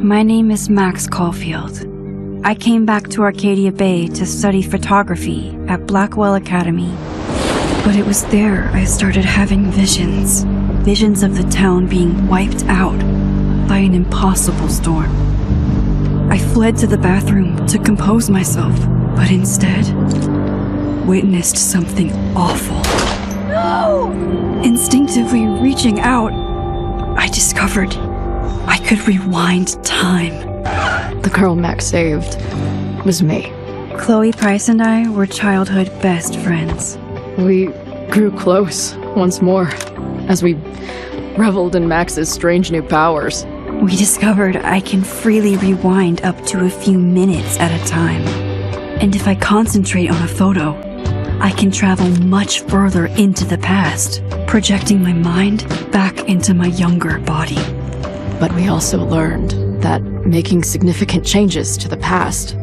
My name is Max Caulfield. I came back to Arcadia Bay to study photography at Blackwell Academy. But it was there I started having visions. Visions of the town being wiped out by an impossible storm. I fled to the bathroom to compose myself, but instead witnessed something awful. No! Instinctively reaching out, I discovered I could rewind time. The girl Max saved was me. Chloe Price and I were childhood best friends. We grew close once more as we reveled in Max's strange new powers. We discovered I can freely rewind up to a few minutes at a time. And if I concentrate on a photo, I can travel much further into the past, projecting my mind back into my younger body. But we also learned that making significant changes to the past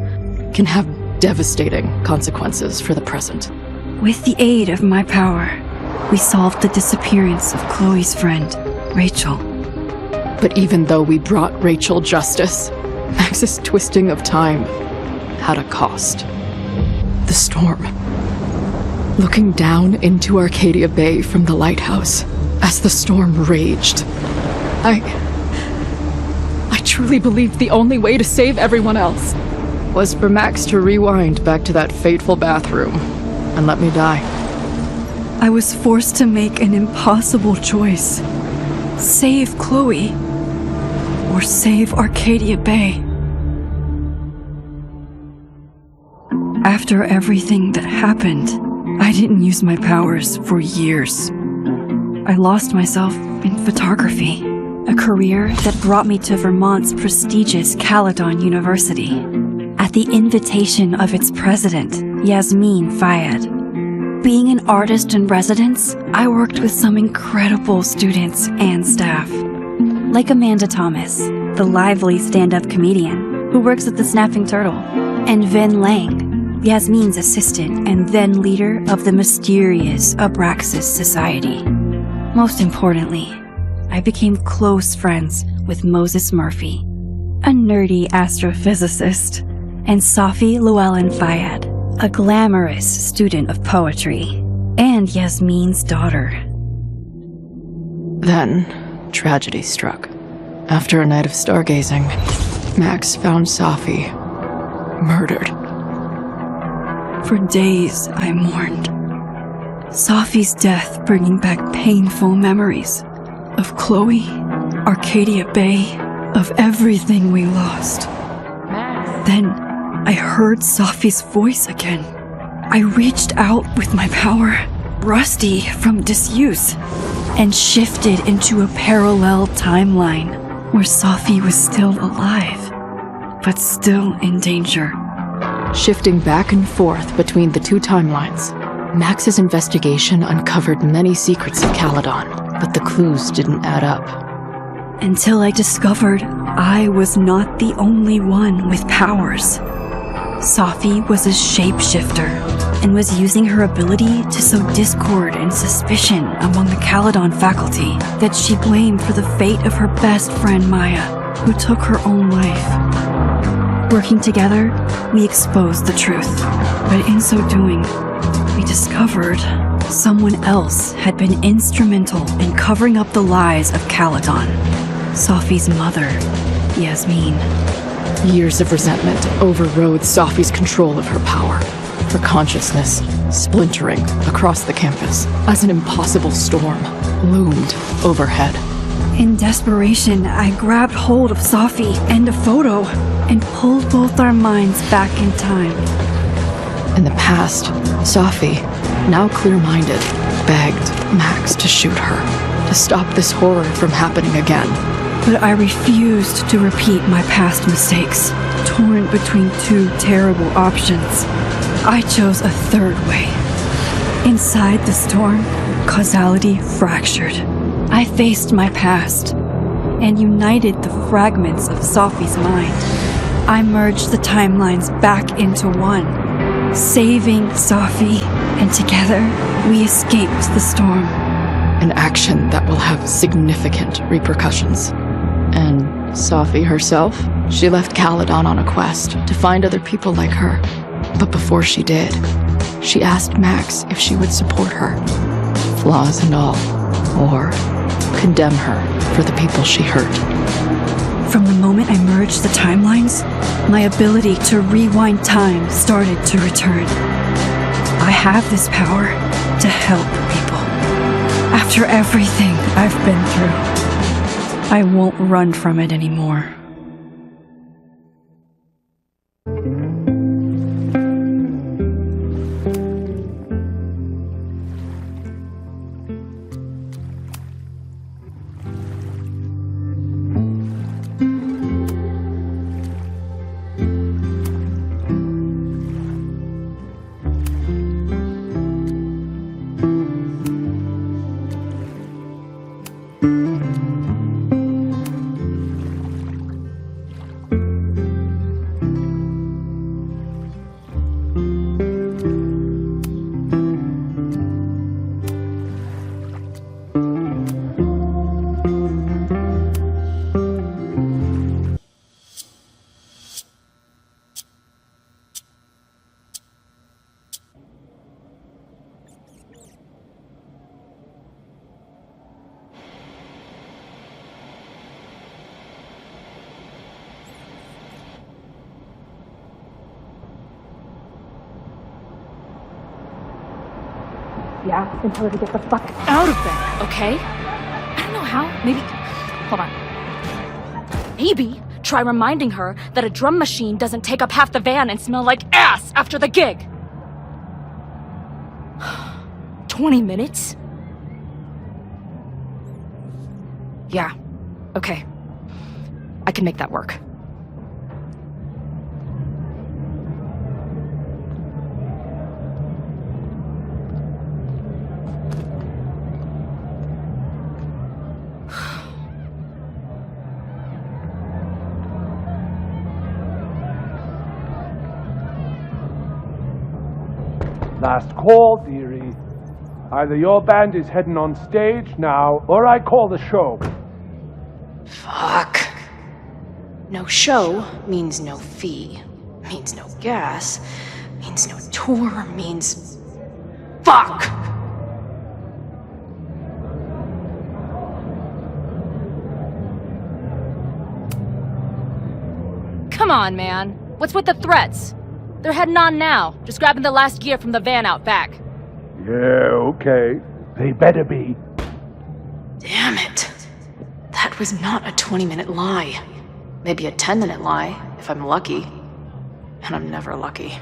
can have devastating consequences for the present. With the aid of my power, we solved the disappearance of Chloe's friend, Rachel. But even though we brought Rachel justice, Max's twisting of time had a cost. The storm. Looking down into Arcadia Bay from the lighthouse as the storm raged, I truly believed the only way to save everyone else was for Max to rewind back to that fateful bathroom and let me die. I was forced to make an impossible choice. Save Chloe, or save Arcadia Bay. After everything that happened, I didn't use my powers for years. I lost myself in photography, a career that brought me to Vermont's prestigious Caledon University, at the invitation of its president, Yasmin Fayed. Being an artist in residence, I worked with some incredible students and staff, like Amanda Thomas, the lively stand-up comedian who works at the Snapping Turtle, and Vin Lang, Yasmin's assistant and then leader of the mysterious Abraxas Society. Most importantly, I became close friends with Moses Murphy, a nerdy astrophysicist, and Safi Llewellyn Fayed, a glamorous student of poetry, and Yasmin's daughter. Then, tragedy struck. After a night of stargazing, Max found Safi murdered. For days, I mourned. Safi's death bringing back painful memories of Chloe, Arcadia Bay, of everything we lost. Then, I heard Safi's voice again. I reached out with my power, rusty from disuse, and shifted into a parallel timeline where Safi was still alive, but still in danger. Shifting back and forth between the two timelines, Max's investigation uncovered many secrets of Caledon, but the clues didn't add up. Until I discovered I was not the only one with powers. Safi was a shapeshifter and was using her ability to sow discord and suspicion among the Caledon faculty that she blamed for the fate of her best friend Maya, who took her own life. Working together, we exposed the truth, but in so doing, we discovered someone else had been instrumental in covering up the lies of Caledon. Safi's mother, Yasmin. Years of resentment overrode Safi's control of her power, her consciousness splintering across the campus as an impossible storm loomed overhead. In desperation, I grabbed hold of Safi and a photo and pulled both our minds back in time. In the past, Safi, now clear-minded, begged Max to shoot her, to stop this horror from happening again. But I refused to repeat my past mistakes, torn between two terrible options. I chose a third way. Inside the storm, causality fractured. I faced my past and united the fragments of Safi's mind. I merged the timelines back into one, saving Safi, and together we escaped the storm. An action that will have significant repercussions. And Safi herself? She left Caledon on a quest to find other people like her. But before she did, she asked Max if she would support her, flaws and all, or condemn her for the people she hurt. From the moment I merged the timelines, my ability to rewind time started to return. I have this power to help people. After everything I've been through, I won't run from it anymore. Yeah, and tell her to get the fuck out of there, okay? I don't know how. Maybe. Hold on. Maybe try reminding her that a drum machine doesn't take up half the van and smell like ass after the gig. 20 minutes? Yeah. Okay. I can make that work. Last call, dearie. Either your band is heading on stage now, or I call the show. Fuck. No show means no fee, means no gas, means no tour, means... Fuck! Come on, man. What's with the threats? They're heading on now, just grabbing the last gear from the van out back. Yeah, okay. They better be. Damn it. That was not a 20-minute lie. Maybe a 10-minute lie, if I'm lucky. And I'm never lucky.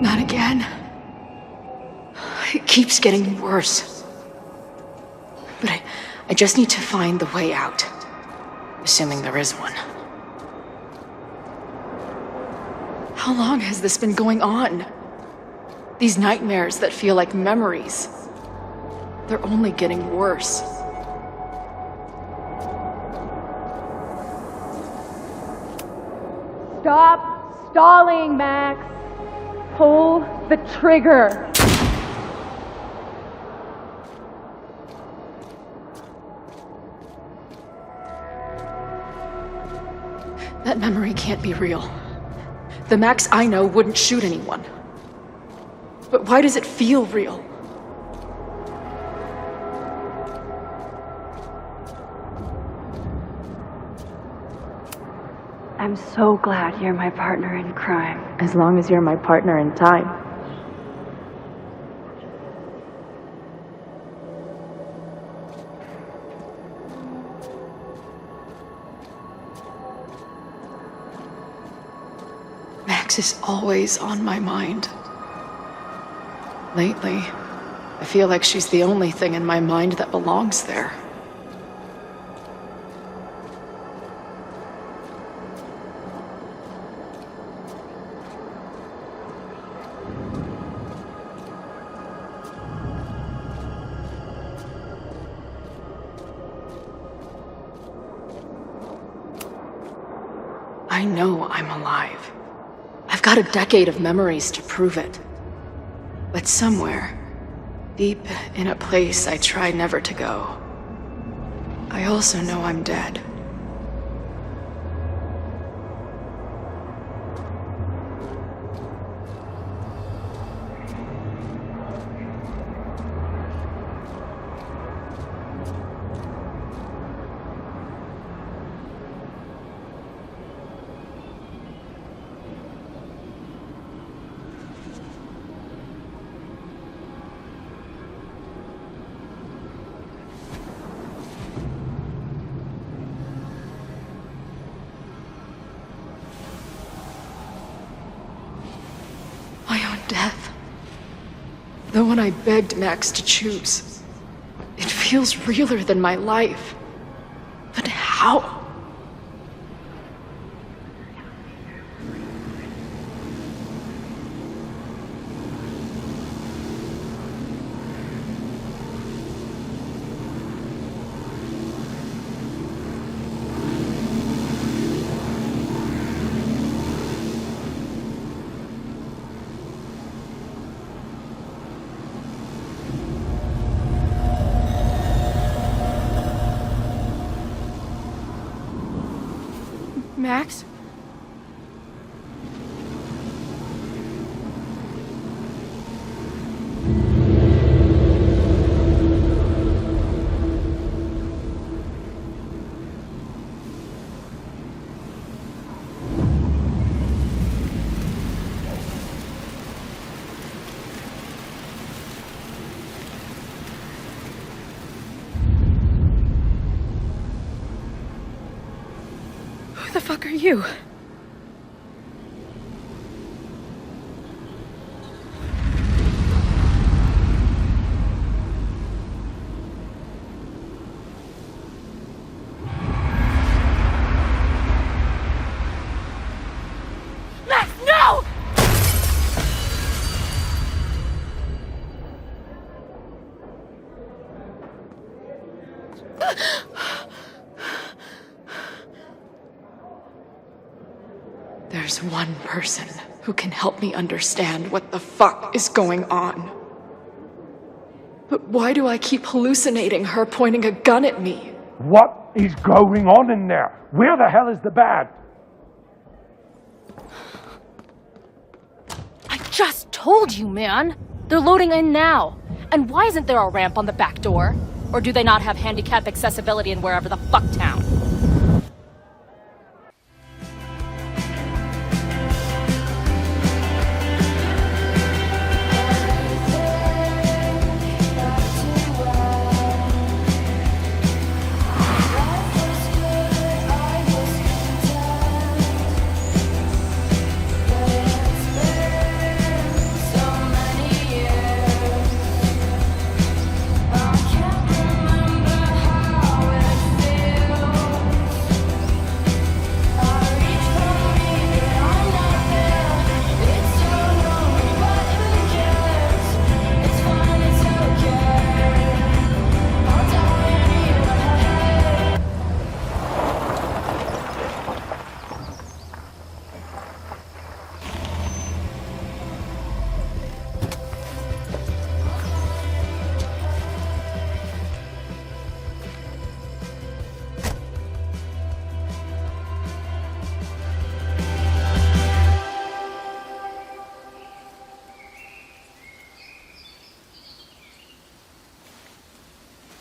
Not again. It keeps getting worse. But I just need to find the way out. Assuming there is one. How long has this been going on? These nightmares that feel like memories. They're only getting worse. Stop stalling, Max. Pull the trigger. That memory can't be real. The Max I know wouldn't shoot anyone. But why does it feel real? I'm so glad you're my partner in crime. As long as you're my partner in time. Max is always on my mind. Lately, I feel like she's the only thing in my mind that belongs there. I know I'm alive. I've got a decade of memories to prove it. But somewhere, deep in a place I try never to go, I also know I'm dead. My own death. The one I begged Max to choose. It feels realer than my life. But how? Max? Who the fuck are you? Max, no! There's one person who can help me understand what the fuck is going on. But why do I keep hallucinating her pointing a gun at me? What is going on in there? Where the hell is the bad? I just told you, man! They're loading in now. And why isn't there a ramp on the back door? Or do they not have handicap accessibility in wherever the fuck town?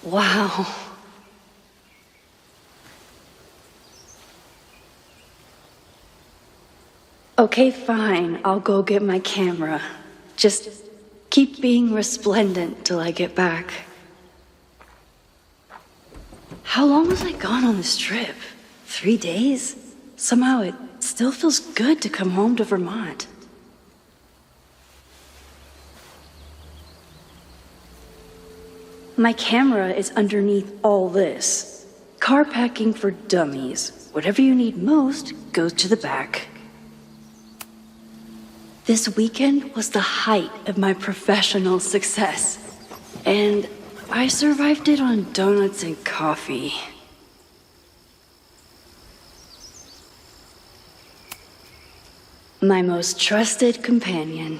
Wow. Okay, fine. I'll go get my camera. Just keep being resplendent till I get back. How long was I gone on this trip? 3 days? Somehow it still feels good to come home to Vermont. My camera is underneath all this. Car packing for dummies. Whatever you need most goes to the back. This weekend was the height of my professional success. And I survived it on donuts and coffee. My most trusted companion.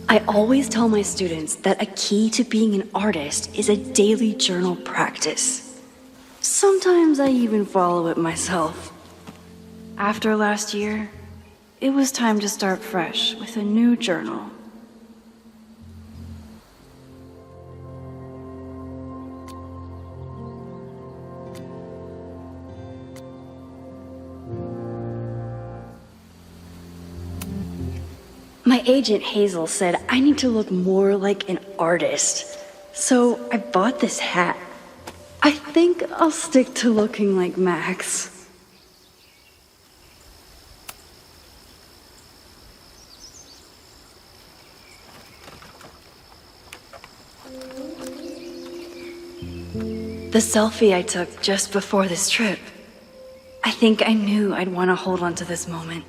I always tell my students that a key to being an artist is a daily journal practice. Sometimes I even follow it myself. After last year, it was time to start fresh with a new journal. My agent Hazel said I need to look more like an artist, so I bought this hat. I think I'll stick to looking like Max. The selfie I took just before this trip. I think I knew I'd want to hold on to this moment.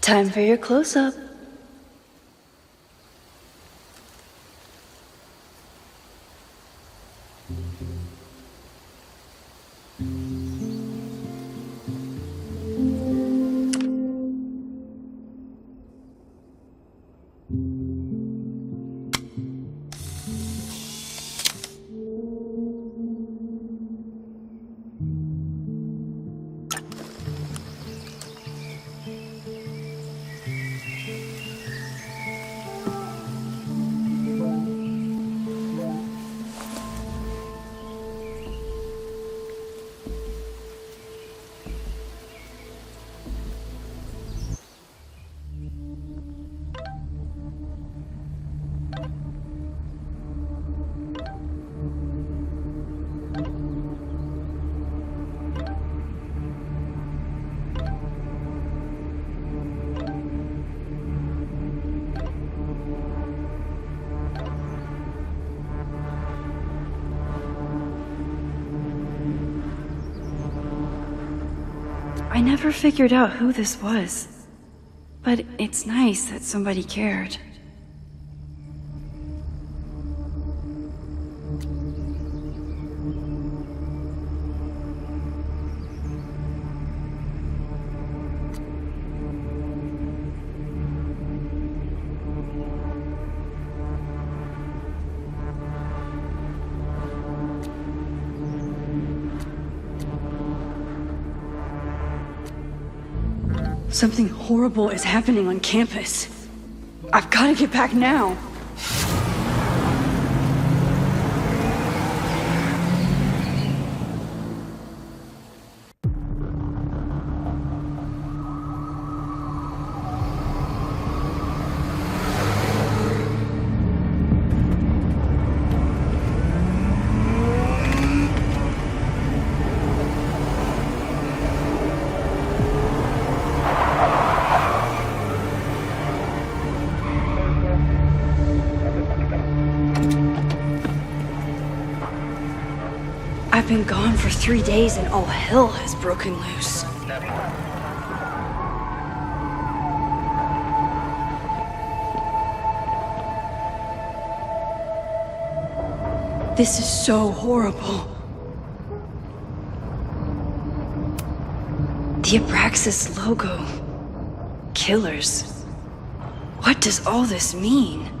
Time for your close-up. I never figured out who this was, but it's nice that somebody cared. Something horrible is happening on campus. I've got to get back now. I've been gone for 3 days and all hell has broken loose. This is so horrible. The Abraxas logo. Killers. What does all this mean?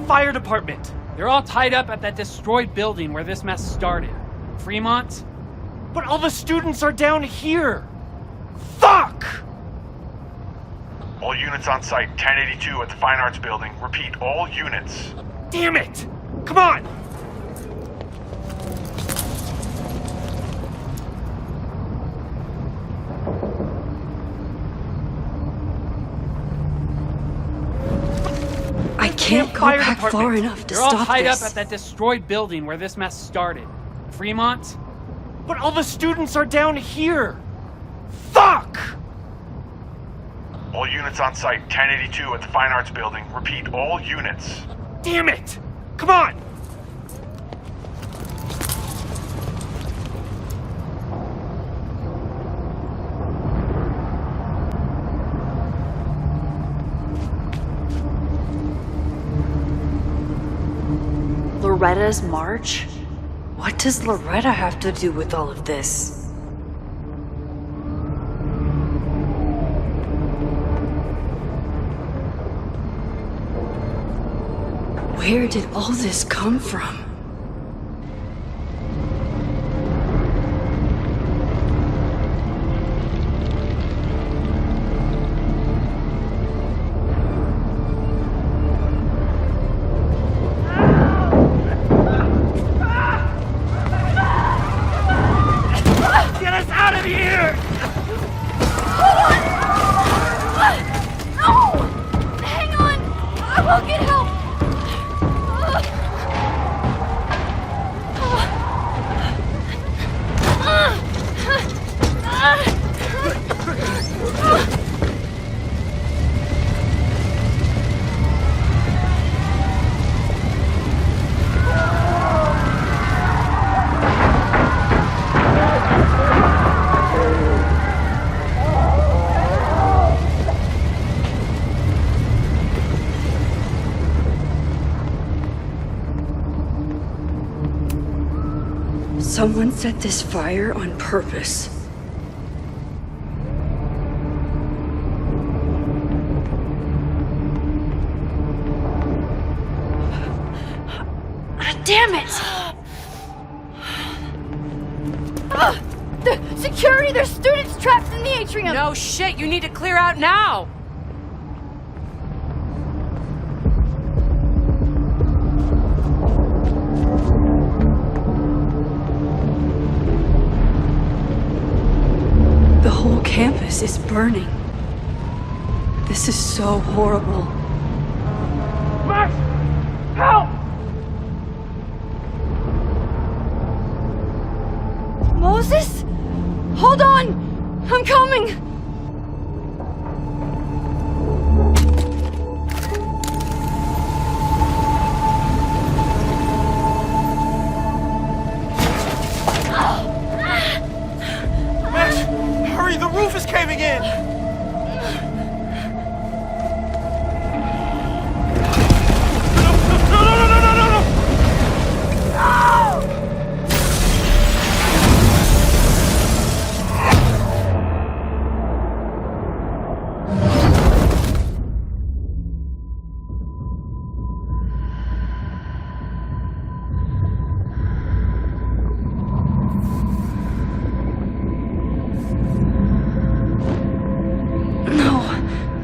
fire department? They're all tied up at that destroyed building where this mess started. Fremont? But all the students are down here. Fuck! All units on site, 1082 at the Fine Arts Building. Repeat, all units. Damn it! Come on! I can't go Fire back department. far enough to They're all stop tied this. up at that destroyed building where this mess started. Fremont? But all the students are down here. Fuck! All units on site, 1082 at the Fine Arts Building. Repeat, all units. Damn it! Come on! Loretta's march? What does Loretta have to do with all of this? Where did all this come from? Get us out of here! No! Hang on! I will get help! Someone set this fire on purpose. Damn it! The security! There's students trapped in the atrium! No shit, you need to clear out now! The whole campus is burning. This is so horrible. Max! Help! Moses? Hold on! I'm coming! Max, hurry! The roof is caving in!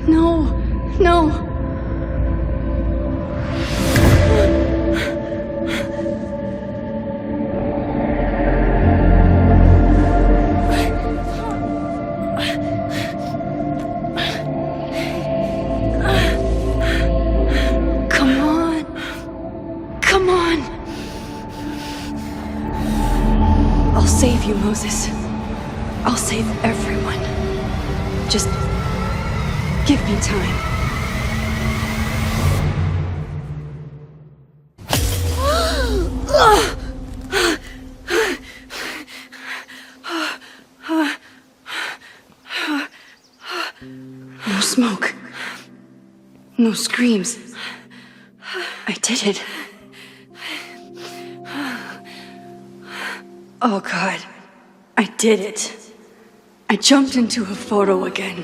No! No. Come on. Come on. I'll save you, Moses. I'll save everyone. Just give me time. No smoke. No screams. I did it. Oh God. I did it. I jumped into a photo again.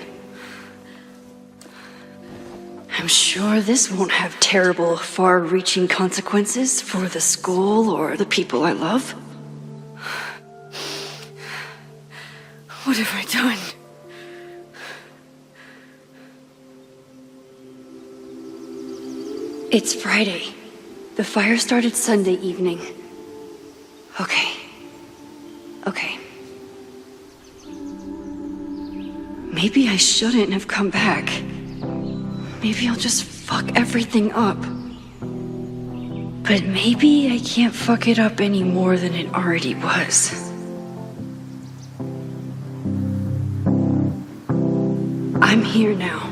I'm sure this won't have terrible, far-reaching consequences for the school or the people I love. What have I done? It's Friday. The fire started Sunday evening. Okay. Maybe I shouldn't have come back. Maybe I'll just fuck everything up. But maybe I can't fuck it up any more than it already was. I'm here now.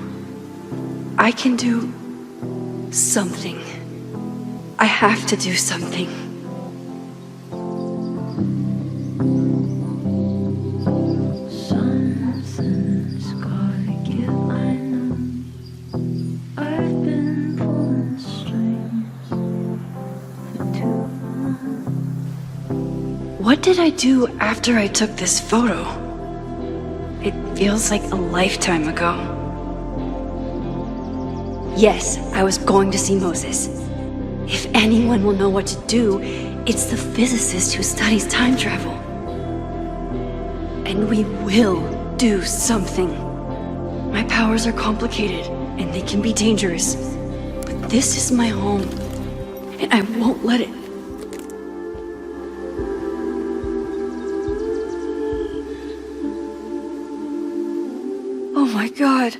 I can do something. I have to do something. Something's gotta give, I know. I've been pulling strings for too long. What did I do after I took this photo? It feels like a lifetime ago. Yes, I was going to see Moses. If anyone will know what to do, it's the physicist who studies time travel. And we will do something. My powers are complicated, and they can be dangerous. But this is my home, and I won't let it. Oh my God.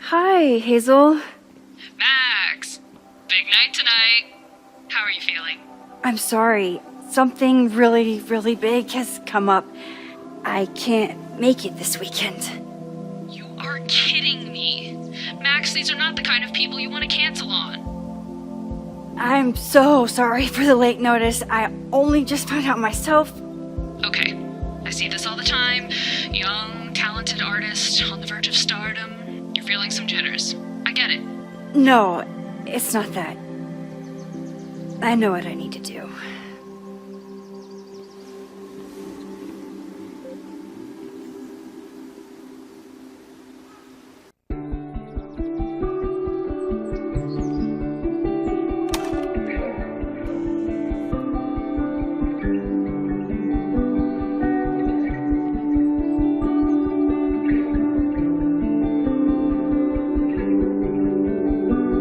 Hi, Hazel. Max! Big night tonight. How are you feeling? I'm sorry. Something really, really big has come up. I can't make it this weekend. You are kidding me. Max, these are not the kind of people you want to cancel on. I'm so sorry for the late notice. I only just found out myself. Okay, I see this all the time. Young, talented artist on the verge of stardom. You're feeling some jitters. I get it. No, it's not that. I know what I need to do.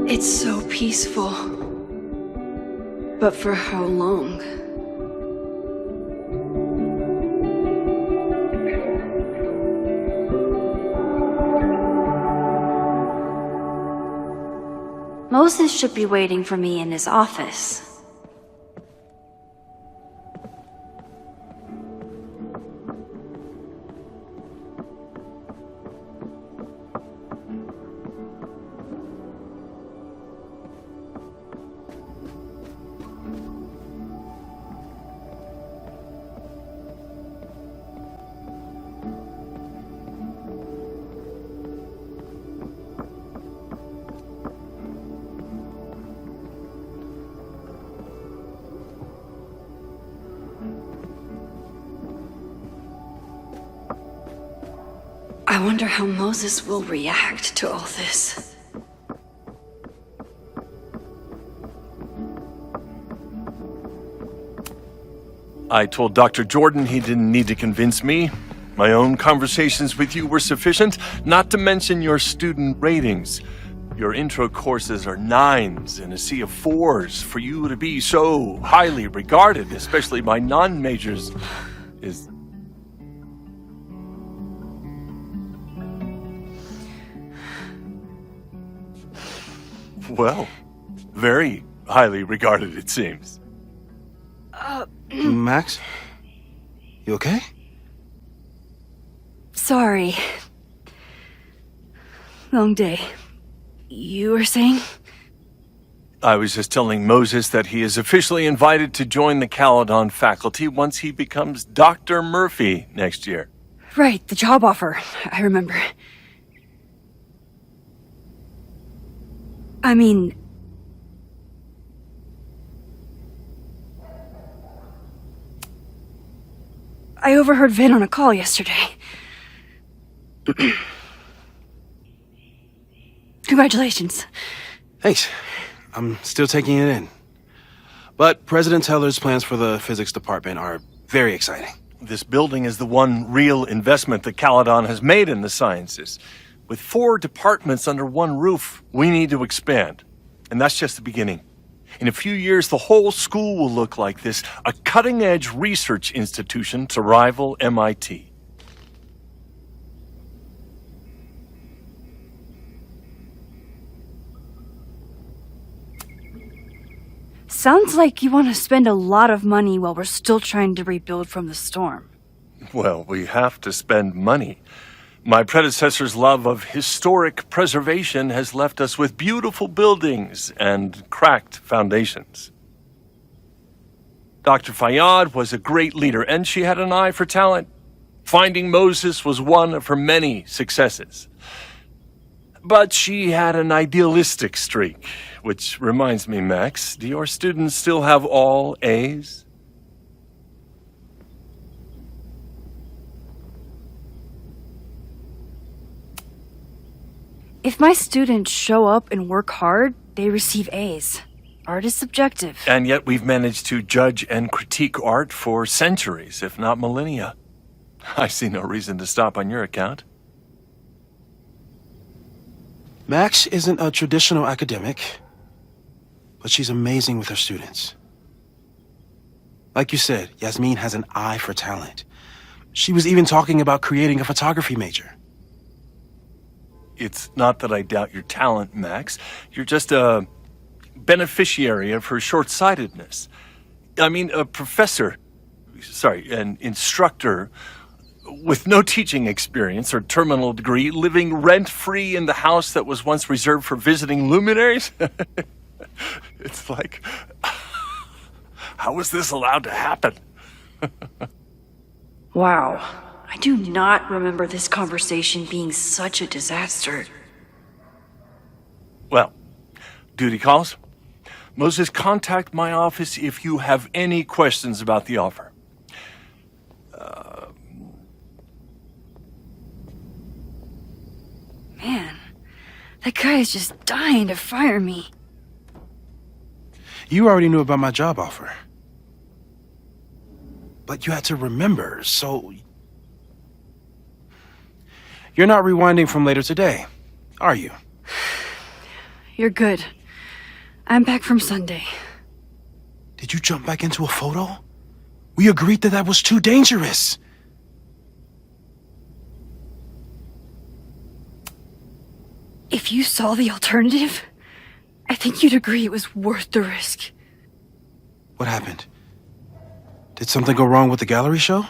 It's so peaceful. But for how long? Moses should be waiting for me in his office. I wonder how Moses will react to all this. I told Dr. Jordan he didn't need to convince me. My own conversations with you were sufficient, not to mention your student ratings. Your intro courses are 9s in a sea of 4s. For you to be so highly regarded, especially by non-majors, is... well, very highly regarded, it seems. Max? You okay? Sorry. Long day. You were saying? I was just telling Moses that he is officially invited to join the Caledon faculty once he becomes Dr. Murphy next year. Right, the job offer. I remember. I mean... I overheard Vin on a call yesterday. Congratulations. Thanks. I'm still taking it in. But President Teller's plans for the physics department are very exciting. This building is the one real investment that Caledon has made in the sciences. With 4 departments under one roof, we need to expand. And that's just the beginning. In a few years, the whole school will look like this, a cutting-edge research institution to rival MIT. Sounds like you want to spend a lot of money while we're still trying to rebuild from the storm. Well, we have to spend money. My predecessor's love of historic preservation has left us with beautiful buildings and cracked foundations. Dr. Fayyad was a great leader, and she had an eye for talent. Finding Moses was one of her many successes. But she had an idealistic streak, which reminds me, Max, do your students still have all A's? If my students show up and work hard, they receive A's. Art is subjective. And yet we've managed to judge and critique art for centuries, if not millennia. I see no reason to stop on your account. Max isn't a traditional academic, but she's amazing with her students. Like you said, Yasmin has an eye for talent. She was even talking about creating a photography major. It's not that I doubt your talent, Max. You're just a beneficiary of her short-sightedness. I mean, an instructor with no teaching experience or terminal degree, living rent-free in the house that was once reserved for visiting luminaries? It's like, how was this allowed to happen? Wow. I do not remember this conversation being such a disaster. Well, duty calls. Moses, contact my office if you have any questions about the offer. Man, that guy is just dying to fire me. You already knew about my job offer. But you had to remember, so... You're not rewinding from later today, are you? You're good. I'm back from Sunday. Did you jump back into a photo? We agreed that that was too dangerous. If you saw the alternative, I think you'd agree it was worth the risk. What happened? Did something go wrong with the gallery show?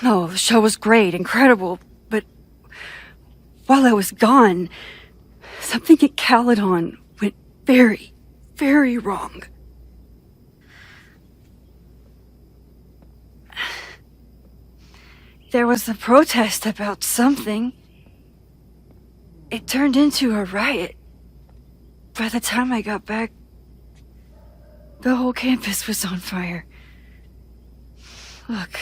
No, the show was great, incredible, but while I was gone, something at Caledon went very, very wrong. There was a protest about something. It turned into a riot. By the time I got back, the whole campus was on fire. Look.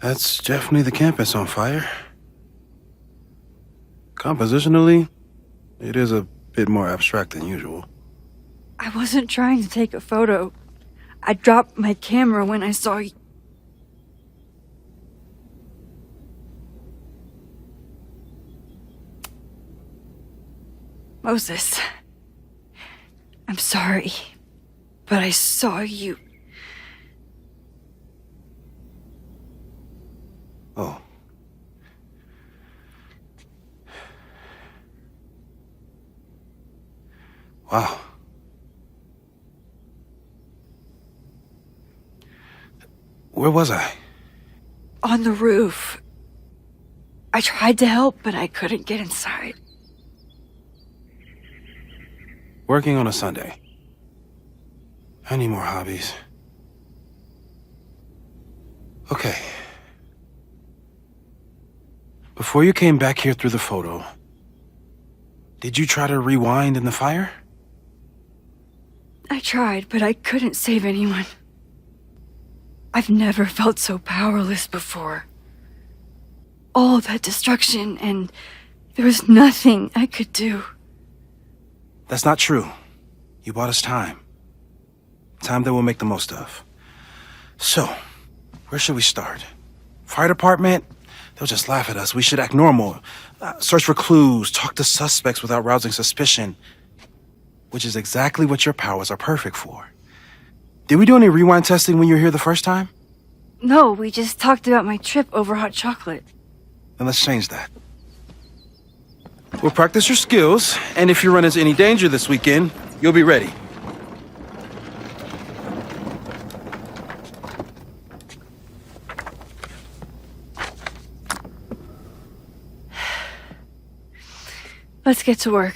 That's definitely the campus on fire. Compositionally, it is a bit more abstract than usual. I wasn't trying to take a photo. I dropped my camera when I saw you. Moses, I'm sorry, but I saw you. Oh. Wow. Where was I? on the roof. I tried to help, but I couldn't get inside. Working on a Sunday. I need more hobbies. Okay. Before you came back here through the photo, did you try to rewind in the fire? I tried, but I couldn't save anyone. I've never felt so powerless before. All that destruction, and there was nothing I could do. That's not true. You bought us time. Time that we'll make the most of. So, where should we start? Fire department? They'll just laugh at us. We should act normal. Search for clues, talk to suspects without rousing suspicion. Which is exactly what your powers are perfect for. Did we do any rewind testing when you were here the first time? No, we just talked about my trip over hot chocolate. Then let's change that. We'll practice your skills, and if you run into any danger this weekend, you'll be ready. Let's get to work.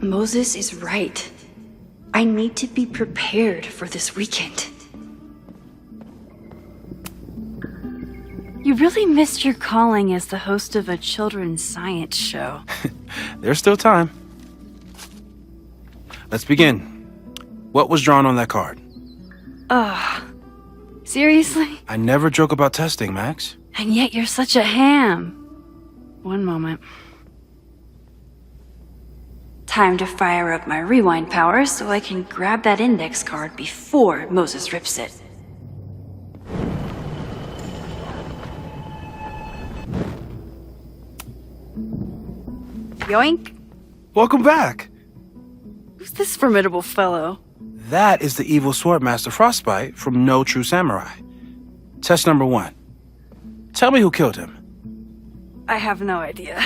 Moses is right. I need to be prepared for this weekend. You really missed your calling as the host of a children's science show. There's still time. Let's begin. What was drawn on that card? Seriously? I never joke about testing, Max. And yet you're such a ham. One moment. Time to fire up my rewind powers so I can grab that index card before Moses rips it. Yoink! Welcome back. Who's this formidable fellow? That is the evil swordmaster Frostbite from No True Samurai. Test number 1. Tell me who killed him. I have no idea.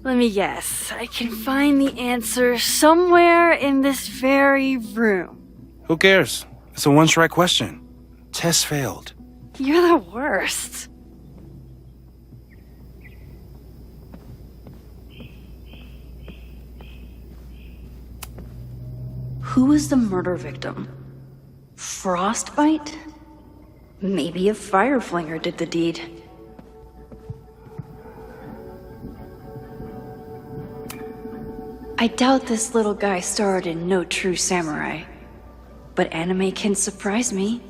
Let me guess. I can find the answer somewhere in this very room. Who cares? It's a one-strike question. Test failed. You're the worst. Who was the murder victim? Frostbite? Maybe a fire flinger did the deed. I doubt this little guy starred in No True Samurai, but anime can surprise me.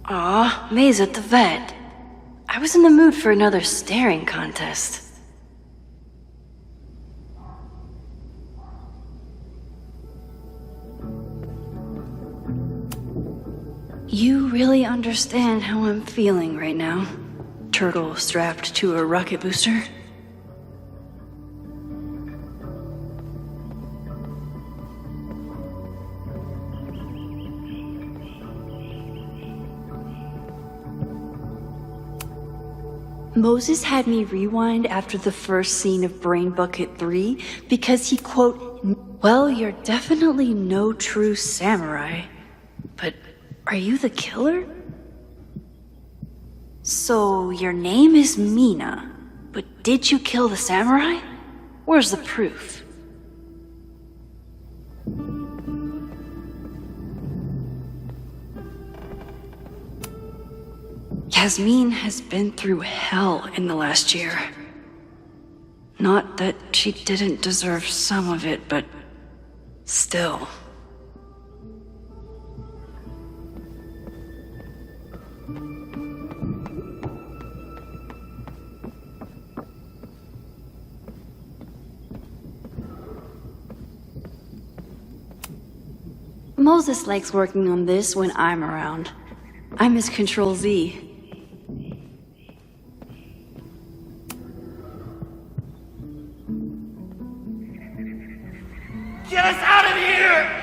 Aw, May's at the vet. I was in the mood for another staring contest. You really understand how I'm feeling right now? Turtle strapped to a rocket booster? Moses had me rewind after the first scene of Brain Bucket 3 because he, quote, well, you're definitely no true samurai, but are you the killer? So your name is Mina, but did you kill the samurai? Where's the proof? Yasmin has been through hell in the last year. Not that she didn't deserve some of it, but still. Moses likes working on this when I'm around. I'm his Control-Z. Get us out of here!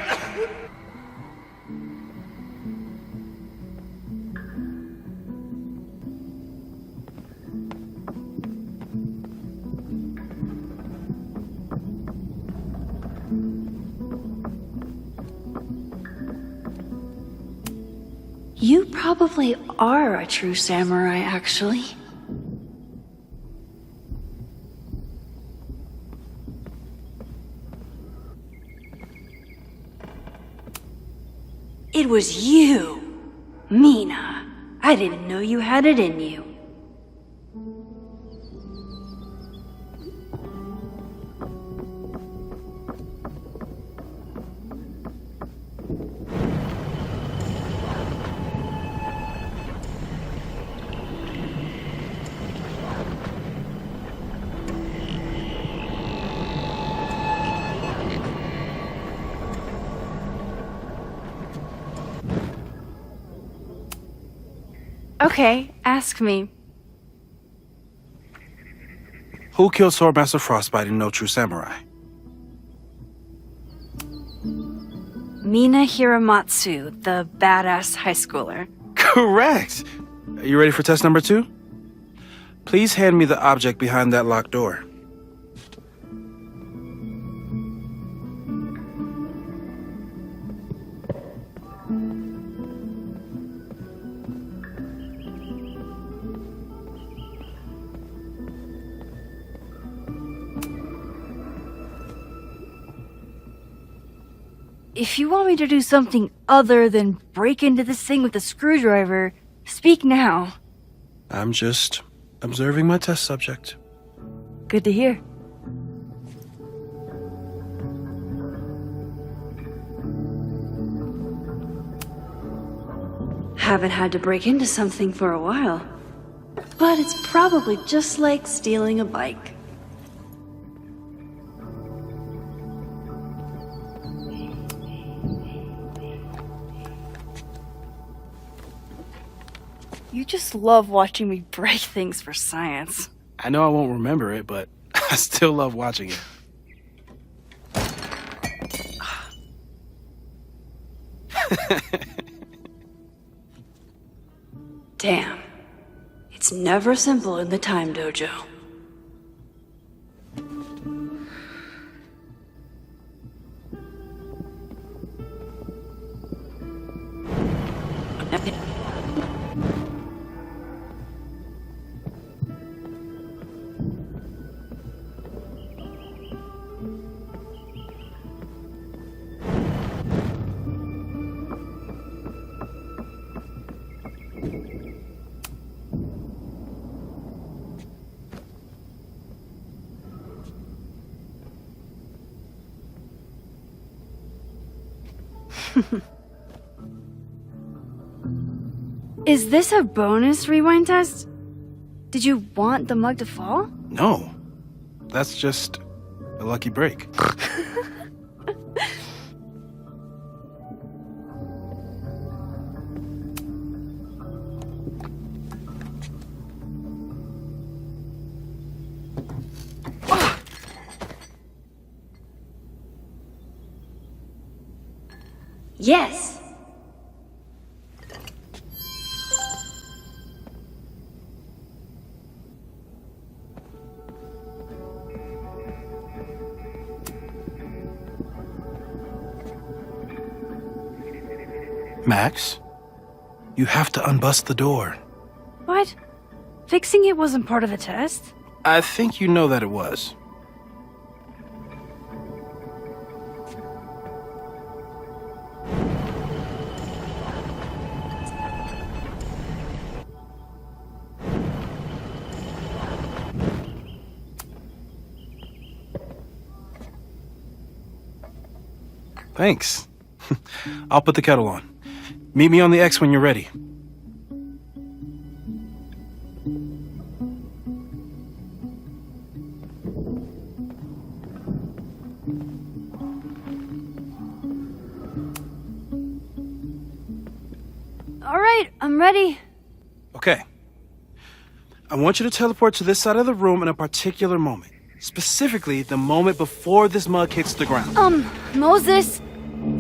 You probably are a true samurai, actually. It was you, Mina. I didn't know you had it in you. Okay, ask me. Who killed Swordmaster Frostbite in No True Samurai? Mina Hiramatsu, the badass high schooler. Correct! Are you ready for test number 2? Please hand me the object behind that locked door. If you want me to do something other than break into this thing with a screwdriver, speak now. I'm just observing my test subject. Good to hear. Haven't had to break into something for a while. But it's probably just like stealing a bike. You just love watching me break things for science. I know I won't remember it, but I still love watching it. Damn. It's never simple in the time dojo. Is this a bonus rewind test? Did you want the mug to fall? No. That's just a lucky break. Yes. Max, you have to unbust the door. What? Fixing it wasn't part of the test? I think you know that it was. Thanks. I'll put the kettle on. Meet me on the X when you're ready. All right, I'm ready. Okay. I want you to teleport to this side of the room in a particular moment. Specifically, the moment before this mug hits the ground. Moses?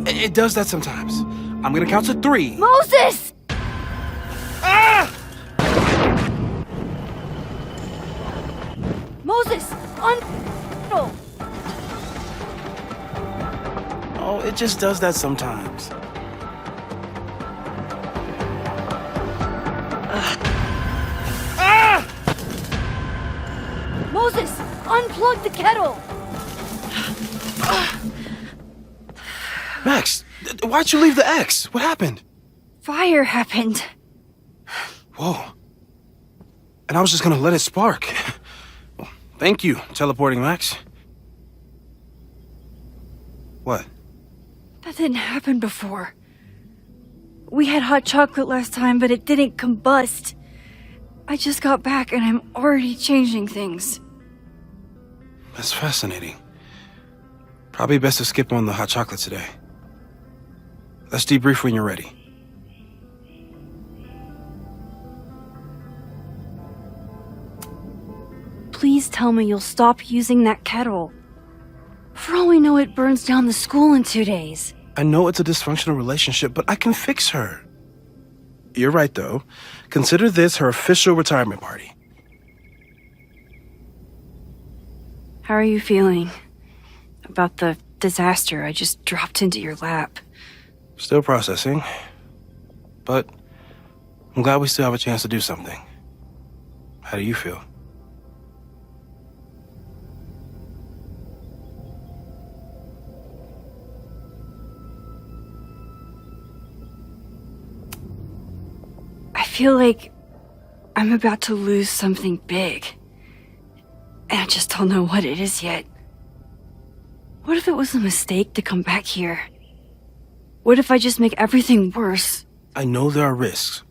It does that sometimes. I'm gonna count to 3. Moses! Ah! Moses! No! Oh, it just does that sometimes. Ah! Moses! Unplug the kettle! Max, why'd you leave the X? What happened? Fire happened. Whoa. And I was just gonna let it spark. Well, thank you, teleporting Max. What? That didn't happen before. We had hot chocolate last time, but it didn't combust. I just got back and I'm already changing things. That's fascinating. Probably best to skip on the hot chocolate today. Let's debrief when you're ready. Please tell me you'll stop using that kettle. For all we know, it burns down the school in 2 days. I know it's a dysfunctional relationship, but I can fix her. You're right, though. Consider this her official retirement party. How are you feeling about the disaster I just dropped into your lap? Still processing. But I'm glad we still have a chance to do something. How do you feel? I feel like I'm about to lose something big. And I just don't know what it is yet. What if it was a mistake to come back here? What if I just make everything worse? I know there are risks.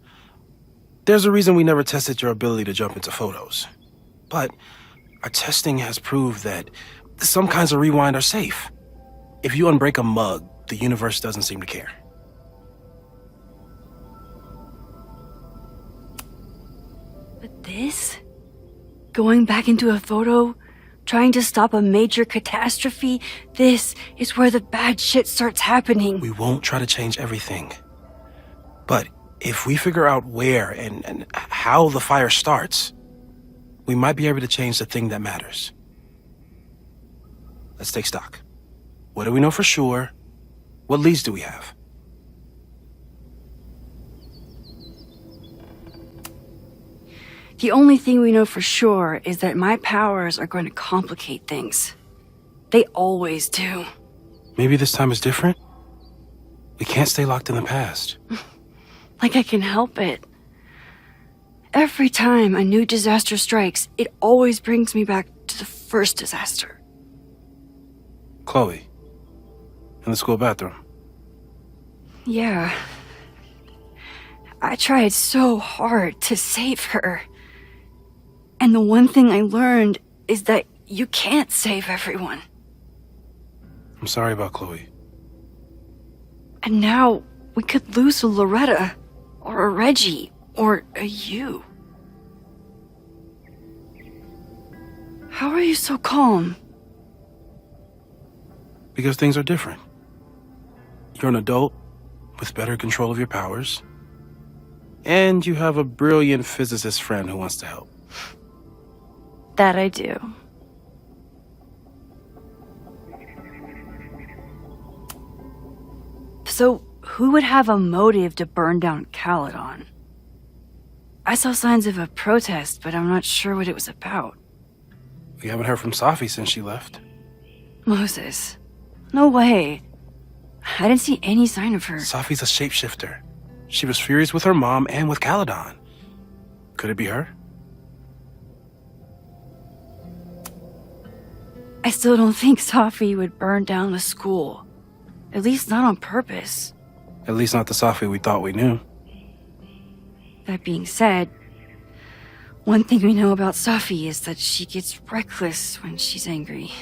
There's a reason we never tested your ability to jump into photos. But our testing has proved that some kinds of rewind are safe. If you unbreak a mug, the universe doesn't seem to care. But this? Going back into a photo? Trying to stop a major catastrophe? This is where the bad shit starts happening. We won't try to change everything. But if we figure out where and how the fire starts, we might be able to change the thing that matters. Let's take stock. What do we know for sure? What leads do we have? The only thing we know for sure is that my powers are going to complicate things. They always do. Maybe this time is different? We can't stay locked in the past. Like I can help it. Every time a new disaster strikes, it always brings me back to the first disaster. Chloe, in the school bathroom. Yeah. I tried so hard to save her. And the one thing I learned is that you can't save everyone. I'm sorry about Chloe. And now we could lose a Loretta, or a Reggie, or a you. How are you so calm? Because things are different. You're an adult with better control of your powers. And you have a brilliant physicist friend who wants to help. That I do. So, who would have a motive to burn down Caledon? I saw signs of a protest, but I'm not sure what it was about. We haven't heard from Safi since she left. Moses. No way. I didn't see any sign of her. Safi's a shapeshifter. She was furious with her mom and with Caledon. Could it be her? I still don't think Safi would burn down the school. At least not on purpose. At least not the Safi we thought we knew. That being said, one thing we know about Safi is that she gets reckless when she's angry.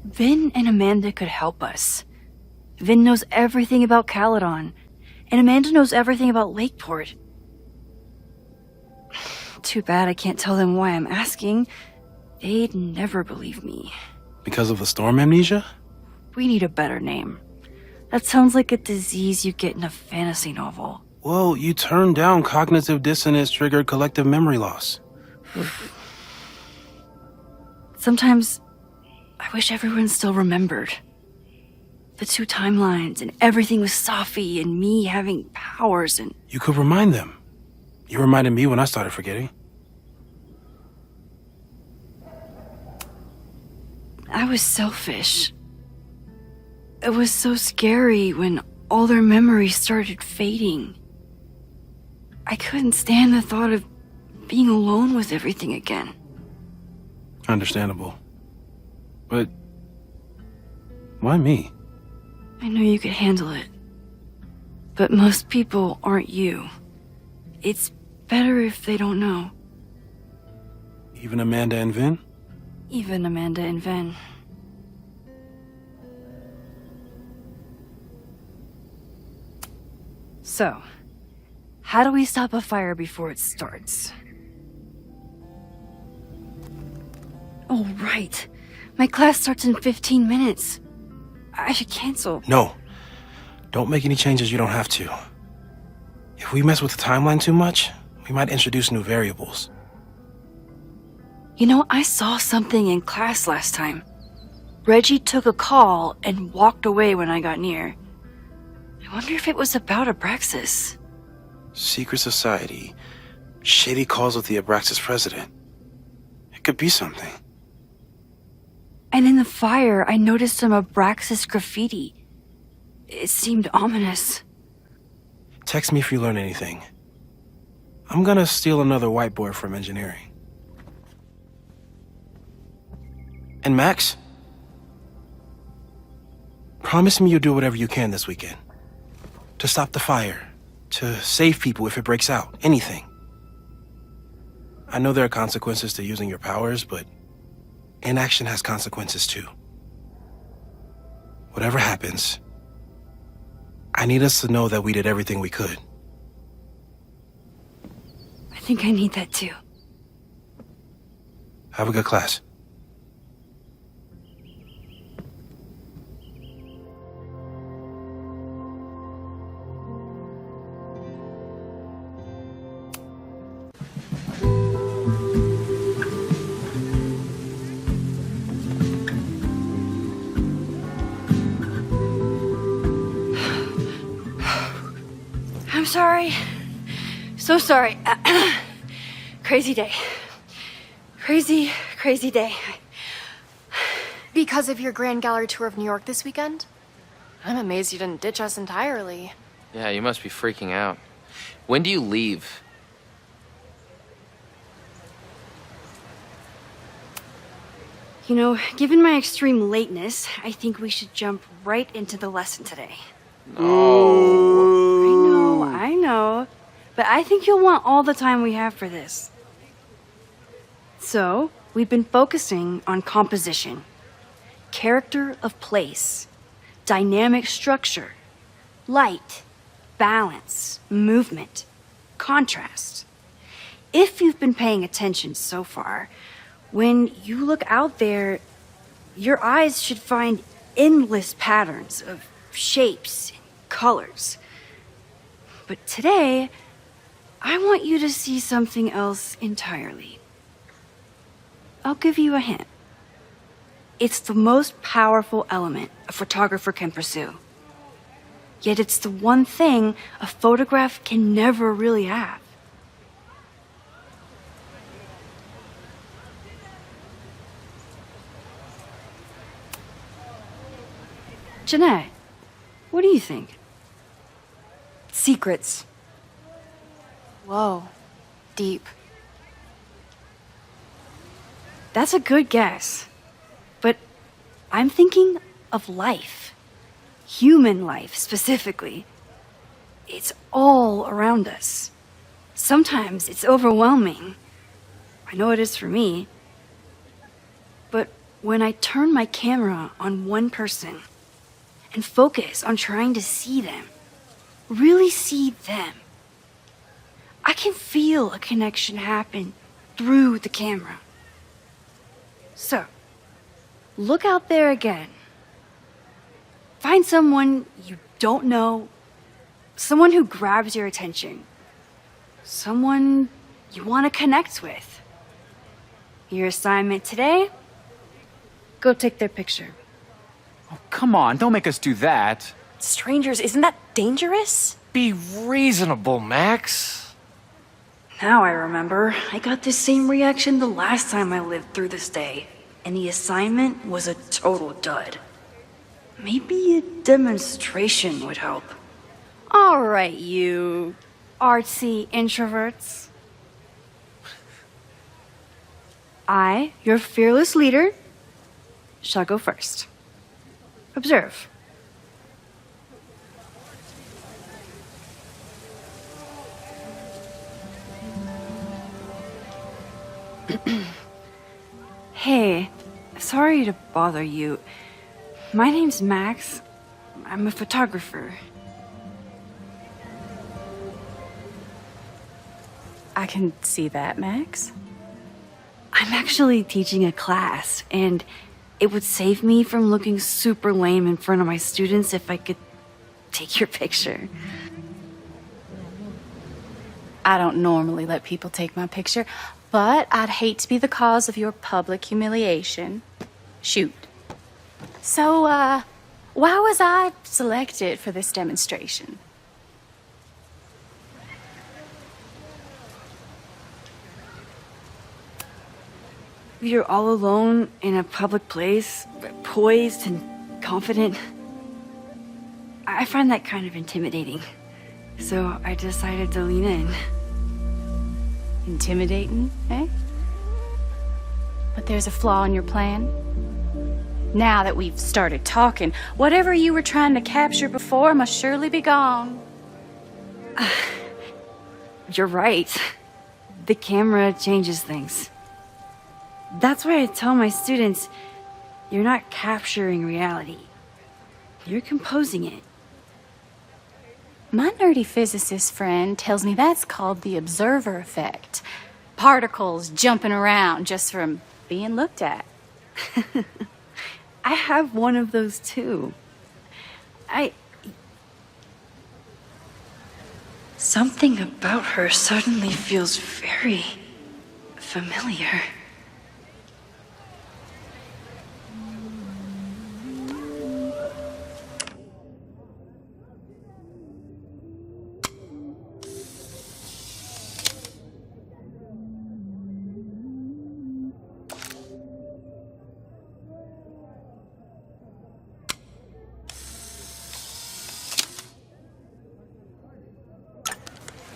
Vin and Amanda could help us. Vin knows everything about Caledon, and Amanda knows everything about Lakeport. Too bad I can't tell them why I'm asking. They'd never believe me. Because of the storm amnesia? We need a better name. That sounds like a disease you get in a fantasy novel. Well, you turned down cognitive dissonance triggered collective memory loss. Sometimes I wish everyone still remembered. The 2 timelines and everything with Safi and me having powers and... You could remind them. You reminded me when I started forgetting. I was selfish. It was so scary when all their memories started fading. I couldn't stand the thought of being alone with everything again. Understandable. But why me? I know you could handle it. But most people aren't you. It's better if they don't know. Even Amanda and Vin? Even Amanda and Ven. So, how do we stop a fire before it starts? Oh, right. My class starts in 15 minutes. I should cancel. No. Don't make any changes you don't have to. If we mess with the timeline too much, we might introduce new variables. You know, I saw something in class last time. Reggie took a call and walked away when I got near. I wonder if it was about Abraxas. Secret society. Shady calls with the Abraxas president. It could be something. And in the fire, I noticed some Abraxas graffiti. It seemed ominous. Text me if you learn anything. I'm gonna steal another whiteboard from engineering. And Max? Promise me you'll do whatever you can this weekend. To stop the fire. To save people if it breaks out. Anything. I know there are consequences to using your powers, but inaction has consequences too. Whatever happens, I need us to know that we did everything we could. I think I need that too. Have a good class. I'm sorry. So sorry. Crazy day. Crazy day. Because of your Grand Gallery tour of New York this weekend? I'm amazed you didn't ditch us entirely. Yeah, you must be freaking out. When do you leave? You know, given my extreme lateness, I think we should jump right into the lesson today. No. I know. But I think you'll want all the time we have for this. So, we've been focusing on composition, character of place, dynamic structure, light, balance, movement, contrast. If you've been paying attention so far, when you look out there, your eyes should find endless patterns of shapes and colors. But today, I want you to see something else entirely. I'll give you a hint. It's the most powerful element a photographer can pursue. Yet it's the one thing a photograph can never really have. Jeanette, what do you think? Secrets. Whoa. Deep. That's a good guess. But I'm thinking of life. Human life, specifically. It's all around us. Sometimes it's overwhelming. I know it is for me. But when I turn my camera on one person and focus on trying to see them, really see them, I can feel a connection happen through the camera. So, look out there again. Find someone you don't know, someone who grabs your attention, someone you want to connect with. Your assignment today? Go take their picture. Oh, come on, don't make us do that. Strangers, isn't that dangerous? Be reasonable, Max. Now I remember. I got the same reaction the last time I lived through this day, and the assignment was a total dud. Maybe a demonstration would help. All right, you artsy introverts. I, your fearless leader, shall go first. Observe. Hey, sorry to bother you. My name's Max. I'm a photographer. I can see that, Max. I'm actually teaching a class, and it would save me from looking super lame in front of my students if I could take your picture. I don't normally let people take my picture, but I'd hate to be the cause of your public humiliation. Shoot. So, why was I selected for this demonstration? You're all alone in a public place, poised and confident. I find that kind of intimidating. So I decided to lean in. Intimidating, eh? But there's a flaw in your plan. Now that we've started talking, whatever you were trying to capture before must surely be gone. You're right. The camera changes things. That's why I tell my students, you're not capturing reality. You're composing it. My nerdy physicist friend tells me that's called the observer effect. Particles jumping around just from being looked at. I have one of those too. Something about her suddenly feels very familiar.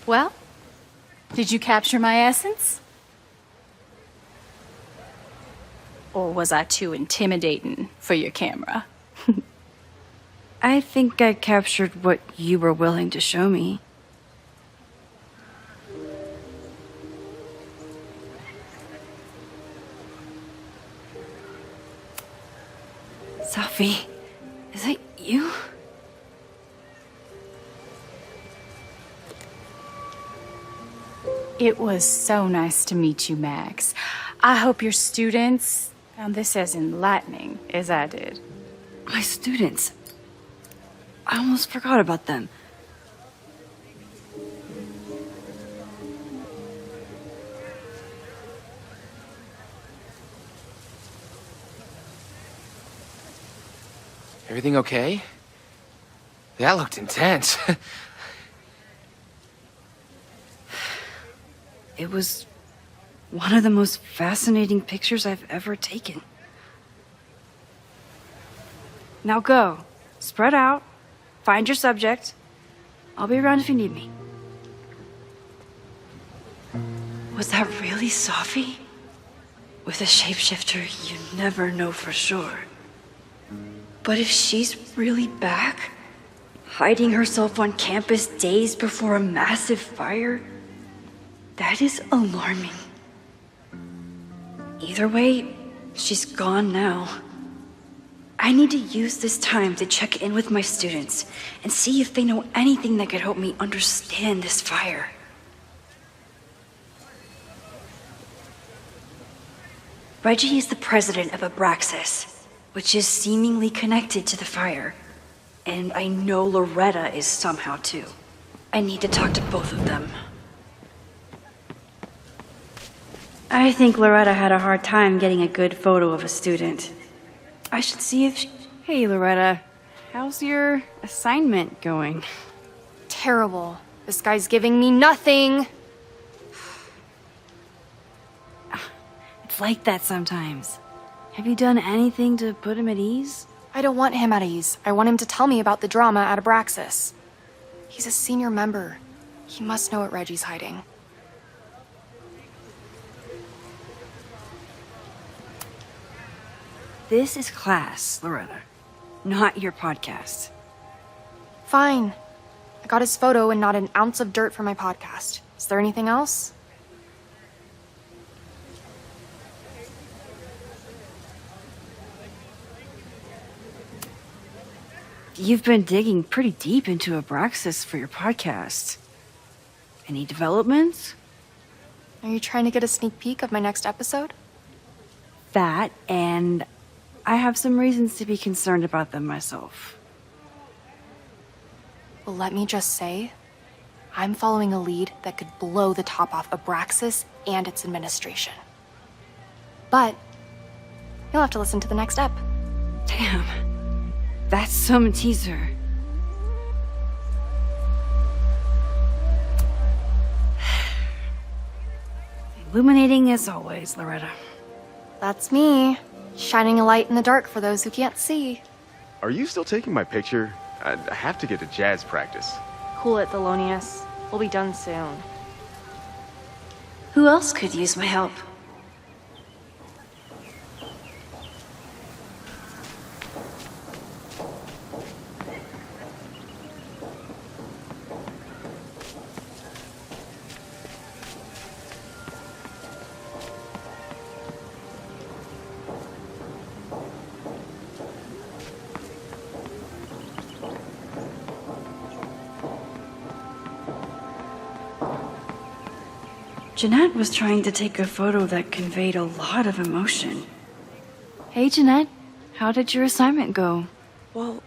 Well, did you capture my essence? Or was I too intimidating for your camera? I think I captured what you were willing to show me. Sophie, is that you? It was so nice to meet you, Max. I hope your students found this as enlightening as I did. My students. I almost forgot about them. Everything okay? That looked intense. It was one of the most fascinating pictures I've ever taken. Now go. Spread out. Find your subject. I'll be around if you need me. Was that really Sophie? With a shapeshifter, you never know for sure. But if she's really back, hiding herself on campus days before a massive fire, that is alarming. Either way, she's gone now. I need to use this time to check in with my students and see if they know anything that could help me understand this fire. Reggie is the president of Abraxas, which is seemingly connected to the fire. And I know Loretta is somehow too. I need to talk to both of them. I think Loretta had a hard time getting a good photo of a student. I should see if she... Hey, Loretta. How's your assignment going? Terrible. This guy's giving me nothing. It's like that sometimes. Have you done anything to put him at ease? I don't want him at ease. I want him to tell me about the drama at Abraxas. He's a senior member. He must know what Reggie's hiding. This is class, Loretta, not your podcast. Fine. I got his photo and not an ounce of dirt for my podcast. Is there anything else? You've been digging pretty deep into Abraxas for your podcast. Any developments? Are you trying to get a sneak peek of my next episode? That, and I have some reasons to be concerned about them myself. Well, let me just say, I'm following a lead that could blow the top off Abraxas and its administration. But you'll have to listen to the next ep. Damn. That's some teaser. Illuminating as always, Loretta. That's me, shining a light in the dark for those who can't see. Are you still taking my picture? I have to get to jazz practice. Cool it, Thelonious. We'll be done soon. Who else could use my help? Jeanette was trying to take a photo that conveyed a lot of emotion. Hey, Jeanette. How did your assignment go? Well,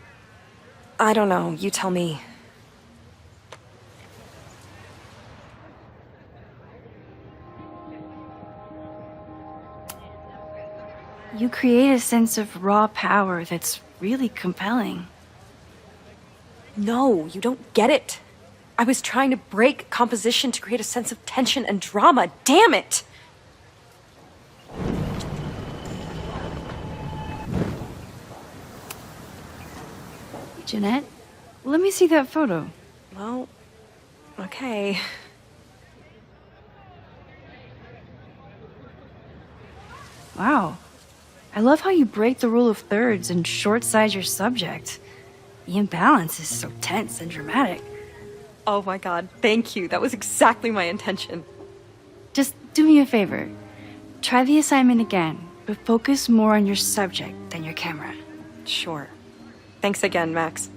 I don't know. You tell me. You create a sense of raw power that's really compelling. No, you don't get it. I was trying to break composition to create a sense of tension and drama. Damn it! Jeanette, let me see that photo. Well, okay. Wow. I love how you break the rule of thirds and short-size your subject. The imbalance is so tense and dramatic. Oh my god, thank you. That was exactly my intention. Just do me a favor. Try the assignment again, but focus more on your subject than your camera. Sure. Thanks again, Max.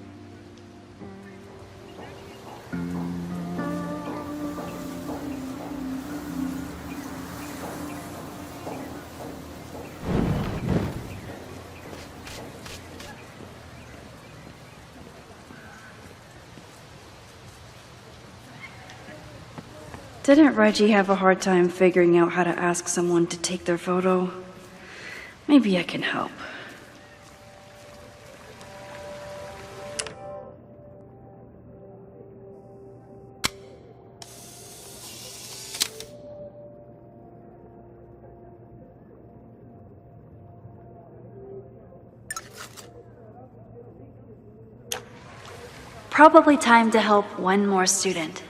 Didn't Reggie have a hard time figuring out how to ask someone to take their photo? Maybe I can help. Probably time to help one more student.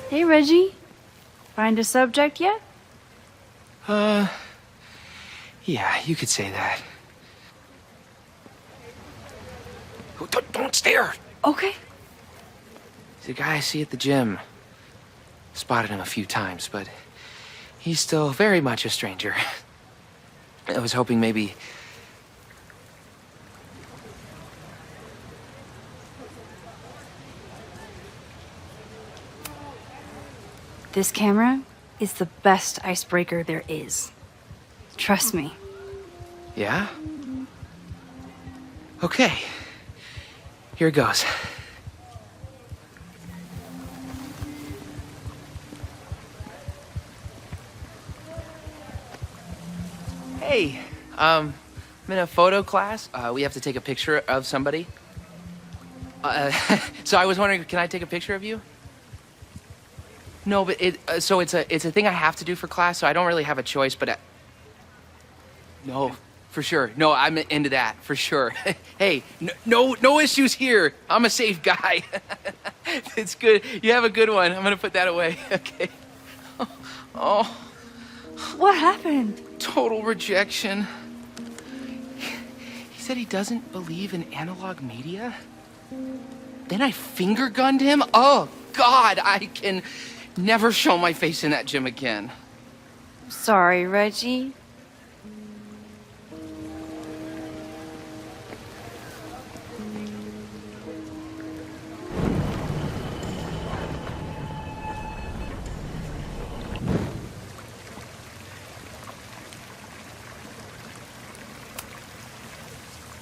Hey, Reggie. Find a subject yet? Yeah, you could say that. Oh, don't stare! Okay. He's a guy I see at the gym. Spotted him a few times, but he's still very much a stranger. I was hoping maybe... This camera is the best icebreaker there is. Trust me. Yeah? Okay. Here goes. Hey, I'm in a photo class. We have to take a picture of somebody. So I was wondering, can I take a picture of you? No, but it's a thing I have to do for class, so I don't really have a choice, but no, for sure. No, I'm into that, for sure. Hey, no issues here. I'm a safe guy. It's good. You have a good one. I'm gonna put that away. Okay. Oh. What happened? Total rejection. He said he doesn't believe in analog media. Then I finger gunned him? Oh, God, I can never show my face in that gym again. Sorry, Reggie.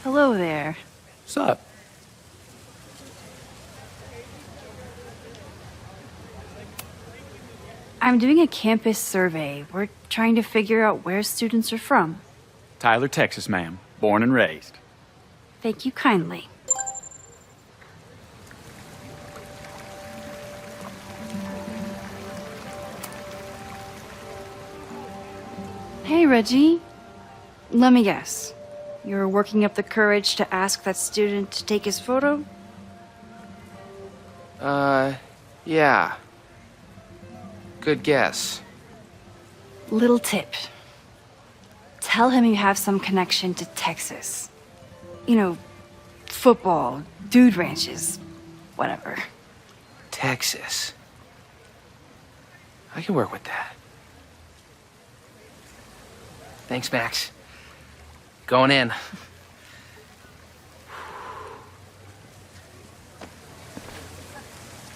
Hello there. What's up? I'm doing a campus survey. We're trying to figure out where students are from. Tyler, Texas, ma'am. Born and raised. Thank you kindly. Hey, Reggie. Let me guess. You're working up the courage to ask that student to take his photo? Yeah. Good guess. Little tip. Tell him you have some connection to Texas. You know, football, dude ranches, whatever. Texas. I can work with that. Thanks, Max. Going in.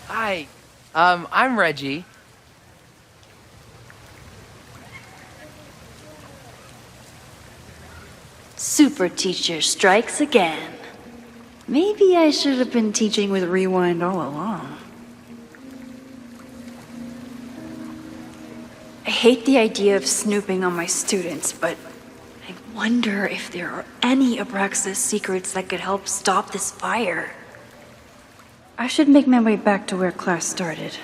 Hi. I'm Reggie. Super teacher strikes again. Maybe I should have been teaching with Rewind all along. I hate the idea of snooping on my students, but I wonder if there are any Abraxas secrets that could help stop this fire. I should make my way back to where class started.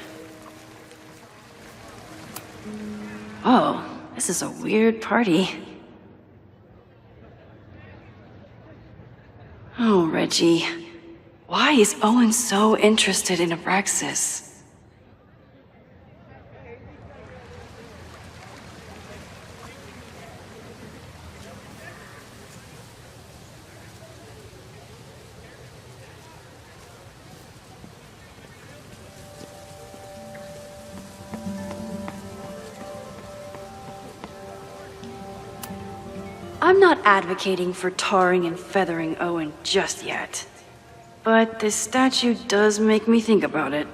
Oh, this is a weird party. Oh, Reggie. Why is Owen so interested in Abraxas? I'm not advocating for tarring and feathering Owen just yet. But this statue does make me think about it.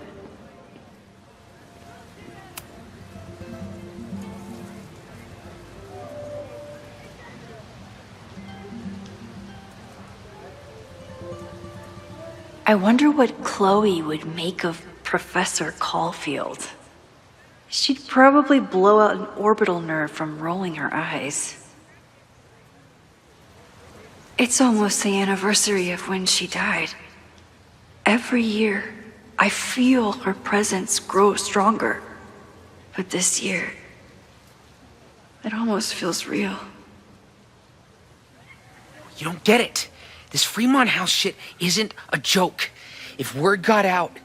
I wonder what Chloe would make of Professor Caulfield. She'd probably blow out an orbital nerve from rolling her eyes. It's almost the anniversary of when she died. Every year, I feel her presence grow stronger. But this year, it almost feels real. You don't get it. This Fremont House shit isn't a joke. If word got out...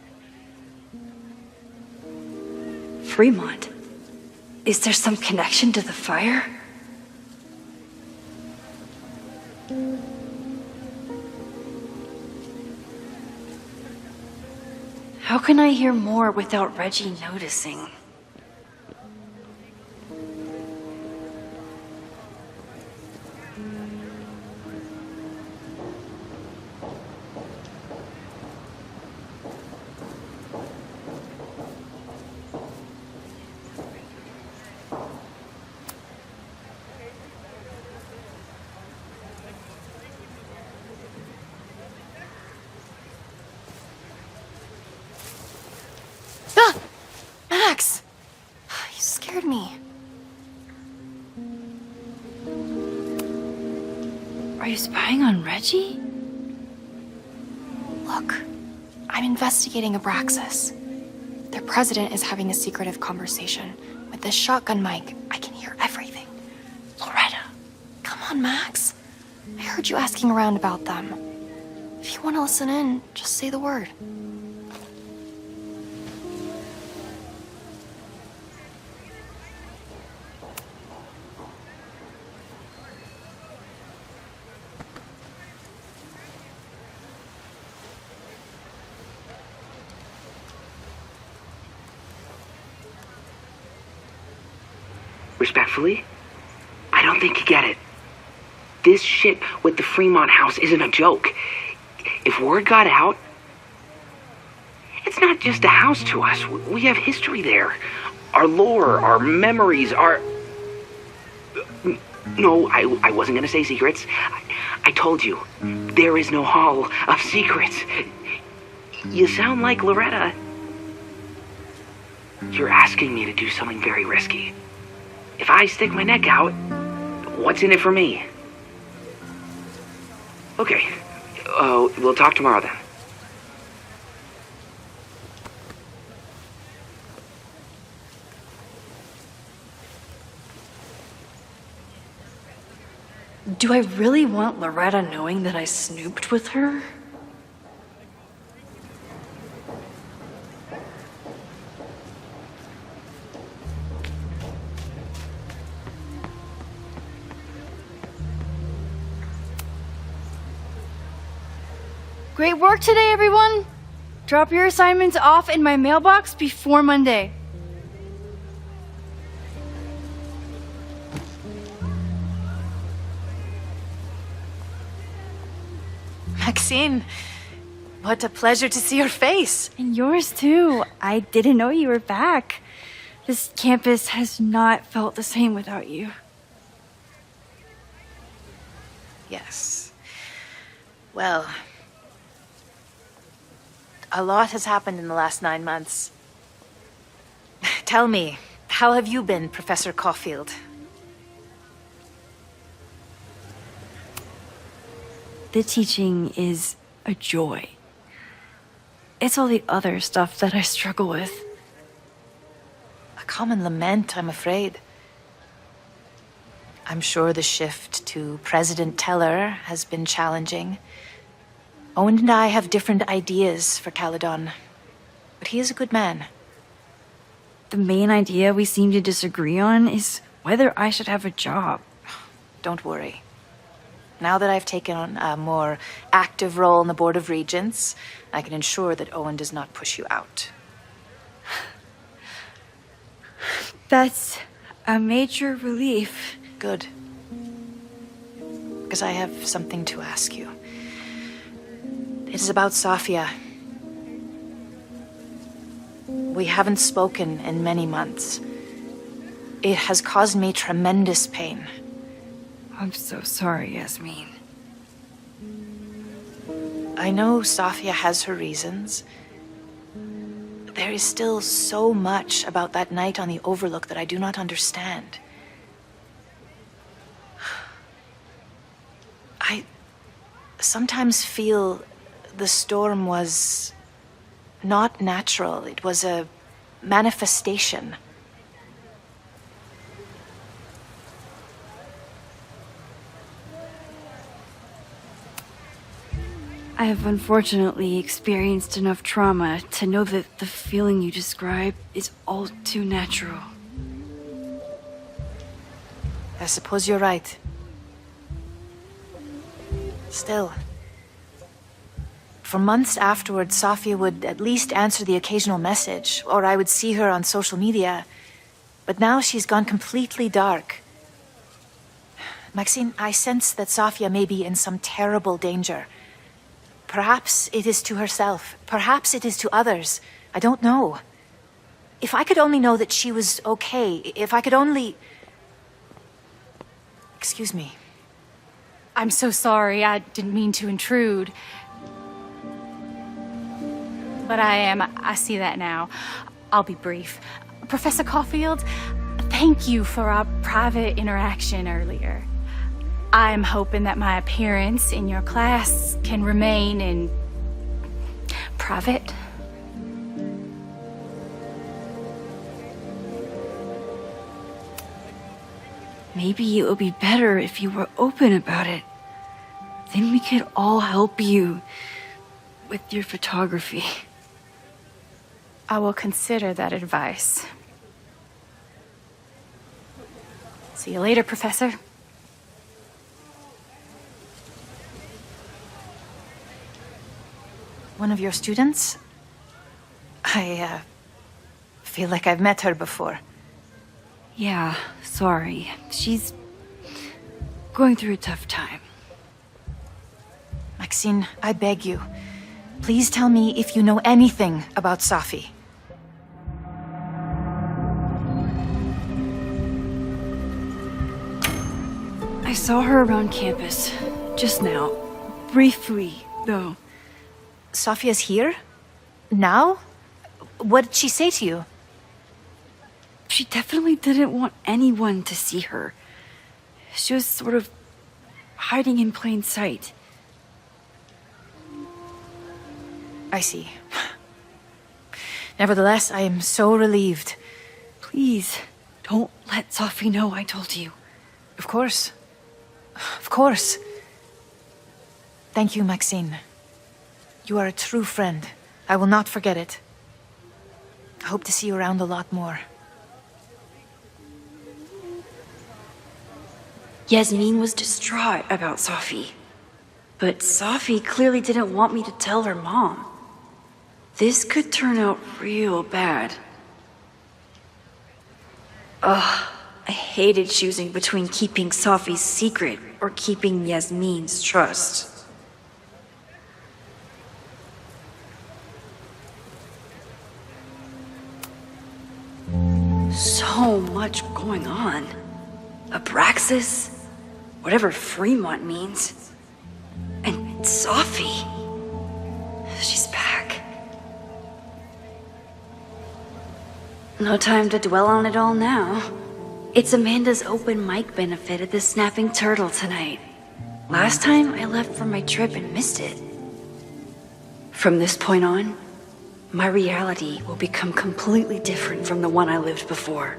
Fremont? Is there some connection to the fire? How can I hear more without Reggie noticing? scared me. Are you spying on Reggie? Look, I'm investigating Abraxas. Their president is having a secretive conversation. With this shotgun mic, I can hear everything. Loretta, come on, Max. I heard you asking around about them. If you want to listen in, just say the word. Respectfully, I don't think you get it. This shit with the Fremont house isn't a joke. If word got out, it's not just a house to us. We have history there. Our lore, our memories, our... No, I wasn't gonna say secrets. I told you, there is no hall of secrets. You sound like Loretta. You're asking me to do something very risky. If I stick my neck out, what's in it for me? Okay. We'll talk tomorrow then. Do I really want Loretta knowing that I snooped with her? Great work today, everyone! Drop your assignments off in my mailbox before Monday. Maxine, what a pleasure to see your face. And yours too. I didn't know you were back. This campus has not felt the same without you. Yes. Well, a lot has happened in the last 9 months. Tell me, how have you been, Professor Caulfield? The teaching is a joy. It's all the other stuff that I struggle with. A common lament, I'm afraid. I'm sure the shift to President Teller has been challenging. Owen and I have different ideas for Caledon, but he is a good man. The main idea we seem to disagree on is whether I should have a job. Don't worry. Now that I've taken on a more active role in the Board of Regents, I can ensure that Owen does not push you out. That's a major relief. Good. Because I have something to ask you. It is about Safia. We haven't spoken in many months. It has caused me tremendous pain. I'm so sorry, Yasmin. I know Safia has her reasons. There is still so much about that night on the Overlook that I do not understand. I sometimes feel the storm was not natural. It was a manifestation. I have unfortunately experienced enough trauma to know that the feeling you describe is all too natural. I suppose you're right. Still, for months afterwards, Safia would at least answer the occasional message, or I would see her on social media. But now she's gone completely dark. Maxine, I sense that Safia may be in some terrible danger. Perhaps it is to herself. Perhaps it is to others. I don't know. If I could only know that she was okay, if I could only... Excuse me. I'm so sorry. I didn't mean to intrude. But I see that now. I'll be brief. Professor Caulfield, Thank you for our private interaction earlier. I'm hoping that my appearance in your class can remain in private. Maybe it would be better if you were open about it. Then we could all help you with your photography. I will consider that advice. See you later, Professor. One of your students? I feel like I've met her before. Yeah, sorry. She's going through a tough time. Maxine, I beg you. Please tell me if you know anything about Safi. I saw her around campus just now. Briefly, though. Safia's here? Now? What did she say to you? She definitely didn't want anyone to see her. She was sort of hiding in plain sight. I see. Nevertheless, I am so relieved. Please, don't let Safi know I told you. Of course. Of course. Thank you, Maxine. You are a true friend. I will not forget it. I hope to see you around a lot more. Yasmin was distraught about Safi. But Safi clearly didn't want me to tell her mom. This could turn out real bad. Ugh, I hated choosing between keeping Safi's secret or keeping Yasmin's trust. So much going on. Abraxas, whatever Fremont means, and Safi. She's back. No time to dwell on it all now. It's Amanda's open mic benefit at the Snapping Turtle tonight. Last time I left for my trip and missed it. From this point on, my reality will become completely different from the one I lived before.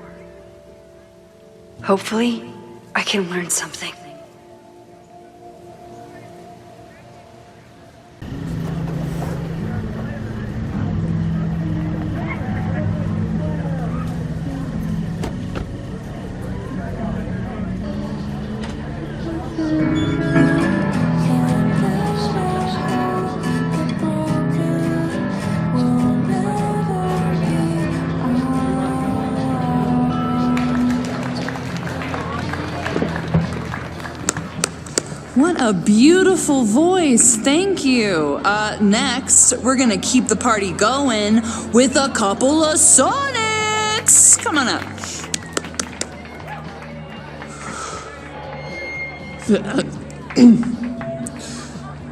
Hopefully, I can learn something. What a beautiful voice. Thank you. Next, we're gonna keep the party going with a couple of sonics. Come on up.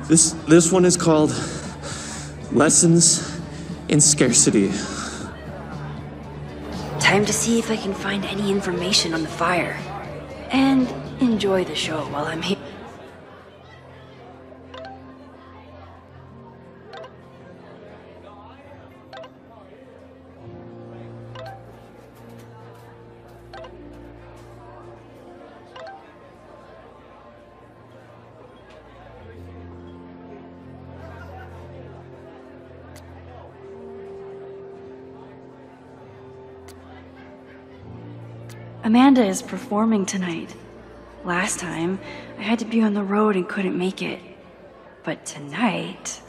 This one is called Lessons in Scarcity. Time to see if I can find any information on the fire. And enjoy the show while I'm here. Amanda is performing tonight. Last time, I had to be on the road and couldn't make it. But tonight...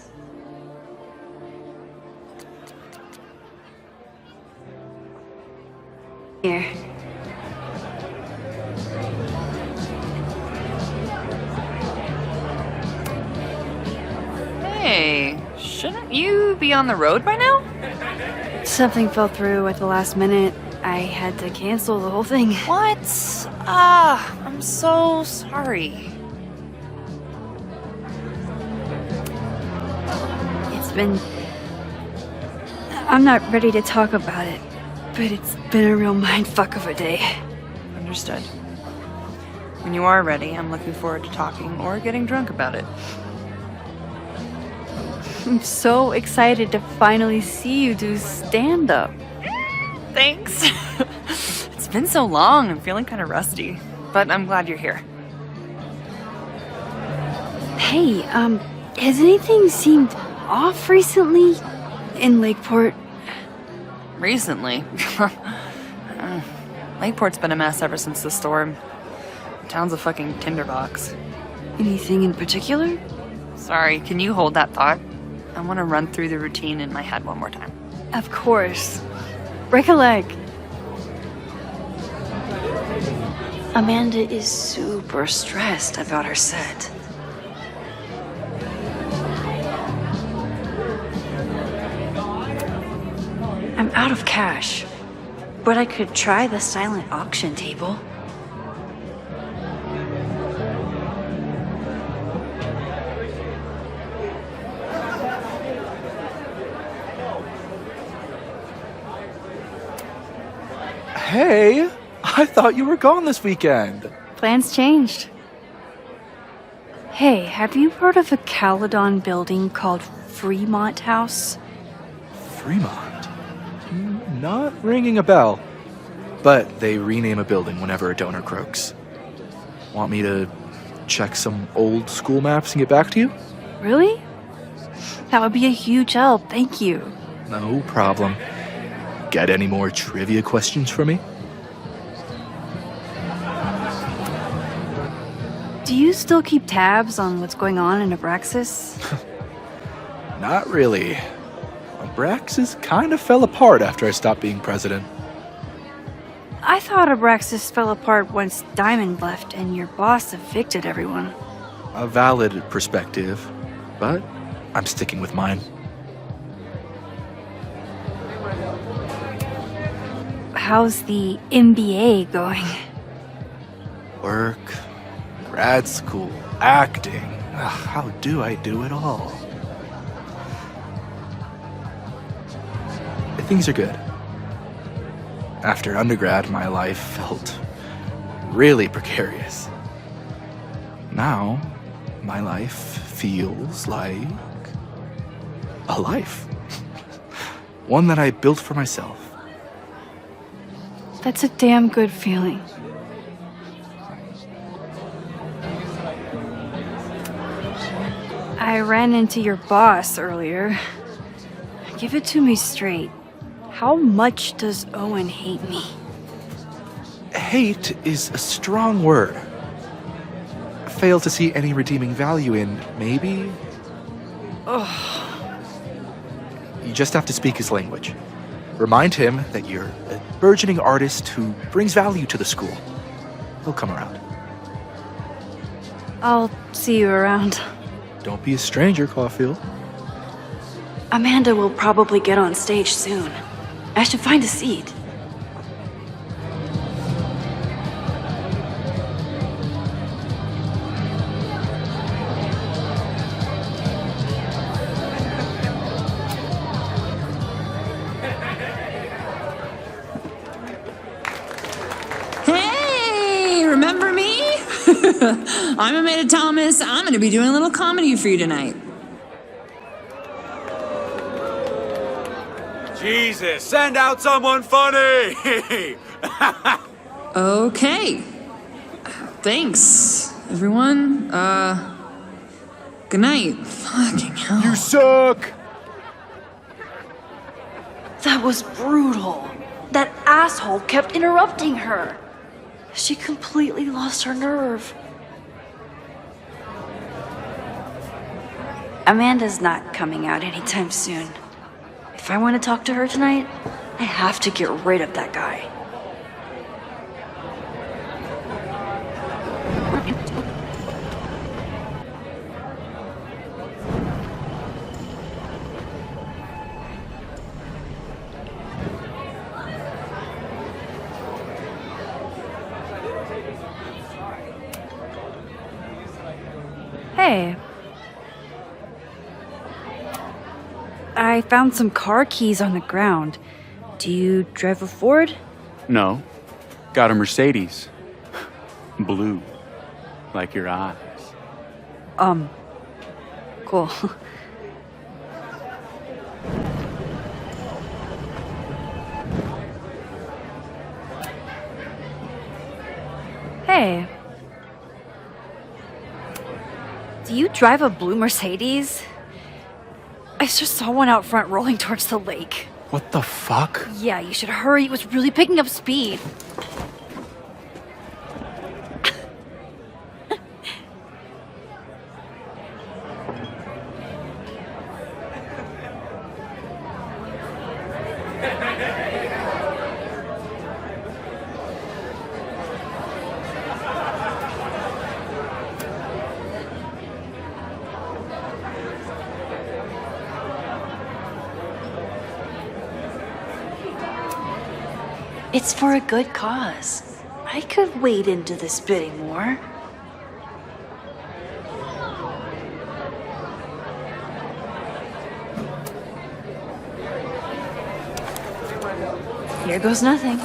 Here. Hey, shouldn't you be on the road by now? Something fell through at the last minute. I had to cancel the whole thing. What? I'm so sorry. It's been... I'm not ready to talk about it. but it's been a real mindfuck of a day. Understood. When you are ready, I'm looking forward to talking or getting drunk about it. I'm so excited to finally see you do stand-up. Thanks. It's been so long, I'm feeling kind of rusty. But I'm glad you're here. Hey, has anything seemed off recently in Lakeport? Recently? Lakeport's been a mess ever since the storm. The town's a fucking tinderbox. Anything in particular? Sorry, can you hold that thought? I want to run through the routine in my head one more time. Of course. Break a leg. Amanda is super stressed about her set. I'm out of cash, but I could try the silent auction table. Hey, I thought you were gone this weekend. Plans changed. Hey, have you heard of a Caledon building called Fremont House? Fremont? Not ringing a bell. But they rename a building whenever a donor croaks. Want me to check some old school maps and get back to you? Really? That would be a huge help, thank you. No problem. Got any more trivia questions for me? Do you still keep tabs on what's going on in Abraxas? Not really. Abraxas kind of fell apart after I stopped being president. I thought Abraxas fell apart once Diamond left and your boss evicted everyone. A valid perspective, but I'm sticking with mine. How's the MBA going? Work, grad school, acting. Ugh, how do I do it all? Things are good. After undergrad, my life felt really precarious. Now, my life feels like a life. One that I built for myself. That's a damn good feeling. I ran into your boss earlier. Give it to me straight. How much does Owen hate me? Hate is a strong word. Fail to see any redeeming value in, maybe? Ugh. You just have to speak his language. Remind him that you're a burgeoning artist who brings value to the school. He'll come around. I'll see you around. Don't be a stranger, Caulfield. Amanda will probably get on stage soon. I should find a seat. Hey, remember me? I'm Amanda Thomas. I'm going to be doing a little comedy for you tonight. Jesus, send out someone funny! Okay. Thanks, everyone. Good night. Fucking hell. You suck! That was brutal. That asshole kept interrupting her. She completely lost her nerve. Amanda's not coming out anytime soon. If I want to talk to her tonight, I have to get rid of that guy. Hey. I found some car keys on the ground. Do you drive a Ford? No. Got a Mercedes. Blue. Like your eyes. Cool. Hey. Do you drive a blue Mercedes? I just saw one out front rolling towards the lake. What the fuck? Yeah, you should hurry. It was really picking up speed. It's for a good cause. I could wade into this bidding war. Here goes nothing.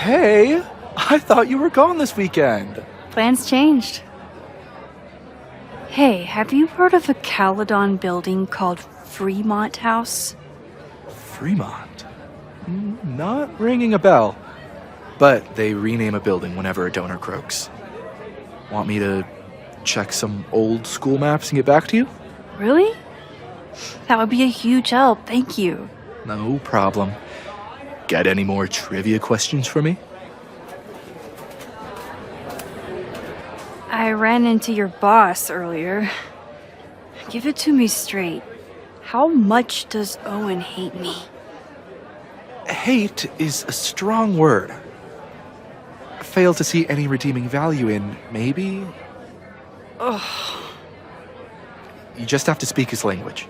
Hey, I thought you were gone this weekend. Plans changed. Hey, have you heard of a Caledon building called Fremont House? Fremont? Not ringing a bell. But they rename a building whenever a donor croaks. Want me to check some old school maps and get back to you? Really? That would be a huge help, thank you. No problem. Got any more trivia questions for me? I ran into your boss earlier. Give it to me straight. How much does Owen hate me? Hate is a strong word. Fail to see any redeeming value in, maybe? Ugh. You just have to speak his language.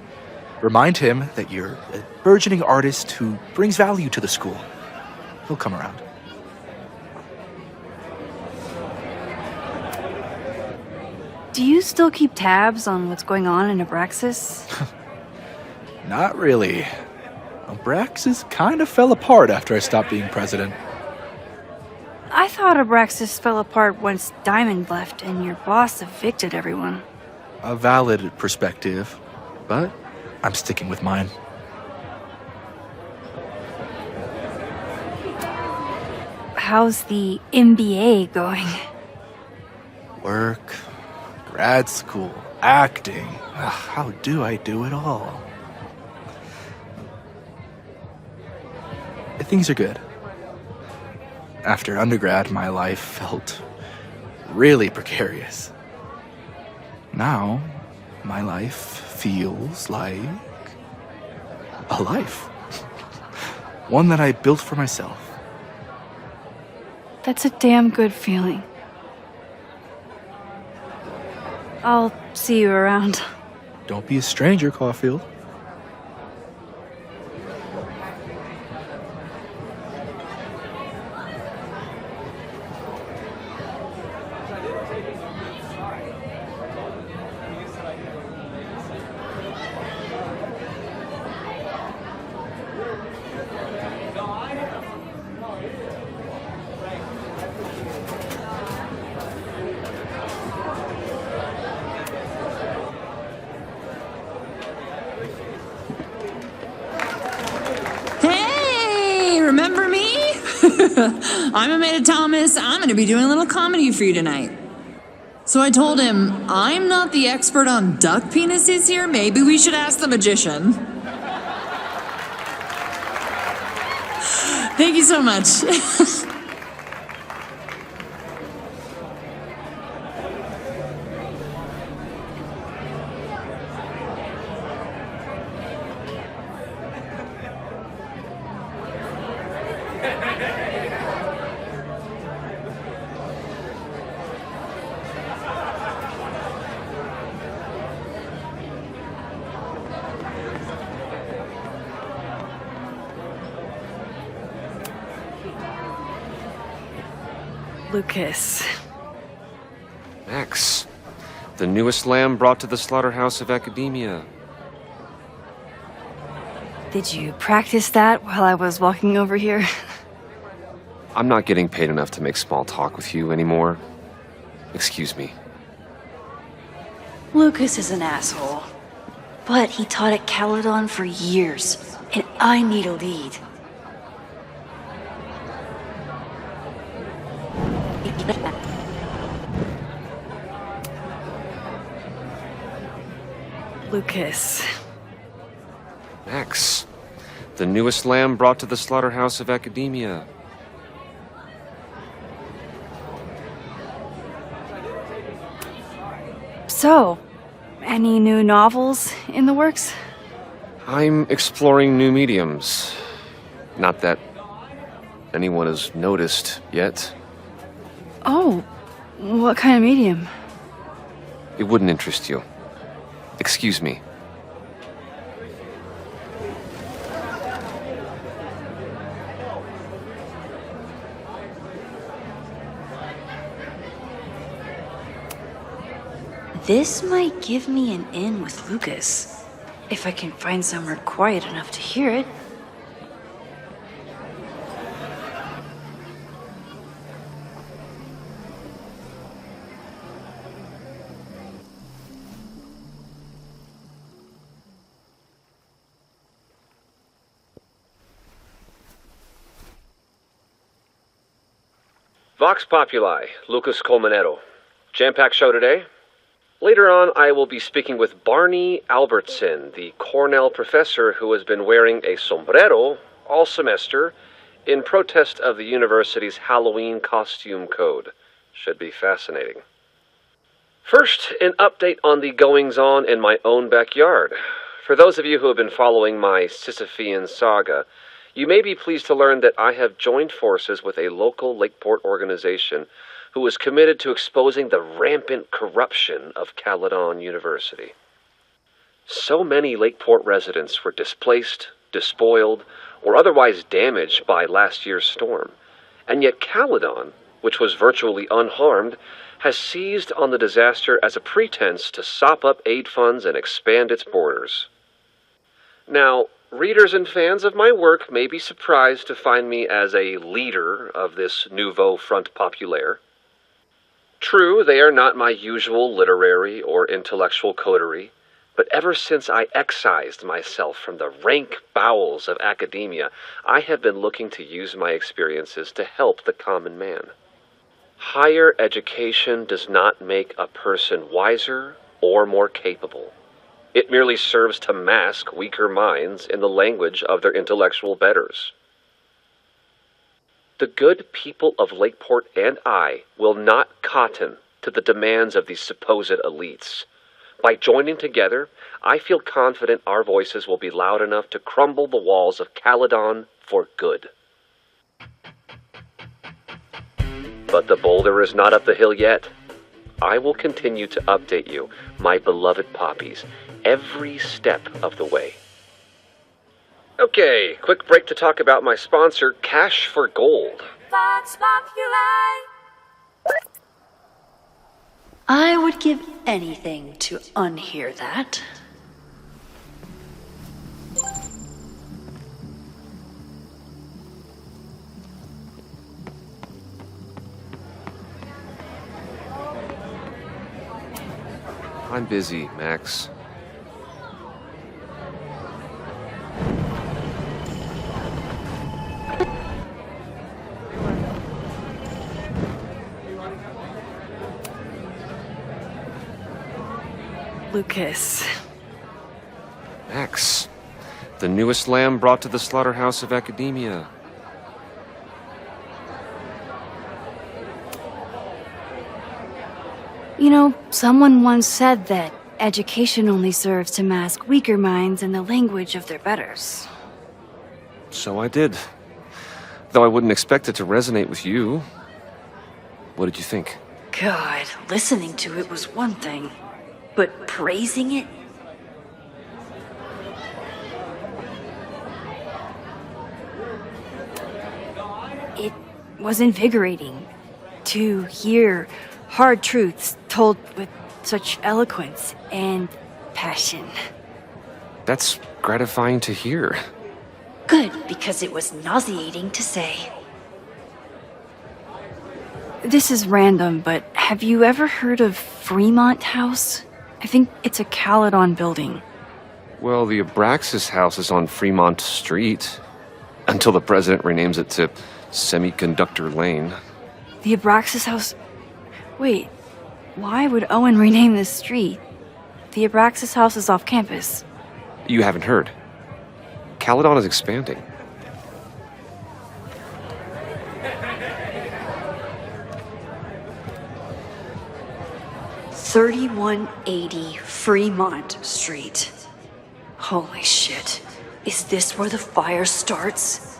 Remind him that you're a burgeoning artist who brings value to the school. He'll come around. Do you still keep tabs on what's going on in Abraxas? Not really. Abraxas kind of fell apart after I stopped being president. I thought Abraxas fell apart once Diamond left and your boss evicted everyone. A valid perspective, but I'm sticking with mine. How's the MBA going? Work, grad school, acting. Ugh, how do I do it all? Things are good. After undergrad, my life felt really precarious. Now, my life feels like a life. One that I built for myself. That's a damn good feeling. I'll see you around. Don't be a stranger, Caulfield. Remember me? I'm Amanda Thomas. I'm going to be doing a little comedy for you tonight. So I told him, I'm not the expert on duck penises here. Maybe we should ask the magician. Thank you so much. Lucas. Max, the newest lamb brought to the slaughterhouse of academia. Did you practice that while I was walking over here? I'm not getting paid enough to make small talk with you anymore. Excuse me. Lucas is an asshole. But he taught at Caledon for years, and I need a lead. Lucas. Max, the newest lamb brought to the slaughterhouse of academia. So, any new novels in the works? I'm exploring new mediums. Not that anyone has noticed yet. Oh, what kind of medium? It wouldn't interest you. Excuse me. This might give me an in with Lucas, if I can find somewhere quiet enough to hear it. Vox Populi, Lucas Colmenero. Jam-packed show today. Later on, I will be speaking with Barney Albertson, the Cornell professor who has been wearing a sombrero all semester in protest of the university's Halloween costume code. Should be fascinating. First, an update on the goings-on in my own backyard. For those of you who have been following my Sisyphean saga, you may be pleased to learn that I have joined forces with a local Lakeport organization who is committed to exposing the rampant corruption of Caledon University. So many Lakeport residents were displaced, despoiled, or otherwise damaged by last year's storm, and yet Caledon, which was virtually unharmed, has seized on the disaster as a pretense to sop up aid funds and expand its borders. Now, readers and fans of my work may be surprised to find me as a leader of this nouveau front populaire. True, they are not my usual literary or intellectual coterie, but ever since I excised myself from the rank bowels of academia, I have been looking to use my experiences to help the common man. Higher education does not make a person wiser or more capable. It merely serves to mask weaker minds in the language of their intellectual betters. The good people of Lakeport and I will not cotton to the demands of these supposed elites. By joining together, I feel confident our voices will be loud enough to crumble the walls of Caledon for good. But the boulder is not up the hill yet. I will continue to update you, my beloved poppies, every step of the way. Okay, quick break to talk about my sponsor, Cash for Gold. Vox Populi! I would give anything to unhear that. I'm busy, Max. Lucas. Max, the newest lamb brought to the slaughterhouse of academia. You know, someone once said that education only serves to mask weaker minds in the language of their betters. So I did. Though I wouldn't expect it to resonate with you. What did you think? God, listening to it was one thing, but praising it? It was invigorating. to hear hard truths told with such eloquence and passion. That's gratifying to hear. Good, because it was nauseating to say. This is random, but have you ever heard of Fremont House? I think it's a Caledon building. Well, the Abraxas house is on Fremont Street. Until the president renames it to Semiconductor Lane. The Abraxas House? Wait, why would Owen rename this street? The Abraxas House is off campus. You haven't heard. Caledon is expanding. $3180 Fremont Street. Holy shit. Is this where the fire starts?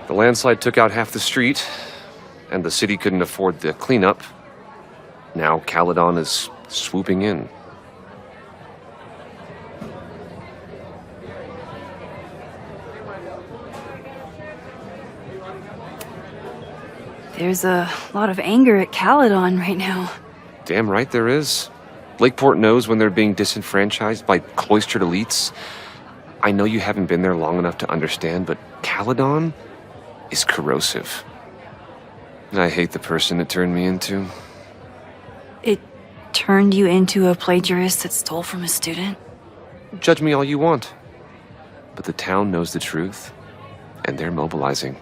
The landslide took out half the street, and the city couldn't afford the cleanup. Now Caledon is swooping in. There's a lot of anger at Caledon right now. Damn right there is. Lakeport knows when they're being disenfranchised by cloistered elites. I know you haven't been there long enough to understand, but Caledon is corrosive. And I hate the person it turned me into. It turned you into a plagiarist that stole from a student? Judge me all you want. But the town knows the truth, and they're mobilizing.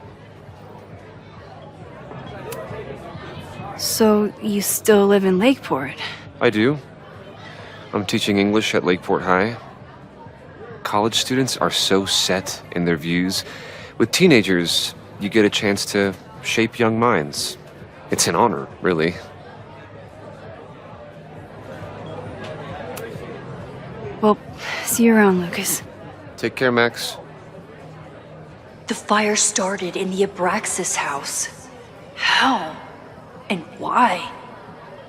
So you still live in Lakeport? I do. I'm teaching English at Lakeport High. College students are so set in their views. With teenagers, you get a chance to shape young minds. It's an honor, really. Well, see you around, Lucas. Take care, Max. The fire started in the Abraxas house. How? And why?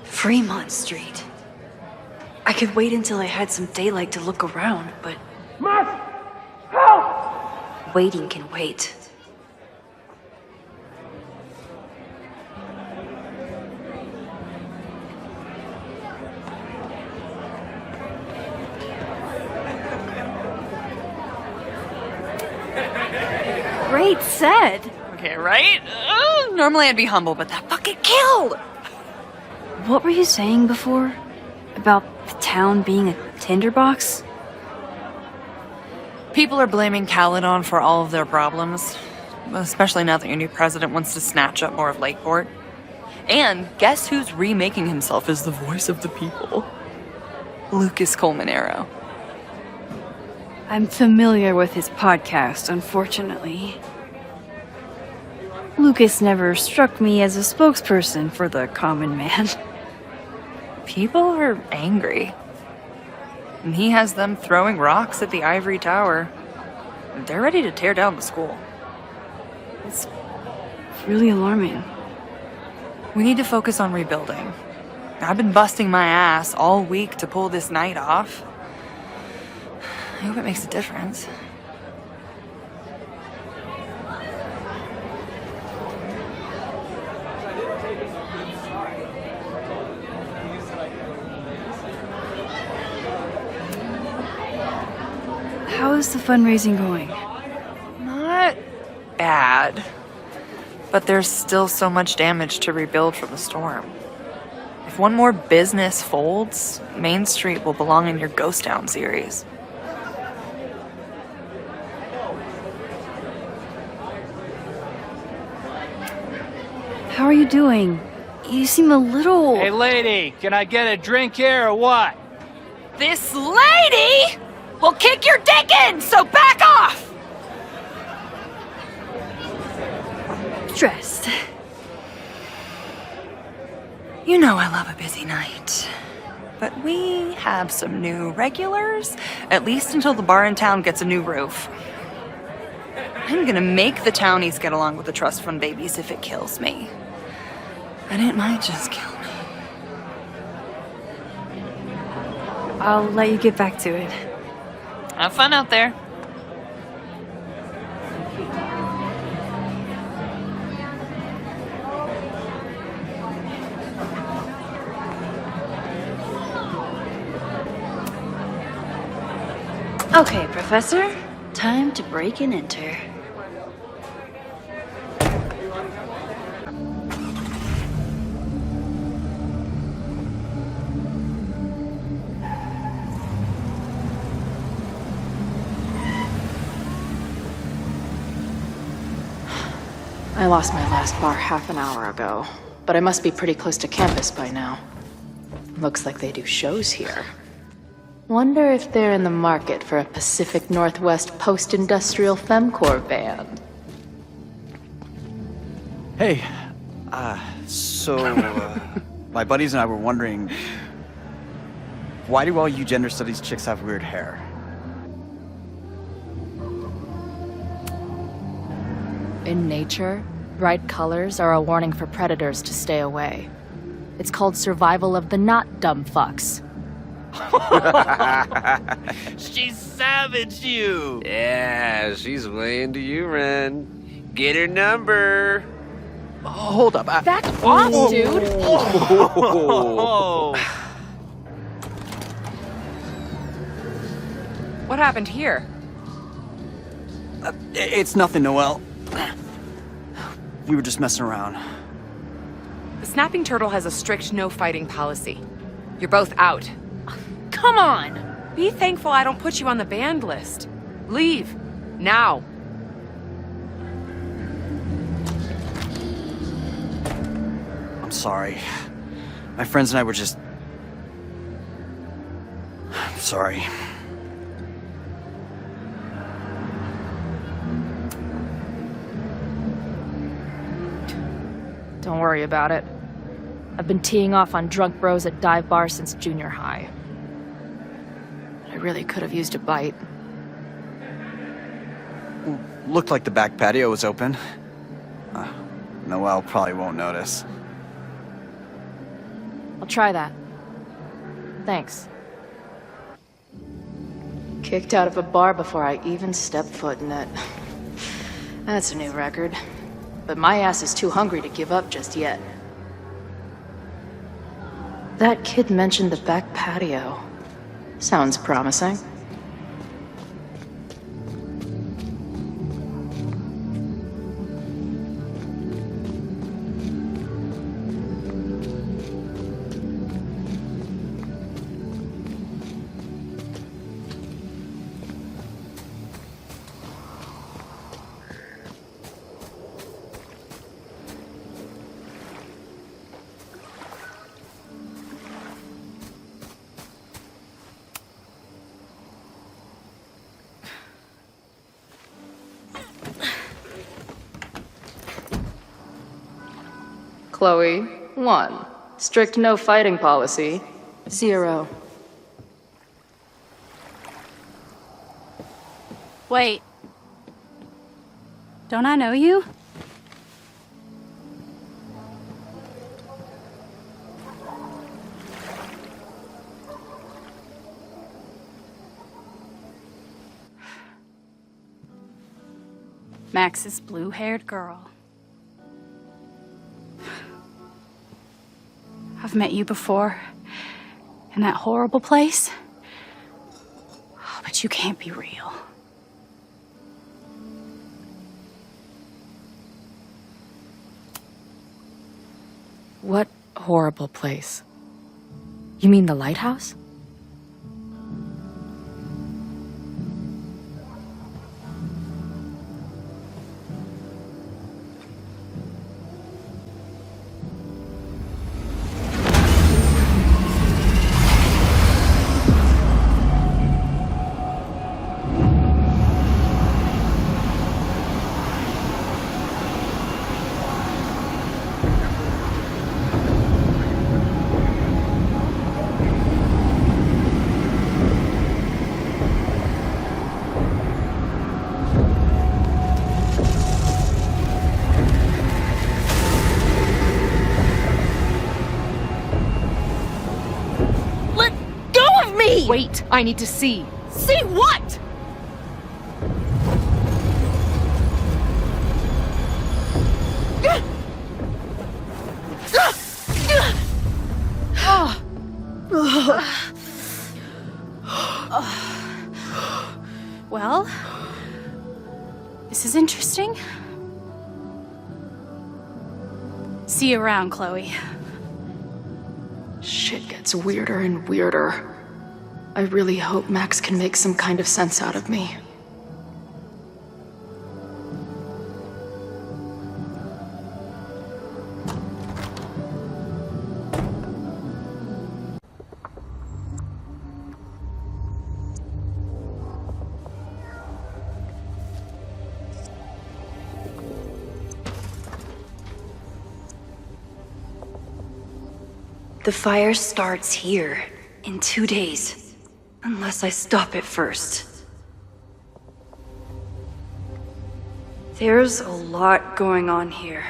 Fremont Street. I could wait until I had some daylight to look around, but... Max! Help! Waiting can wait. Great set! Okay, right? Normally I'd be humble, but that fucking killed! What were you saying before? About the town being a tinderbox? People are blaming Caledon for all of their problems, especially now that your new president wants to snatch up more of Lakeport. And guess who's remaking himself as the voice of the people? Lucas Colmanero. I'm familiar with his podcast, unfortunately. Lucas never struck me as a spokesperson for the common man. People are angry. And he has them throwing rocks at the ivory tower. They're ready to tear down the school. It's really alarming. We need to focus on rebuilding. I've been busting my ass all week to pull this night off. I hope it makes a difference. How is the fundraising going? Not bad. But there's still so much damage to rebuild from the storm. If one more business folds, Main Street will belong in your Ghost Town series. How are you doing? You seem a little... Hey, lady, can I get a drink here or what? This lady will kick your dick in, so back off! Stressed. You know I love a busy night. But we have some new regulars, at least until the bar in town gets a new roof. I'm gonna make the townies get along with the trust fund babies if it kills me. And it might just kill me. I'll let you get back to it. Have fun out there. Okay, Professor. Time to break and enter. I lost my last bar half an hour ago, but I must be pretty close to campus by now. Looks like they do shows here. Wonder if they're in the market for a Pacific Northwest post-industrial femcore band. Hey, my buddies and I were wondering, why do all you gender studies chicks have weird hair? In nature, bright colors are a warning for predators to stay away. It's called survival of the not dumb fucks. She savaged you! Yeah, she's way into you, Ren. Get her number. Hold up. Back off, dude! What happened here? It's nothing, Noelle. We were just messing around. The snapping turtle has a strict no fighting policy. You're both out. Come on! Be thankful I don't put you on the banned list. Leave. Now. I'm sorry. My friends and I were just... I'm sorry. Don't worry about it. I've been teeing off on drunk bros at dive bars since junior high. I really could have used a bite. Looked like the back patio was open. Noelle probably won't notice. I'll try that. Thanks. Kicked out of a bar before I even stepped foot in it. That's a new record. But my ass is too hungry to give up just yet. That kid mentioned the back patio. Sounds promising. Chloe, 1. Strict no fighting policy, 0. Wait. Don't I know you? Max's blue-haired girl. I've met you before, in that horrible place. But you can't be real. What horrible place? You mean the lighthouse? Wait, I need to see. See what? interesting. See you around, Chloe. Shit gets weirder and weirder. I really hope Max can make some kind of sense out of me. The fire starts here in 2 days, unless I stop it first. There's a lot going on here.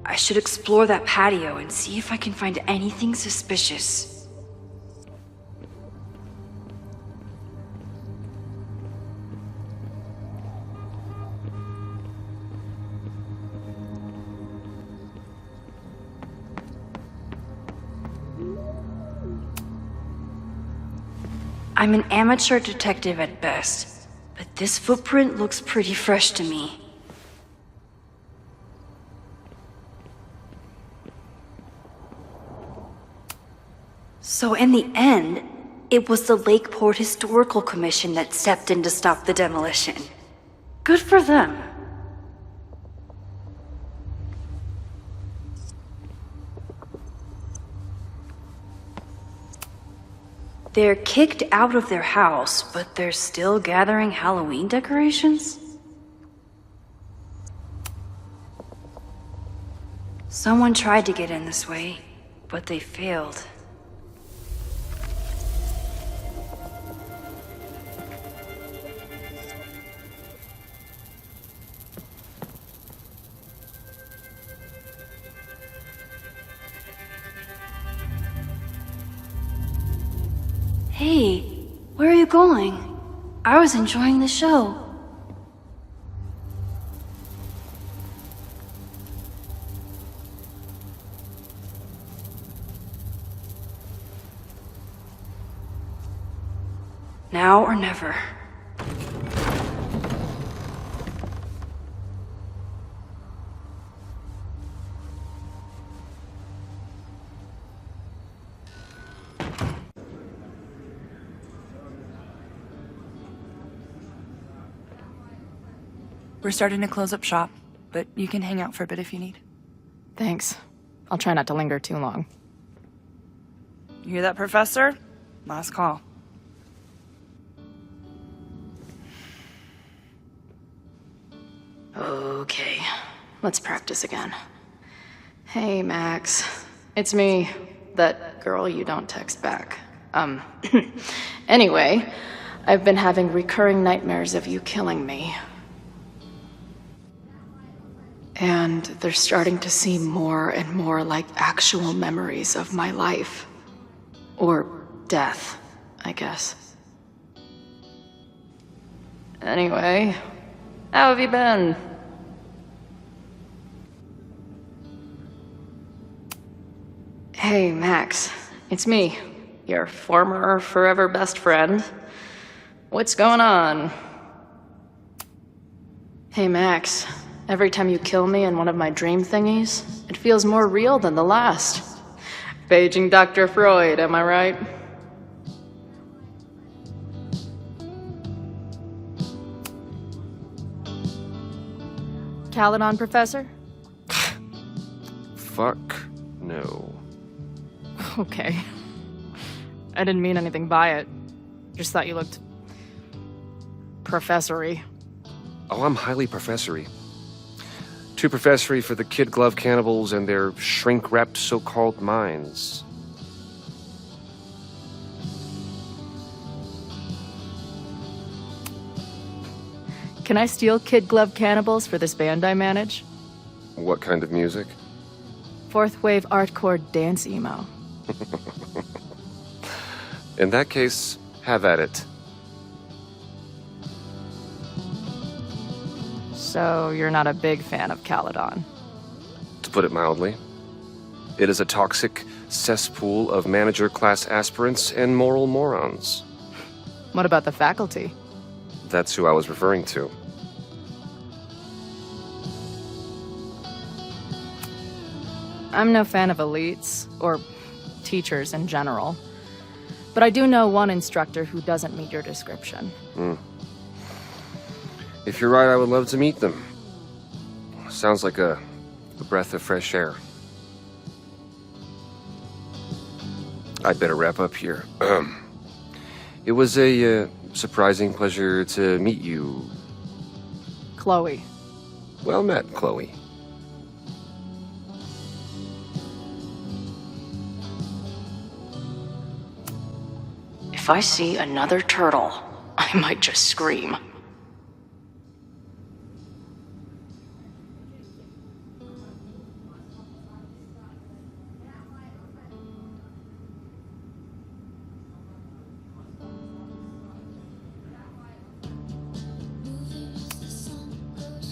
I should explore that patio and see if I can find anything suspicious. I'm an amateur detective at best, but this footprint looks pretty fresh to me. So in the end, it was the Lakeport Historical Commission that stepped in to stop the demolition. Good for them. They're kicked out of their house, but they're still gathering Halloween decorations? Someone tried to get in this way, but they failed. Hey, where are you going? I was enjoying the show. Now or never. We're starting to close up shop, but you can hang out for a bit if you need. Thanks. I'll try not to linger too long. You hear that, Professor? Last call. Okay, let's practice again. Hey, Max. It's me, that girl you don't text back. Anyway, I've been having recurring nightmares of you killing me. And they're starting to seem more and more like actual memories of my life. Or death, I guess. Anyway, how have you been? Hey, Max. It's me, your former forever best friend. What's going on? Hey, Max. Every time you kill me in one of my dream thingies, it feels more real than the last. Paging Dr. Freud, am I right? Caledon, Professor? Fuck no. Okay. I didn't mean anything by it. Just thought you looked... professory. Oh, I'm highly professory. Too professory for the kid glove cannibals and their shrink-wrapped so-called minds. Can I steal kid glove cannibals for this band I manage? What kind of music? Fourth wave artcore dance emo. In that case, have at it. So you're not a big fan of Caledon? To put it mildly, it is a toxic cesspool of manager-class aspirants and moral morons. What about the faculty? That's who I was referring to. I'm no fan of elites, or teachers in general. But I do know one instructor who doesn't meet your description. If you're right, I would love to meet them. Sounds like a breath of fresh air. I'd better wrap up here. It was a surprising pleasure to meet you. Chloe. Well met, Chloe. If I see another turtle, I might just scream.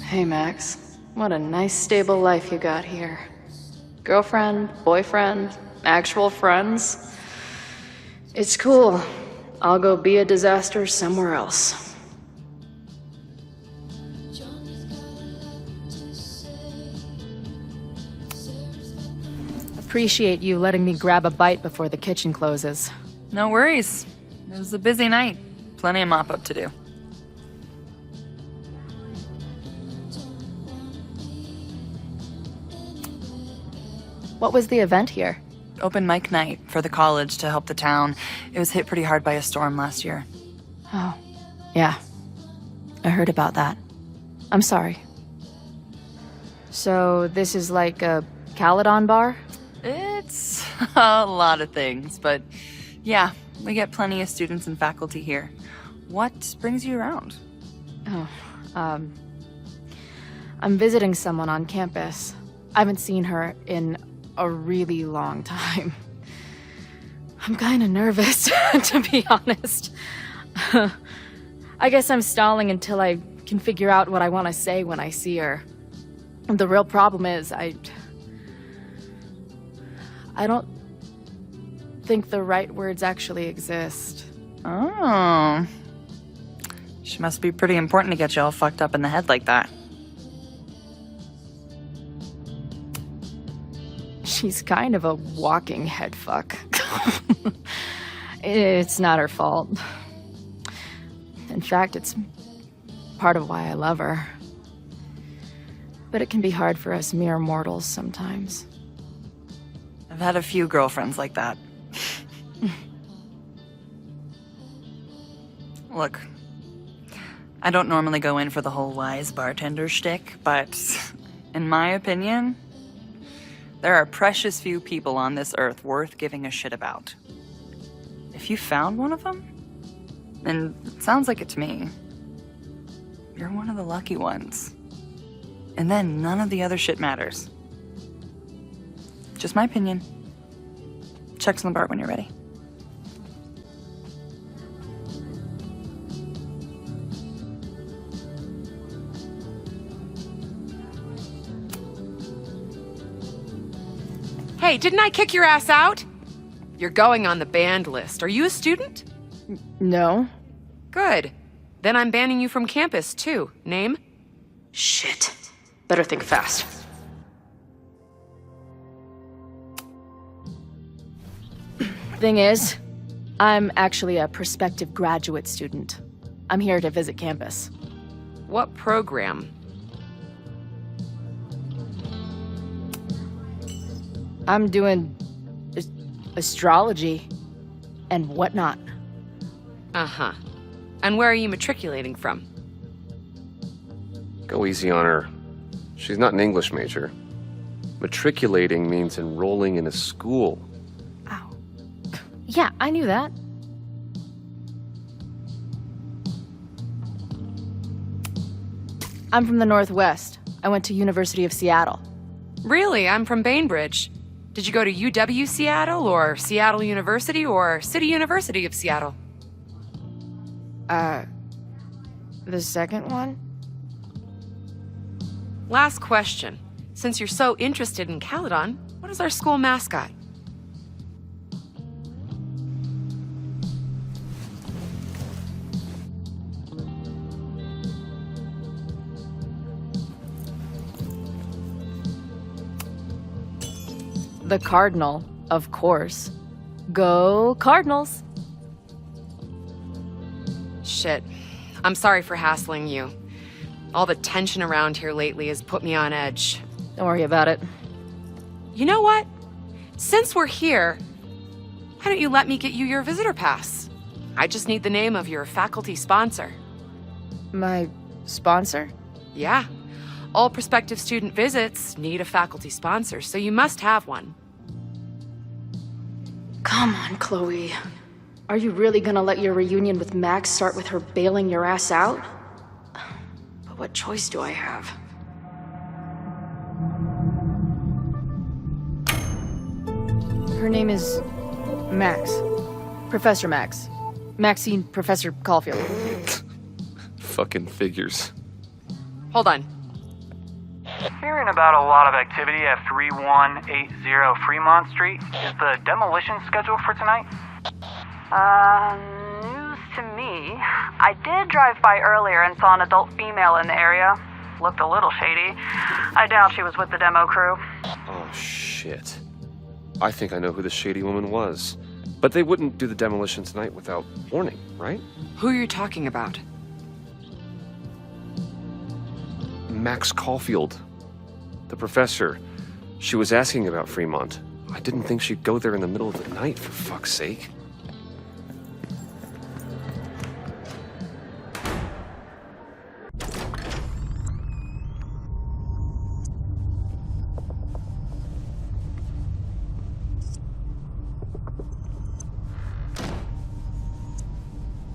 Hey, Max. What a nice, stable life you got here. Girlfriend, boyfriend, actual friends. It's cool. I'll go be a disaster somewhere else. Appreciate you letting me grab a bite before the kitchen closes. No worries. It was a busy night. Plenty of mop-up to do. What was the event here? Open mic night for the college to help the town. It was hit pretty hard by a storm last year. Oh, yeah. I heard about that. I'm sorry. So this is like a Caledon bar? It's a lot of things, but yeah, we get plenty of students and faculty here. What brings you around? Oh, I'm visiting someone on campus. I haven't seen her in a really long time. I'm kind of nervous, to be honest. I guess I'm stalling until I can figure out what I want to say when I see her. The real problem is I don't think the right words actually exist. Oh. She must be pretty important to get you all fucked up in the head like that. She's kind of a walking head fuck. It's not her fault. In fact, it's part of why I love her. But it can be hard for us mere mortals sometimes. I've had a few girlfriends like that. Look, I don't normally go in for the whole wise bartender shtick, but in my opinion, there are precious few people on this earth worth giving a shit about. If you found one of them, and it sounds like it to me, you're one of the lucky ones. And then none of the other shit matters. Just my opinion. Check on the bar when you're ready. Hey, didn't I kick your ass out? You're going on the banned list. Are you a student? No. Good. Then I'm banning you from campus, too. Name? Shit. Better think fast. Thing is, I'm actually a prospective graduate student. I'm here to visit campus. What program? I'm doing astrology and whatnot. Uh-huh. And where are you matriculating from? Go easy on her. She's not an English major. Matriculating means enrolling in a school. Yeah, I knew that. I'm from the Northwest. I went to University of Seattle. Really? I'm from Bainbridge. Did you go to UW Seattle, or Seattle University, or City University of Seattle? The second one? Last question. Since you're so interested in Caledon, what is our school mascot? The Cardinal, of course. Go Cardinals! Shit. I'm sorry for hassling you. All the tension around here lately has put me on edge. Don't worry about it. You know what? Since we're here, why don't you let me get you your visitor pass? I just need the name of your faculty sponsor. My sponsor? Yeah. All prospective student visits need a faculty sponsor, so you must have one. Come on, Chloe. Are you really gonna let your reunion with Max start with her bailing your ass out? But what choice do I have? Her name is Max. Professor Max. Maxine Professor Caulfield. Fucking figures. Hold on. Hearing about a lot of activity at 3180 Fremont Street. Is the demolition scheduled for tonight? News to me. I did drive by earlier and saw an adult female in the area. Looked a little shady. I doubt she was with the demo crew. Oh, shit. I think I know who the shady woman was. But they wouldn't do the demolition tonight without warning, right? Who are you talking about? Max Caulfield. The professor. She was asking about Fremont. I didn't think she'd go there in the middle of the night, for fuck's sake.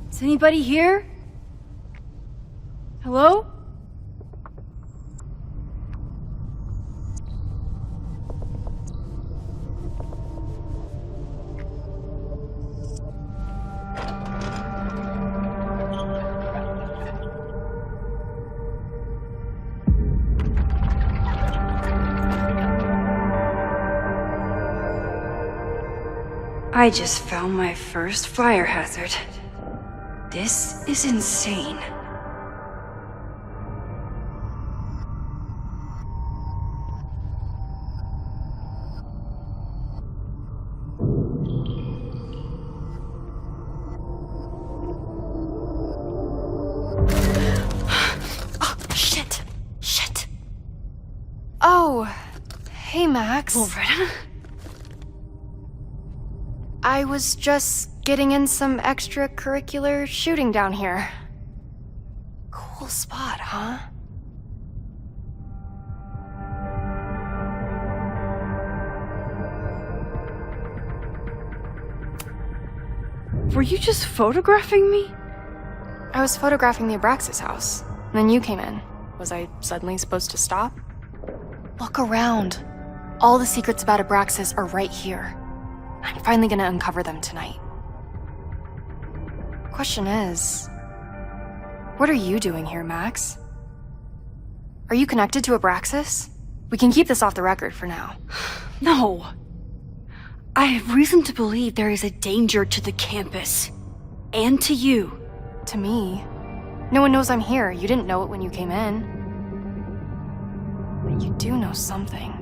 Is anybody here? Hello? I just found my first fire hazard. This is insane. Oh, shit. Shit. Oh, hey, Max. Loretta? I was just getting in some extracurricular shooting down here. Cool spot, huh? Were you just photographing me? I was photographing the Abraxas house, and then you came in. Was I suddenly supposed to stop? Look around. All the secrets about Abraxas are right here. I'm finally gonna uncover them tonight. Question is, what are you doing here, Max? Are you connected to Abraxas? We can keep this off the record for now. No. I have reason to believe there is a danger to the campus. And to you. To me? No one knows I'm here. You didn't know it when you came in. But you do know something.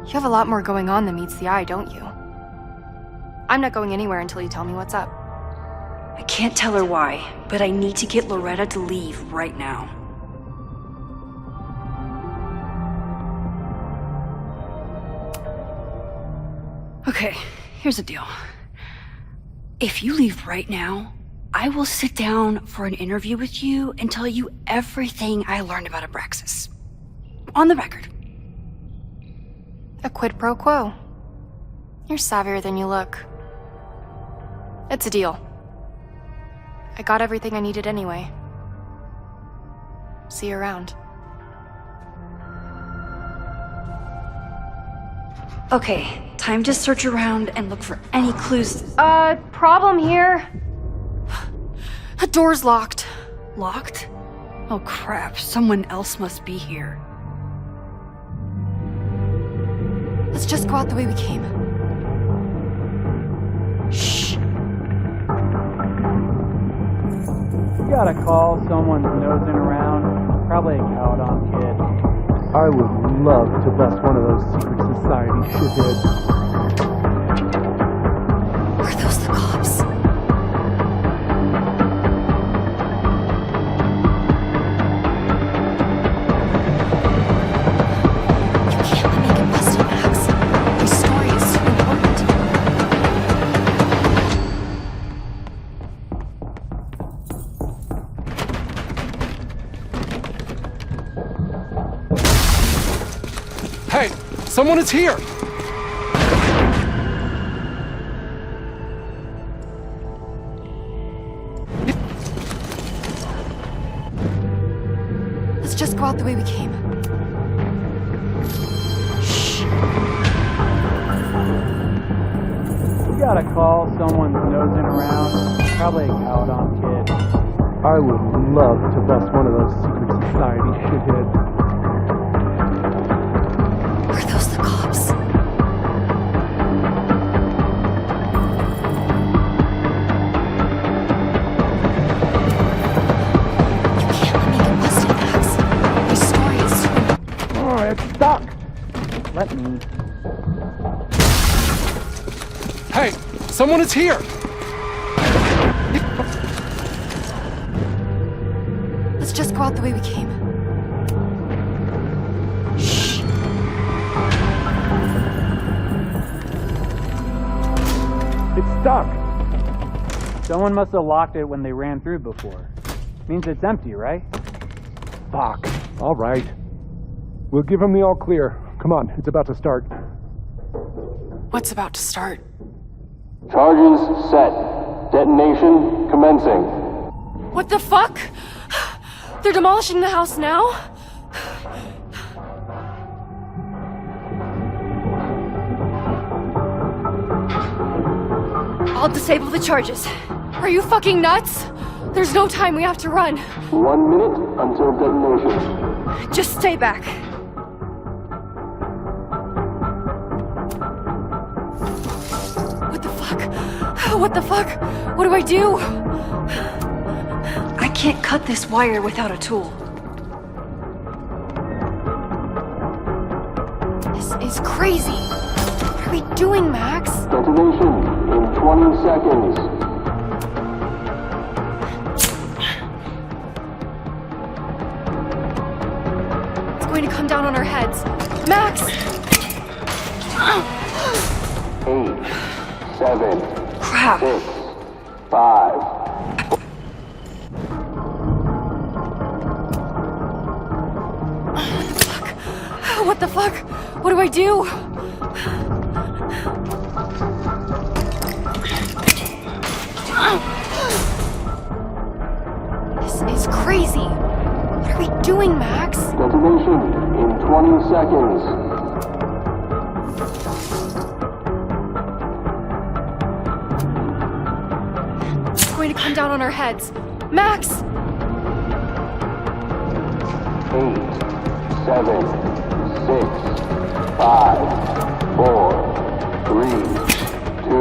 You have a lot more going on than meets the eye, don't you? I'm not going anywhere until you tell me what's up. I can't tell her why, but I need to get Loretta to leave right now. Okay, here's the deal. If you leave right now, I will sit down for an interview with you and tell you everything I learned about Abraxas. On the record. A quid pro quo. You're savvier than you look. It's a deal. I got everything I needed anyway. See you around. Okay, time to search around and look for any clues. Problem here. The door's locked. Locked? Oh crap, someone else must be here. Let's just go out the way we came. Shh. You gotta call someone nosing around. Probably a Caledon kid. I would love to bust one of those secret society shitheads. Are those the cops? Hey, someone is here! Let's just go out the way we came. Shh. You gotta call someone nosing around. Probably a Caledon kid. I would love to bust one of those secret society shitheads. Are those the cops? You can't let me get busted, Max. My story is so... Oh, it's stuck! Let me. Hey, someone is here! Let's just go out the way we came. Shh. It's stuck! Someone must have locked it when they ran through before. Means it's empty, right? Fuck. All right. We'll give him the all clear. Come on, it's about to start. What's about to start? Charges set. Detonation commencing. What the fuck? They're demolishing the house now? I'll disable the charges. Are you fucking nuts? There's no time, we have to run. 1 minute until detonation. Just stay back. What the fuck? What the fuck? What do I do? I can't cut this wire without a tool. This is crazy. What are we doing, Max? Detonation in 20 seconds. It's going to come down on our heads. Max! 8, 7, Crap. 6, 5. What the fuck? What do I do? This is crazy. What are we doing, Max? Detonation in 20 seconds. It's going to come down on our heads. Max! 8, 7, 6, 5, 4, 3, 2.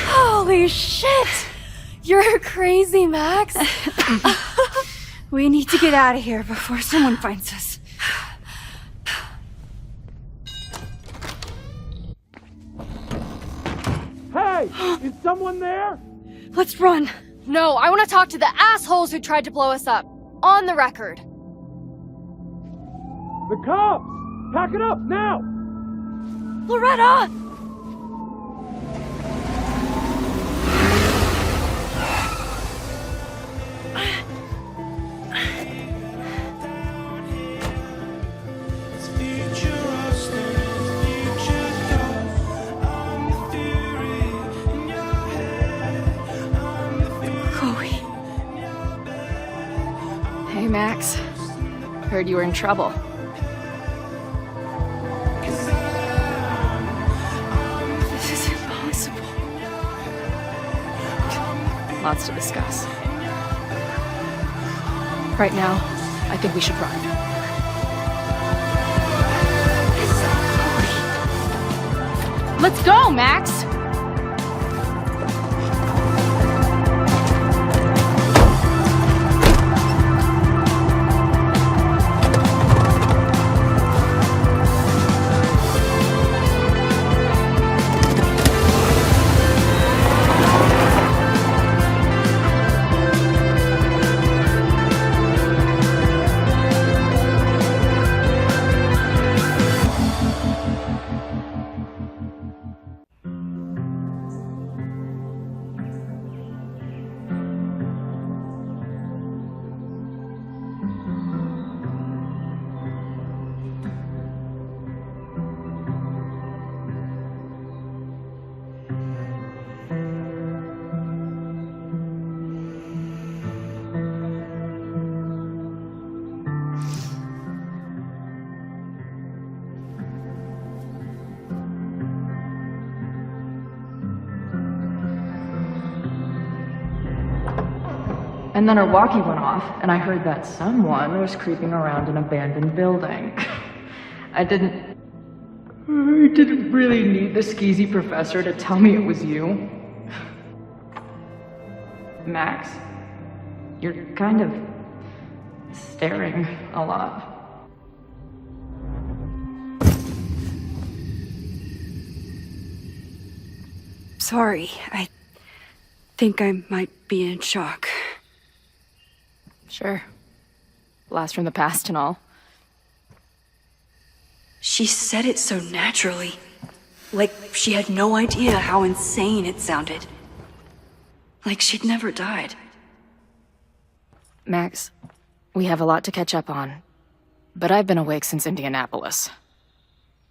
Holy shit! You're crazy, Max. We need to get out of here before someone finds us. Hey! Is someone there? Let's run. No, I want to talk to the assholes who tried to blow us up. On the record. The cops! Pack it up, now! Loretta! Hey, Max. Heard you were in trouble. This is impossible. Lots to discuss. Right now, I think we should run. Let's go, Max! And then our walkie went off, and I heard that someone was creeping around an abandoned building. I didn't really need the skeezy professor to tell me it was you. Max, you're kind of staring a lot. Sorry, I think I might be in shock. Sure. Blast from the past and all. She said it so naturally. Like she had no idea how insane it sounded. Like she'd never died. Max, we have a lot to catch up on. But I've been awake since Indianapolis.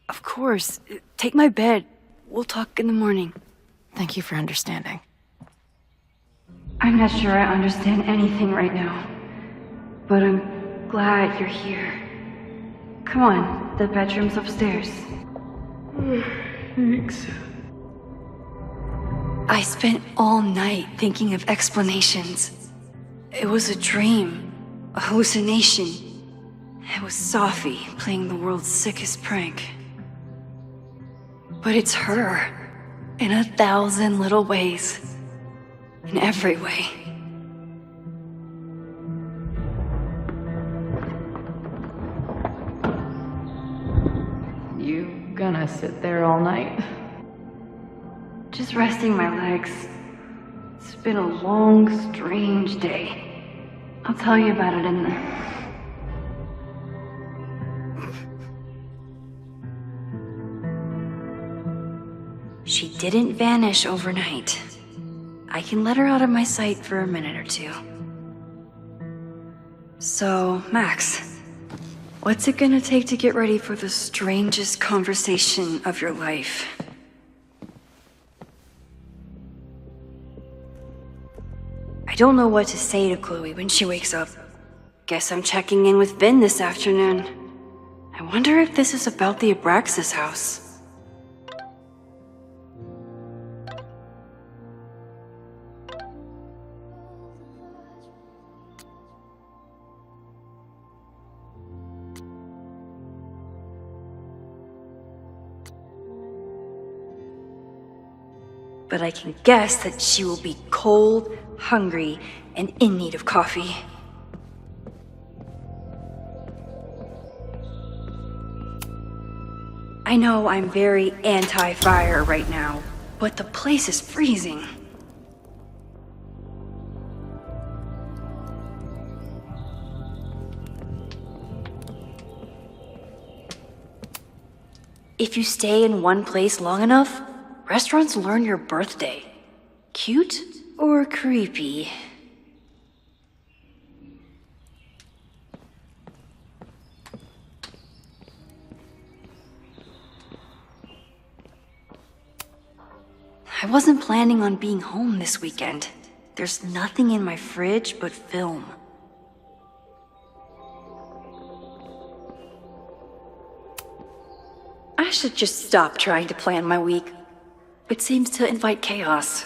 Of course. Take my bed. We'll talk in the morning. Thank you for understanding. I'm not sure I understand anything right now. But I'm glad you're here. Come on, the bedroom's upstairs. Thanks. I spent all night thinking of explanations. It was a dream, a hallucination. It was Sophie playing the world's sickest prank. But it's her, in 1,000 little ways. In every way. You gonna sit there all night? Just resting my legs. It's been a long, strange day. I'll tell you about it in the... She didn't vanish overnight. I can let her out of my sight for a minute or two. So, Max, what's it gonna take to get ready for the strangest conversation of your life? I don't know what to say to Chloe when she wakes up. Guess I'm checking in with Vin this afternoon. I wonder if this is about the Abraxas house. But I can guess that she will be cold, hungry, and in need of coffee. I know I'm very anti-fire right now, but the place is freezing. If you stay in one place long enough, restaurants learn your birthday. Cute or creepy? I wasn't planning on being home this weekend. There's nothing in my fridge but film. I should just stop trying to plan my week. It seems to invite chaos.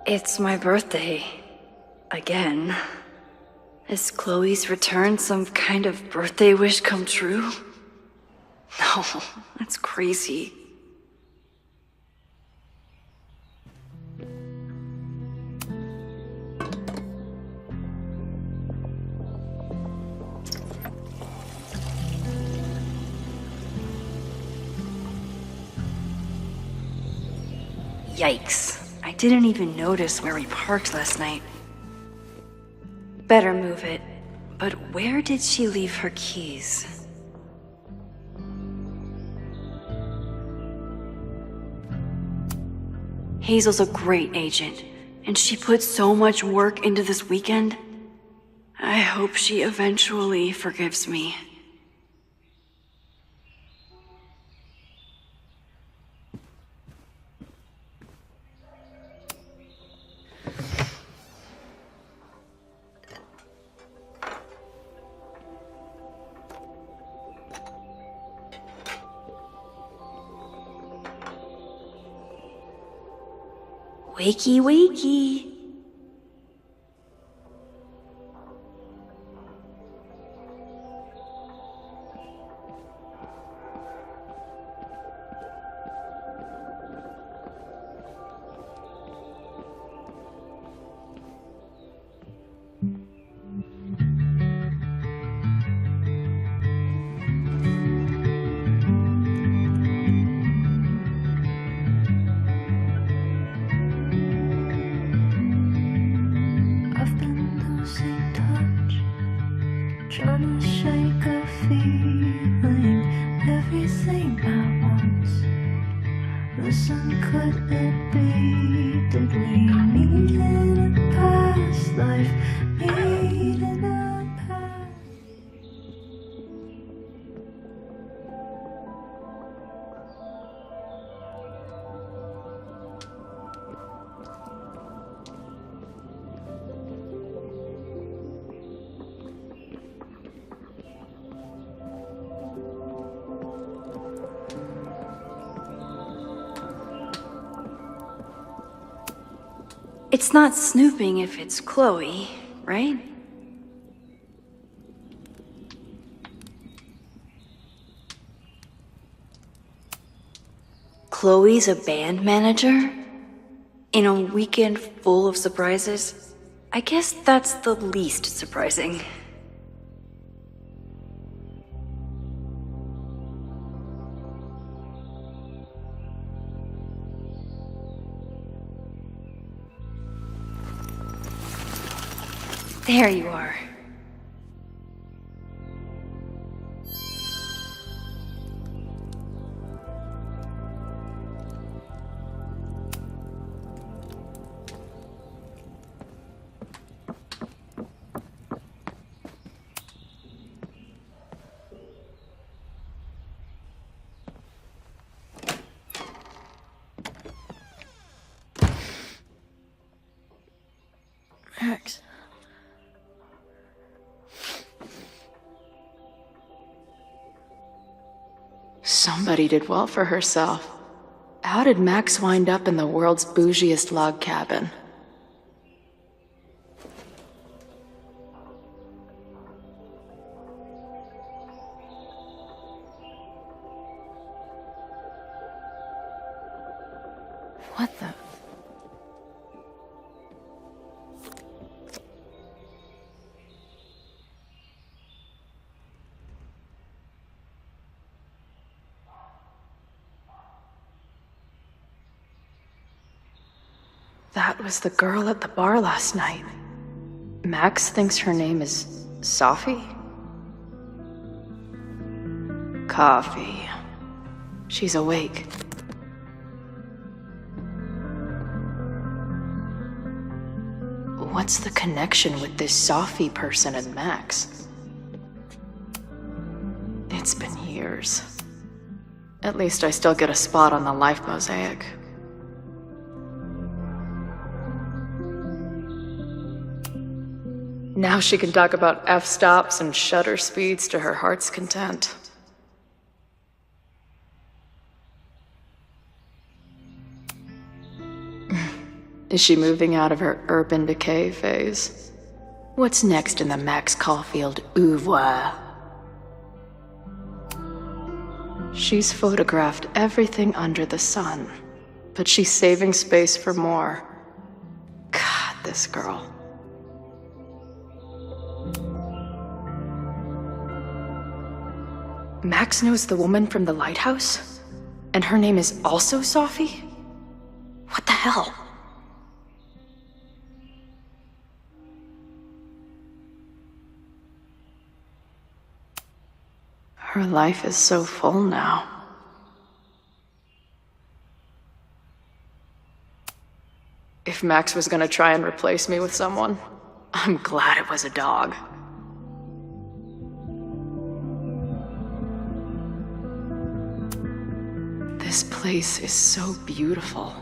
It's my birthday. Again. Is Chloe's return some kind of birthday wish come true? No, that's crazy. Yikes. I didn't even notice where we parked last night. Better move it. But where did she leave her keys? Hazel's a great agent, and she put so much work into this weekend. I hope she eventually forgives me. Wakey, wakey. Trying to shake a feeling, everything at once. Listen, could it be? Did we meet in a past life? Meet in a past. It's not snooping if it's Chloe, right? Chloe's a band manager? In a weekend full of surprises? I guess that's the least surprising. There you are. Max. Somebody did well for herself. How did Max wind up in the world's bougiest log cabin? What the? That was the girl at the bar last night. Max thinks her name is Sophie? Coffee. She's awake. What's the connection with this Sophie person and Max? It's been years. At least I still get a spot on the life mosaic. Now she can talk about f-stops and shutter speeds to her heart's content. Is she moving out of her urban decay phase? What's next in the Max Caulfield oeuvre? She's photographed everything under the sun, but she's saving space for more. God, this girl. Max knows the woman from the lighthouse? And her name is also Sophie? What the hell? Her life is so full now. If Max was gonna try and replace me with someone, I'm glad it was a dog. This place is so beautiful.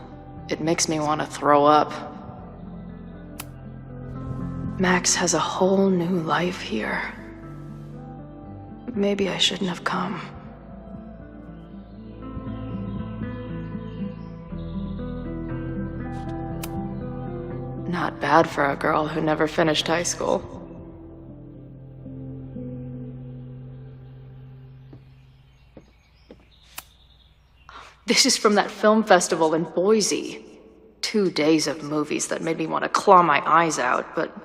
It makes me want to throw up. Max has a whole new life here. Maybe I shouldn't have come. Not bad for a girl who never finished high school. This is from that film festival in Boise. 2 days of movies that made me want to claw my eyes out, but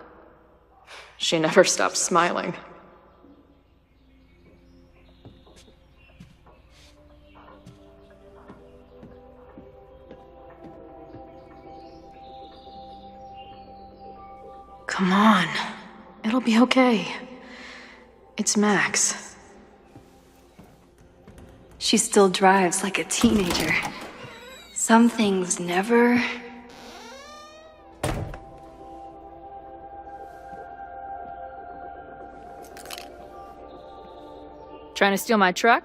she never stopped smiling. Come on. It'll be okay. It's Max. She still drives like a teenager. Some things never... Trying to steal my truck?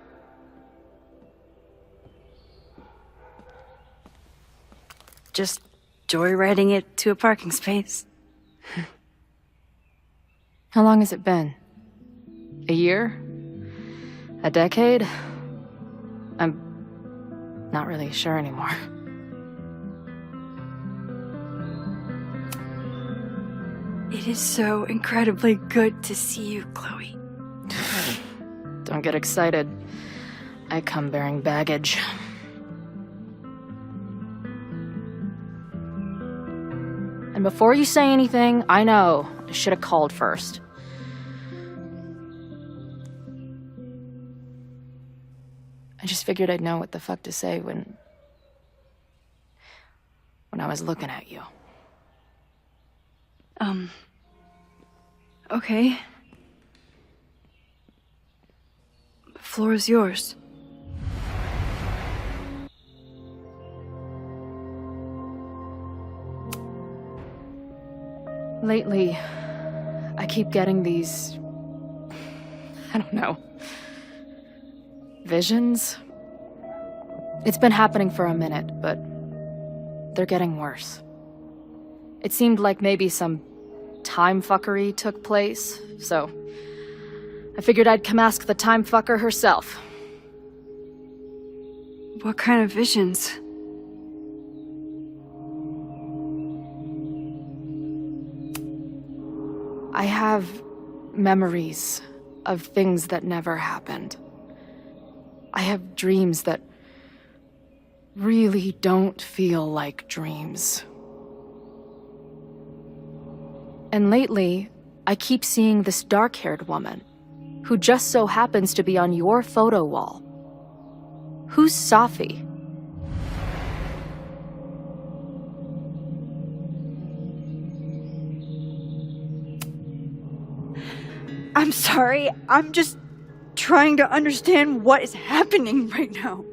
Just joyriding it to a parking space. How long has it been? A year? A decade? I'm not really sure anymore. It is so incredibly good to see you, Chloe. Don't get excited. I come bearing baggage. And before you say anything, I know I should have called first. I just figured I'd know what the fuck to say when I was looking at you. Okay. The floor is yours. Lately, I keep getting these... I don't know... visions? It's been happening for a minute, but they're getting worse. It seemed like maybe some time fuckery took place, so I figured I'd come ask the time fucker herself. What kind of visions? I have memories of things that never happened. I have dreams that really don't feel like dreams. And lately, I keep seeing this dark-haired woman, who just so happens to be on your photo wall. Who's Sophie? I'm sorry, I'm just trying to understand what is happening right now.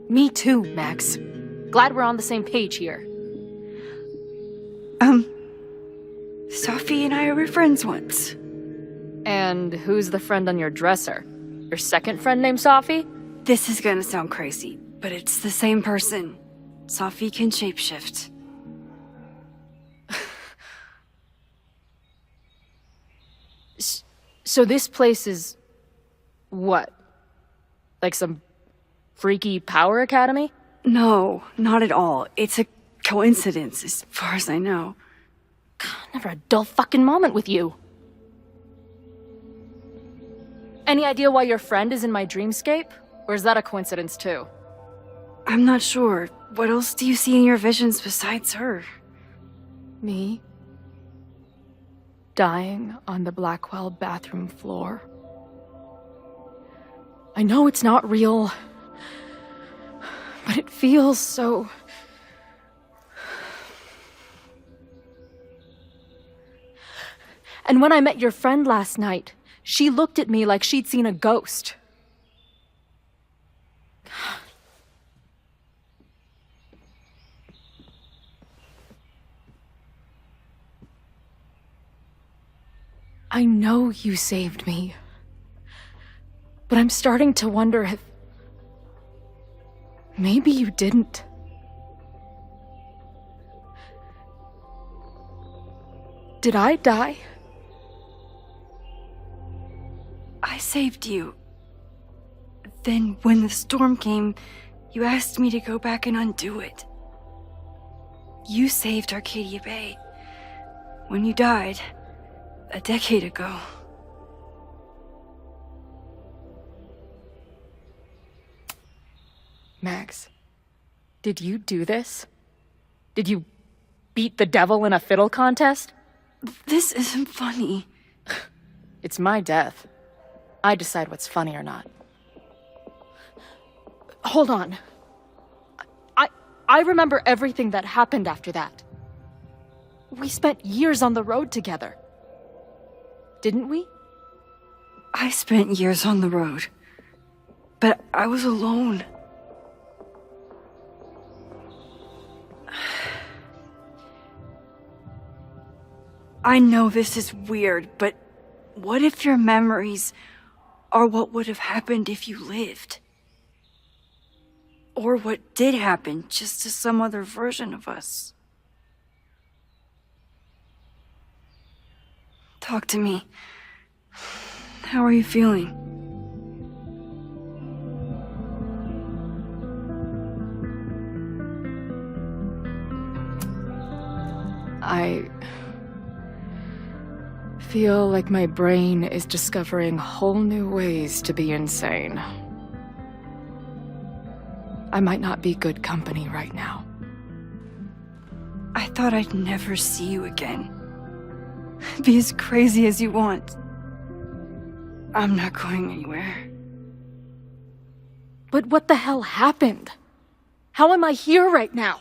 Me too, Max. Glad we're on the same page here. Sophie and I were friends once. And who's the friend on your dresser? Your second friend named Sophie? This is gonna sound crazy, but it's the same person. Sophie can shapeshift. So this place is... what? Like some freaky power academy? No, not at all. It's a coincidence, as far as I know. Never a dull fucking moment with you. Any idea why your friend is in my dreamscape? Or is that a coincidence too? I'm not sure. What else do you see in your visions besides her? Me? Dying on the Blackwell bathroom floor. I know it's not real, but it feels so... And when I met your friend last night, she looked at me like she'd seen a ghost. I know you saved me, but I'm starting to wonder if... maybe you didn't. Did I die? I saved you. Then, when the storm came, you asked me to go back and undo it. You saved Arcadia Bay. When you died, a decade ago. Max, did you do this? Did you beat the devil in a fiddle contest? This isn't funny. It's my death. I decide what's funny or not. Hold on. I remember everything that happened after that. We spent years on the road together. Didn't we? I spent years on the road. But I was alone. I know this is weird, but what if your memories are what would have happened if you lived? Or what did happen, just to some other version of us? Talk to me. How are you feeling? I feel like my brain is discovering whole new ways to be insane. I might not be good company right now. I thought I'd never see you again. Be as crazy as you want. I'm not going anywhere. But what the hell happened? How am I here right now?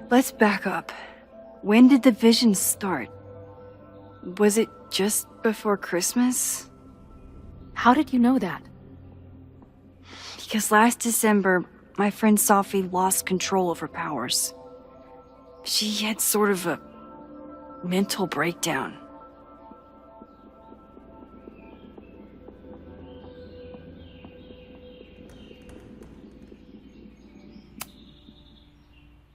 Let's back up. When did the visions start? Was it just before Christmas? How did you know that? Because last December, my friend Sophie lost control of her powers. She had sort of a mental breakdown.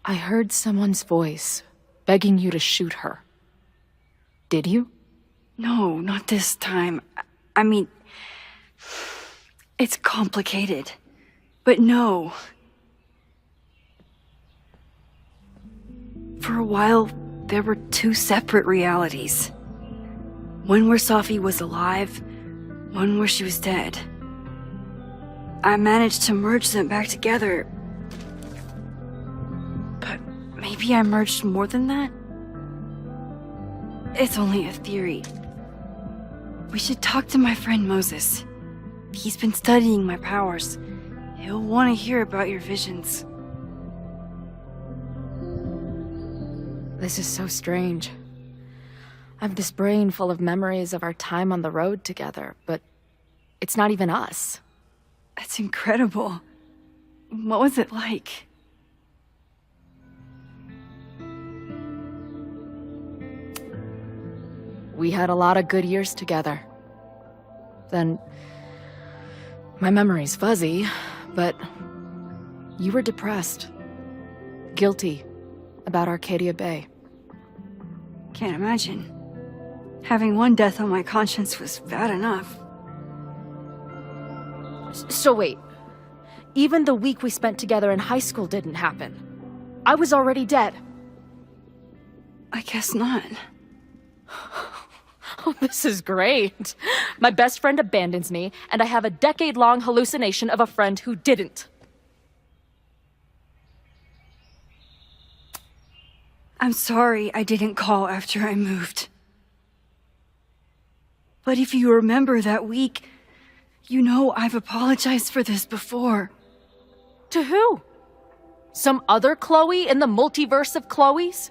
I heard someone's voice begging you to shoot her. Did you? No, not this time. I mean, it's complicated. But no. For a while, there were two separate realities. One where Sophie was alive, one where she was dead. I managed to merge them back together. But maybe I merged more than that? It's only a theory. We should talk to my friend Moses. He's been studying my powers. He'll want to hear about your visions. This is so strange. I have this brain full of memories of our time on the road together, but it's not even us. That's incredible. What was it like? We had a lot of good years together. Then, my memory's fuzzy, but you were depressed, guilty about Arcadia Bay. Can't imagine. Having one death on my conscience was bad enough. So wait, even the week we spent together in high school didn't happen. I was already dead. I guess not. Oh, this is great. My best friend abandons me, and I have a decade-long hallucination of a friend who didn't. I'm sorry I didn't call after I moved. But if you remember that week, you know I've apologized for this before. To who? Some other Chloe in the multiverse of Chloes?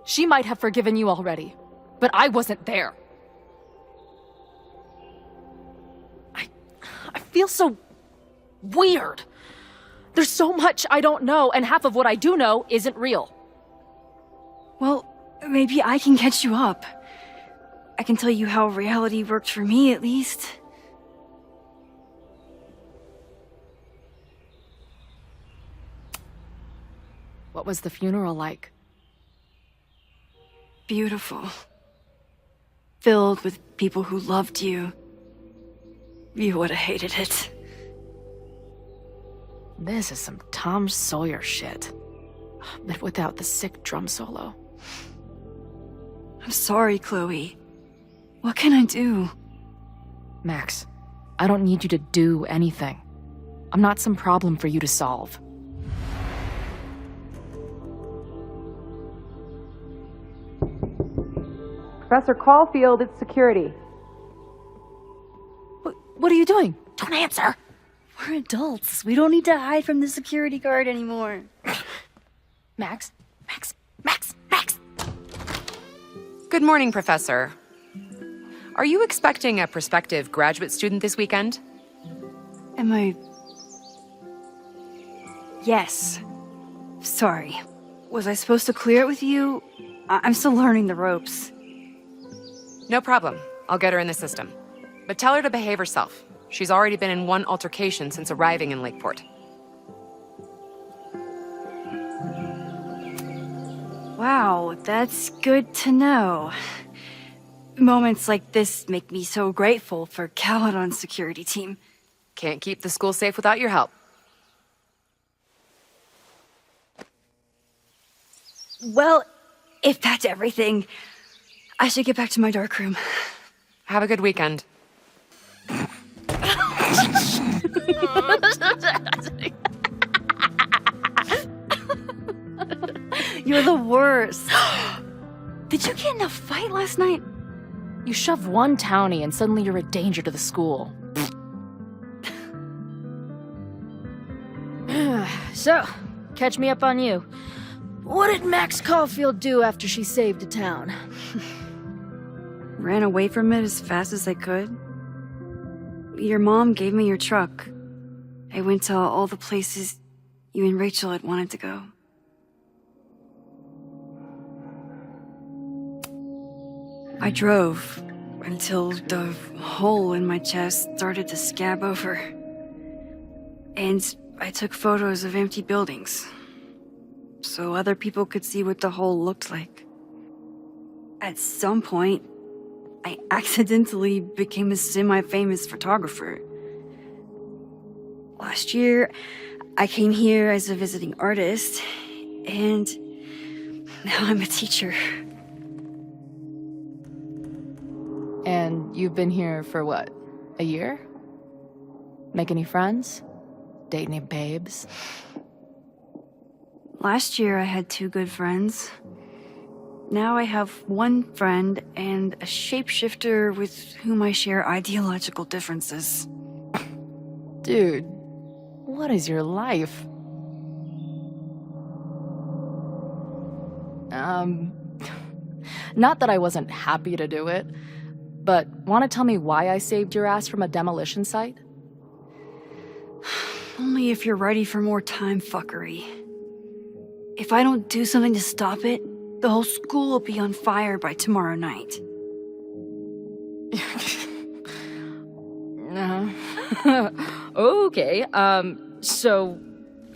She might have forgiven you already, but I wasn't there. I feel so weird. There's so much I don't know, and half of what I do know isn't real. Well, maybe I can catch you up. I can tell you how reality worked for me, at least. What was the funeral like? Beautiful. Filled with people who loved you. You would have hated it. This is some Tom Sawyer shit. But without the sick drum solo. I'm sorry, Chloe. What can I do? Max, I don't need you to do anything. I'm not some problem for you to solve. Professor Caulfield, it's security. What are you doing? Don't answer! We're adults. We don't need to hide from the security guard anymore. Max? Good morning, Professor. Are you expecting a prospective graduate student this weekend? Am I... Yes. Sorry. Was I supposed to clear it with you? I'm still learning the ropes. No problem. I'll get her in the system. But tell her to behave herself. She's already been in one altercation since arriving in Lakeport. Wow, that's good to know. Moments like this make me so grateful for Caledon's security team. Can't keep the school safe without your help. Well, if that's everything, I should get back to my dark room. Have a good weekend. You're the worst. Did you get in a fight last night? You shove one townie and suddenly you're a danger to the school. So, catch me up on you. What did Max Caulfield do after she saved a town? Ran away from it as fast as I could. Your mom gave me your truck. I went to all the places you and Rachel had wanted to go. I drove until the hole in my chest started to scab over. And I took photos of empty buildings, so other people could see what the hole looked like. At some point, I accidentally became a semi-famous photographer. Last year, I came here as a visiting artist, and now I'm a teacher. And you've been here for what? A year? Make any friends? Date any babes? Last year I had 2 good friends. Now I have 1 friend and a shapeshifter with whom I share ideological differences. Dude, what is your life? Not that I wasn't happy to do it, but want to tell me why I saved your ass from a demolition site? Only if you're ready for more time fuckery. If I don't do something to stop it, the whole school will be on fire by tomorrow night. Okay, so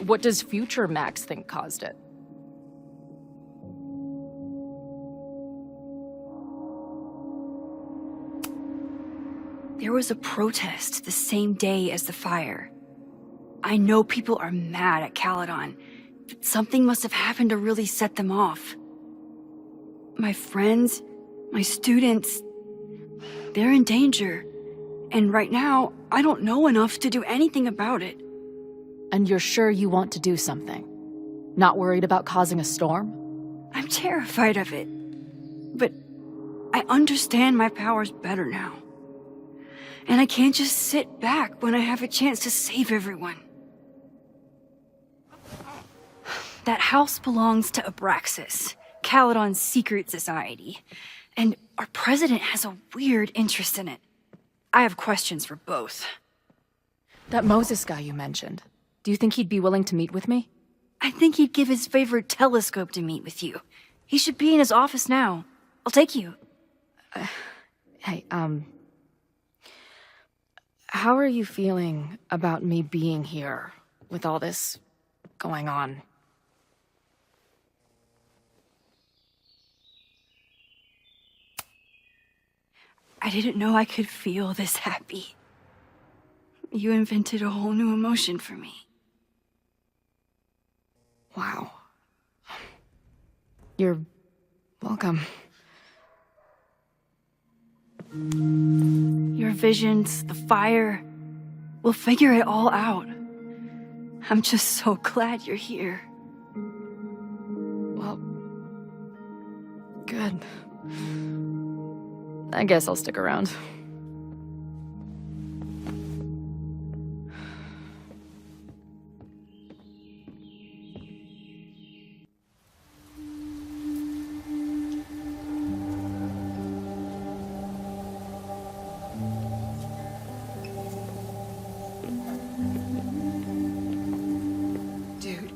what does future Max think caused it? There was a protest the same day as the fire. I know people are mad at Caledon, but something must have happened to really set them off. My friends, my students, they're in danger. And right now, I don't know enough to do anything about it. And you're sure you want to do something? Not worried about causing a storm? I'm terrified of it. But I understand my powers better now. And I can't just sit back when I have a chance to save everyone. That house belongs to Abraxas, Caledon's secret society. And our president has a weird interest in it. I have questions for both. That Moses guy you mentioned, do you think he'd be willing to meet with me? I think he'd give his favorite telescope to meet with you. He should be in his office now. I'll take you. Hey, how are you feeling about me being here with all this going on? I didn't know I could feel this happy. You invented a whole new emotion for me. Wow. You're welcome. Your visions, the fire, we'll figure it all out. I'm just so glad you're here. Well, good. I guess I'll stick around. Dude,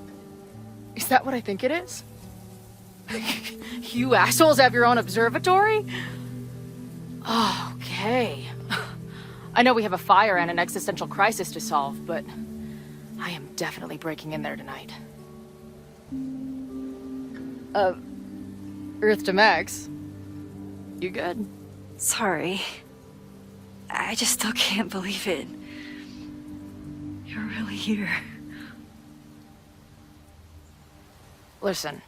is that what I think it is? You assholes have your own observatory? Okay. I know we have a fire and an existential crisis to solve, but I am definitely breaking in there tonight. Earth to Max. You good? Sorry. I just still can't believe it. You're really here. Listen,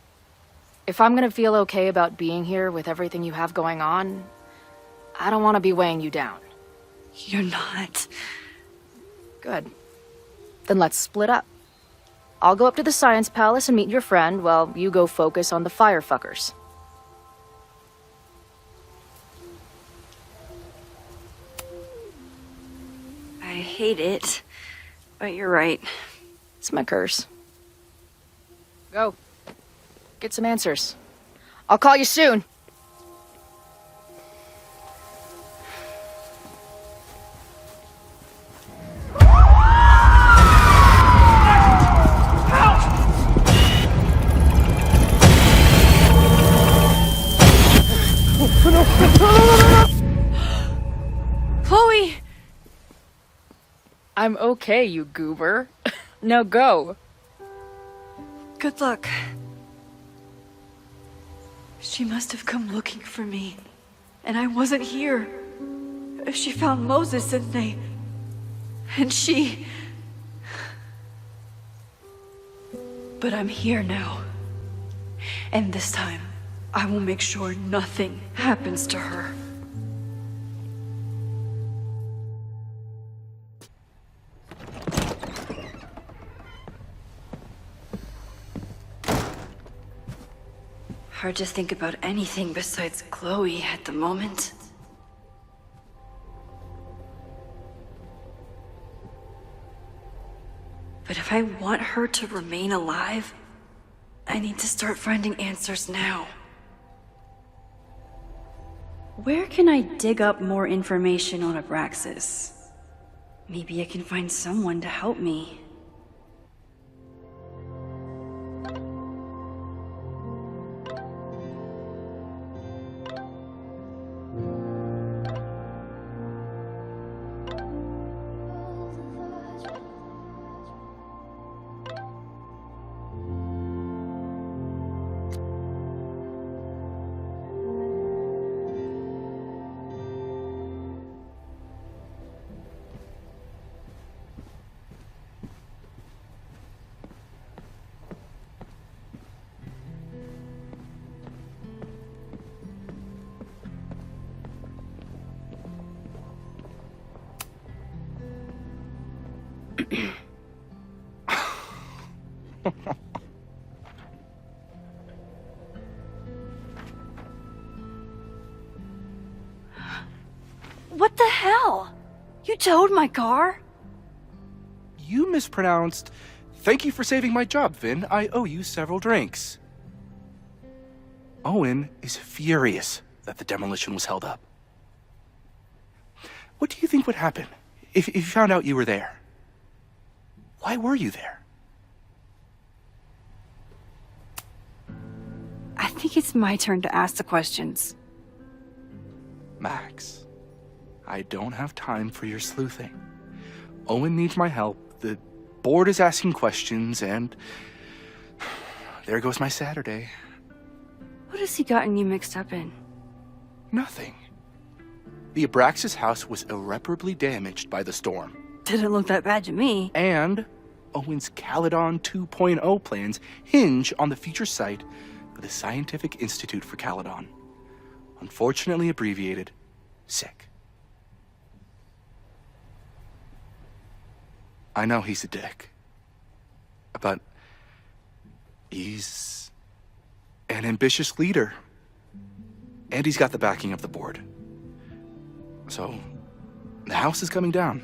if I'm gonna feel okay about being here with everything you have going on, I don't want to be weighing you down. You're not. Good. Then let's split up. I'll go up to the Science Palace and meet your friend while you go focus on the firefuckers. I hate it, but you're right. It's my curse. Go. Get some answers. I'll call you soon. Chloe! I'm okay, you goober. Now go. Good luck. She must have come looking for me, and I wasn't here. She found Moses and she... But I'm here now. And this time, I will make sure nothing happens to her. Hard to think about anything besides Chloe at the moment. But if I want her to remain alive, I need to start finding answers now. Where can I dig up more information on Abraxas? Maybe I can find someone to help me. What the hell? You towed my car? You mispronounced. Thank you for saving my job, Vin. I owe you several drinks. Owen is furious that the demolition was held up. What do you think would happen if you found out you were there? Why were you there? I think it's my turn to ask the questions. Max, I don't have time for your sleuthing. Owen needs my help, the board is asking questions, and there goes my Saturday. What has he gotten you mixed up in? Nothing. The Abraxas house was irreparably damaged by the storm. Didn't look that bad to me. And Owen's Caledon 2.0 plans hinge on the future site of the Scientific Institute for Caledon. Unfortunately abbreviated, SICK. I know he's a dick, but he's an ambitious leader, and he's got the backing of the board. So, the house is coming down.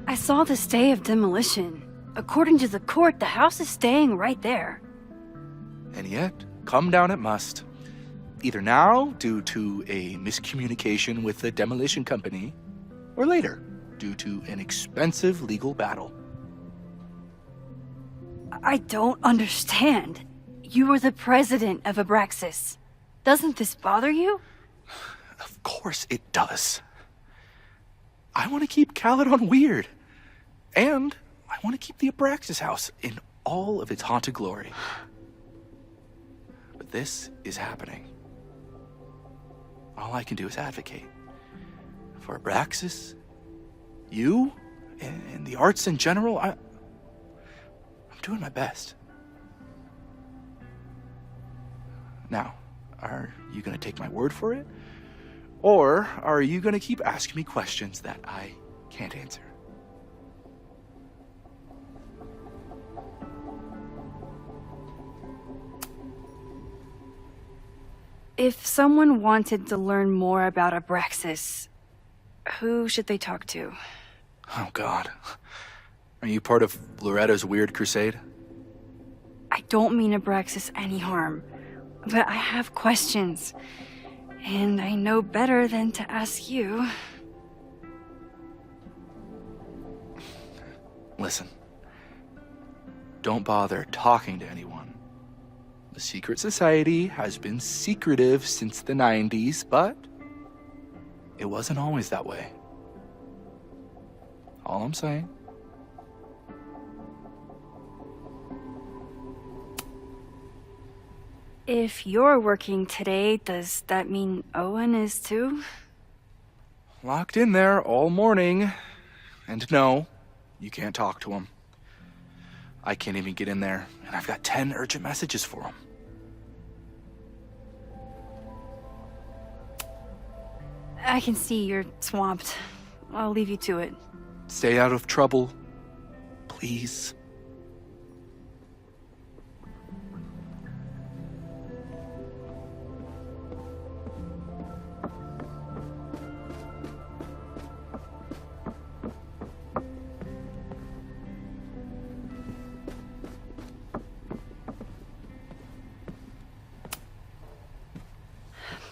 I saw the stay of demolition. According to the court, the house is staying right there. And yet, come down it must. Either now, due to a miscommunication with the demolition company, or later, due to an expensive legal battle. I don't understand. You were the president of Abraxas. Doesn't this bother you? Of course it does. I want to keep Caledon weird. And I want to keep the Abraxas house in all of its haunted glory. But this is happening. All I can do is advocate. For Abraxas, you, and the arts in general, I'm doing my best. Now, are you going to take my word for it? Or are you going to keep asking me questions that I can't answer? If someone wanted to learn more about Abraxas, who should they talk to? Oh, God. Are you part of Loretta's weird crusade? I don't mean Abraxas any harm, but I have questions, and I know better than to ask you. Listen. Don't bother talking to anyone. The secret society has been secretive since the 90s, but it wasn't always that way. All I'm saying. If you're working today, does that mean Owen is too? Locked in there all morning. And no, you can't talk to him. I can't even get in there, and I've got 10 urgent messages for him. I can see you're swamped. I'll leave you to it. Stay out of trouble, please.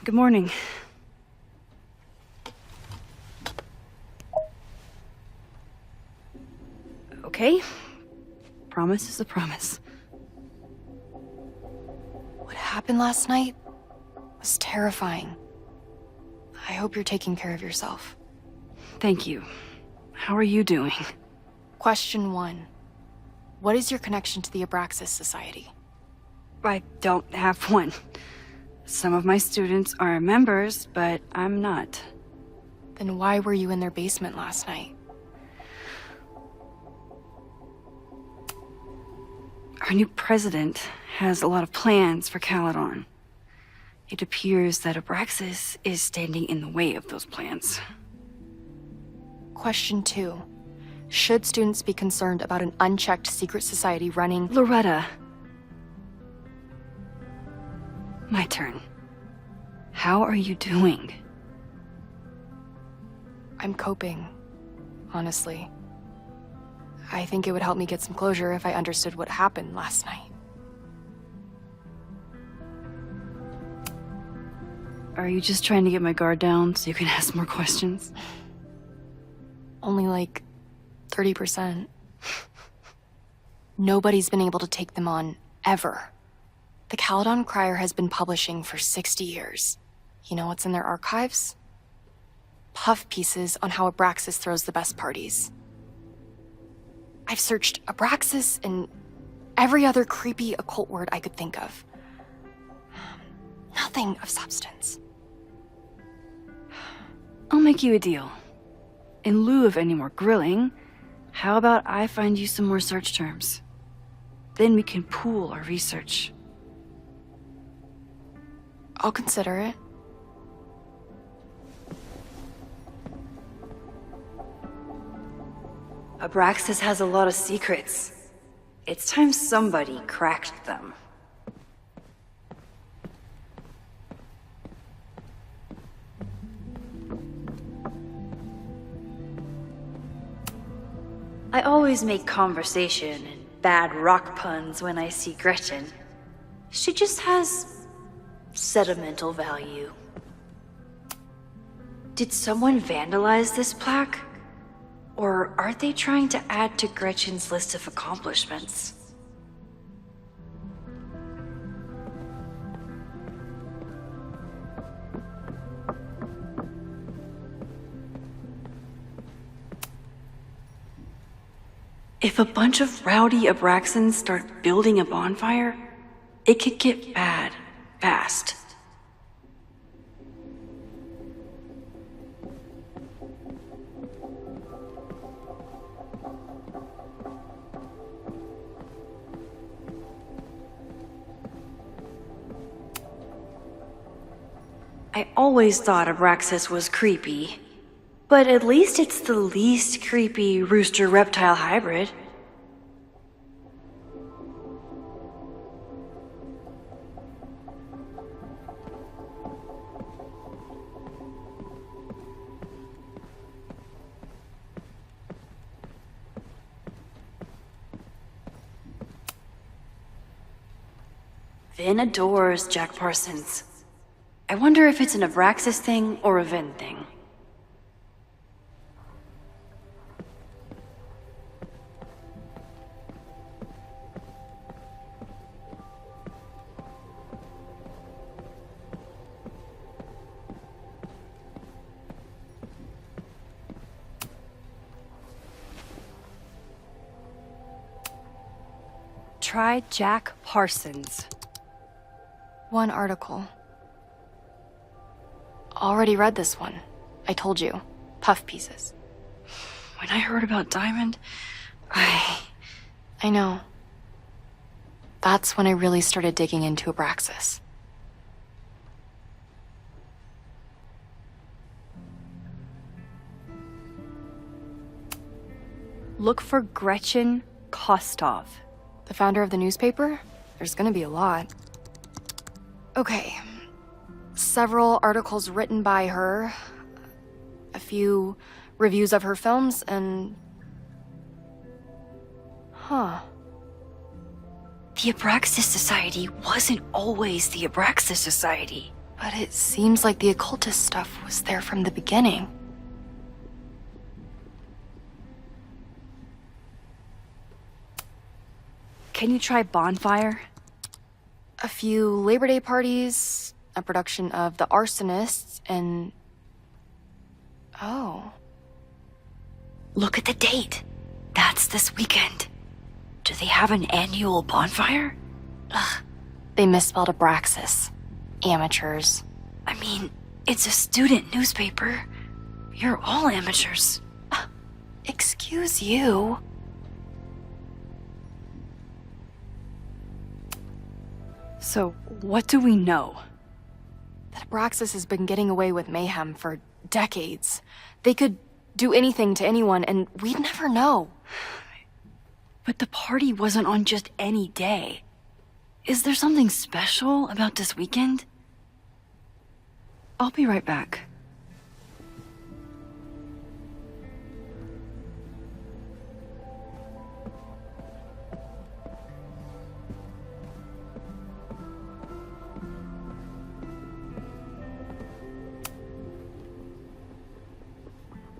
Good morning. Okay. Promise is a promise. What happened last night was terrifying. I hope you're taking care of yourself. Thank you. How are you doing? Question 1. What is your connection to the Abraxas Society? I don't have one. Some of my students are members, but I'm not. Then why were you in their basement last night? Our new president has a lot of plans for Caledon. It appears that Abraxas is standing in the way of those plans. Question 2. Should students be concerned about an unchecked secret society running... Loretta. My turn. How are you doing? I'm coping, honestly. I think it would help me get some closure if I understood what happened last night. Are you just trying to get my guard down so you can ask more questions? Only like 30%. Nobody's been able to take them on, ever. The Caledon Crier has been publishing for 60 years. You know what's in their archives? Puff pieces on how Abraxas throws the best parties. I've searched Abraxas and every other creepy occult word I could think of. Nothing of substance. I'll make you a deal. In lieu of any more grilling, how about I find you some more search terms? Then we can pool our research. I'll consider it. Abraxas has a lot of secrets. It's time somebody cracked them. I always make conversation and bad rock puns when I see Gretchen. She just has sentimental value. Did someone vandalize this plaque? Or are they trying to add to Gretchen's list of accomplishments? If a bunch of rowdy Abraxans start building a bonfire, it could get bad fast. I always thought Abraxas was creepy, but at least it's the least creepy rooster-reptile hybrid. Vin adores Jack Parsons. I wonder if it's an Abraxas thing or a Vin thing. Try Jack Parsons. One article. Already read this one. I told you. Puff pieces. When I heard about Diamond, I know. That's when I really started digging into Abraxas. Look for Gretchen Kostov. The founder of the newspaper? There's gonna be a lot. Okay. Several articles written by her, a few reviews of her films, and... Huh. The Abraxas Society wasn't always the Abraxas Society. But it seems like the occultist stuff was there from the beginning. Can you try Bonfire? A few Labor Day parties, a production of The Arsonists, and... Oh. Look at the date. That's this weekend. Do they have an annual bonfire? Ugh. They misspelled Abraxas. Amateurs. I mean, it's a student newspaper. You're all amateurs. Excuse you. So, what do we know? That Abraxas has been getting away with mayhem for decades. They could do anything to anyone, and we'd never know. But the party wasn't on just any day. Is there something special about this weekend? I'll be right back.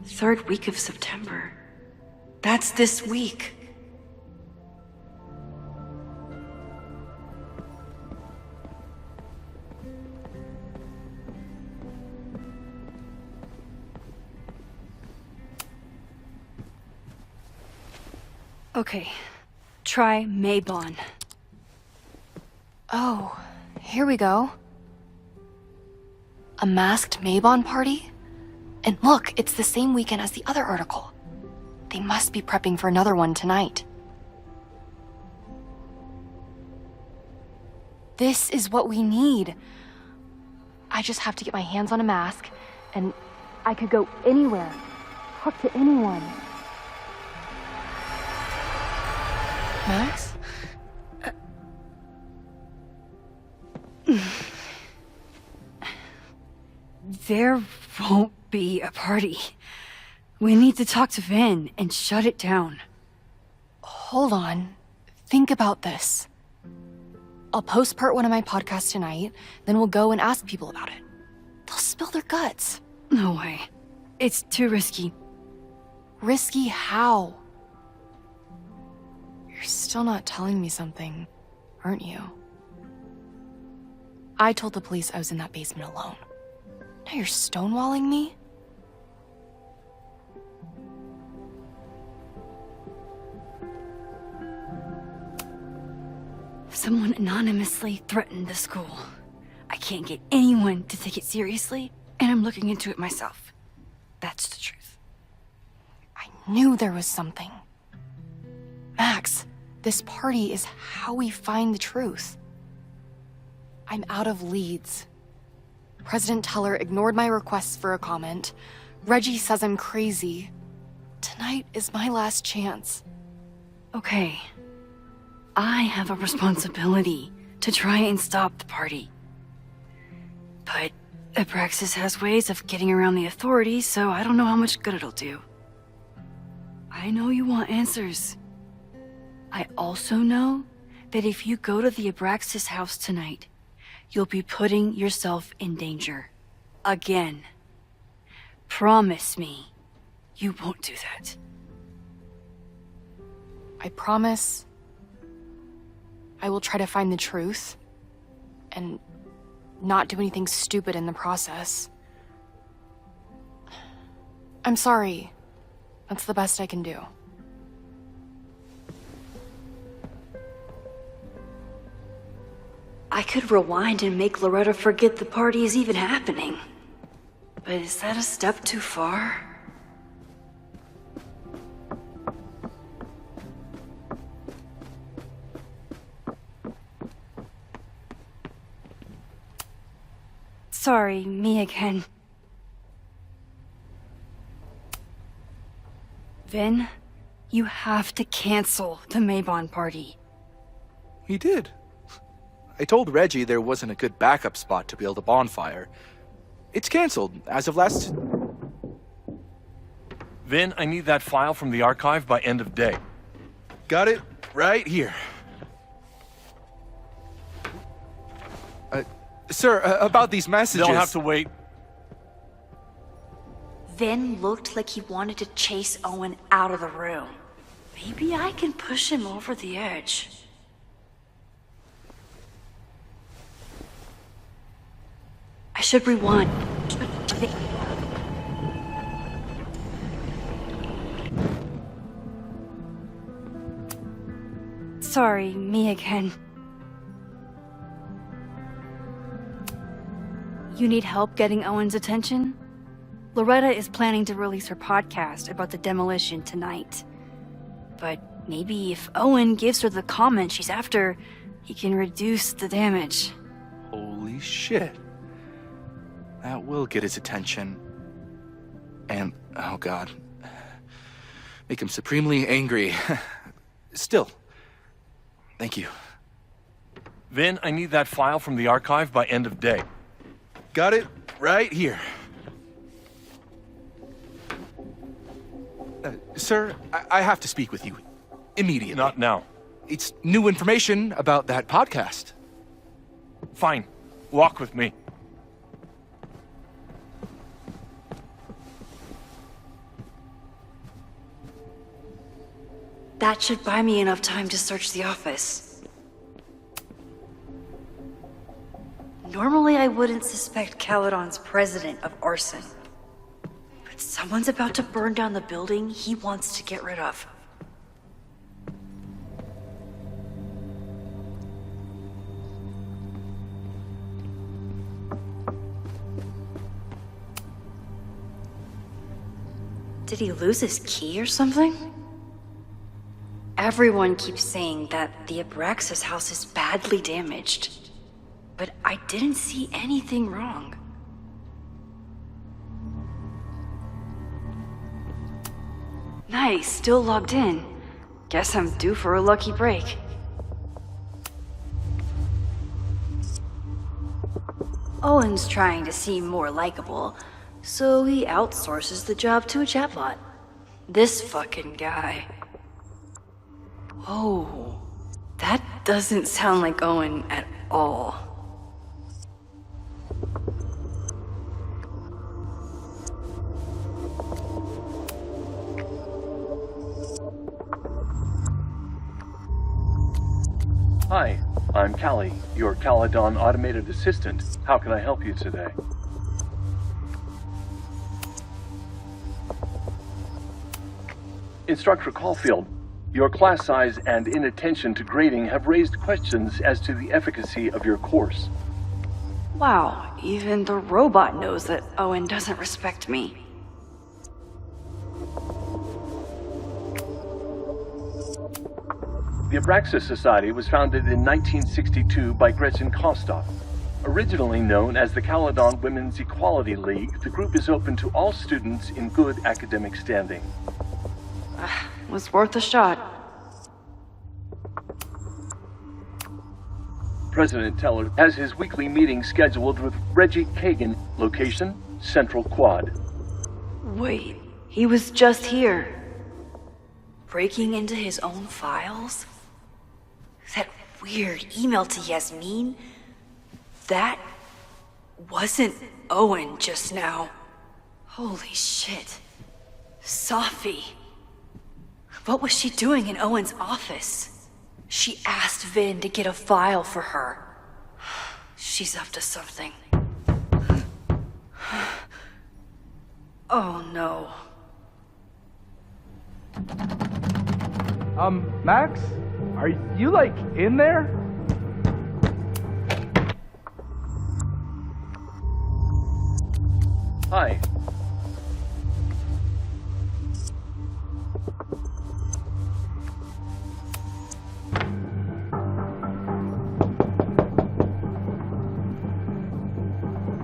Third week of September. That's this week. Okay, try Maybon. Oh, here we go. A masked Maybon party? And look, it's the same weekend as the other article. They must be prepping for another one tonight. This is what we need. I just have to get my hands on a mask, and I could go anywhere, talk to anyone. Max? There won't be a party. We need to talk to Vin and shut it down. Hold on. Think about this. I'll post-part one of my podcasts tonight, then we'll go and ask people about it. They'll spill their guts. No way. It's too risky. Risky how? You're still not telling me something, aren't you? I told the police I was in that basement alone. Now you're stonewalling me? Someone anonymously threatened the school. I can't get anyone to take it seriously, and I'm looking into it myself. That's the truth. I knew there was something. Max, this party is how we find the truth. I'm out of leads. President Teller ignored my requests for a comment. Reggie says I'm crazy. Tonight is my last chance. Okay. I have a responsibility to try and stop the party. But Abraxas has ways of getting around the authorities, so I don't know how much good it'll do. I know you want answers. I also know that if you go to the Abraxas house tonight, you'll be putting yourself in danger. Again. Promise me you won't do that. I promise I will try to find the truth and not do anything stupid in the process. I'm sorry. That's the best I can do. I could rewind and make Loretta forget the party is even happening. But is that a step too far? Sorry, me again. Vin, you have to cancel the Maybon party. He did. I told Reggie there wasn't a good backup spot to build a bonfire. It's canceled as of last... Vin, I need that file from the archive by end of day. Got it right here. Sir, about these messages... They'll have to wait. Vin looked like he wanted to chase Owen out of the room. Maybe I can push him over the edge. I should rewind. Sorry, me again. You need help getting Owen's attention? Loretta is planning to release her podcast about the demolition tonight. But maybe if Owen gives her the comment she's after, he can reduce the damage. Holy shit. That will get his attention. And, oh god. Make him supremely angry. Still, thank you. Vin, I need that file from the archive by end of day. Got it right here. Sir, I have to speak with you. Immediately. Not now. It's new information about that podcast. Fine. Walk with me. That should buy me enough time to search the office. Normally I wouldn't suspect Caledon's president of arson. But someone's about to burn down the building he wants to get rid of. Did he lose his key or something? Everyone keeps saying that the Abraxas house is badly damaged, but I didn't see anything wrong. Nice, still logged in. Guess I'm due for a lucky break. Owen's trying to seem more likable, so he outsources the job to a chatbot. This fucking guy. Oh, that doesn't sound like Owen at all. Hi, I'm Callie, your Caledon automated assistant. How can I help you today? Instructor Caulfield, your class size and inattention to grading have raised questions as to the efficacy of your course. Wow, even the robot knows that Owen doesn't respect me. The Abraxas Society was founded in 1962 by Gretchen Kostoff. Originally known as the Caledon Women's Equality League, the group is open to all students in good academic standing. Was worth a shot. President Teller has his weekly meeting scheduled with Reggie Kagan. Location, Central Quad. Wait, he was just here. Breaking into his own files? That weird email to Yasmin? That wasn't Owen just now. Holy shit. Sophie. What was she doing in Owen's office? She asked Vin to get a file for her. She's up to something. Oh no. Max? Are you, like, in there? Hi.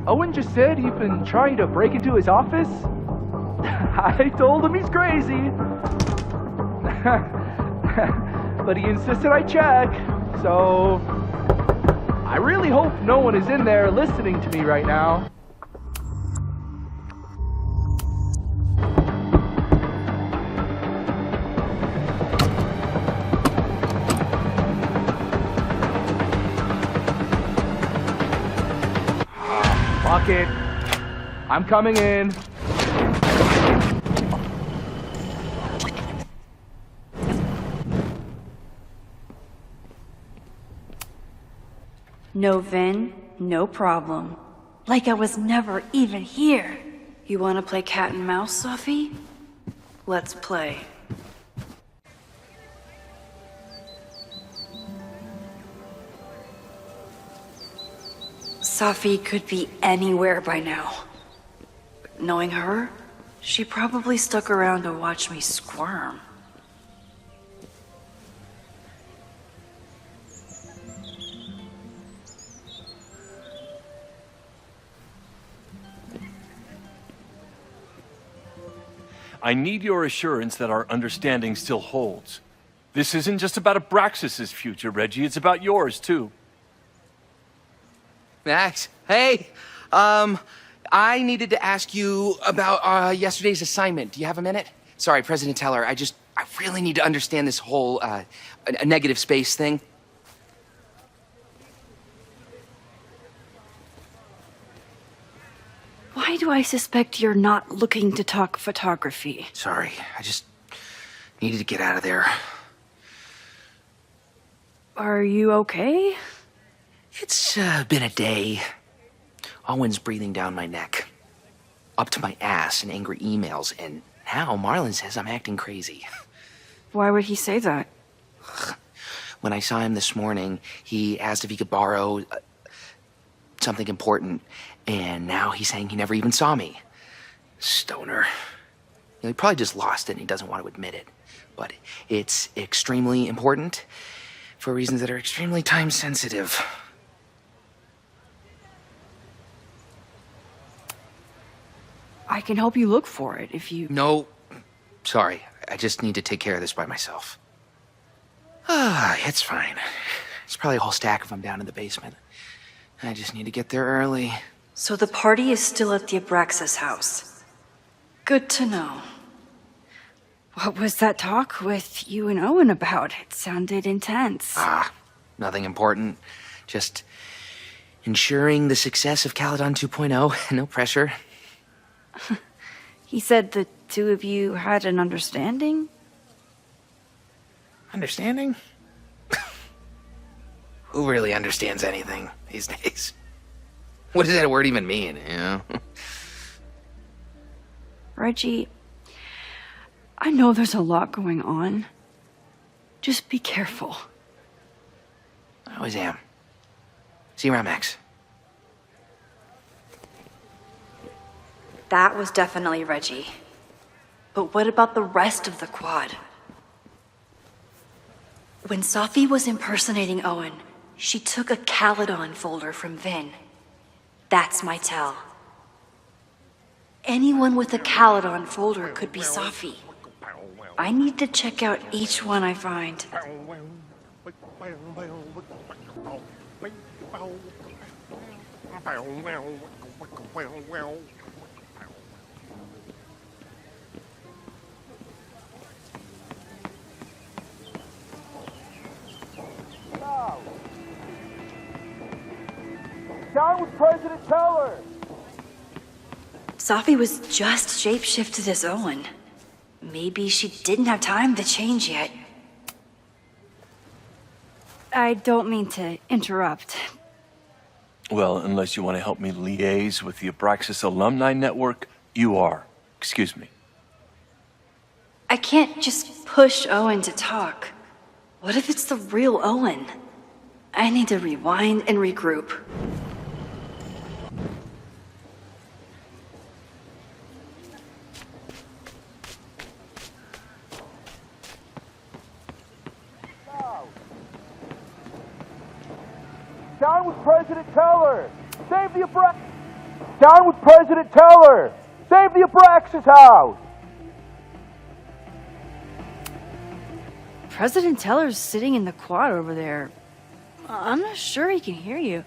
Owen just said you've been trying to break into his office? I told him he's crazy. But he insisted I check, so I really hope no one is in there listening to me right now. Fuck it. I'm coming in. No Vin, no problem. Like I was never even here. You wanna play cat and mouse, Sophie? Let's play. Sophie could be anywhere by now. Knowing her, she probably stuck around to watch me squirm. I need your assurance that our understanding still holds. This isn't just about Abraxas' future, Reggie. It's about yours, too. Max, hey. I needed to ask you about yesterday's assignment. Do you have a minute? Sorry, President Teller, I really need to understand this whole a negative space thing. Why do I suspect you're not looking to talk photography? Sorry, I just needed to get out of there. Are you okay? It's been a day. Owen's breathing down my neck, up to my ass in angry emails, and now Marlon says I'm acting crazy. Why would he say that? When I saw him this morning, he asked if he could borrow something important, and now he's saying he never even saw me. Stoner. You know, he probably just lost it and he doesn't want to admit it. But it's extremely important for reasons that are extremely time sensitive. I can help you look for it if you... No, sorry. I just need to take care of this by myself. It's fine. It's probably a whole stack if I'm down in the basement. I just need to get there early. So the party is still at the Abraxas house. Good to know. What was that talk with you and Owen about? It sounded intense. Nothing important. Just ensuring the success of Caledon 2.0. No pressure. He said the two of you had an understanding? Understanding? Who really understands anything these days? What does that word even mean, you know? Reggie, I know there's a lot going on. Just be careful. I always am. See you around, Max. That was definitely Reggie. But what about the rest of the quad? When Safi was impersonating Owen, she took a Caledon folder from Vin. That's my tell. Anyone with a Caledon folder could be Safi. I need to check out each one I find. Down with President Teller! Safi was just shapeshifted as Owen. Maybe she didn't have time to change yet. I don't mean to interrupt. Well, unless you want to help me liaise with the Abraxas Alumni Network, you are. Excuse me. I can't just push Owen to talk. What if it's the real Owen? I need to rewind and regroup. Down with President Teller! Save the Down with President Teller! Save the Abraxas house! President Teller's sitting in the quad over there. I'm not sure he can hear you.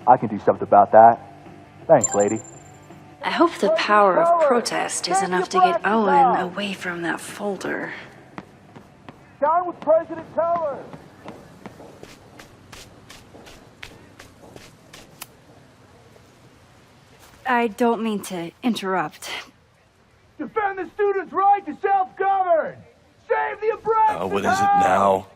I can do something about that. Thanks, lady. I hope the power of protest is enough to get Owen away from that folder. Down with President Teller! I don't mean to interrupt. Defend the students' right to self-govern! Save the Abraxas! What is it now?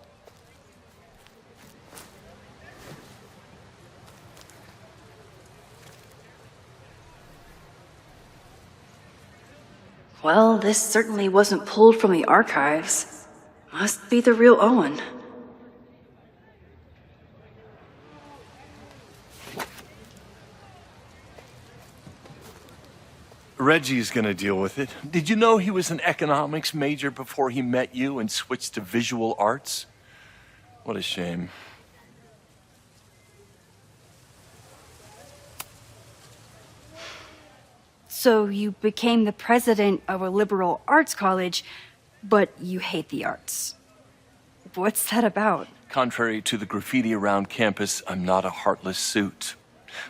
Well, this certainly wasn't pulled from the archives. Must be the real Owen. Reggie's gonna deal with it. Did you know he was an economics major before he met you and switched to visual arts? What a shame. So you became the president of a liberal arts college, but you hate the arts. What's that about? Contrary to the graffiti around campus, I'm not a heartless suit.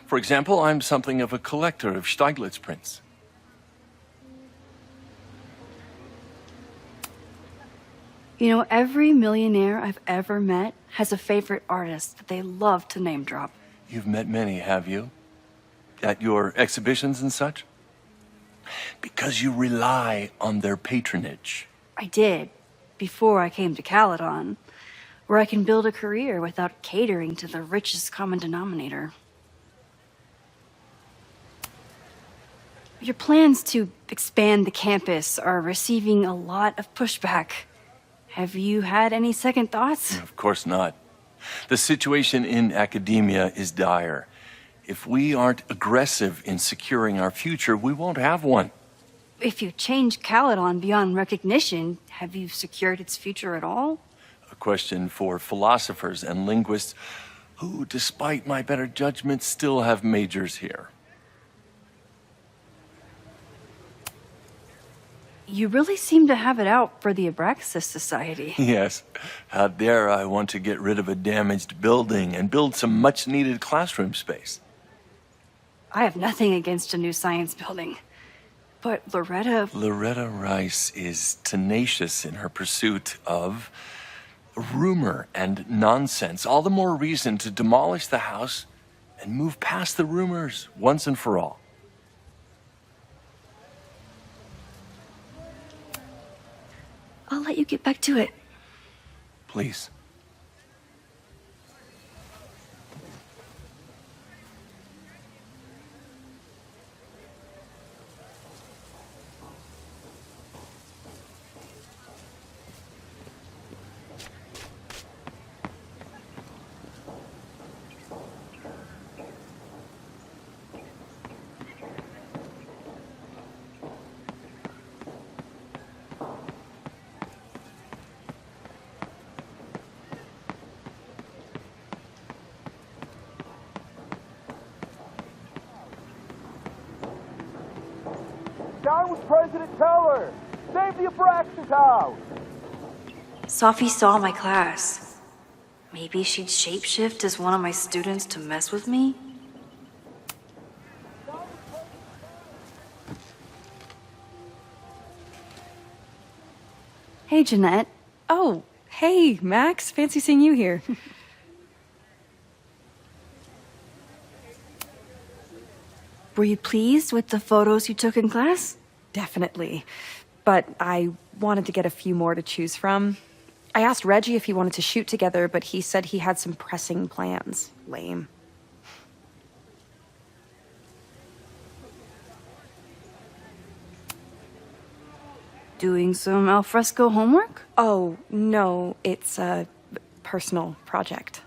For example, I'm something of a collector of Stieglitz prints. You know, every millionaire I've ever met has a favorite artist that they love to name drop. You've met many, have you? At your exhibitions and such? Because you rely on their patronage. I did, before I came to Caledon, where I can build a career without catering to the richest common denominator. Your plans to expand the campus are receiving a lot of pushback. Have you had any second thoughts? Of course not. The situation in academia is dire. If we aren't aggressive in securing our future, we won't have one. If you change Caledon beyond recognition, have you secured its future at all? A question for philosophers and linguists who, despite my better judgment, still have majors here. You really seem to have it out for the Abraxas Society. Yes. Out there, I want to get rid of a damaged building and build some much-needed classroom space. I have nothing against a new science building. But Loretta Rice is tenacious in her pursuit of rumor and nonsense. All the more reason to demolish the house and move past the rumors once and for all. I'll let you get back to it. Please. Down with President Teller! Save the Abraxas house! Sophie saw my class. Maybe she'd shapeshift as one of my students to mess with me? Hey, Jeanette. Oh, hey, Max. Fancy seeing you here. Were you pleased with the photos you took in class? Definitely. But I wanted to get a few more to choose from. I asked Reggie if he wanted to shoot together, but he said he had some pressing plans. Lame. Doing some alfresco homework? Oh, no, it's a personal project.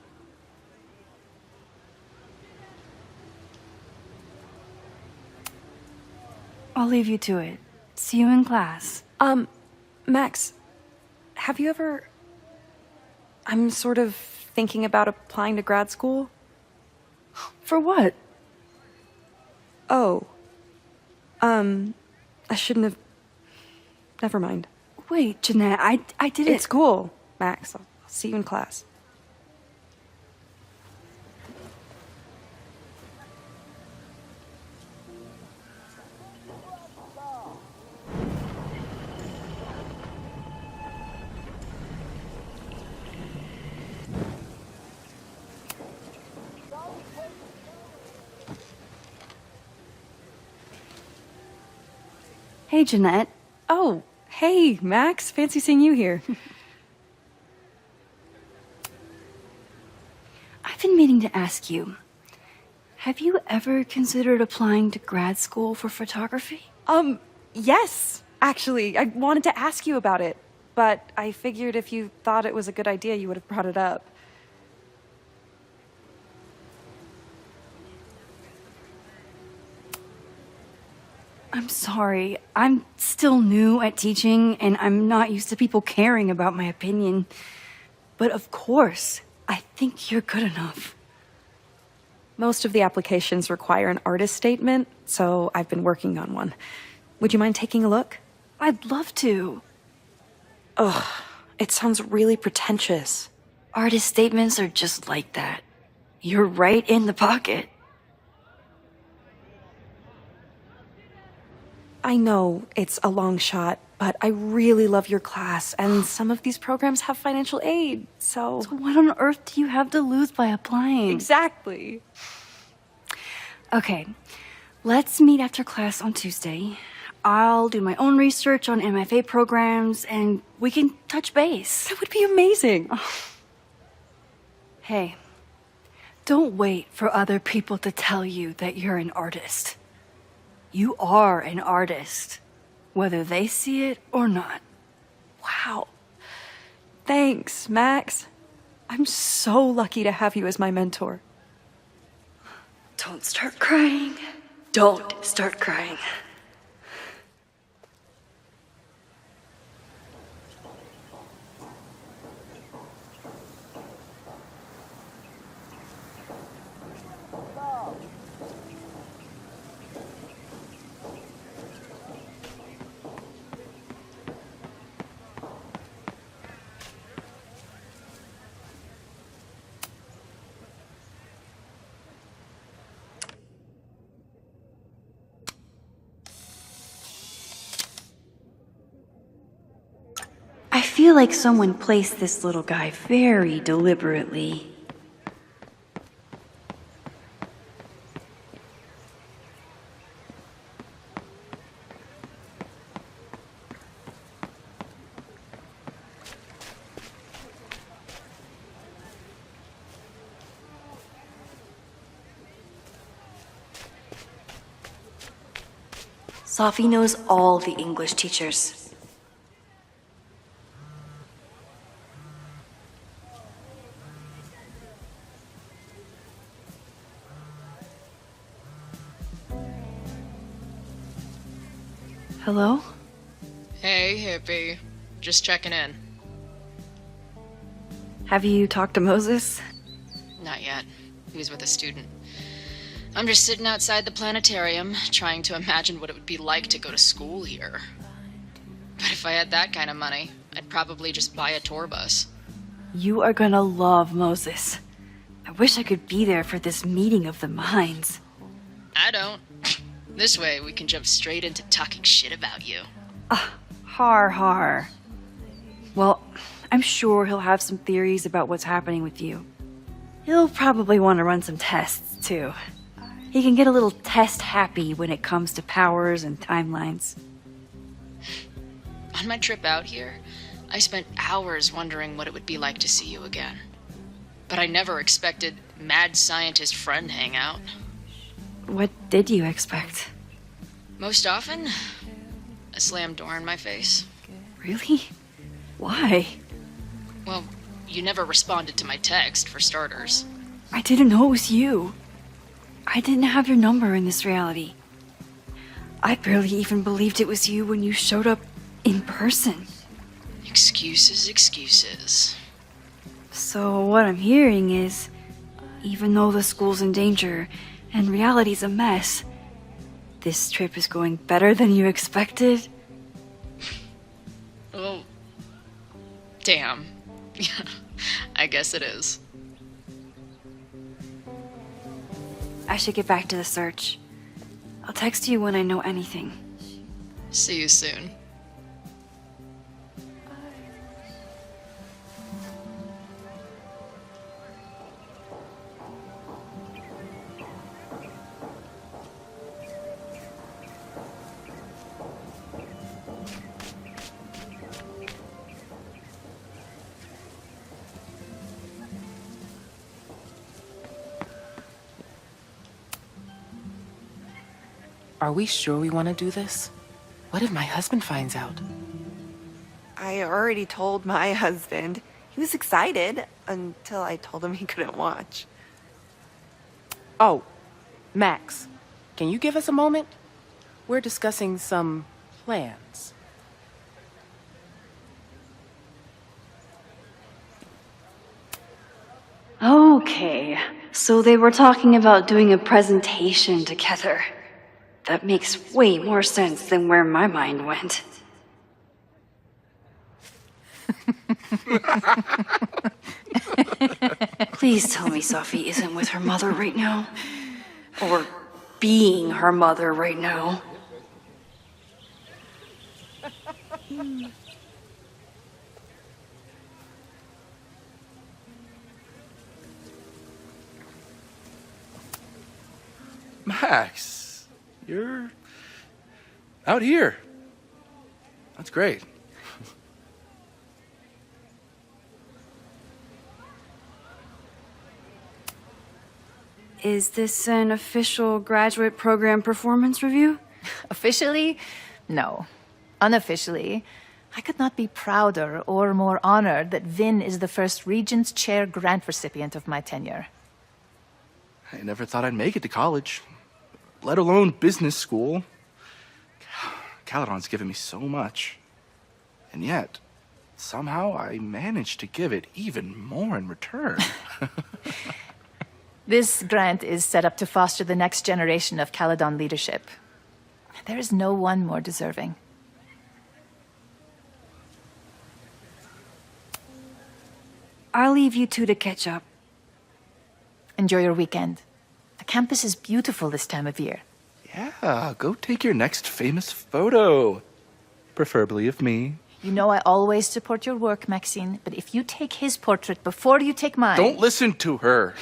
I'll leave you to it. See you in class. Max, have you ever... I'm sort of thinking about applying to grad school. For what? Oh. I shouldn't have... Never mind. Wait, Jeanette, I didn't... It's cool, Max. I'll see you in class. Hey, Jeanette. Oh, hey, Max. Fancy seeing you here. I've been meaning to ask you, have you ever considered applying to grad school for photography? Yes, actually. I wanted to ask you about it, but I figured if you thought it was a good idea, you would have brought it up. I'm sorry. I'm still new at teaching, and I'm not used to people caring about my opinion. But of course, I think you're good enough. Most of the applications require an artist statement, so I've been working on one. Would you mind taking a look? I'd love to. Ugh, it sounds really pretentious. Artist statements are just like that. You're right in the pocket. I know it's a long shot, but I really love your class, and some of these programs have financial aid, so... So what on earth do you have to lose by applying? Exactly. Okay, let's meet after class on Tuesday. I'll do my own research on MFA programs, and we can touch base. That would be amazing. Hey, don't wait for other people to tell you that you're an artist. You are an artist, whether they see it or not. Wow. Thanks, Max. I'm so lucky to have you as my mentor. Don't start crying. Don't start crying. I feel like someone placed this little guy very deliberately. Sophie knows all the English teachers. Hello? Hey, hippie. Just checking in. Have you talked to Moses? Not yet. He was with a student. I'm just sitting outside the planetarium, trying to imagine what it would be like to go to school here. But if I had that kind of money, I'd probably just buy a tour bus. You are gonna love Moses. I wish I could be there for this meeting of the minds. I don't. This way, we can jump straight into talking shit about you. Har. Well, I'm sure he'll have some theories about what's happening with you. He'll probably want to run some tests, too. He can get a little test happy when it comes to powers and timelines. On my trip out here, I spent hours wondering what it would be like to see you again. But I never expected mad scientist friend hangout. What did you expect? Most often, a slammed door in my face. Really? Why? Well, you never responded to my text, for starters. I didn't know it was you. I didn't have your number in this reality. I barely even believed it was you when you showed up in person. Excuses. So what I'm hearing is, even though the school's in danger and reality's a mess, this trip is going better than you expected? Well, damn. Yeah, I guess it is. I should get back to the search. I'll text you when I know anything. See you soon. Are we sure we want to do this? What if my husband finds out? I already told my husband. He was excited until I told him he couldn't watch. Oh, Max, can you give us a moment? We're discussing some plans. Okay, so they were talking about doing a presentation together. That makes way more sense than where my mind went. Please tell me Sophie isn't with her mother right now. Or being her mother right now. Max, you're out here. That's great. Is this an official graduate program performance review? Officially? No. Unofficially, I could not be prouder or more honored that Vin is the first Regents Chair grant recipient of my tenure. I never thought I'd make it to college, let alone business school. Caledon's given me so much. And yet, somehow I managed to give it even more in return. This grant is set up to foster the next generation of Caledon leadership. There is no one more deserving. I'll leave you two to catch up. Enjoy your weekend. The campus is beautiful this time of year. Yeah, go take your next famous photo. Preferably of me. You know I always support your work, Maxine, but if you take his portrait before you take mine... Don't listen to her.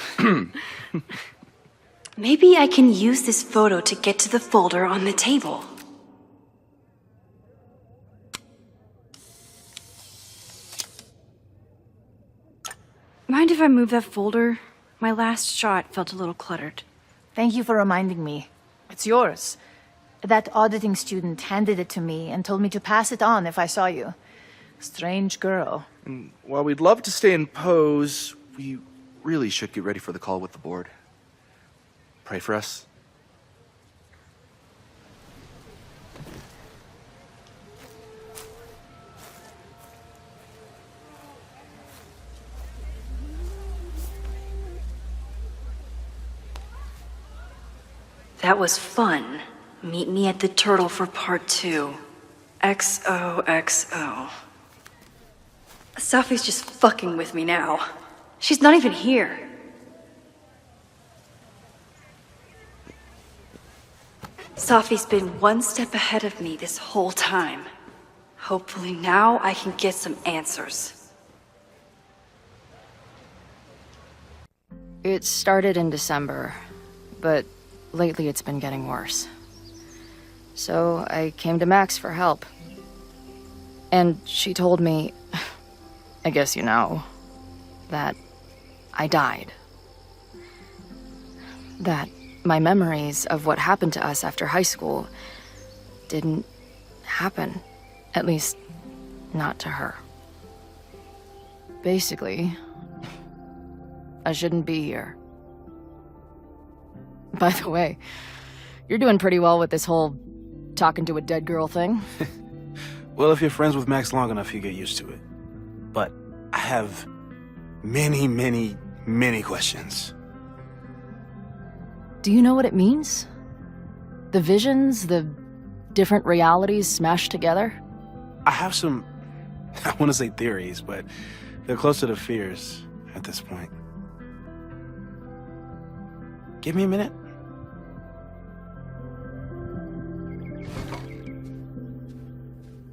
Maybe I can use this photo to get to the folder on the table. Mind if I move that folder? My last shot felt a little cluttered. Thank you for reminding me. It's yours. That auditing student handed it to me and told me to pass it on if I saw you. Strange girl. And while we'd love to stay in pose, we really should get ready for the call with the board. Pray for us. That was fun. Meet me at the Turtle for part 2. XOXO. Safi's just fucking with me now. She's not even here. Safi's been one step ahead of me this whole time. Hopefully now I can get some answers. It started in December, but lately it's been getting worse. So I came to Max for help. And she told me, I guess you know, that I died. That my memories of what happened to us after high school didn't happen. At least, not to her. Basically, I shouldn't be here. By the way, you're doing pretty well with this whole talking to a dead girl thing. Well, if you're friends with Max long enough, you get used to it. But I have many, many, many questions. Do you know what it means? The visions, the different realities smashed together? I have some, I want to say theories, but they're closer to fears at this point. Give me a minute.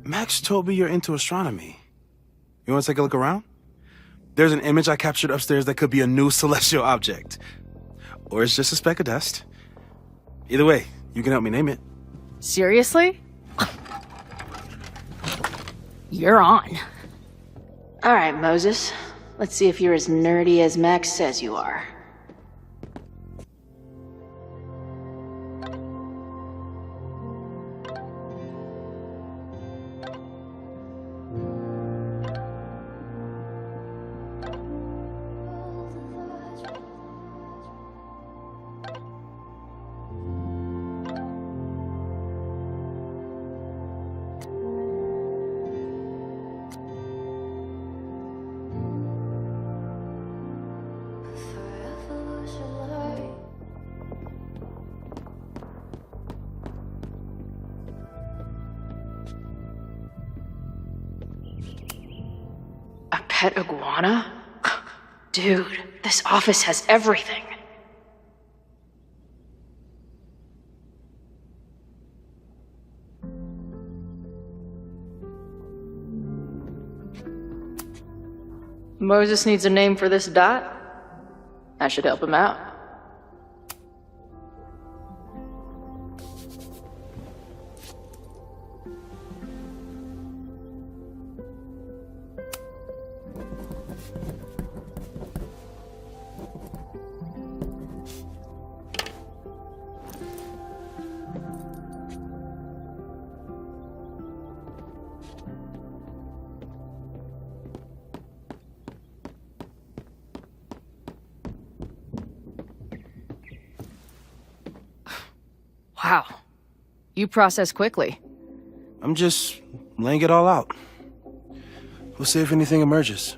Max told me you're into astronomy. You want to take a look around? There's an image I captured upstairs that could be a new celestial object. Or it's just a speck of dust. Either way, you can help me name it. Seriously? You're on. All right, Moses. Let's see if you're as nerdy as Max says you are. Pet iguana? Dude, this office has everything. Moses needs a name for this dot. I should help him out. Wow. You process quickly. I'm just laying it all out. We'll see if anything emerges.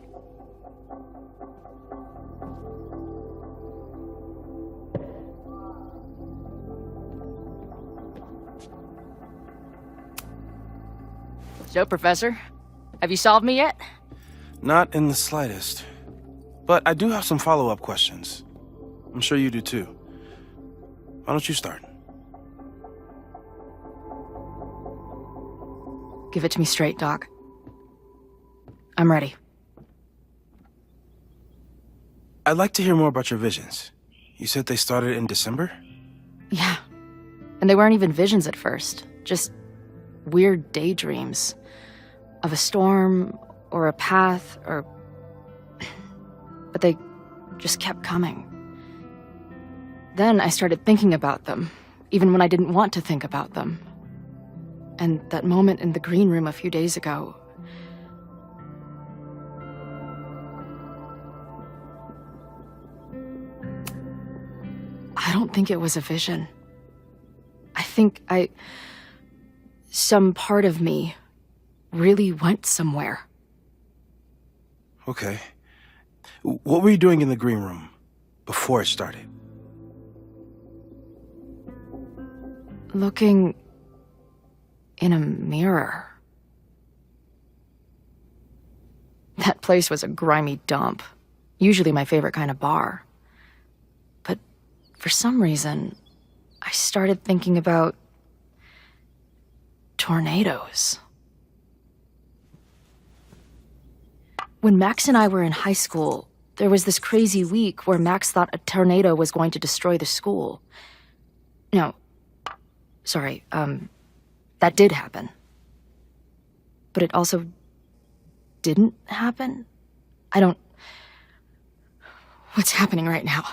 So, Professor, have you solved me yet? Not in the slightest. But I do have some follow-up questions. I'm sure you do too. Why don't you start? Give it to me straight, Doc. I'm ready. I'd like to hear more about your visions. You said they started in December? Yeah. And they weren't even visions at first. Just weird daydreams. Of a storm, or a path, or... But they just kept coming. Then I started thinking about them, even when I didn't want to think about them. And that moment in the green room a few days ago... I don't think it was a vision. I think some part of me really went somewhere. Okay. What were you doing in the green room before it started? Looking in a mirror. That place was a grimy dump. Usually my favorite kind of bar. But for some reason, I started thinking about tornadoes. When Max and I were in high school, there was this crazy week where Max thought a tornado was going to destroy the school. No, sorry, that did happen. But it also didn't happen? What's happening right now?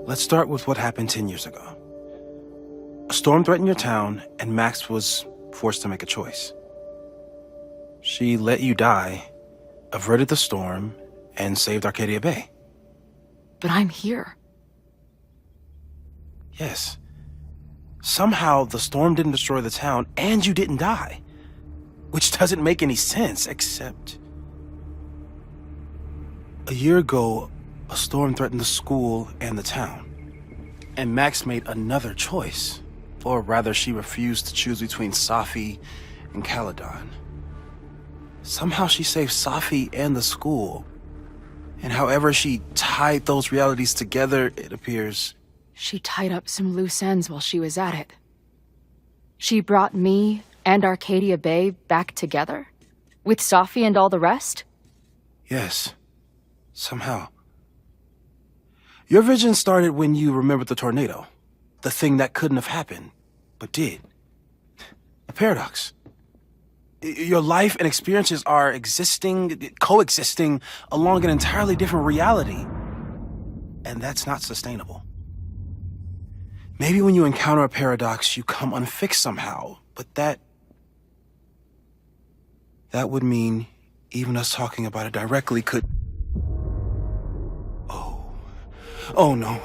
Let's start with what happened 10 years ago. A storm threatened your town, and Max was forced to make a choice. She let you die, averted the storm, and saved Arcadia Bay. But I'm here. Yes. Somehow, the storm didn't destroy the town, and you didn't die. Which doesn't make any sense, except... A year ago, a storm threatened the school and the town. And Max made another choice. Or rather, she refused to choose between Safi and Caledon. Somehow she saved Safi and the school. And however she tied those realities together, it appears... She tied up some loose ends while she was at it. She brought me and Arcadia Bay back together? With Safi and all the rest? Yes. Somehow. Your vision started when you remembered the tornado. The thing that couldn't have happened, but did. A paradox. Your life and experiences are coexisting along an entirely different reality. And that's not sustainable. Maybe when you encounter a paradox, you come unfixed somehow, but that would mean even us talking about it directly could... Oh no.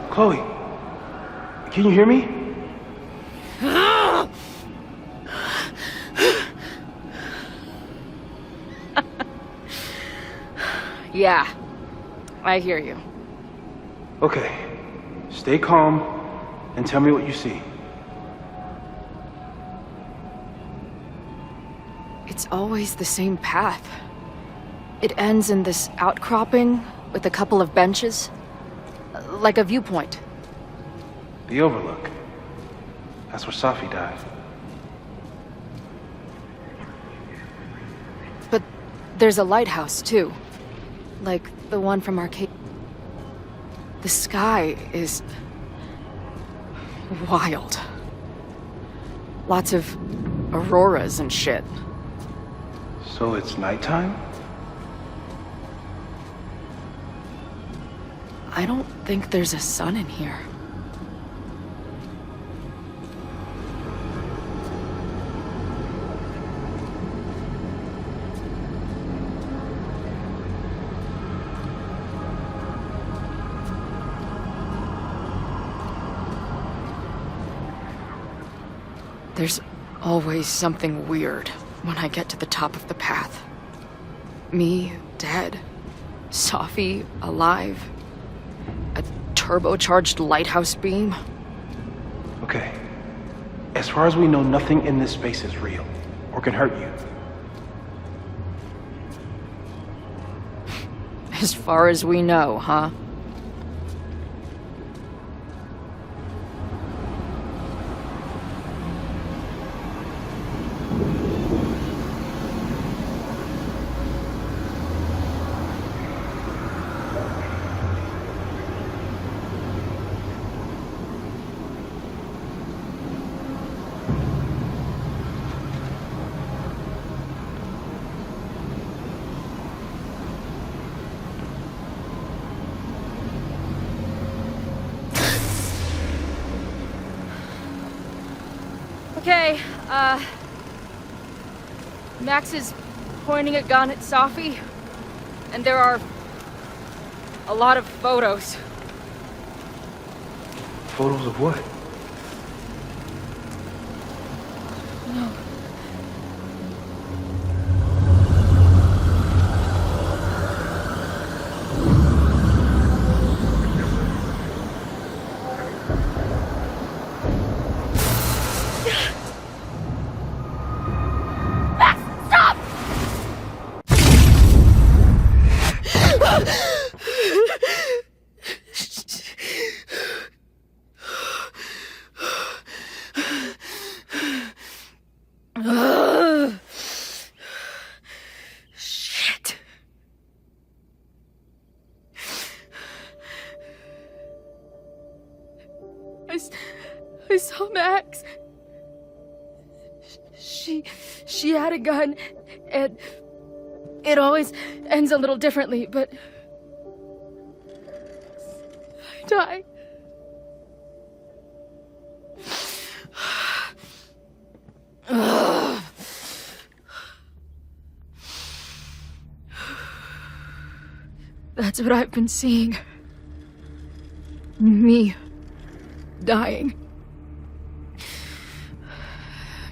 Chloe, can you hear me? Yeah, I hear you. Okay, stay calm and tell me what you see. It's always the same path. It ends in this outcropping with a couple of benches. Like a viewpoint. The Overlook. That's where Safi died. But there's a lighthouse, too. Like the one from Arcadia. The sky is wild. Lots of auroras and shit. So it's nighttime? I don't think there's a sun in here. There's always something weird when I get to the top of the path. Me, dead. Safi, alive. A turbocharged lighthouse beam. Okay. As far as we know, nothing in this space is real, or can hurt you. As far as we know, huh? Okay, Max is pointing a gun at Safi, and there are a lot of photos. Photos of what? No. Shit. I saw Max. She had a gun, and it always ends a little differently, but I died. That's what I've been seeing. Me dying.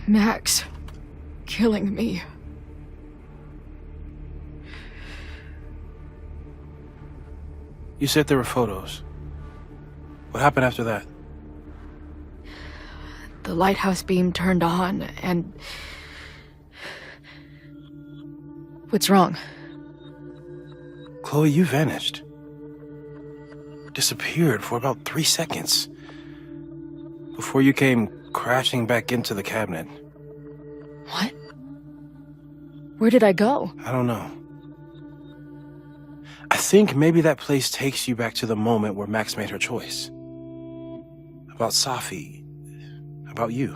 Max killing me. You said there were photos. What happened after that? The lighthouse beam turned on, and... What's wrong? Chloe, you vanished. Disappeared for about 3 seconds. Before you came crashing back into the cabinet. What? Where did I go? I don't know. I think maybe that place takes you back to the moment where Max made her choice. About Safi. About you.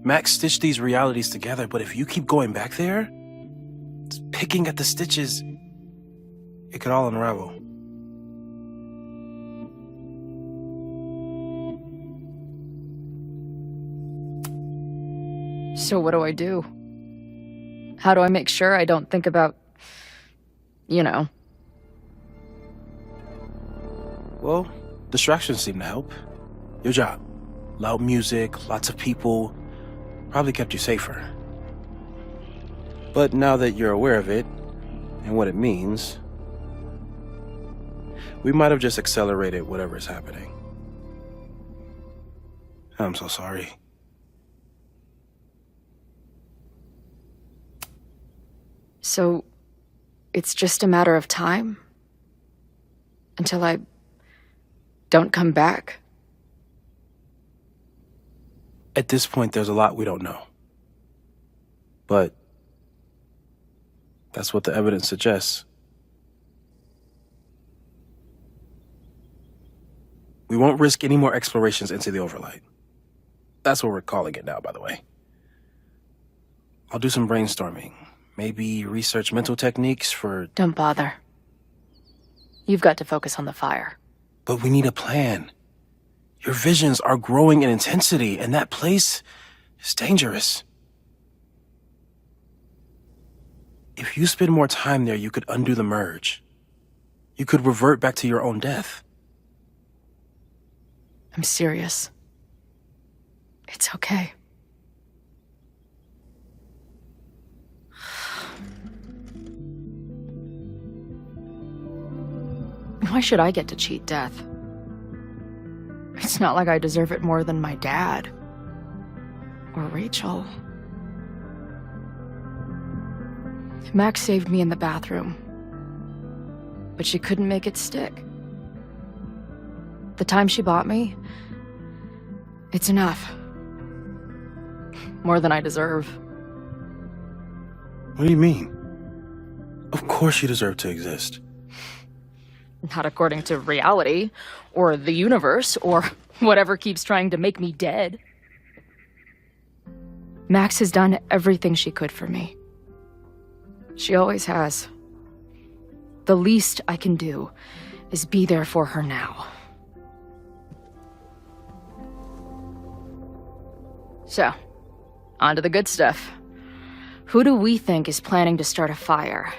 Max stitched these realities together, but if you keep going back there, picking at the stitches, it could all unravel. So what do I do? How do I make sure I don't think about, you know? Well, distractions seem to help. Your job. Loud music, lots of people, probably kept you safer. But now that you're aware of it, and what it means, we might have just accelerated whatever is happening. I'm so sorry. So, it's just a matter of time? Until I don't come back? At this point, there's a lot we don't know. But that's what the evidence suggests. We won't risk any more explorations into the overlight. That's what we're calling it now, by the way. I'll do some brainstorming. Maybe research mental techniques for... Don't bother. You've got to focus on the fire. But we need a plan. Your visions are growing in intensity, and that place is dangerous. If you spend more time there, you could undo the merge. You could revert back to your own death. I'm serious. It's okay. Why should I get to cheat death? It's not like I deserve it more than my dad. Or Rachel. Max saved me in the bathroom. But she couldn't make it stick. The time she bought me, it's enough. More than I deserve. What do you mean? Of course you deserve to exist. Not according to reality, or the universe, or whatever keeps trying to make me dead. Max has done everything she could for me. She always has. The least I can do is be there for her now. So, on to the good stuff. Who do we think is planning to start a fire?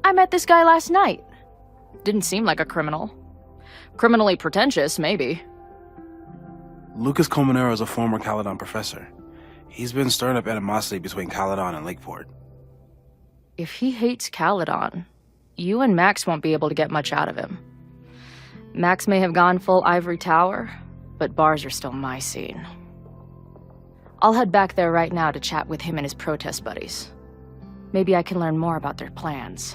I met this guy last night. Didn't seem like a criminal. Criminally pretentious, maybe. Lucas Colmenero is a former Caledon professor. He's been stirring up animosity between Caledon and Lakeport. If he hates Caledon, you and Max won't be able to get much out of him. Max may have gone full ivory tower, but bars are still my scene. I'll head back there right now to chat with him and his protest buddies. Maybe I can learn more about their plans.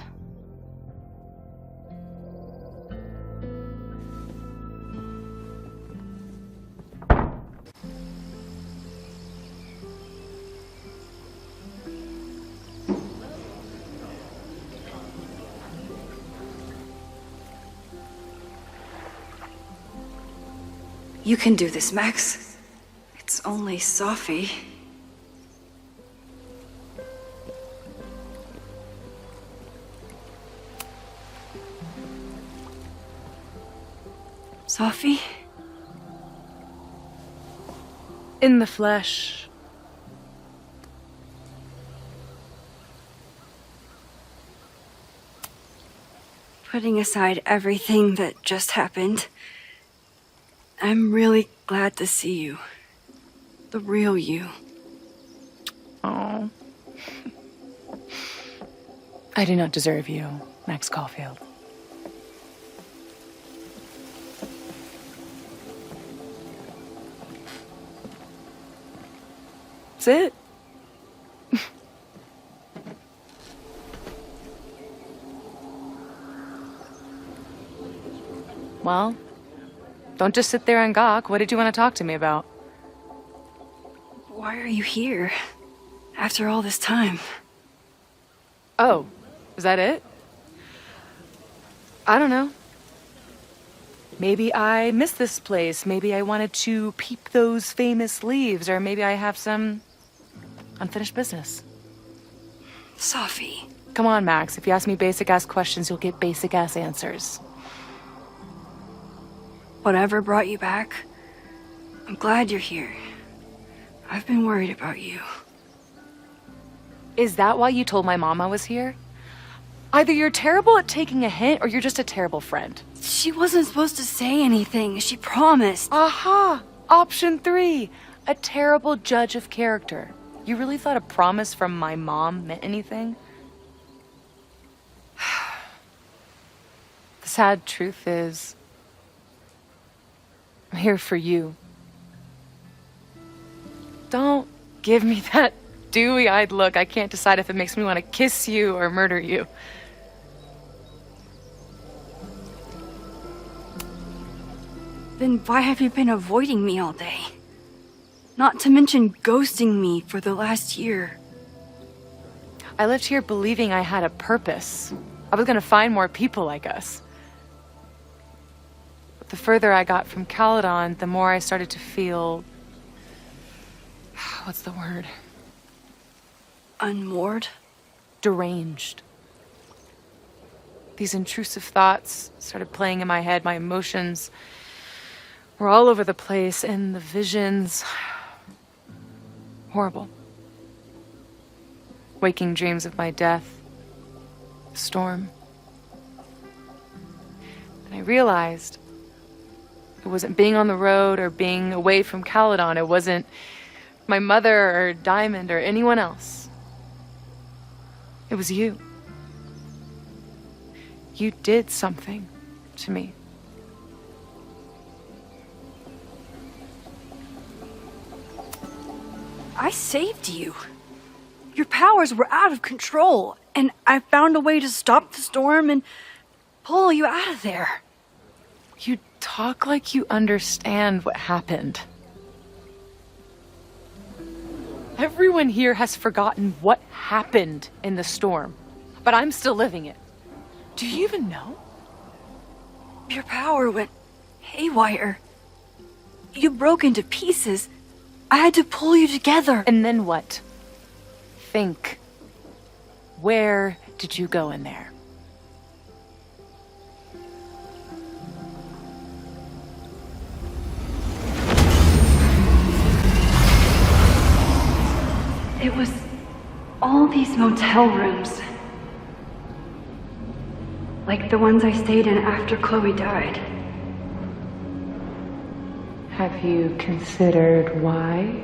You can do this, Max. It's only Sophie. Sophie? In the flesh. Putting aside everything that just happened, I'm really glad to see you. The real you. Oh. I do not deserve you, Max Caulfield. That's it. Well, don't just sit there and gawk. What did you want to talk to me about? Why are you here? After all this time? Oh, is that it? I don't know. Maybe I miss this place. Maybe I wanted to peep those famous leaves, or maybe I have some unfinished business. Sophie. Come on, Max. If you ask me basic-ass questions, you'll get basic-ass answers. Whatever brought you back, I'm glad you're here. I've been worried about you. Is that why you told my mom I was here? Either you're terrible at taking a hint, or you're just a terrible friend. She wasn't supposed to say anything. She promised. Aha! Option 3. A terrible judge of character. You really thought a promise from my mom meant anything? The sad truth is, I'm here for you. Don't give me that dewy-eyed look. I can't decide if it makes me want to kiss you or murder you. Then why have you been avoiding me all day? Not to mention ghosting me for the last year. I lived here believing I had a purpose. I was gonna find more people like us. But the further I got from Caledon, the more I started to feel... what's the word? Unmoored? Deranged. These intrusive thoughts started playing in my head. My emotions were all over the place, and the visions... horrible. Waking dreams of my death. The storm. And I realized it wasn't being on the road or being away from Caledon. It wasn't my mother or Diamond or anyone else. It was you. You did something to me. I saved you. Your powers were out of control, and I found a way to stop the storm and pull you out of there. You talk like you understand what happened. Everyone here has forgotten what happened in the storm, but I'm still living it. Do you even know? Your power went haywire. You broke into pieces. I had to pull you together. And then what? Think. Where did you go in there? It was all these motel rooms. Like the ones I stayed in after Chloe died. Have you considered why?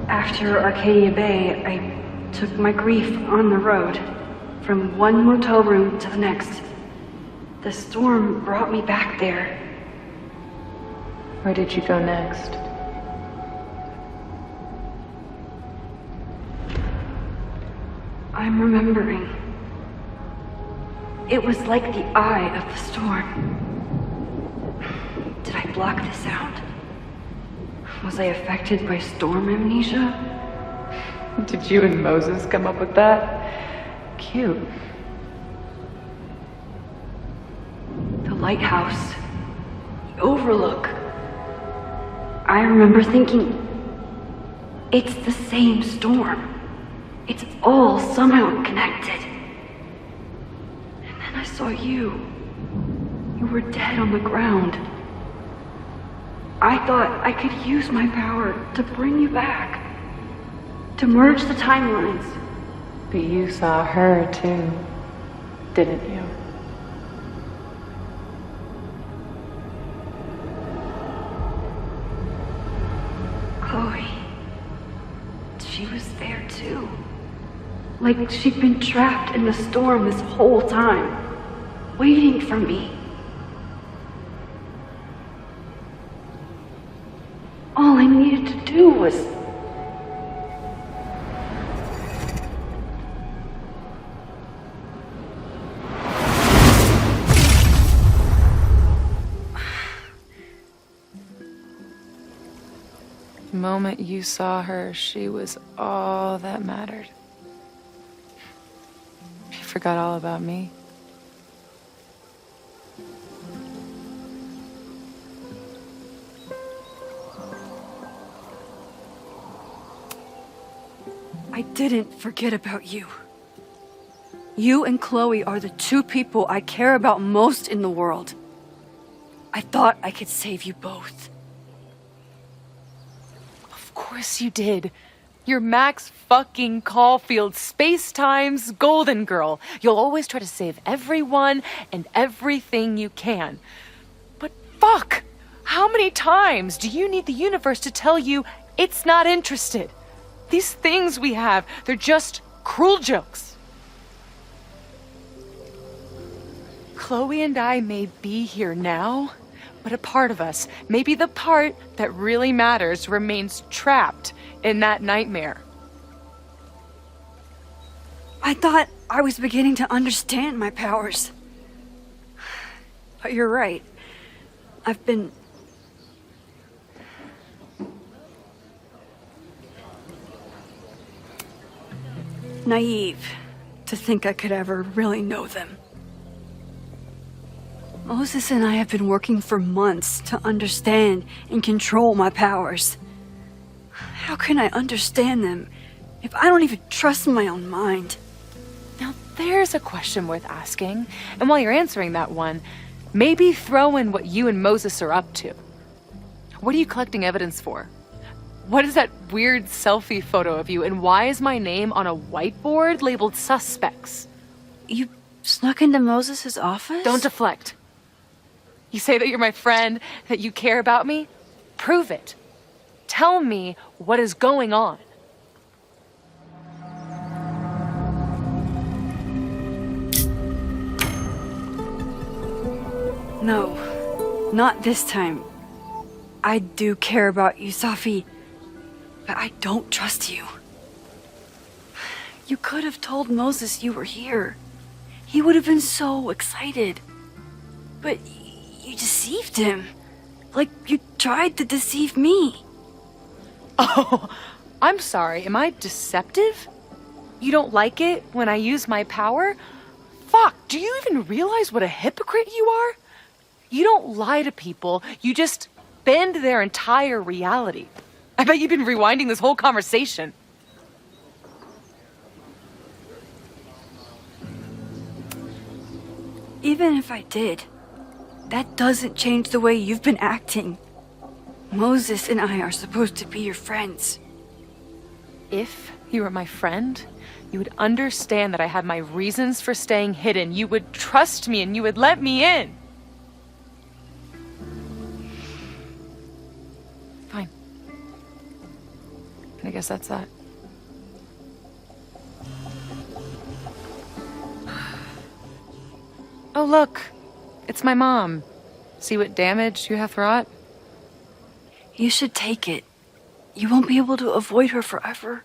After Arcadia Bay, I took my grief on the road, from one motel room to the next. The storm brought me back there. Where did you go next? I'm remembering. It was like the eye of the storm. Did I block the sound? Was I affected by storm amnesia? Did you and Moses come up with that? Cute. The lighthouse. The overlook. I remember thinking, it's the same storm. It's all somehow connected. And then I saw you. You were dead on the ground. I thought I could use my power to bring you back. To merge the timelines. But you saw her too, didn't you? Chloe. She was there too. Like she'd been trapped in the storm this whole time, waiting for me. All I needed to do was... The moment you saw her, she was all that mattered. You forgot all about me. I didn't forget about you. You and Chloe are the two people I care about most in the world. I thought I could save you both. Of course you did. You're Max fucking Caulfield, Space-Time's golden girl. You'll always try to save everyone and everything you can. But fuck! How many times do you need the universe to tell you it's not interested? These things we have, they're just cruel jokes. Chloe and I may be here now, but a part of us, maybe the part that really matters, remains trapped in that nightmare. I thought I was beginning to understand my powers. But you're right. I've been... naive to think I could ever really know them. Moses and I have been working for months to understand and control my powers. How can I understand them if I don't even trust my own mind? Now there's a question worth asking, and while you're answering that one, maybe throw in what you and Moses are up to. What are you collecting evidence for? What is that weird selfie photo of you, and why is my name on a whiteboard labeled suspects? You snuck into Moses' office? Don't deflect. You say that you're my friend, that you care about me? Prove it. Tell me what is going on. No, not this time. I do care about you, Safi, but I don't trust you. You could have told Moses you were here. He would have been so excited. But you deceived him. Like you tried to deceive me. Oh, I'm sorry. Am I deceptive? You don't like it when I use my power? Fuck, do you even realize what a hypocrite you are? You don't lie to people, you just bend their entire reality. I bet you've been rewinding this whole conversation. Even if I did, that doesn't change the way you've been acting. Moses and I are supposed to be your friends. If you were my friend, you would understand that I had my reasons for staying hidden. You would trust me and you would let me in. Fine. I guess that's that. Oh, look. It's my mom. See what damage you have wrought? You should take it. You won't be able to avoid her forever.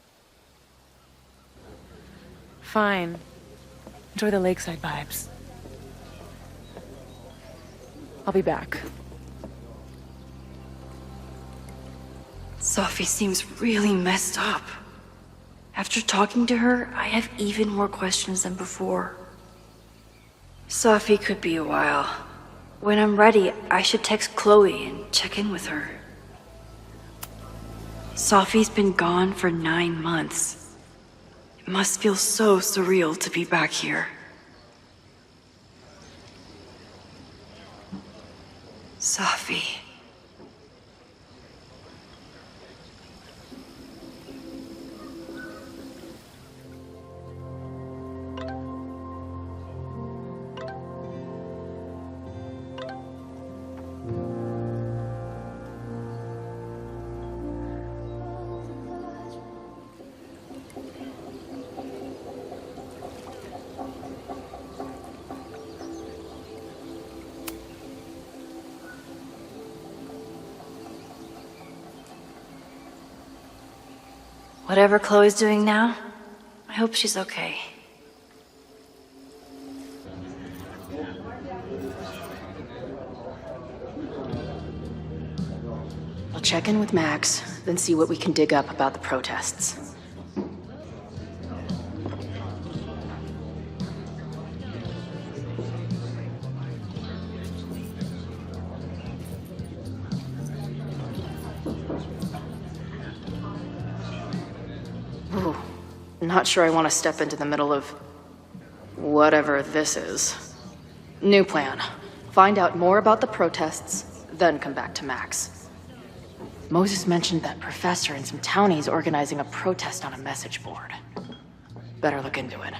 Fine. Enjoy the lakeside vibes. I'll be back. Sophie seems really messed up. After talking to her, I have even more questions than before. Sophie could be a while. When I'm ready, I should text Chloe and check in with her. Sophie's been gone for 9 months. It must feel so surreal to be back here. Sophie. Whatever Chloe's doing now, I hope she's okay. I'll check in with Max, then see what we can dig up about the protests. Ooh, not sure I want to step into the middle of whatever this is. New plan. Find out more about the protests, then come back to Max. Moses mentioned that professor and some townies organizing a protest on a message board. Better look into it.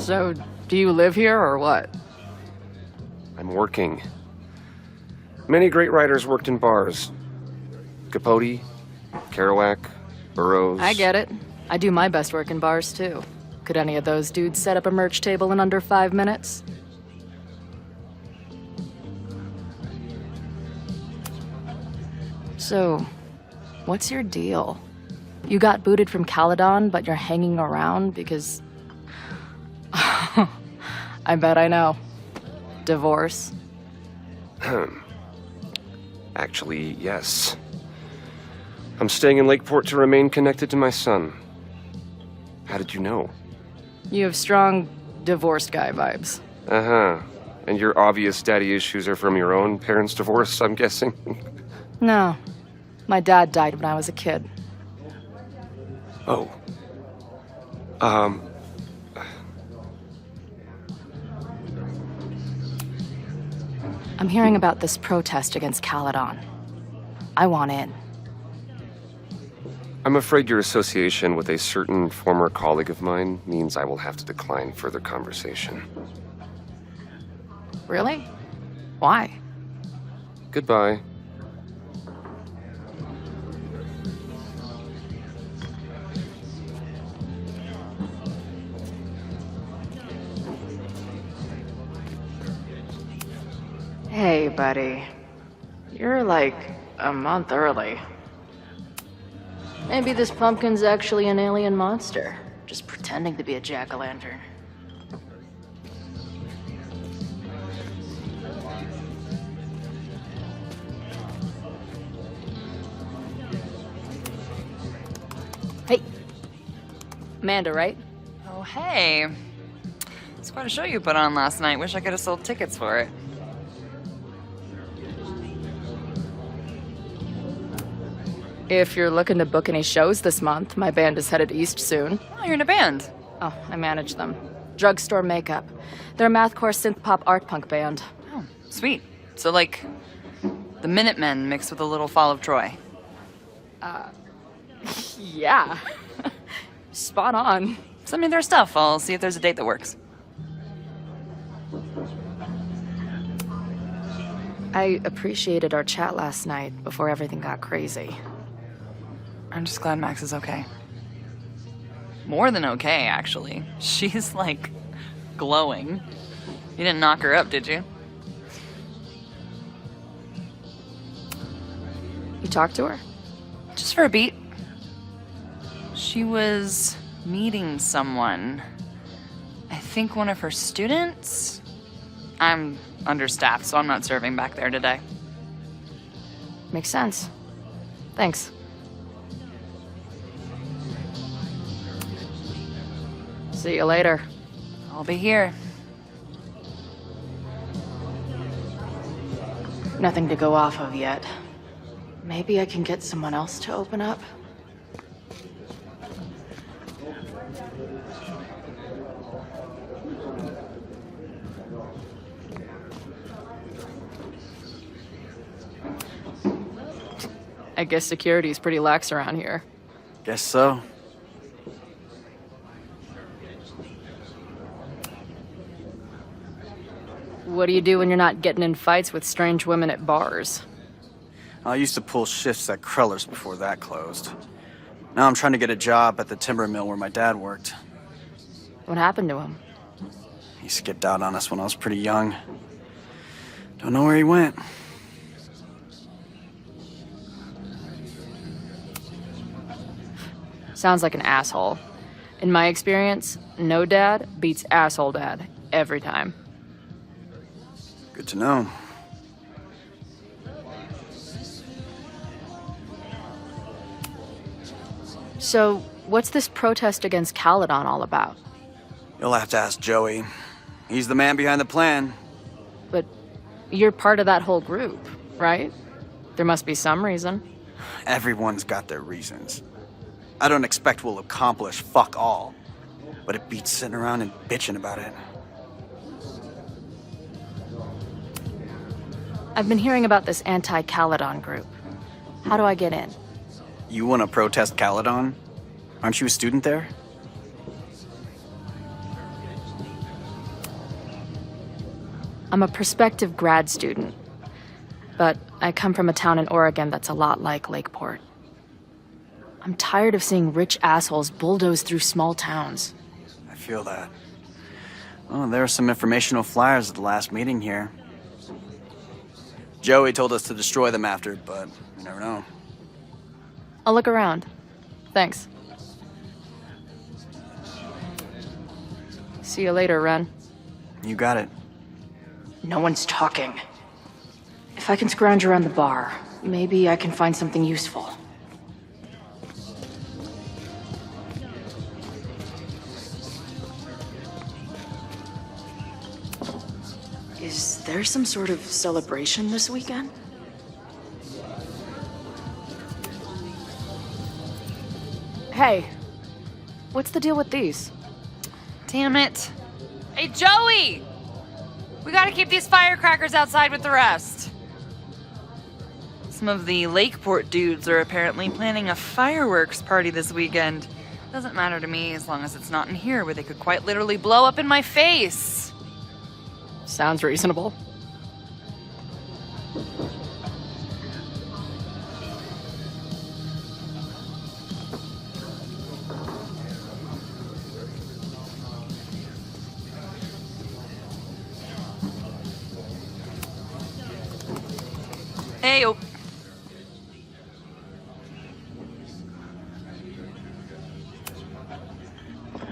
So, do you live here or what? I'm working. Many great writers worked in bars. Capote, Kerouac, Burroughs. I get it. I do my best work in bars, too. Could any of those dudes set up a merch table in under 5 minutes? So, what's your deal? You got booted from Caledon, but you're hanging around because... I bet I know. Divorce? Actually, yes. I'm staying in Lakeport to remain connected to my son. How did you know? You have strong divorced guy vibes. Uh-huh. And your obvious daddy issues are from your own parents' divorce, I'm guessing? No. My dad died when I was a kid. Oh. I'm hearing about this protest against Caledon. I want in. I'm afraid your association with a certain former colleague of mine means I will have to decline further conversation. Really? Why? Goodbye. Hey, buddy. You're like a month early. Maybe this pumpkin's actually an alien monster, just pretending to be a jack-o'-lantern. Hey. Amanda, right? Oh, hey. It's quite a show you put on last night. Wish I could have sold tickets for it. If you're looking to book any shows this month, my band is headed east soon. Oh, you're in a band? Oh, I manage them. Drugstore Makeup. They're a mathcore synth-pop art punk band. Oh, sweet. So, like, the Minutemen mixed with a little Fall of Troy. Yeah. Spot on. Send me their stuff. I'll see if there's a date that works. I appreciated our chat last night before everything got crazy. I'm just glad Max is okay. More than okay, actually. She's, like, glowing. You didn't knock her up, did you? You talked to her? Just for a beat. She was meeting someone. I think one of her students? I'm understaffed, so I'm not serving back there today. Makes sense. Thanks. See you later. I'll be here. Nothing to go off of yet. Maybe I can get someone else to open up? I guess security's pretty lax around here. Guess so. What do you do when you're not getting in fights with strange women at bars? I used to pull shifts at Kreller's before that closed. Now I'm trying to get a job at the timber mill where my dad worked. What happened to him? He skipped out on us when I was pretty young. Don't know where he went. Sounds like an asshole. In my experience, no dad beats asshole dad every time. Good to know. So, what's this protest against Caledon all about? You'll have to ask Joey. He's the man behind the plan. But you're part of that whole group, right? There must be some reason. Everyone's got their reasons. I don't expect we'll accomplish fuck all, but it beats sitting around and bitching about it. I've been hearing about this anti-Caledon group. How do I get in? You want to protest Caledon? Aren't you a student there? I'm a prospective grad student, but I come from a town in Oregon that's a lot like Lakeport. I'm tired of seeing rich assholes bulldoze through small towns. I feel that. Oh, there were some informational flyers at the last meeting here. Joey told us to destroy them after, but you never know. I'll look around. Thanks. See you later, Ren. You got it. No one's talking. If I can scrounge around the bar, maybe I can find something useful. Is there some sort of celebration this weekend? Hey, what's the deal with these? Damn it. Hey, Joey! We gotta keep these firecrackers outside with the rest. Some of the Lakeport dudes are apparently planning a fireworks party this weekend. Doesn't matter to me as long as it's not in here where they could quite literally blow up in my face. Sounds reasonable. Hey, oh.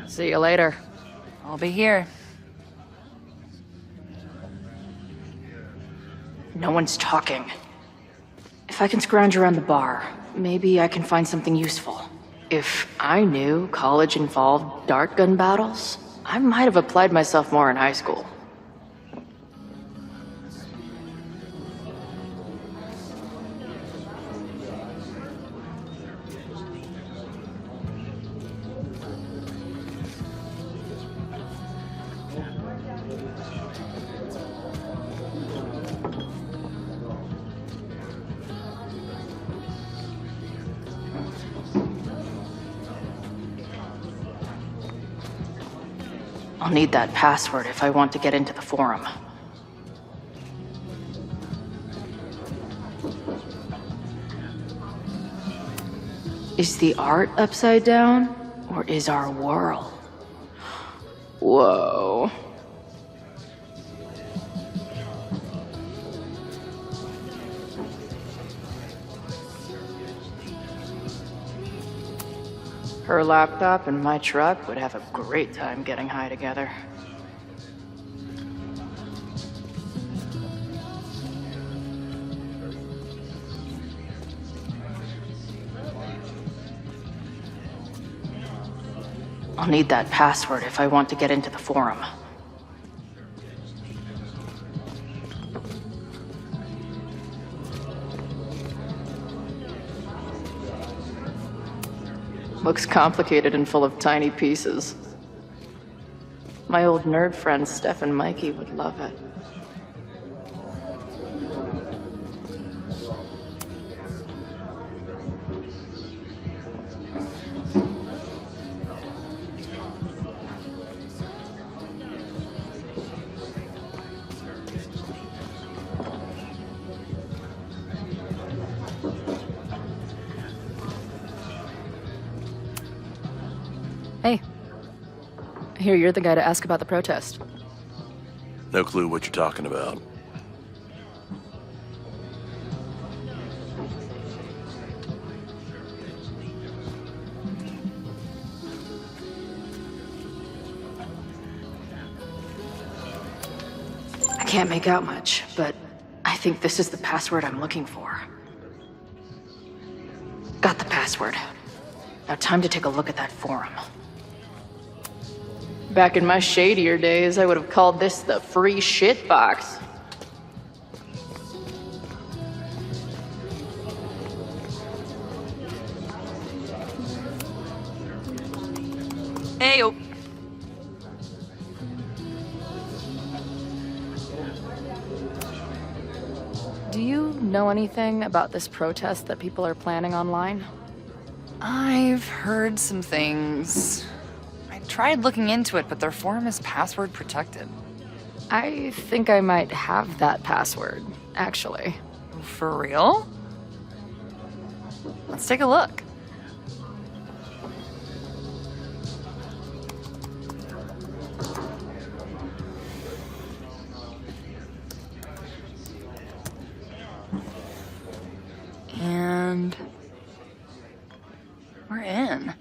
See you later. I'll be here. No one's talking. If I can scrounge around the bar, maybe I can find something useful. If I knew college involved dart gun battles, I might have applied myself more in high school. I'll need that password if I want to get into the forum. Is the art upside down, or is our world? Whoa. Her laptop and my truck would have a great time getting high together. I'll need that password if I want to get into the forum. Looks complicated and full of tiny pieces. My old nerd friends Steph and Mikey would love it. Hey. I hear you're the guy to ask about the protest. No clue what you're talking about. I can't make out much, but I think this is the password I'm looking for. Got the password. Now time to take a look at that forum. Back in my shadier days, I would have called this the free shit box. Hey, oh. Do you know anything about this protest that people are planning online? I've heard some things. I tried looking into it, but their forum is password protected. I think I might have that password, actually. For real? Let's take a look. And we're in.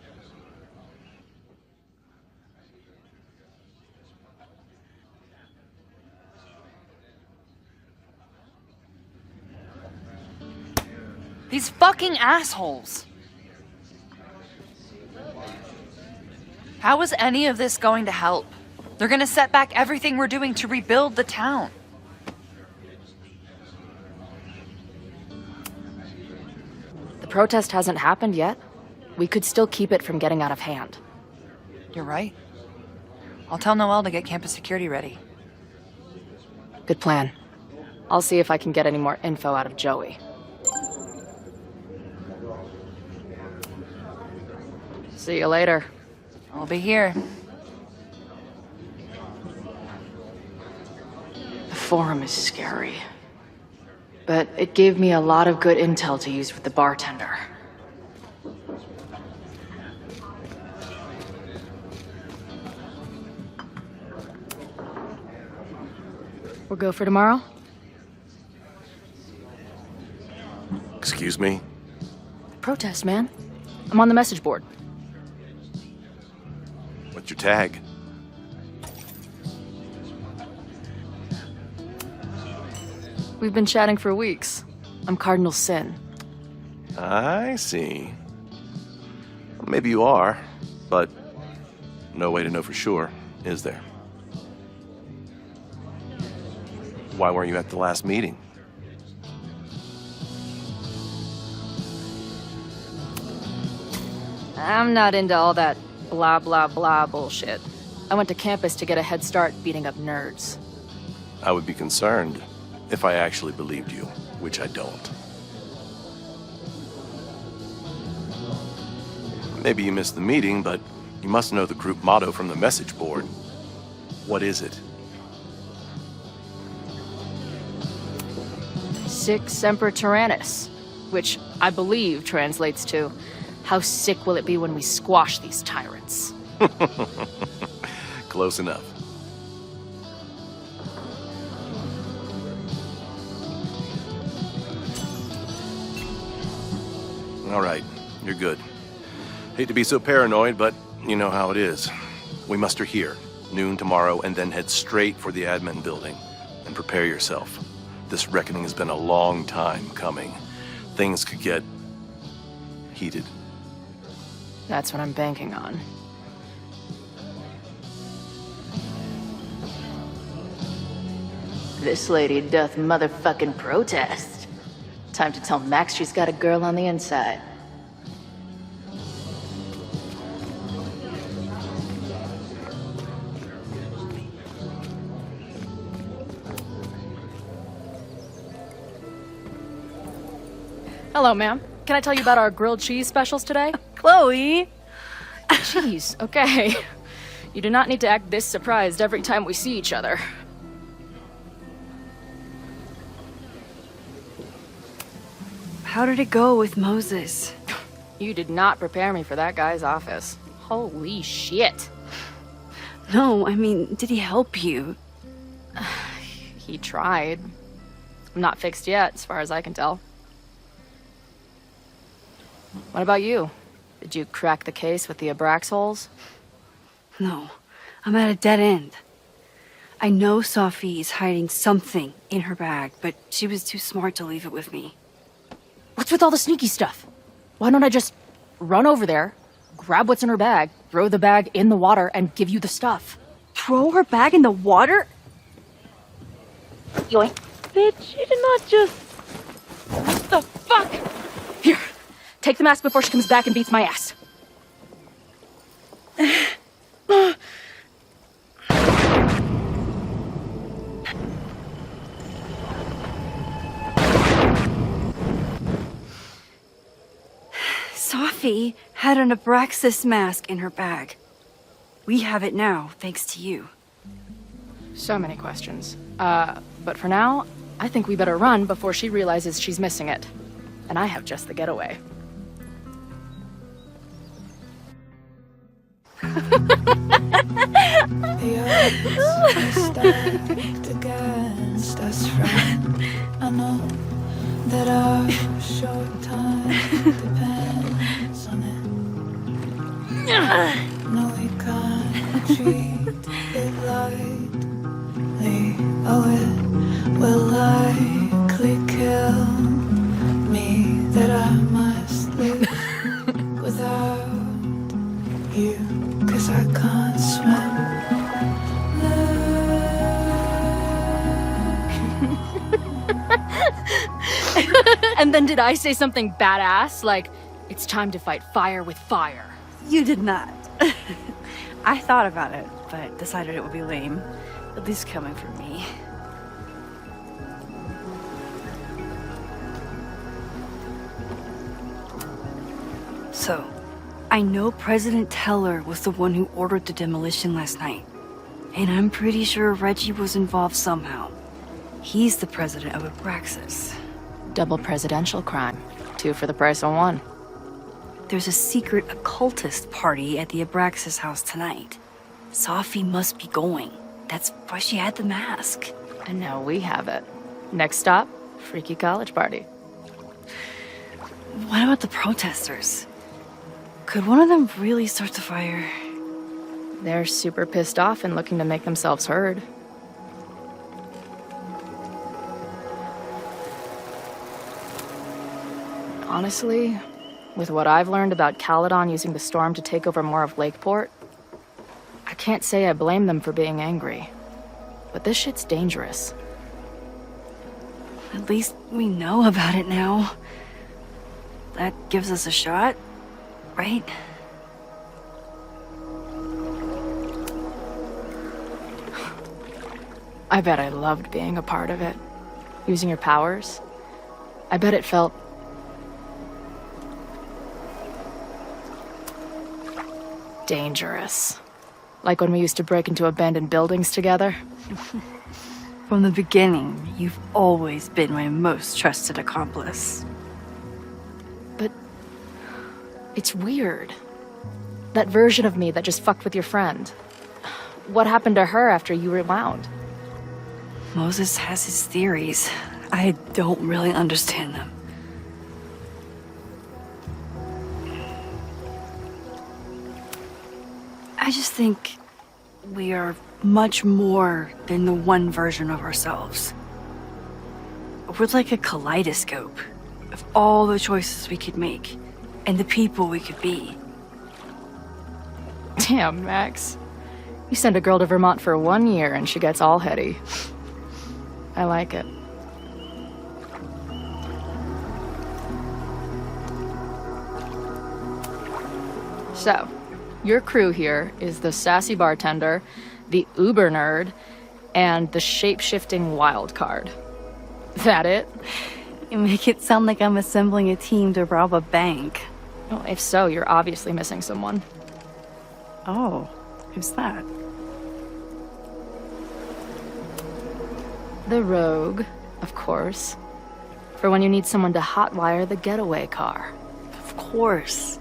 These fucking assholes. How is any of this going to help? They're gonna set back everything we're doing to rebuild the town. The protest hasn't happened yet. We could still keep it from getting out of hand. You're right. I'll tell Noelle to get campus security ready. Good plan. I'll see if I can get any more info out of Joey. See you later. I'll be here. The forum is scary. But it gave me a lot of good intel to use with the bartender. We'll go for tomorrow? Excuse me? Protest, man. I'm on the message board. What's your tag? We've been chatting for weeks. I'm Cardinal Sin. I see. Maybe you are, but no way to know for sure, is there? Why weren't you at the last meeting? I'm not into all that blah blah blah bullshit. I went to campus to get a head start beating up nerds. I would be concerned if I actually believed you, which I don't. Maybe you missed the meeting, but you must know the group motto from the message board. What is it? Sic Semper Tyrannis, which I believe translates to, how sick will it be when we squash these tyrants? Close enough. All right, you're good. Hate to be so paranoid, but you know how it is. We muster here, noon tomorrow, and then head straight for the admin building. And prepare yourself. This reckoning has been a long time coming. Things could get heated. That's what I'm banking on. This lady doth motherfucking protest. Time to tell Max she's got a girl on the inside. Hello, ma'am. Can I tell you about our grilled cheese specials today? Chloe! Jeez, okay. You do not need to act this surprised every time we see each other. How did it go with Moses? You did not prepare me for that guy's office. Holy shit. No, I mean, did he help you? He tried. I'm not fixed yet, as far as I can tell. What about you? Did you crack the case with the Abrax holes? No, I'm at a dead end. I know Sophie is hiding something in her bag, but she was too smart to leave it with me. What's with all the sneaky stuff? Why don't I just run over there, grab what's in her bag, throw the bag in the water, and give you the stuff? Throw her bag in the water? Yoink. Bitch, you did not just... What the fuck? Here, take the mask before she comes back and beats my ass. Sophie had an Abraxas mask in her bag. We have it now, thanks to you. So many questions. But for now, I think we better run before she realizes she's missing it. And I have just the getaway. The odds are stacked against us, friend. I know that our short time depends on it. No, we can't treat it lightly. Oh, it will likely kill me that I must live without you, 'cause I can't swim. And then did I say something badass? Like, it's time to fight fire with fire. You did not. I thought about it, but decided it would be lame. At least coming from me. So, I know President Teller was the one who ordered the demolition last night. And I'm pretty sure Reggie was involved somehow. He's the president of Abraxas. Double presidential crime. 2 for the price of 1. There's a secret occultist party at the Abraxas house tonight. Sophie must be going. That's why she had the mask. And now we have it. Next stop, freaky college party. What about the protesters? Could one of them really start the fire? They're super pissed off and looking to make themselves heard. Honestly, with what I've learned about Caledon using the storm to take over more of Lakeport, I can't say I blame them for being angry. But this shit's dangerous. At least we know about it now. That gives us a shot, right? I bet I loved being a part of it. Using your powers. I bet it felt dangerous. Like when we used to break into abandoned buildings together. From the beginning, you've always been my most trusted accomplice. But it's weird. That version of me that just fucked with your friend. What happened to her after you rewound? Moses has his theories. I don't really understand them. I just think we are much more than the one version of ourselves. We're like a kaleidoscope of all the choices we could make and the people we could be. Damn, Max. You send a girl to Vermont for 1 year and she gets all heady. I like it. So, your crew here is the sassy bartender, the uber nerd, and the shape-shifting wild card. That it? You make it sound like I'm assembling a team to rob a bank. Well, if so, you're obviously missing someone. Oh, who's that? The rogue, of course. For when you need someone to hotwire the getaway car. Of course.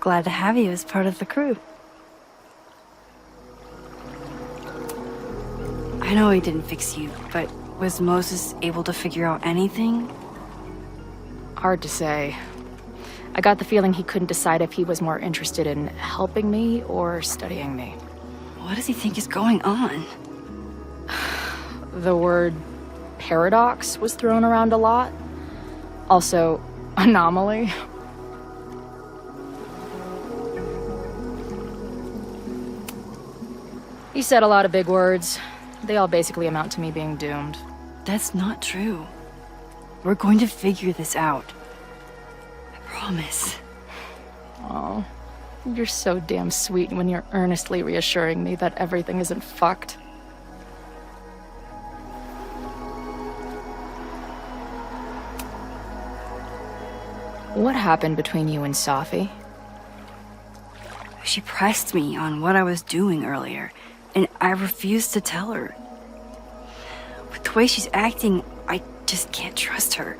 Glad to have you as part of the crew. I know he didn't fix you, but was Moses able to figure out anything? Hard to say. I got the feeling he couldn't decide if he was more interested in helping me or studying me. What does he think is going on? The word paradox was thrown around a lot. Also, anomaly. He said a lot of big words. They all basically amount to me being doomed. That's not true. We're going to figure this out. I promise. Oh, you're so damn sweet when you're earnestly reassuring me that everything isn't fucked. What happened between you and Sophie? She pressed me on what I was doing earlier, and I refuse to tell her. With the way she's acting, I just can't trust her.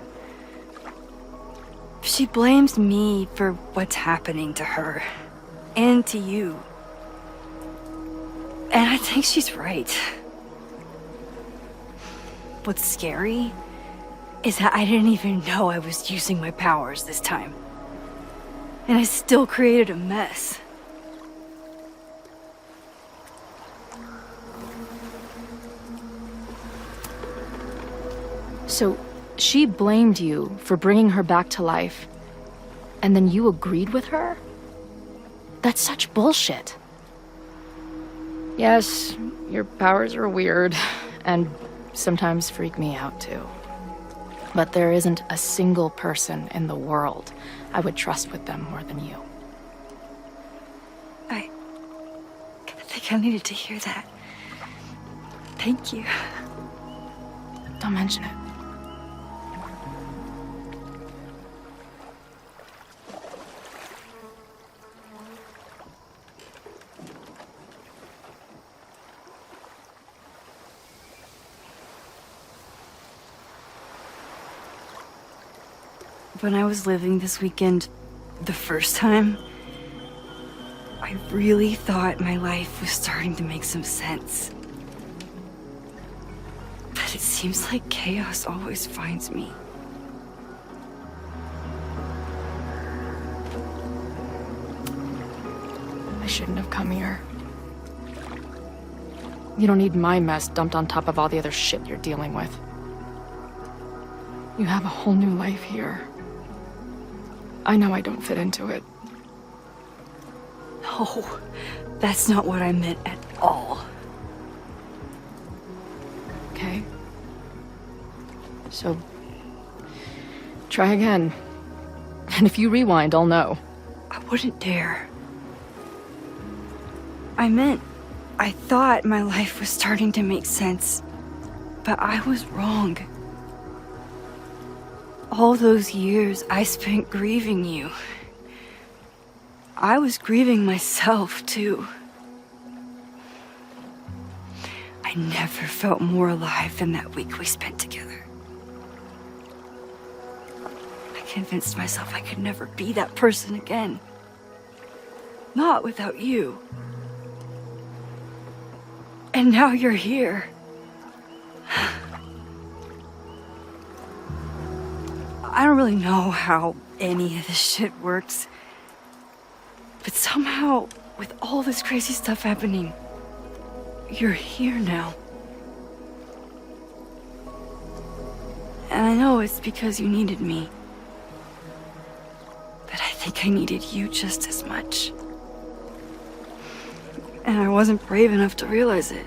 She blames me for what's happening to her, and to you. And I think she's right. What's scary is that I didn't even know I was using my powers this time. And I still created a mess. So, she blamed you for bringing her back to life, and then you agreed with her? That's such bullshit. Yes, your powers are weird, and sometimes freak me out too. But there isn't a single person in the world I would trust with them more than you. I think I needed to hear that. Thank you. Don't mention it. When I was living this weekend, the first time, I really thought my life was starting to make some sense. But it seems like chaos always finds me. I shouldn't have come here. You don't need my mess dumped on top of all the other shit you're dealing with. You have a whole new life here. I know I don't fit into it. No, that's not what I meant at all. Okay. So, try again. And if you rewind, I'll know. I wouldn't dare. I thought my life was starting to make sense, but I was wrong. All those years I spent grieving you. I was grieving myself, too. I never felt more alive than that week we spent together. I convinced myself I could never be that person again. Not without you. And now you're here. I don't really know how any of this shit works. But somehow, with all this crazy stuff happening, you're here now. And I know it's because you needed me. But I think I needed you just as much. And I wasn't brave enough to realize it.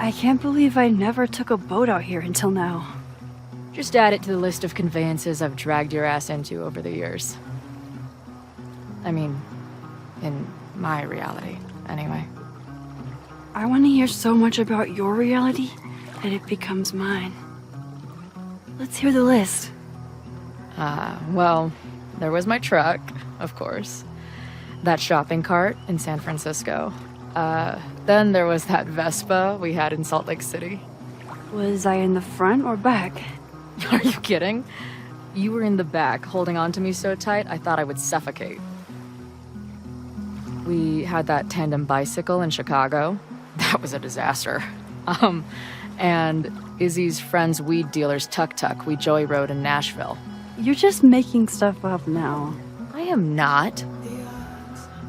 I can't believe I never took a boat out here until now. Just add it to the list of conveyances I've dragged your ass into over the years. I mean, in my reality, anyway. I want to hear so much about your reality that it becomes mine. Let's hear the list. Well, there was my truck, of course. That shopping cart in San Francisco. Then there was that Vespa we had in Salt Lake City. Was I in the front or back? Are you kidding? You were in the back, holding on to me so tight, I thought I would suffocate. We had that tandem bicycle in Chicago. That was a disaster. And Izzy's friend's weed dealer's tuk-tuk we joyrode in Nashville. You're just making stuff up now. I am not.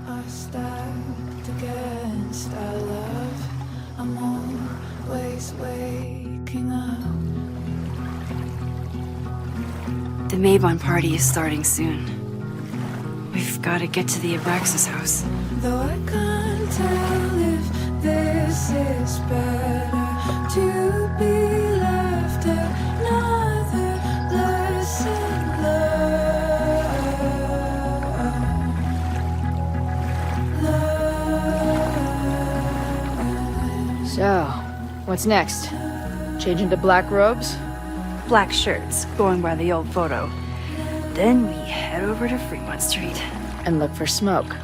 Are stacked against our love. I'm always waking up. The Maybon party is starting soon. We've got to get to the Abraxas house. Though I can't tell if this is better to be left another lesson learned. So, what's next? Change into black robes? Black shirts, going by the old photo. Then we head over to Fremont Street. And look for smoke.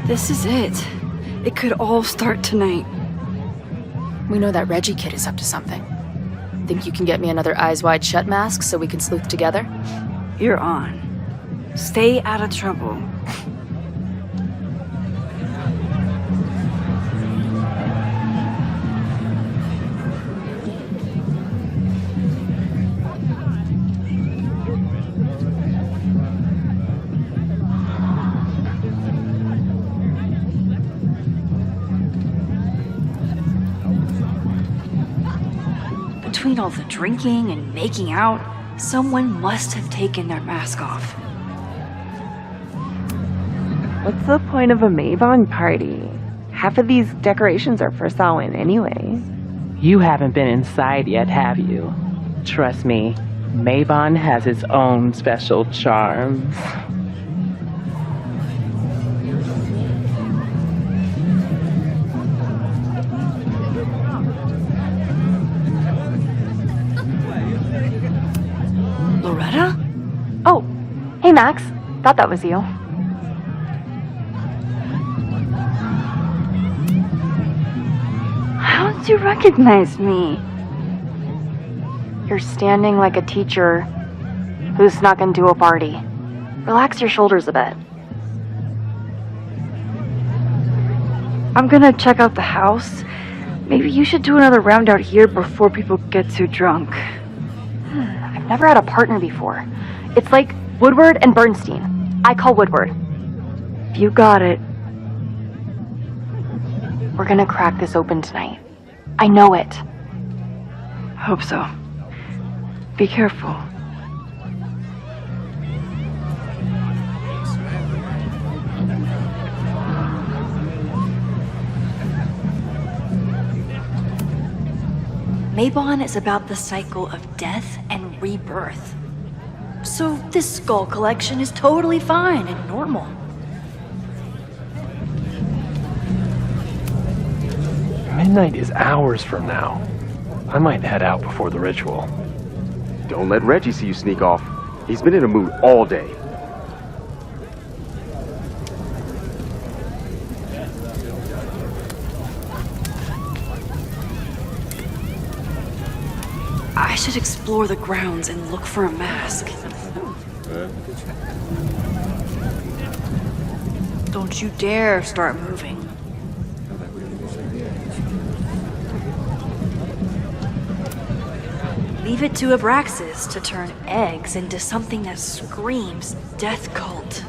This is it. It could all start tonight. We know that Reggie kid is up to something. Think you can get me another Eyes Wide Shut mask so we can sleuth together? You're on. Stay out of trouble. Between all the drinking and making out, someone must have taken their mask off. What's the point of a Maybon party? Half of these decorations are for Samhain anyway. You haven't been inside yet, have you? Trust me, Maybon has its own special charms. Loretta? Oh, hey Max. Thought that was you. How did you recognize me? You're standing like a teacher who snuck into a party. Relax your shoulders a bit. I'm gonna check out the house. Maybe you should do another round out here before people get too drunk. I've never had a partner before. It's like Woodward and Bernstein. I call Woodward. You got it. We're gonna crack this open tonight. I know it. Hope so. Be careful. Maybon is about the cycle of death and rebirth. So this skull collection is totally fine and normal. Midnight is hours from now. I might head out before the ritual. Don't let Reggie see you sneak off. He's been in a mood all day. I should explore the grounds and look for a mask. Don't you dare start moving. Leave it to Abraxas to turn eggs into something that screams death cult.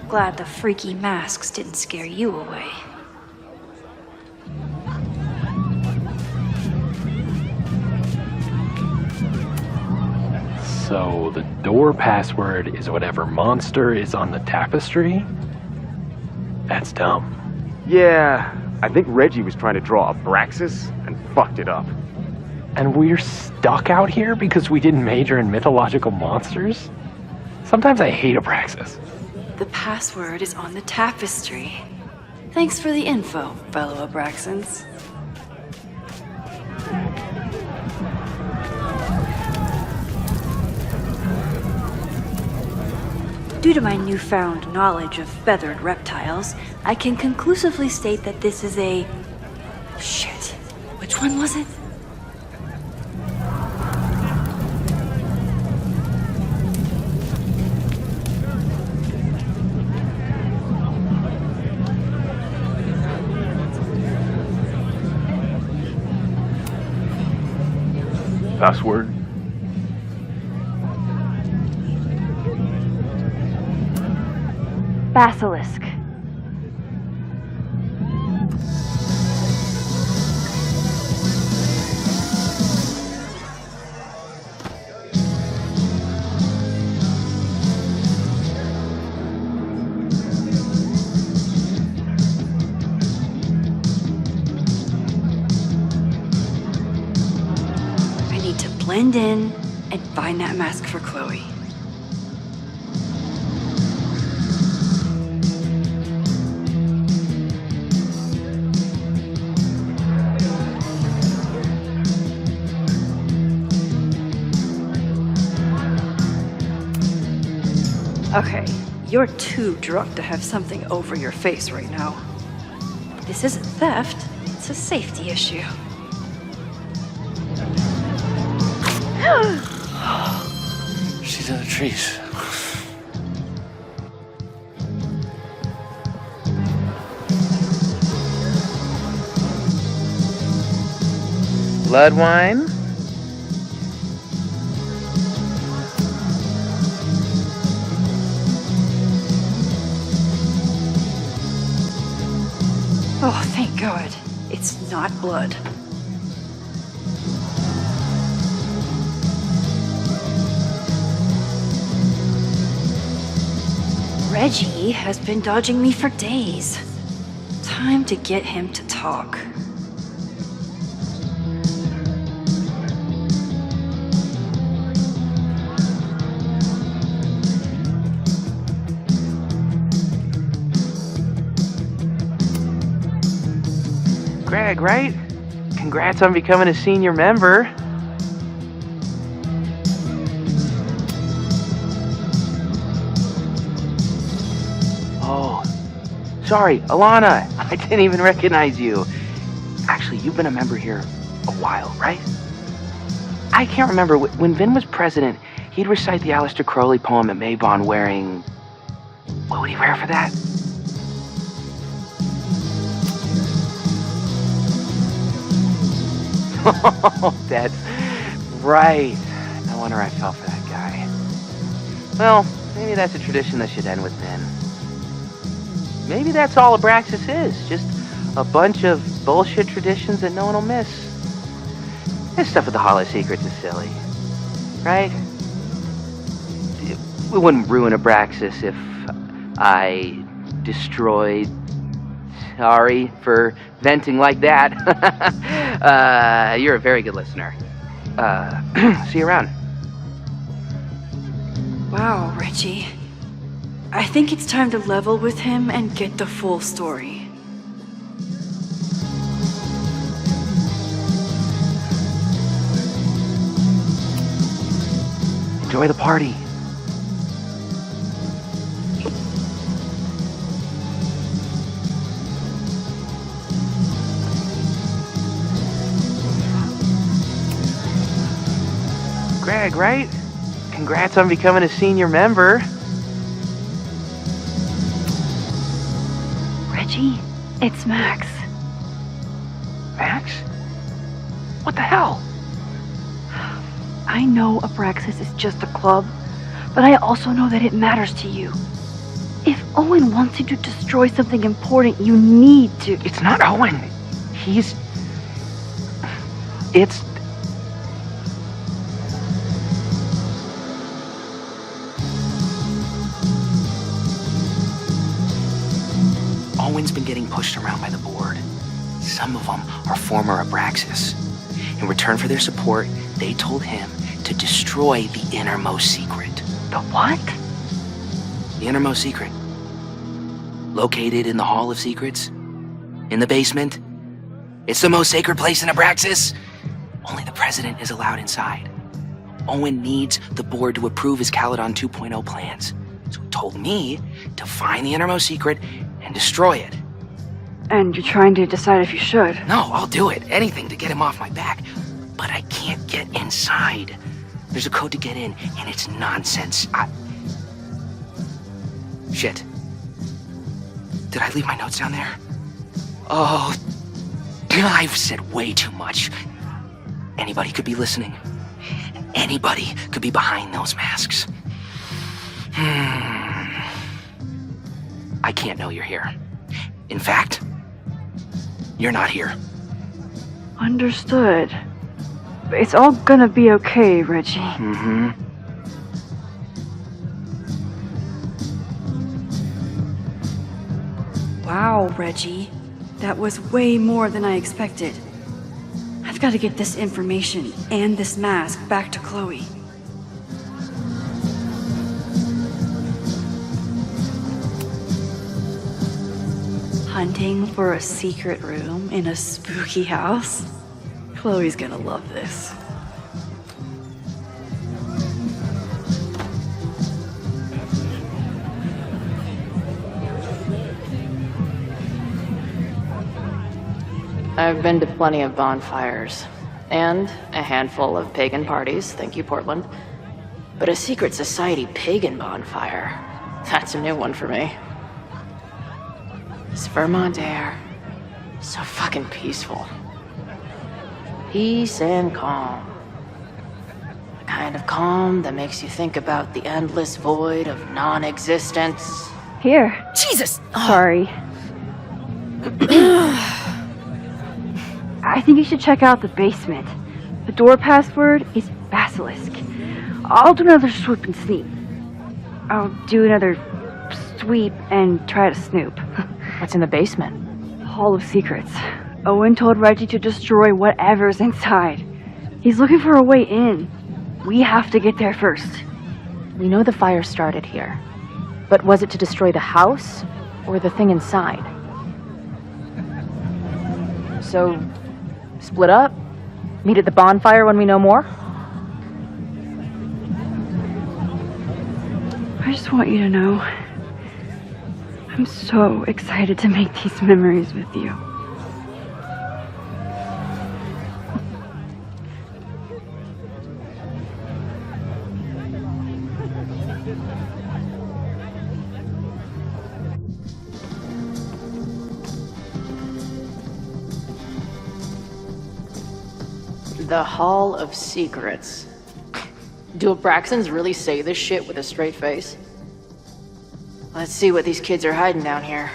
Glad the freaky masks didn't scare you away. So the door password is whatever monster is on the tapestry? That's dumb. Yeah, I think Reggie was trying to draw Abraxas and fucked it up. And we're stuck out here because we didn't major in mythological monsters? Sometimes I hate Abraxas. The password is on the tapestry. Thanks for the info, fellow Abraxans. Due to my newfound knowledge of feathered reptiles, I can conclusively state that this is a... Shit. Which one was it? Password? Basilisk. I need to blend in and find that mask for Chloe. Okay, you're too drunk to have something over your face right now. This isn't theft, it's a safety issue. She's in the trees. Blood wine? Oh, thank God. It's not blood. Reggie has been dodging me for days. Time to get him to talk. Greg, right? Congrats on becoming a senior member. Oh, sorry, Alana. I didn't even recognize you. Actually, you've been a member here a while, right? I can't remember. When Vin was president, he'd recite the Aleister Crowley poem at Maybon wearing... What would he wear for that? Oh, that's right. No wonder I fell for that guy. Well, maybe that's a tradition that should end with Vin. Maybe that's all Abraxas is. Just a bunch of bullshit traditions that no one will miss. This stuff with the Hollow Secrets is silly. Right? We wouldn't ruin Abraxas if I destroyed... Sorry for venting like that. You're a very good listener. See you around. Wow, Reggie. I think it's time to level with him and get the full story. Enjoy the party. Greg, right? Congrats on becoming a senior member. Reggie, it's Max. Max? What the hell? I know Abraxas is just a club, but I also know that it matters to you. If Owen wants you to destroy something important, you need to... It's not Owen. It's... Owen's been getting pushed around by the board. Some of them are former Abraxas. In return for their support, they told him to destroy the innermost secret. The what? The innermost secret. Located in the Hall of Secrets, In the basement. It's the most sacred place in Abraxas. Only the president is allowed inside. Owen needs the board to approve his Caledon 2.0 plans. So he told me to find the innermost secret and destroy it. And you're trying to decide if you should. No, I'll do it. Anything to get him off my back. But I can't get inside. There's a code to get in, and it's nonsense. Shit. Did I leave my notes down there? Oh, I've said way too much. Anybody could be listening. Anybody could be behind those masks. I can't know you're here. In fact, you're not here. Understood. It's all gonna be okay, Reggie. Mm-hmm. Wow, Reggie. That was way more than I expected. I've got to get this information and this mask back to Chloe. Hunting for a secret room in a spooky house? Chloe's gonna love this. I've been to plenty of bonfires, and a handful of pagan parties, thank you, Portland. But a secret society pagan bonfire, that's a new one for me. This Vermont air, so fucking peaceful. Peace and calm. The kind of calm that makes you think about the endless void of non-existence. Here. Jesus! Sorry. I think you should check out the basement. The door password is Basilisk. I'll do another swoop and sneak. I'll do another sweep and try to snoop. What's in the basement? Hall of Secrets. Owen told Reggie to destroy whatever's inside. He's looking for a way in. We have to get there first. We know the fire started here. But was it to destroy the house or the thing inside? So, split up? Meet at the bonfire when we know more? I just want you to know, I'm so excited to make these memories with you. The Hall of Secrets. Do Abraxans really say this shit with a straight face? Let's see what these kids are hiding down here.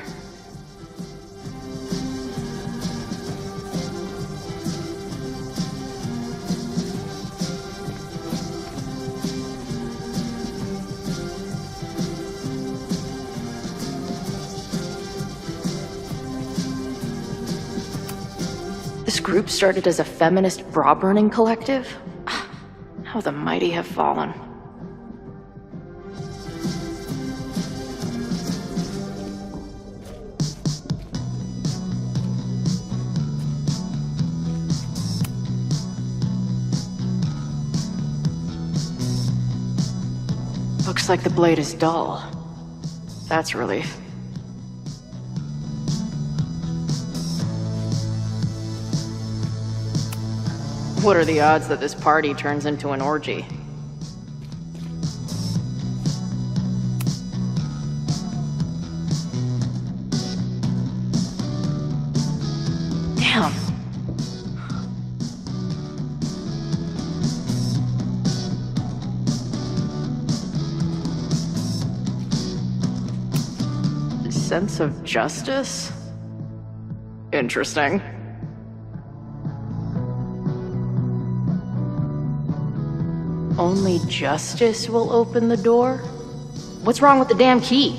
This group started as a feminist bra-burning collective? How the mighty have fallen. Looks like the blade is dull. That's a relief. What are the odds that this party turns into an orgy? Damn. Sense of justice? Interesting. Only justice will open the door? What's wrong with the damn key?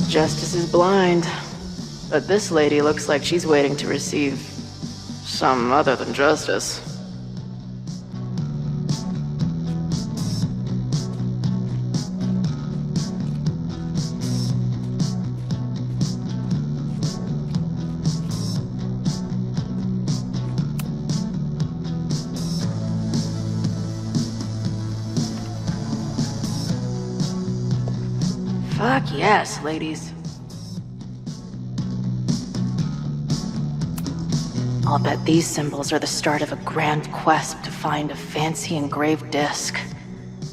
Justice is blind. But this lady looks like she's waiting to receive some other than justice. Fuck yes, ladies. I'll bet these symbols are the start of a grand quest to find a fancy engraved disc.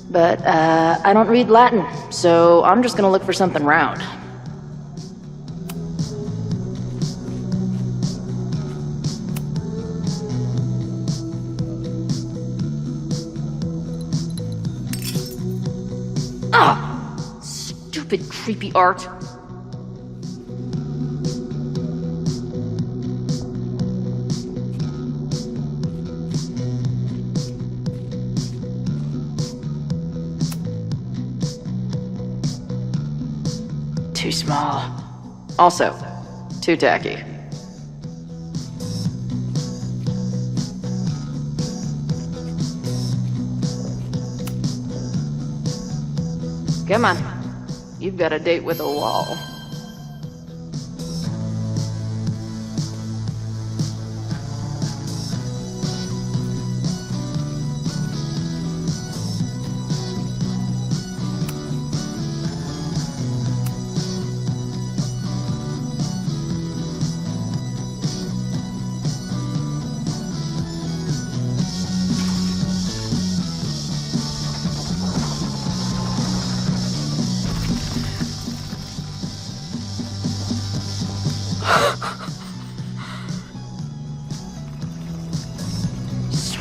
But, I don't read Latin, so I'm just gonna look for something round. Ah! Stupid, creepy art. Too small. Also, too tacky. Come on. You've got a date with a wall.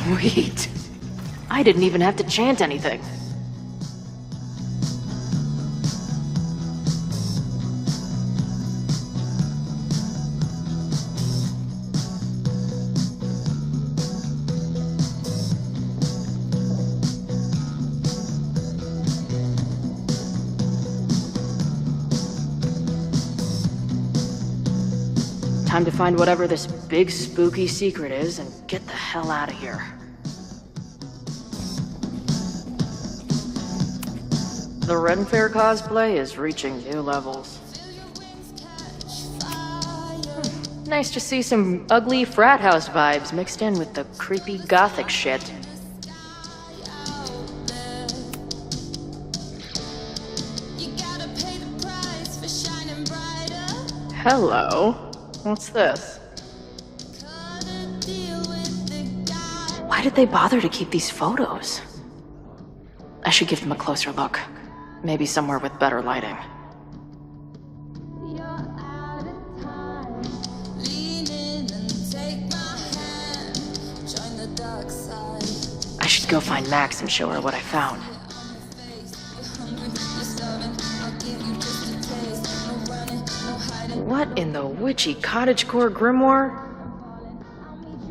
Sweet. I didn't even have to chant anything. Time to find whatever this big spooky secret is and get the hell out of here. The Ren Fair cosplay is reaching new levels. Nice to see some ugly frat house vibes mixed in with the creepy gothic shit. Hello. What's this? Why did they bother to keep these photos? I should give them a closer look. Maybe somewhere with better lighting. I should go find Max and show her what I found. What in the witchy cottagecore grimoire?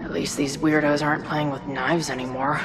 At least these weirdos aren't playing with knives anymore.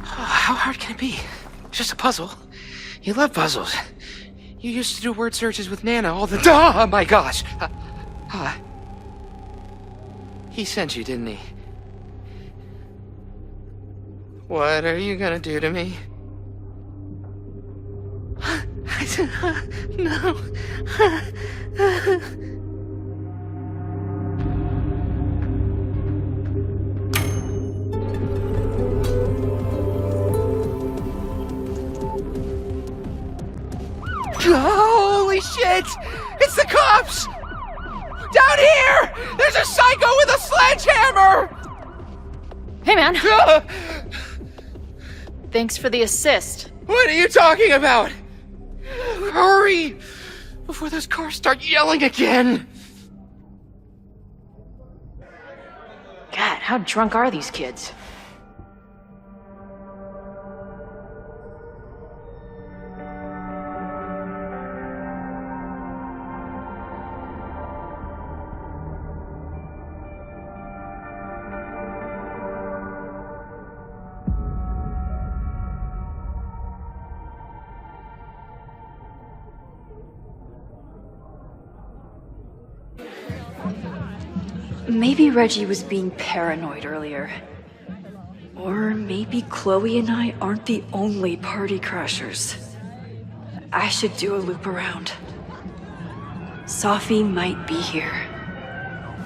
How hard can it be? It's just a puzzle. You love puzzles. You used to do word searches with Nana all the time. Oh my gosh. He sent you, didn't he? What are you gonna do to me? No. Holy shit! It's the cops! Down here! There's a psycho with a sledgehammer! Hey, man. Thanks for the assist. What are you talking about? Hurry! Before those cars start yelling again! God, how drunk are these kids? Maybe Reggie was being paranoid earlier. Or maybe Chloe and I aren't the only party crashers. I should do a loop around. Sophie might be here.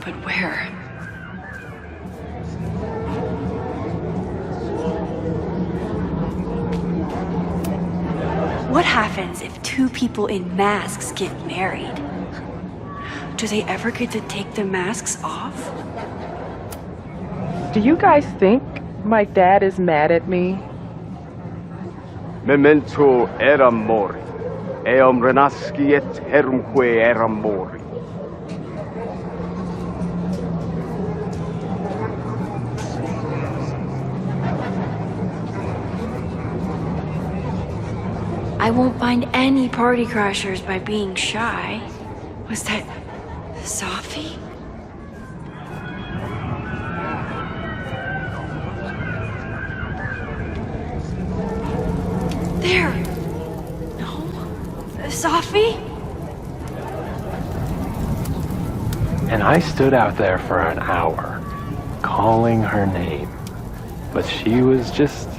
But where? What happens if two people in masks get married? Do they ever get to take the masks off? Do you guys think my dad is mad at me? Memento eram mori. Eum renasciet herumque eram mori. I won't find any party crashers by being shy. Was that Sophie? There! No? Sophie? And I stood out there for an hour, calling her name. But she was just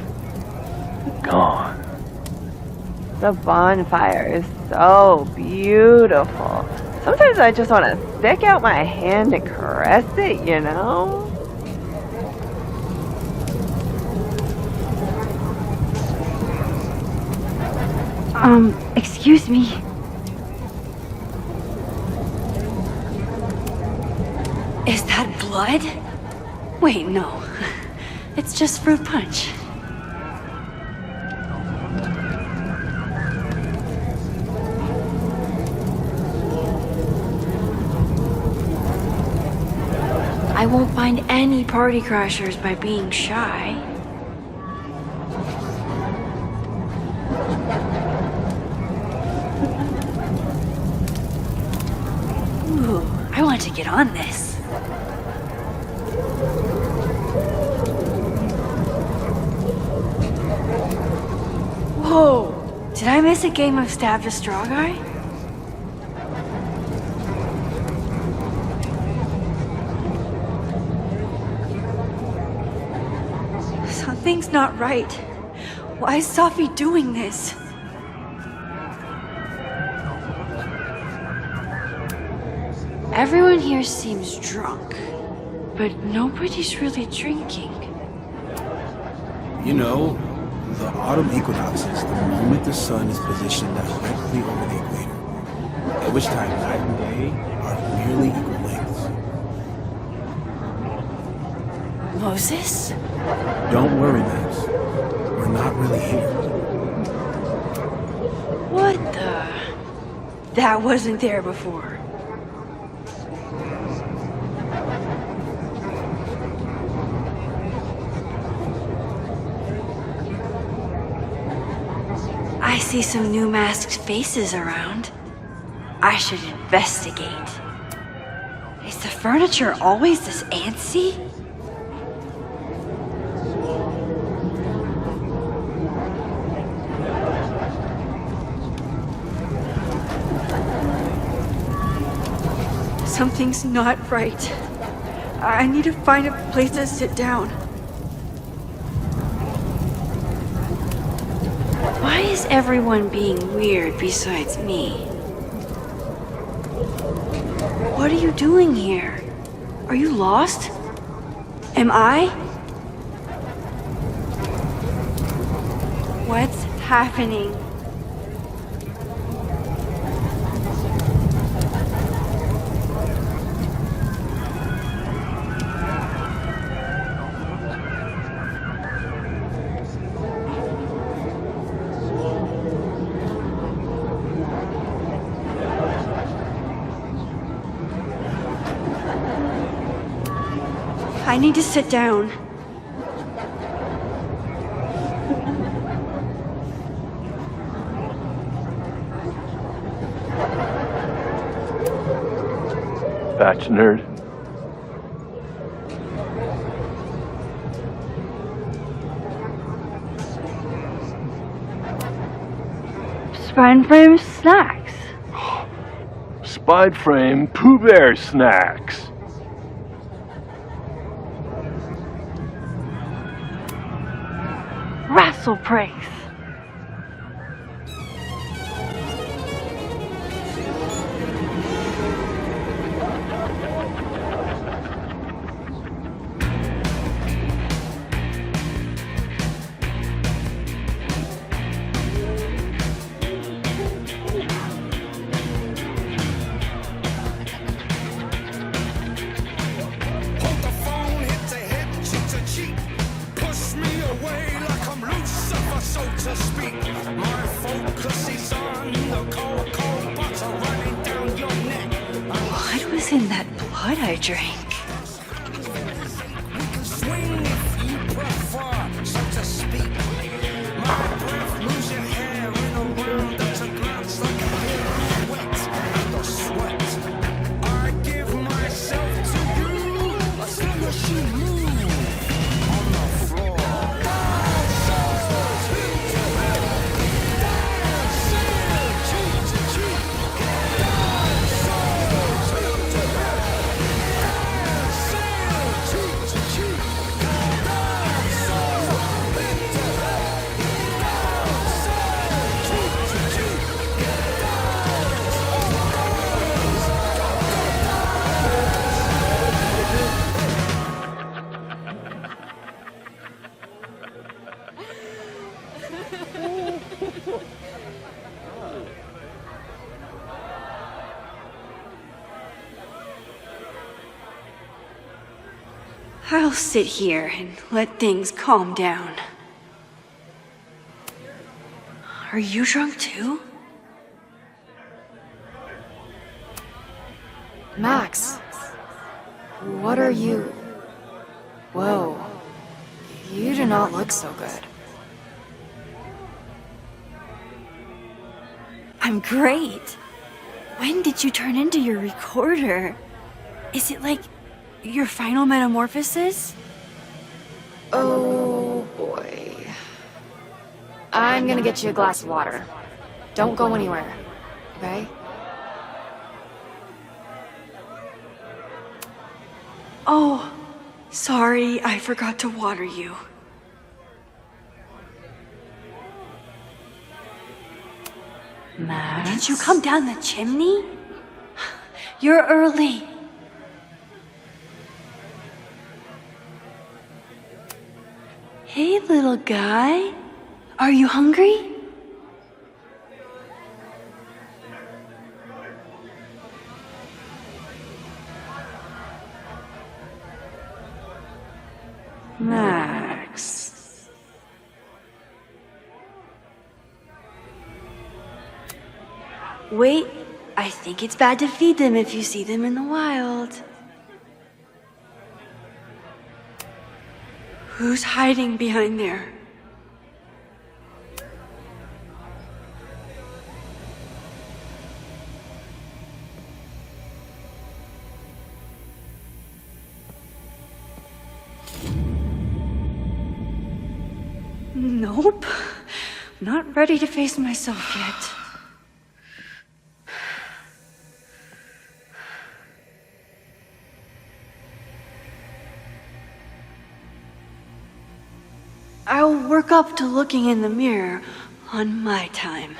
gone. The bonfire is so beautiful. Sometimes I just want to stick out my hand and caress it, you know? Excuse me. Is that blood? Wait, no. It's just fruit punch. I won't find any party crashers by being shy. Ooh, I want to get on this. Whoa! Did I miss a game of Stab the Straw Guy? Something's not right. Why is Sophie doing this? Everyone here seems drunk, but nobody's really drinking. You know, the autumn equinox is the moment the sun is positioned directly over the equator, at which time night and day are nearly equal lengths. Moses? Don't worry, Max. We're not really here. What the? That wasn't there before. I see some new masked faces around. I should investigate. Is the furniture always this antsy? Something's not right. I need to find a place to sit down. Why is everyone being weird besides me? What are you doing here? Are you lost? Am I? What's happening? I need to sit down. Batch nerd. Spine frame snacks. Spide frame Pooh Bear snacks. also praise. What was in that blood I drank? I'll sit here and let things calm down. Are you drunk too? Max, what are you? Whoa, you do not look so good. I'm great. When did you turn into your recorder? Is it like your final metamorphosis? Oh boy. I'm gonna get you a glass of water. Don't go anywhere, okay? Oh, sorry, I forgot to water you. Max? Did you come down the chimney? You're early. Hey, little guy. Are you hungry? Max. Wait, I think it's bad to feed them if you see them in the wild. Who's hiding behind there? Nope. Not ready to face myself yet. I'll work up to looking in the mirror on my time.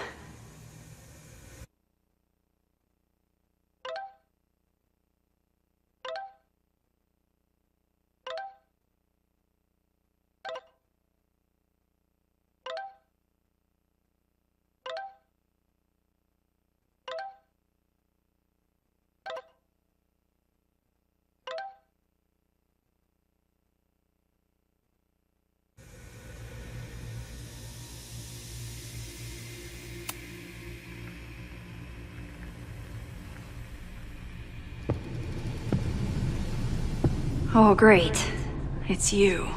Oh, great. It's you.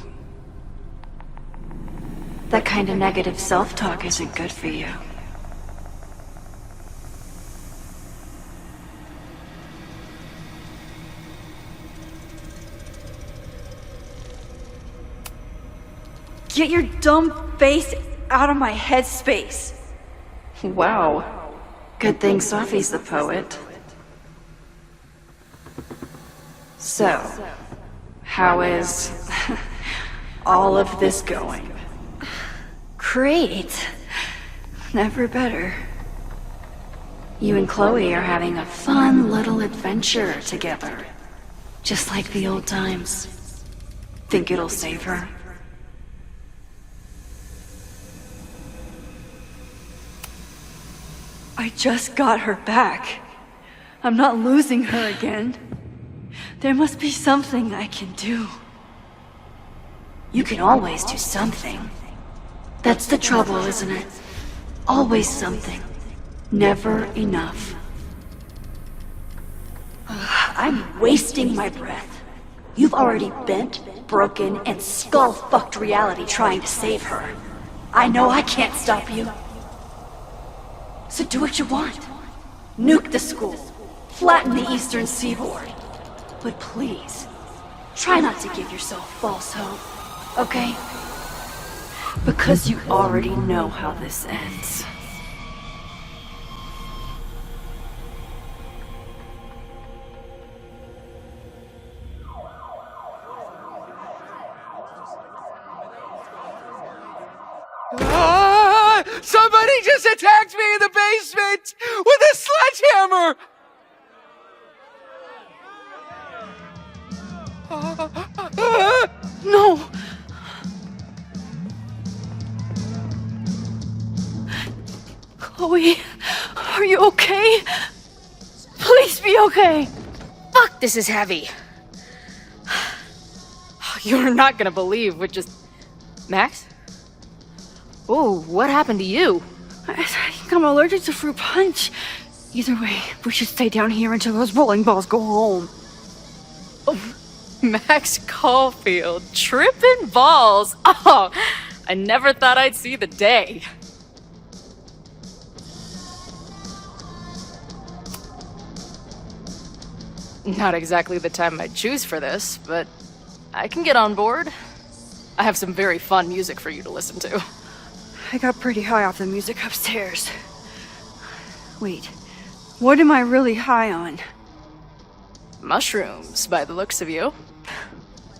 That kind of negative self-talk isn't good for you. Get your dumb face out of my headspace. Wow. Good thing Sophie's the poet. So, how is all of this going? Great. Never better. You and Chloe are having a fun little adventure together. Just like the old times. Think it'll save her? I just got her back. I'm not losing her again. There must be something I can do. You can always do something. That's the trouble, isn't it? Always something. Never enough. I'm wasting my breath. You've already bent, broken, and skull-fucked reality trying to save her. I know I can't stop you. So do what you want. Nuke the school. Flatten the eastern seaboard. But please, try not to give yourself false hope, okay? Because you already know how this ends. Ah! Somebody just attacked me in the basement with a sledgehammer! No! Chloe, are you okay? Please be okay! Fuck, this is heavy. You're not gonna believe what just... Max? Oh, what happened to you? I think I'm allergic to fruit punch. Either way, we should stay down here until those bowling balls go home. Oh, Max Caulfield, tripping balls. Oh, I never thought I'd see the day. Not exactly the time I'd choose for this, but I can get on board. I have some very fun music for you to listen to. I got pretty high off the music upstairs. Wait, what am I really high on? Mushrooms, by the looks of you.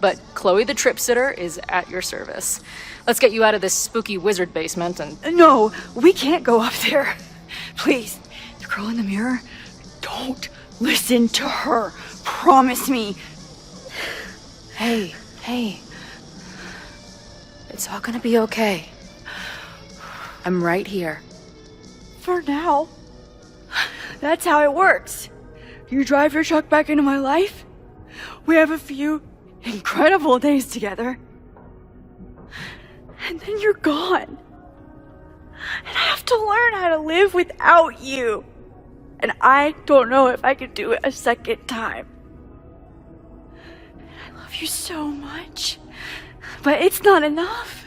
But Chloe the Trip Sitter is at your service. Let's get you out of this spooky wizard basement and... No, we can't go up there. Please, the girl in the mirror, don't listen to her. Promise me. Hey. It's all gonna be okay. I'm right here. For now. That's how it works. You drive your truck back into my life. We have a few incredible days together. And then you're gone. And I have to learn how to live without you. And I don't know if I could do it a second time. I love you so much. But it's not enough.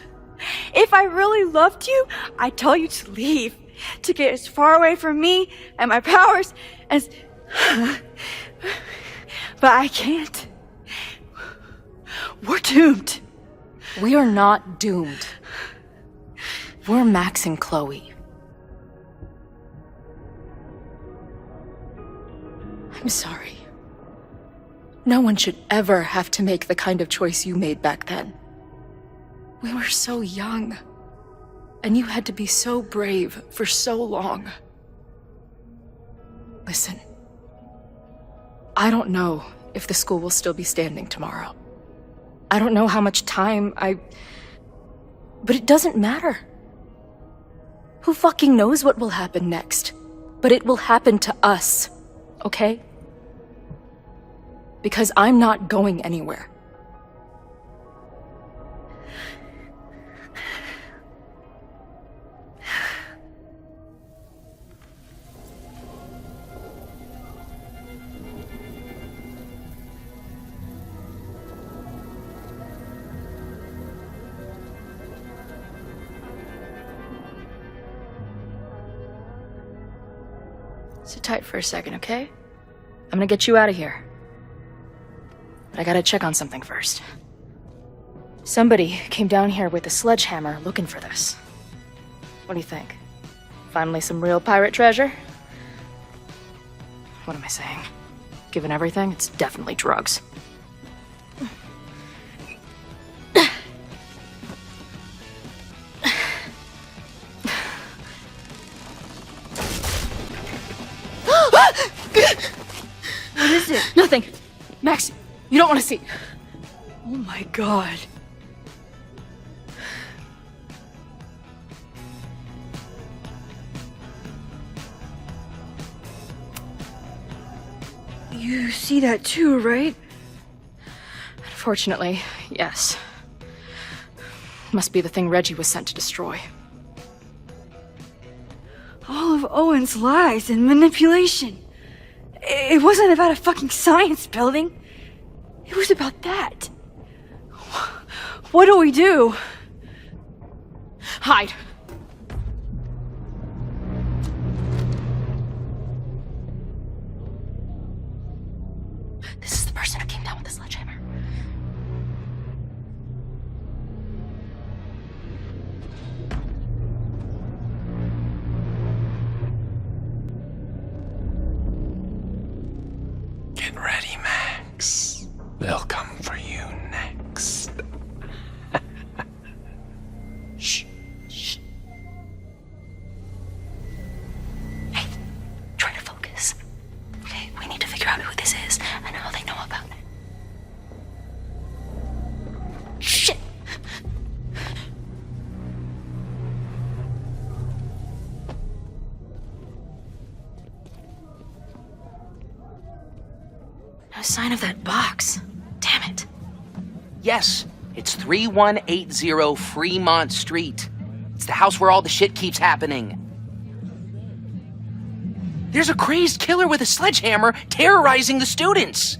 If I really loved you, I'd tell you to leave. To get as far away from me and my powers as... But I can't. We're doomed. We are not doomed. We're Max and Chloe. I'm sorry. No one should ever have to make the kind of choice you made back then. We were so young. And you had to be so brave for so long. Listen. I don't know if the school will still be standing tomorrow. I don't know how much time But it doesn't matter. Who fucking knows what will happen next? But it will happen to us, okay? Because I'm not going anywhere. Sit tight for a second, okay? I'm gonna get you out of here. But I gotta check on something first. Somebody came down here with a sledgehammer looking for this. What do you think? Finally some real pirate treasure? What am I saying? Given everything, it's definitely drugs. is it? Nothing. Max, you don't want to see. Oh my god. You see that too, right? Unfortunately, yes. Must be the thing Reggie was sent to destroy. All of Owen's lies and manipulation. It wasn't about a fucking science building. It was about that. What do we do? Hide. This is the person who came down with the sledgehammer. Get ready, Max. They'll come for you next. Shh. Shh. Hey, try to focus. Okay, we need to figure out who this is and how they know about it. Shit! No sign of that box. Damn it. Yes, it's 3180 Fremont Street. It's the house where all the shit keeps happening. There's a crazed killer with a sledgehammer terrorizing the students.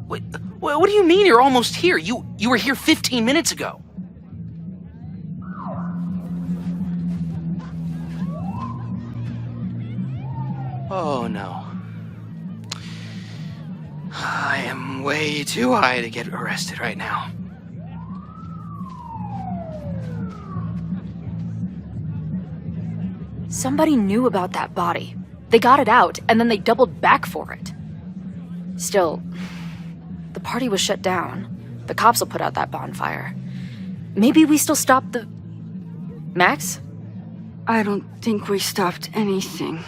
What do you mean you're almost here? You were here 15 minutes ago. Oh no. I am way too high to get arrested right now. Somebody knew about that body. They got it out, and then they doubled back for it. Still, the party was shut down. The cops will put out that bonfire. Maybe we still stopped the... Max? I don't think we stopped anything.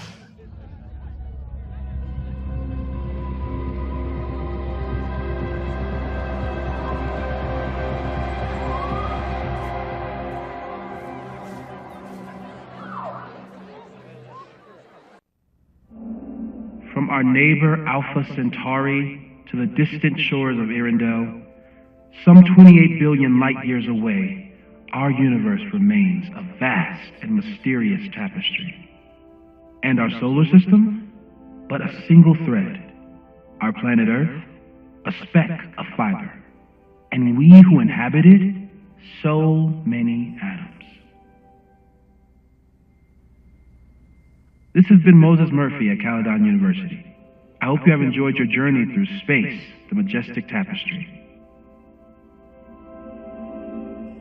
From our neighbor Alpha Centauri to the distant shores of Arendelle, some 28 billion light years away, our universe remains a vast and mysterious tapestry. And our solar system, but a single thread. Our planet Earth, a speck of fiber. And we who inhabit it, so many atoms. This has been Moses Murphy at Caledon University. I hope you have enjoyed your journey through space, the majestic tapestry.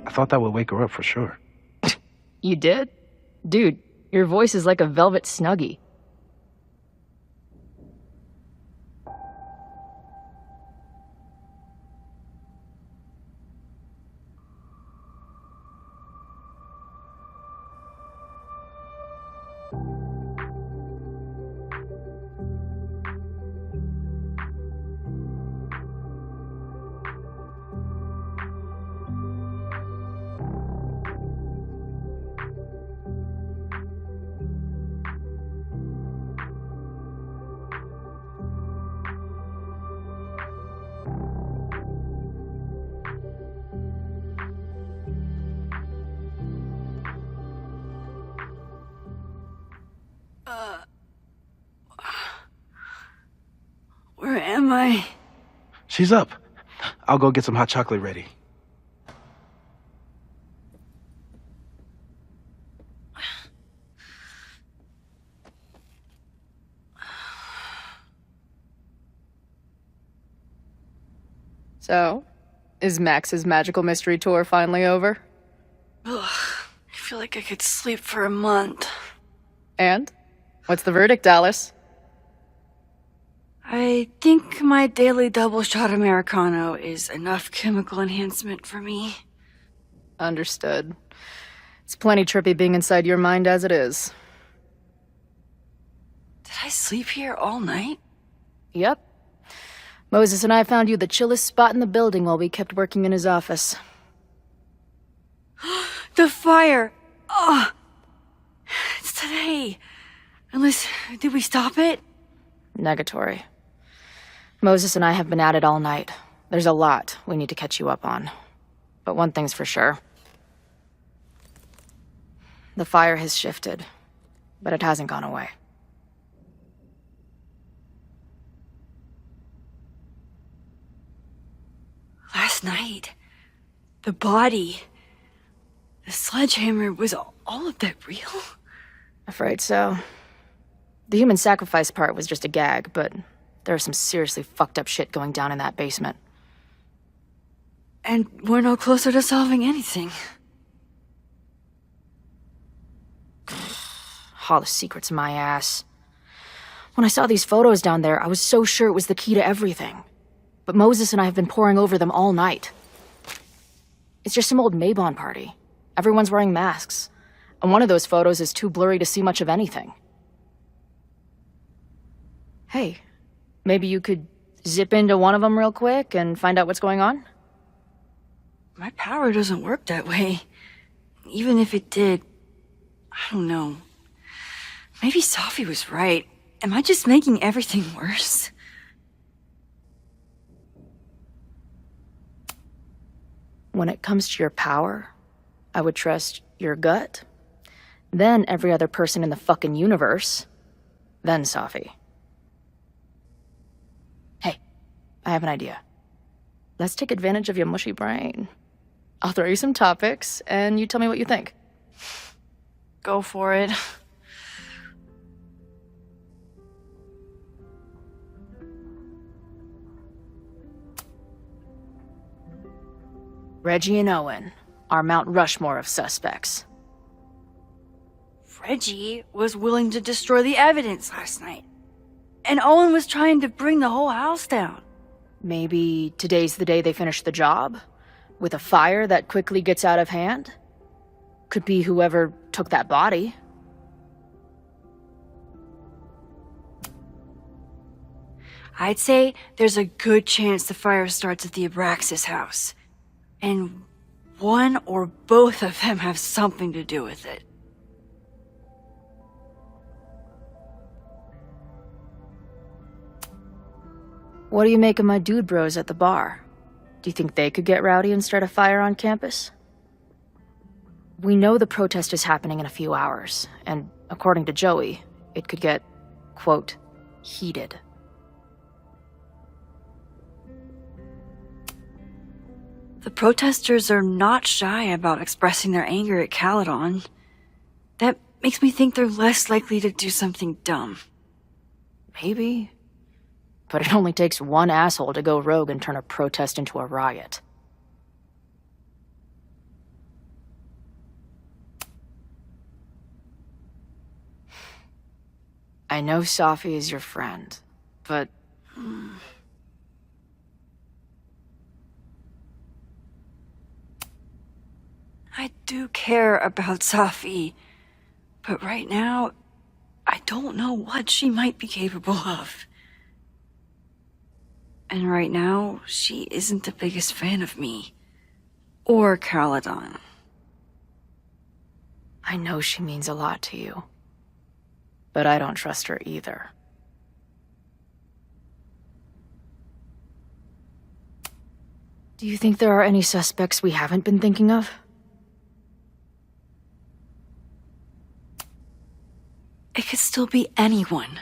I thought that would wake her up for sure. You did? Dude, your voice is like a velvet snuggie. Where am I? She's up. I'll go get some hot chocolate ready. So, is Max's magical mystery tour finally over? Ugh, I feel like I could sleep for a month. And? What's the verdict, Alice? I think my daily double shot Americano is enough chemical enhancement for me. Understood. It's plenty trippy being inside your mind as it is. Did I sleep here all night? Yep. Moses and I found you the chillest spot in the building while we kept working in his office. The fire! Oh! It's today. Unless, did we stop it? Negatory. Moses and I have been at it all night. There's a lot we need to catch you up on. But one thing's for sure. The fire has shifted, but it hasn't gone away. Last night, the body, the sledgehammer, was all of that real? Afraid so. The human sacrifice part was just a gag, but there's some seriously fucked up shit going down in that basement. And we're no closer to solving anything. All the secrets, my ass. When I saw these photos down there, I was so sure it was the key to everything. But Moses and I have been poring over them all night. It's just some old Mabon party. Everyone's wearing masks. And one of those photos is too blurry to see much of anything. Hey, maybe you could zip into one of them real quick and find out what's going on? My power doesn't work that way. Even if it did, I don't know. Maybe Safi was right. Am I just making everything worse? When it comes to your power, I would trust your gut, then every other person in the fucking universe, then Safi. Hey, I have an idea. Let's take advantage of your mushy brain. I'll throw you some topics, and you tell me what you think. Go for it. Reggie and Owen are Mount Rushmore of suspects. Reggie was willing to destroy the evidence last night. And Owen was trying to bring the whole house down. Maybe today's the day they finish the job? With a fire that quickly gets out of hand? Could be whoever took that body. I'd say there's a good chance the fire starts at the Abraxas house. And one or both of them have something to do with it. What do you make of my dude bros at the bar? Do you think they could get rowdy and start a fire on campus? We know the protest is happening in a few hours, and according to Joey, it could get, quote, heated. The protesters are not shy about expressing their anger at Caledon. That makes me think they're less likely to do something dumb. Maybe. But it only takes one asshole to go rogue and turn a protest into a riot. I know Safi is your friend, but... I do care about Safi, but right now, I don't know what she might be capable of. And right now, she isn't the biggest fan of me. Or Caledon. I know she means a lot to you. But I don't trust her either. Do you think there are any suspects we haven't been thinking of? It could still be anyone.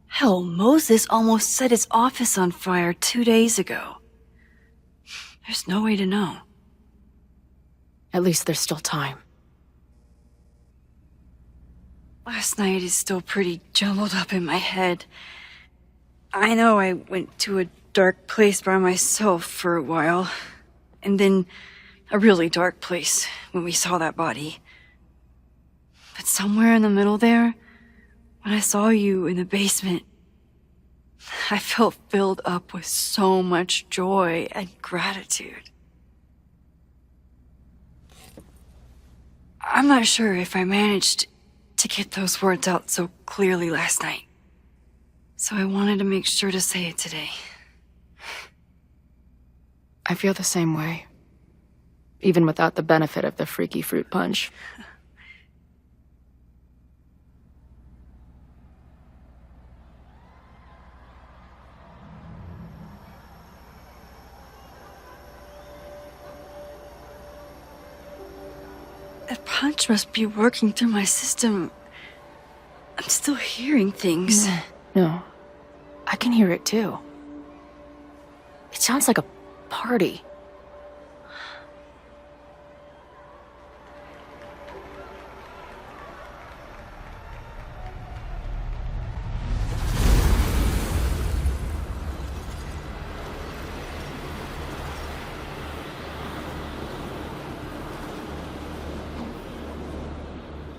Hell, Moses almost set his office on fire 2 days ago. There's no way to know. At least there's still time. Last night is still pretty jumbled up in my head. I know I went to a dark place by myself for a while. And then a really dark place when we saw that body. But somewhere in the middle there, when I saw you in the basement, I felt filled up with so much joy and gratitude. I'm not sure if I managed to get those words out so clearly last night. So I wanted to make sure to say it today. I feel the same way. Even without the benefit of the freaky fruit punch. That punch must be working through my system. I'm still hearing things. No. I can hear it too. It sounds like a party.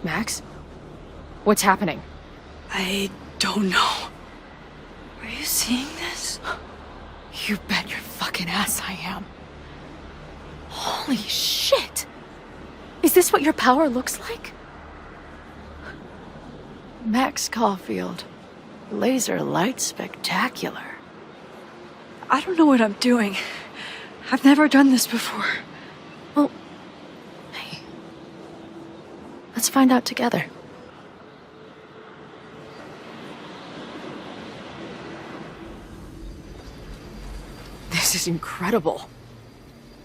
Max? What's happening? I don't know. Are you seeing this? You bet your fucking ass I am. Holy shit! Is this what your power looks like? Max Caulfield. Laser light spectacular. I don't know what I'm doing. I've never done this before. Well, hey. Let's find out together. This is incredible.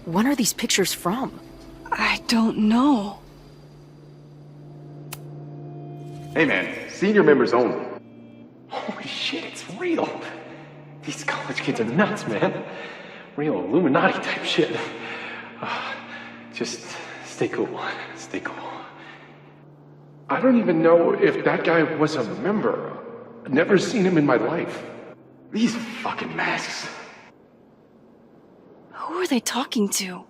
When are these pictures from? I don't know. Hey man, senior members only. Holy shit, it's real. These college kids are nuts, man. Real Illuminati type shit. Just stay cool. Stay cool. I don't even know if that guy was a member. Never seen him in my life. These fucking masks. Who are they talking to?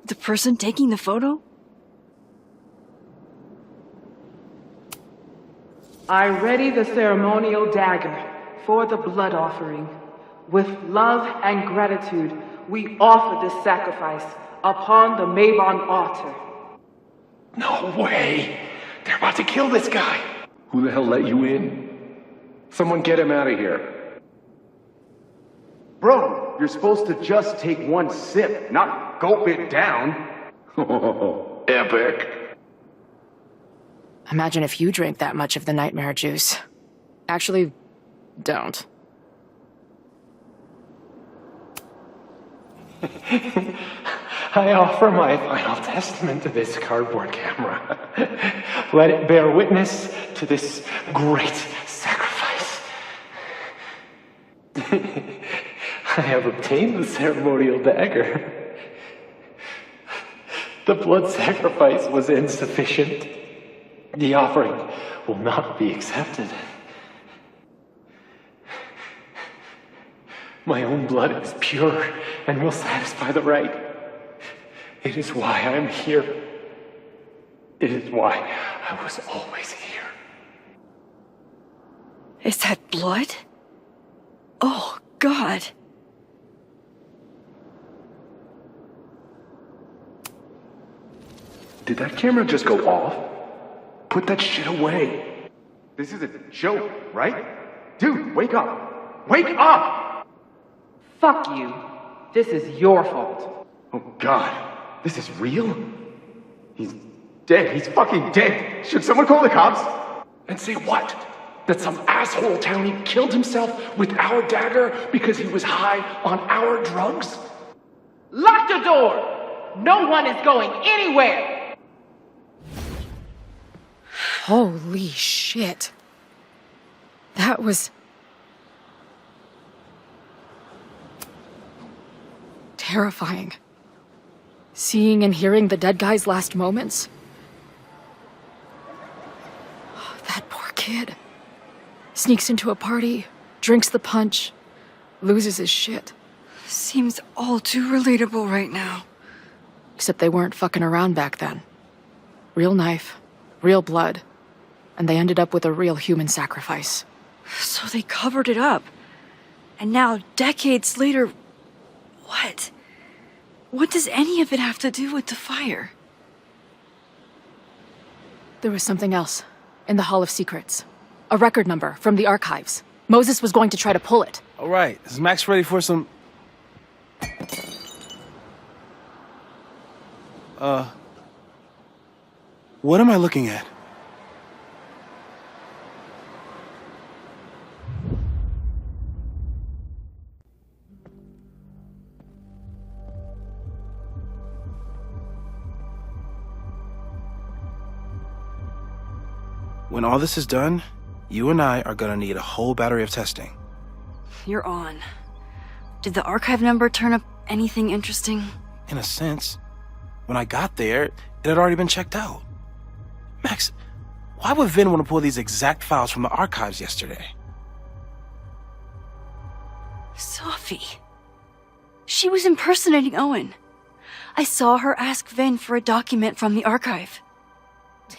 The person taking the photo? I ready the ceremonial dagger for the blood offering. With love and gratitude, we offer this sacrifice upon the Mavon altar. No way! They're about to kill this guy! Who the hell let you in? Someone get him out of here. Bro, you're supposed to just take one sip, not gulp it down. Oh, epic. Imagine if you drank that much of the nightmare juice. Actually, don't. I offer my final testament to this cardboard camera. Let it bear witness to this great sacrifice. I have obtained the ceremonial dagger. The blood sacrifice was insufficient. The offering will not be accepted. My own blood is pure and will satisfy the rite. It is why I am here. It is why I was always here. Is that blood? Oh, God. Did that camera just go off? Put that shit away. This is a joke, right? Dude, wake up! Wake up! Fuck you. This is your fault. Oh God, this is real? He's dead. He's fucking dead. Should someone call the cops? And say what? That some asshole townie killed himself with our dagger because he was high on our drugs? Lock the door! No one is going anywhere! Holy shit. That was... terrifying. Seeing and hearing the dead guy's last moments. That poor kid. Sneaks into a party, drinks the punch, loses his shit. Seems all too relatable right now. Except they weren't fucking around back then. Real knife, real blood, and they ended up with a real human sacrifice. So they covered it up. And now, decades later, what? What does any of it have to do with the fire? There was something else in the Hall of Secrets. A record number from the archives. Moses was going to try to pull it. All right, is Max ready for some... What am I looking at? When all this is done, you and I are gonna need a whole battery of testing. You're on. Did the archive number turn up anything interesting? In a sense. When I got there, it had already been checked out. Max, why would Vin want to pull these exact files from the archives yesterday? Sophie. She was impersonating Owen. I saw her ask Vin for a document from the archive.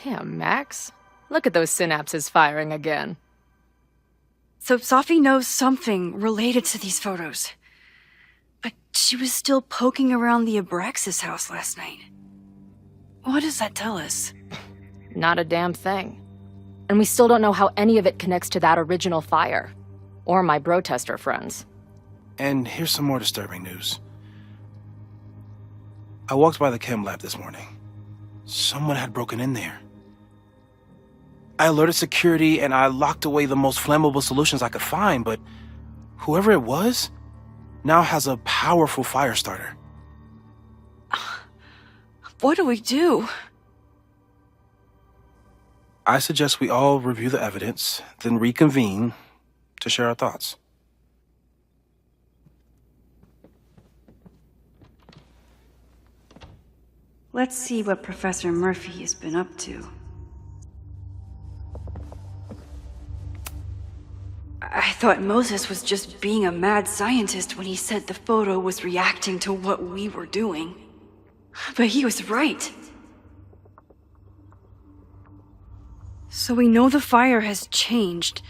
Damn, Max. Look at those synapses firing again. So Sophie knows something related to these photos. But she was still poking around the Abraxas house last night. What does that tell us? Not a damn thing. And we still don't know how any of it connects to that original fire. Or my bro-tester friends. And here's some more disturbing news. I walked by the chem lab this morning. Someone had broken in there. I alerted security and I locked away the most flammable solutions I could find, but whoever it was now has a powerful fire starter. What do we do? I suggest we all review the evidence, then reconvene to share our thoughts. Let's see what Professor Murphy has been up to. I thought Moses was just being a mad scientist when he said the photo was reacting to what we were doing. But he was right. So we know the fire has changed,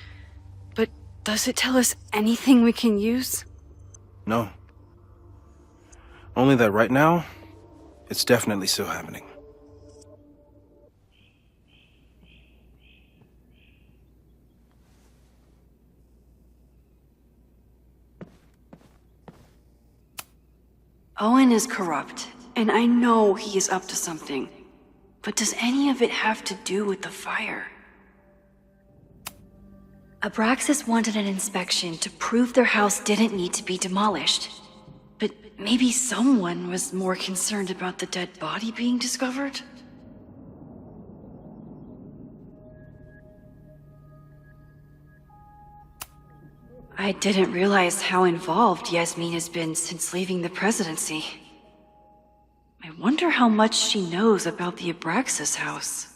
but does it tell us anything we can use? No. Only that right now, it's definitely still happening. Owen is corrupt, and I know he is up to something. But does any of it have to do with the fire? Abraxas wanted an inspection to prove their house didn't need to be demolished. But maybe someone was more concerned about the dead body being discovered? I didn't realize how involved Yasmin has been since leaving the presidency. I wonder how much she knows about the Abraxas house.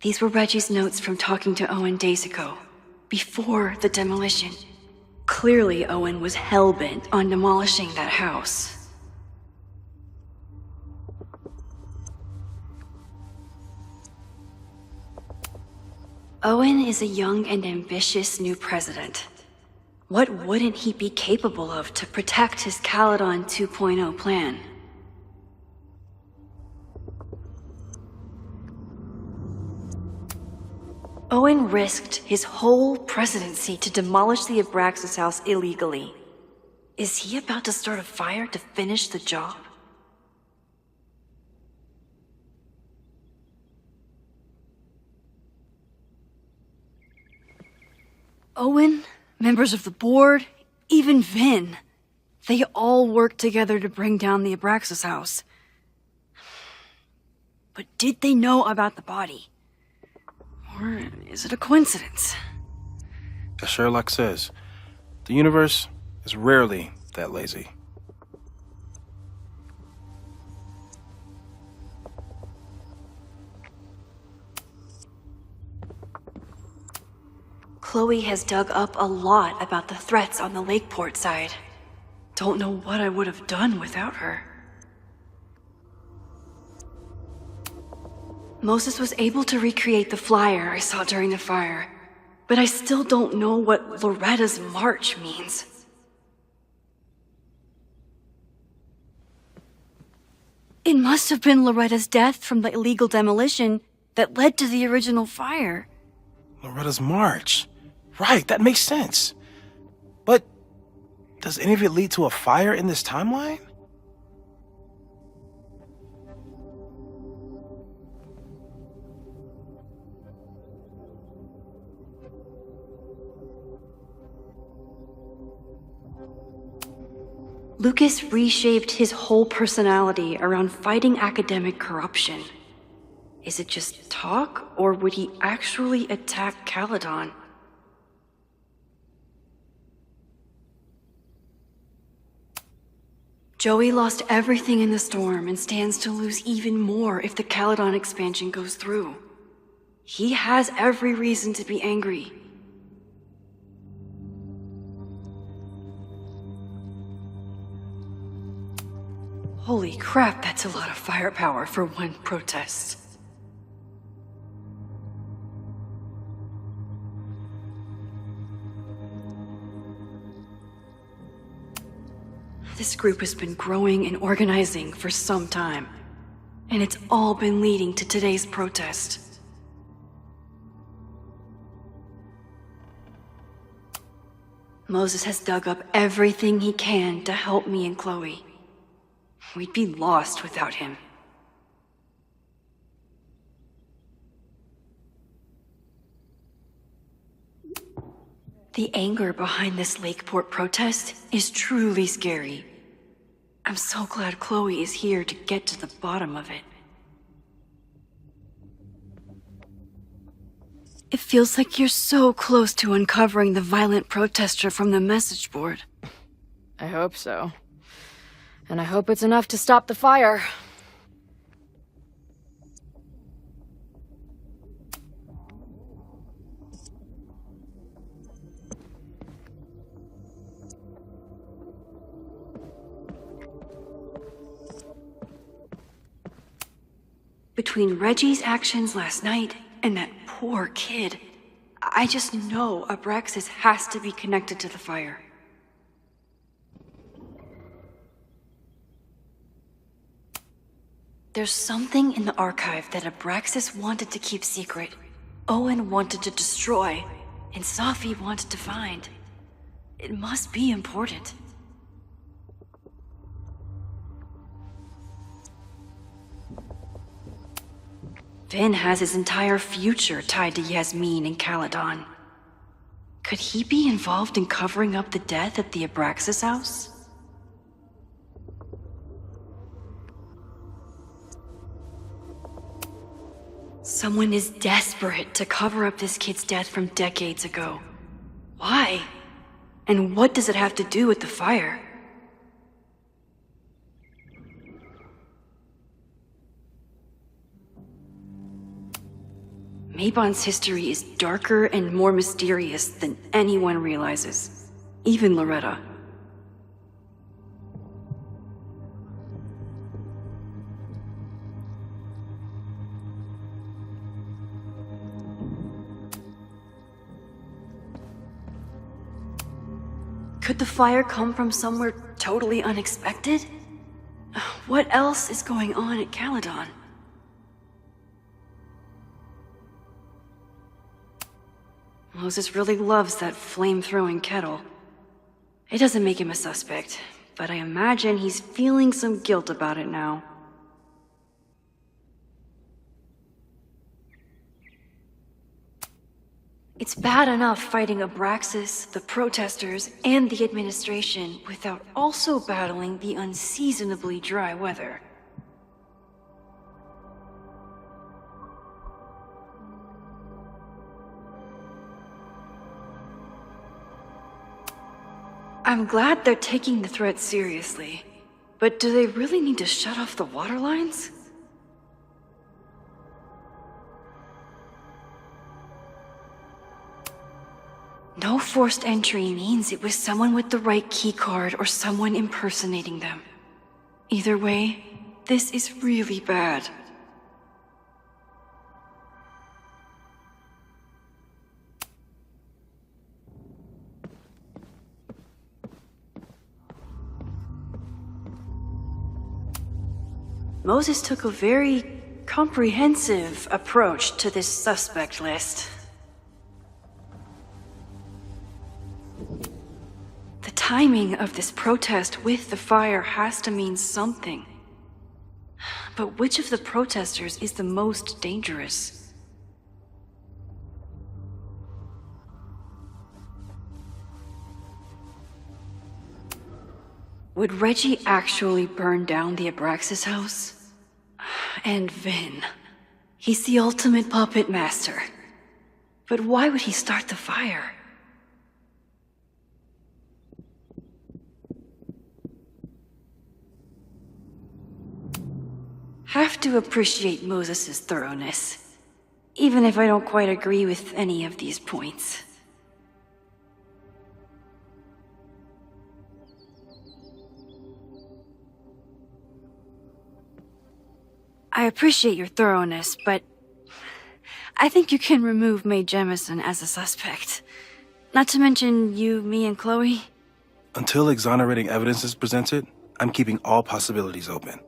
These were Reggie's notes from talking to Owen days ago, before the demolition. Clearly, Owen was hell-bent on demolishing that house. Owen is a young and ambitious new president. What wouldn't he be capable of to protect his Caledon 2.0 plan? Owen risked his whole presidency to demolish the Abraxas house illegally. Is he about to start a fire to finish the job? Owen, members of the board, even Vin. They all worked together to bring down the Abraxas house. But did they know about the body? Or is it a coincidence? As Sherlock says, the universe is rarely that lazy. Chloe has dug up a lot about the threats on the Lakeport side. Don't know what I would have done without her. Moses was able to recreate the flyer I saw during the fire, but I still don't know what Loretta's march means. It must have been Loretta's death from the illegal demolition, that led to the original fire. Loretta's march. Right, that makes sense. But does any of it lead to a fire in this timeline? Lucas reshaped his whole personality around fighting academic corruption. Is it just talk, or would he actually attack Caledon? Joey lost everything in the storm and stands to lose even more if the Caledon expansion goes through. He has every reason to be angry. Holy crap, that's a lot of firepower for one protest. This group has been growing and organizing for some time, and it's all been leading to today's protest. Moses has dug up everything he can to help me and Chloe. We'd be lost without him. The anger behind this Lakeport protest is truly scary. I'm so glad Chloe is here to get to the bottom of it. It feels like you're so close to uncovering the violent protester from the message board. I hope so. And I hope it's enough to stop the fire. Between Reggie's actions last night and that poor kid, I just know Abraxas has to be connected to the fire. There's something in the archive that Abraxas wanted to keep secret, Owen wanted to destroy, and Safi wanted to find. It must be important. Finn has his entire future tied to Yasmin and Caledon. Could he be involved in covering up the death at the Abraxas house? Someone is desperate to cover up this kid's death from decades ago. Why? And what does it have to do with the fire? Mabon's history is darker and more mysterious than anyone realizes, even Loretta. Could the fire come from somewhere totally unexpected? What else is going on at Caledon? Moses really loves that flame-throwing kettle. It doesn't make him a suspect, but I imagine he's feeling some guilt about it now. It's bad enough fighting Abraxas, the protesters, and the administration without also battling the unseasonably dry weather. I'm glad they're taking the threat seriously, but do they really need to shut off the water lines? No forced entry means it was someone with the right keycard or someone impersonating them. Either way, this is really bad. Moses took a very comprehensive approach to this suspect list. The timing of this protest with the fire has to mean something. But which of the protesters is the most dangerous? Would Reggie actually burn down the Abraxas house? And Vin. He's the ultimate puppet master. But why would he start the fire? Have to appreciate Moses' thoroughness, even if I don't quite agree with any of these points. I appreciate your thoroughness, but I think you can remove Mae Jemison as a suspect. Not to mention you, me, and Chloe. Until exonerating evidence is presented, I'm keeping all possibilities open.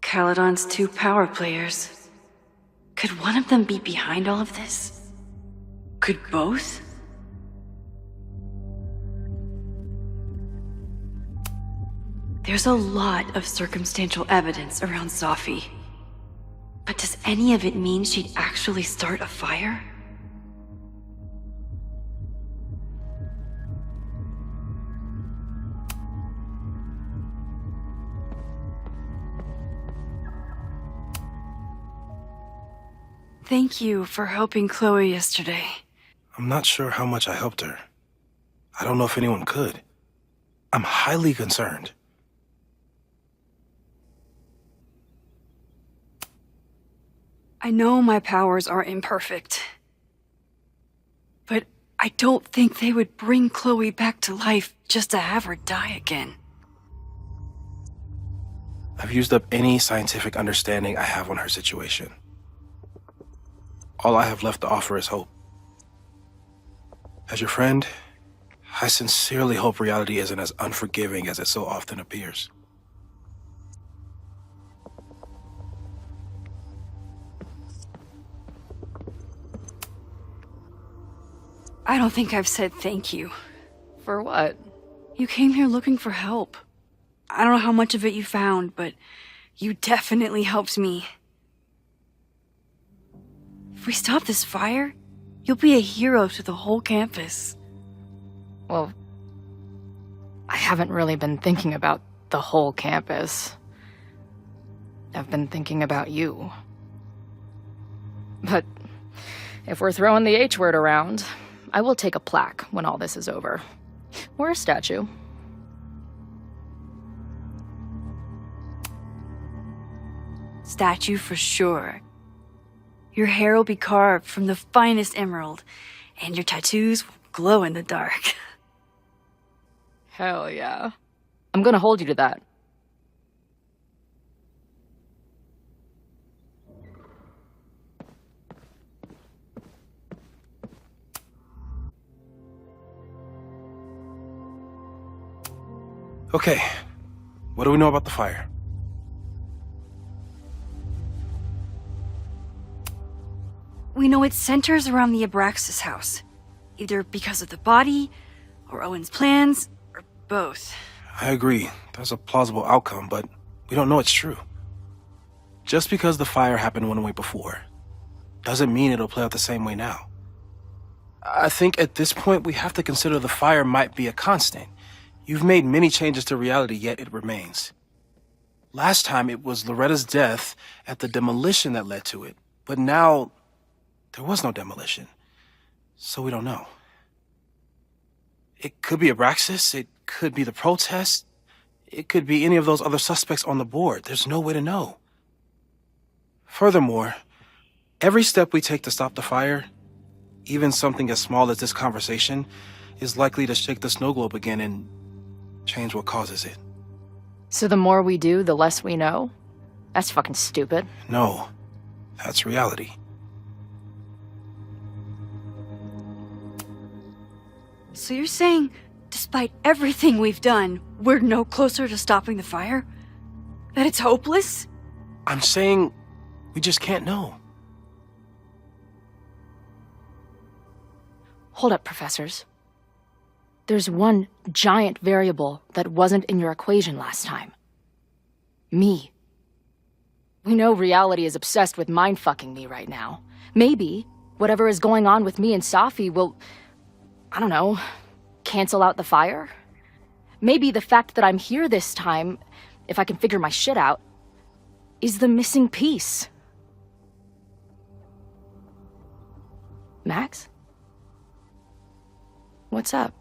Caledon's 2 power players. Could one of them be behind all of this? Could both? There's a lot of circumstantial evidence around Safi. But does any of it mean she'd actually start a fire? Thank you for helping Chloe yesterday. I'm not sure how much I helped her. I don't know if anyone could. I'm highly concerned. I know my powers are imperfect. But I don't think they would bring Chloe back to life just to have her die again. I've used up any scientific understanding I have on her situation. All I have left to offer is hope. As your friend, I sincerely hope reality isn't as unforgiving as it so often appears. I don't think I've said thank you. For what? You came here looking for help. I don't know how much of it you found, but you definitely helped me. If we stop this fire, you'll be a hero to the whole campus. Well, I haven't really been thinking about the whole campus. I've been thinking about you. But if we're throwing the H word around, I will take a plaque when all this is over. Or a statue. Statue for sure. Your hair will be carved from the finest emerald, and your tattoos will glow in the dark. Hell yeah. I'm gonna hold you to that. Okay, what do we know about the fire? We know it centers around the Abraxas house, either because of the body, or Owen's plans, or both. I agree, that's a plausible outcome, but we don't know it's true. Just because the fire happened one way before, doesn't mean it'll play out the same way now. I think at this point we have to consider the fire might be a constant. You've made many changes to reality, yet it remains. Last time it was Loretta's death at the demolition that led to it, but now there was no demolition, so we don't know. It could be Abraxas, it could be the protest, it could be any of those other suspects on the board. There's no way to know. Furthermore, every step we take to stop the fire, even something as small as this conversation, is likely to shake the snow globe again and change what causes it. So the more we do, the less we know? That's fucking stupid. No, that's reality. So you're saying, despite everything we've done, we're no closer to stopping the fire? That it's hopeless? I'm saying we just can't know. Hold up, professors. There's one giant variable that wasn't in your equation last time. Me. We know reality is obsessed with mind-fucking me right now. Maybe whatever is going on with me and Safi will, I don't know, cancel out the fire? Maybe the fact that I'm here this time, if I can figure my shit out, is the missing piece. Max? What's up?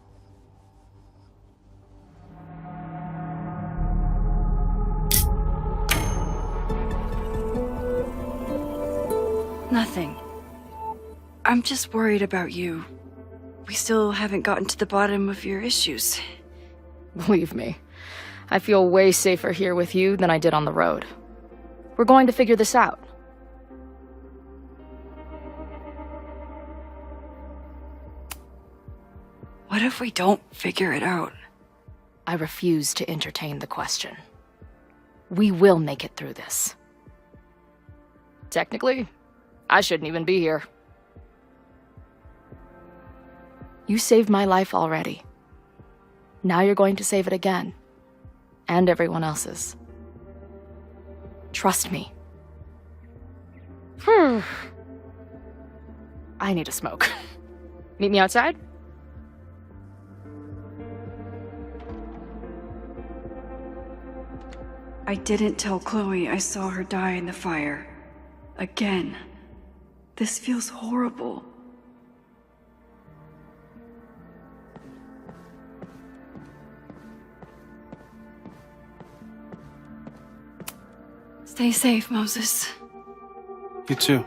Nothing. I'm just worried about you. We still haven't gotten to the bottom of your issues. Believe me, I feel way safer here with you than I did on the road. We're going to figure this out. What if we don't figure it out? I refuse to entertain the question. We will make it through this. Technically, I shouldn't even be here. You saved my life already. Now you're going to save it again. And everyone else's. Trust me. I need a smoke. Meet me outside? I didn't tell Chloe I saw her die in the fire. Again. This feels horrible. Stay safe, Moses. You too.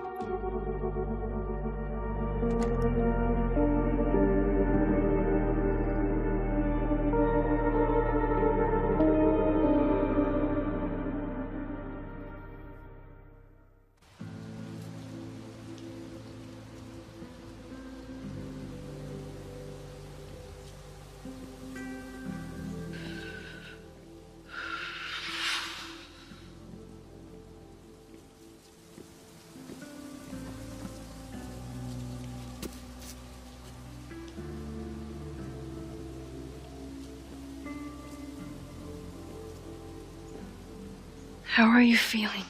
How are you feeling?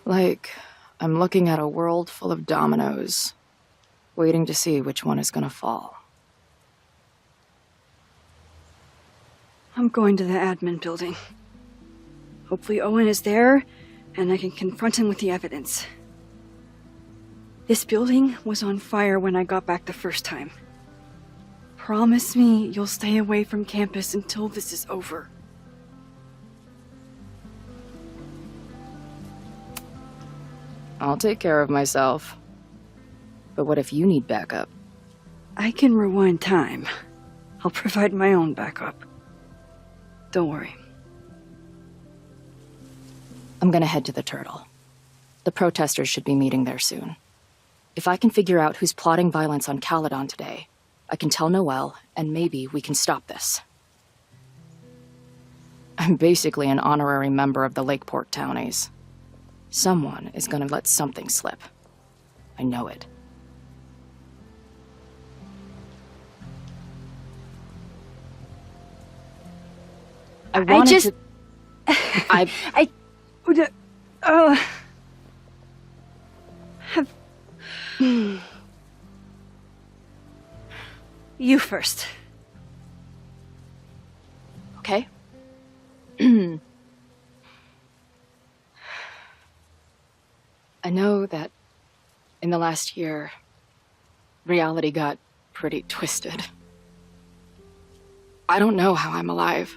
Like, I'm looking at a world full of dominoes, waiting to see which one is gonna fall. I'm going to the admin building. Hopefully Owen is there, and I can confront him with the evidence. This building was on fire when I got back the first time. Promise me you'll stay away from campus until this is over. I'll take care of myself. But what if you need backup? I can rewind time. I'll provide my own backup. Don't worry. I'm gonna head to the Turtle. The protesters should be meeting there soon. If I can figure out who's plotting violence on Caledon today, I can tell Noelle, and maybe we can stop this. I'm basically an honorary member of the Lakeport Townies. Someone is gonna let something slip. I know it. I would have... You first. Okay. I know that in the last year, reality got pretty twisted. I don't know how I'm alive.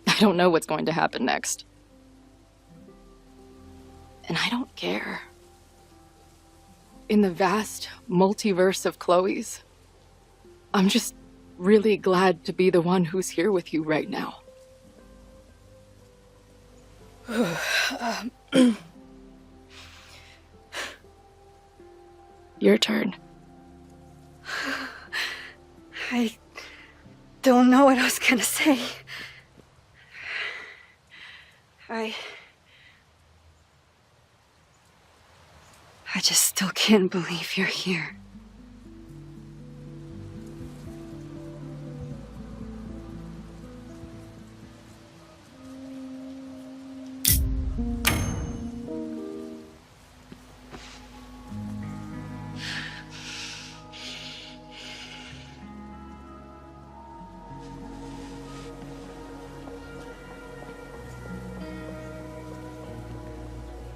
I don't know what's going to happen next. And I don't care. In the vast multiverse of Chloe's, I'm just really glad to be the one who's here with you right now. Your turn. I don't know what I was gonna say. I just still can't believe you're here.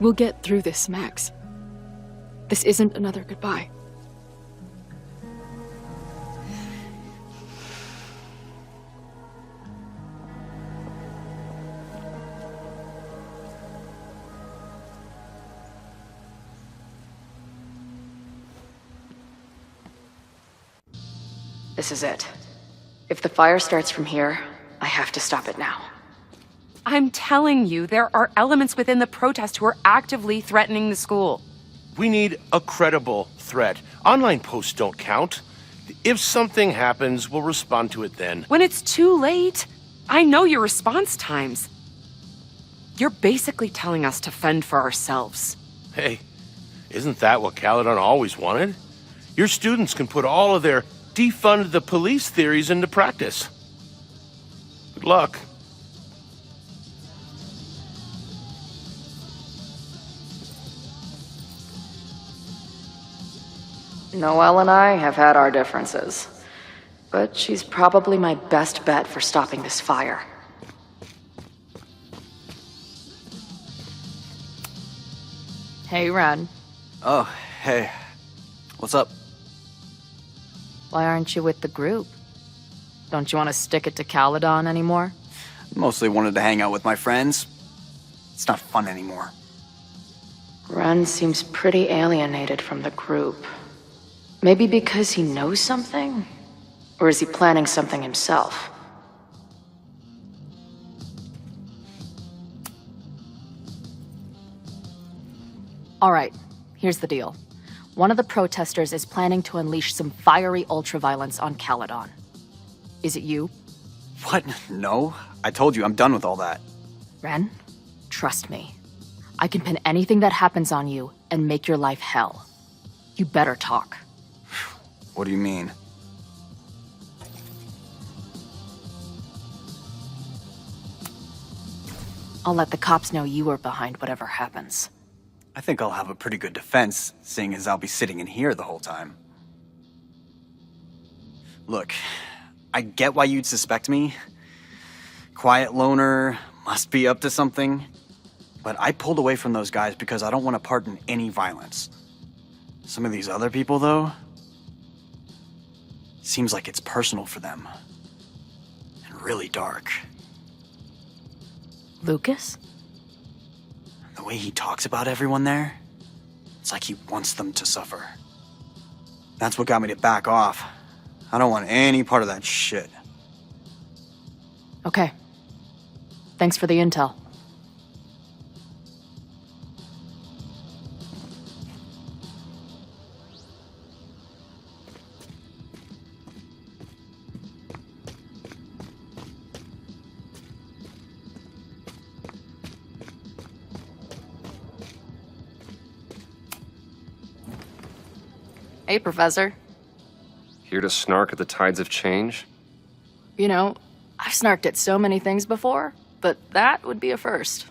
We'll get through this, Max. This isn't another goodbye. This is it. If the fire starts from here, I have to stop it now. I'm telling you, there are elements within the protest who are actively threatening the school. We need a credible threat. Online posts don't count. If something happens, we'll respond to it then. When it's too late, I know your response times. You're basically telling us to fend for ourselves. Hey, isn't that what Caledon always wanted? Your students can put all of their defund the police theories into practice. Good luck. Noelle and I have had our differences, but she's probably my best bet for stopping this fire. Hey, Ren. Oh, hey. What's up? Why aren't you with the group? Don't you want to stick it to Caledon anymore? Mostly wanted to hang out with my friends. It's not fun anymore. Ren seems pretty alienated from the group. Maybe because he knows something? Or is he planning something himself? All right, here's the deal. One of the protesters is planning to unleash some fiery ultraviolence on Caledon. Is it you? What? No. I told you I'm done with all that. Ren, trust me. I can pin anything that happens on you and make your life hell. You better talk. What do you mean? I'll let the cops know you are behind whatever happens. I think I'll have a pretty good defense, seeing as I'll be sitting in here the whole time. Look, I get why you'd suspect me. Quiet loner, must be up to something. But I pulled away from those guys because I don't want to part in any violence. Some of these other people, though, seems like it's personal for them. And really dark. Lucas? The way he talks about everyone there, it's like he wants them to suffer. That's what got me to back off. I don't want any part of that shit. Okay. Thanks for the intel. Hey, Professor. Here to snark at the tides of change? You know, I've snarked at so many things before, but that would be a first.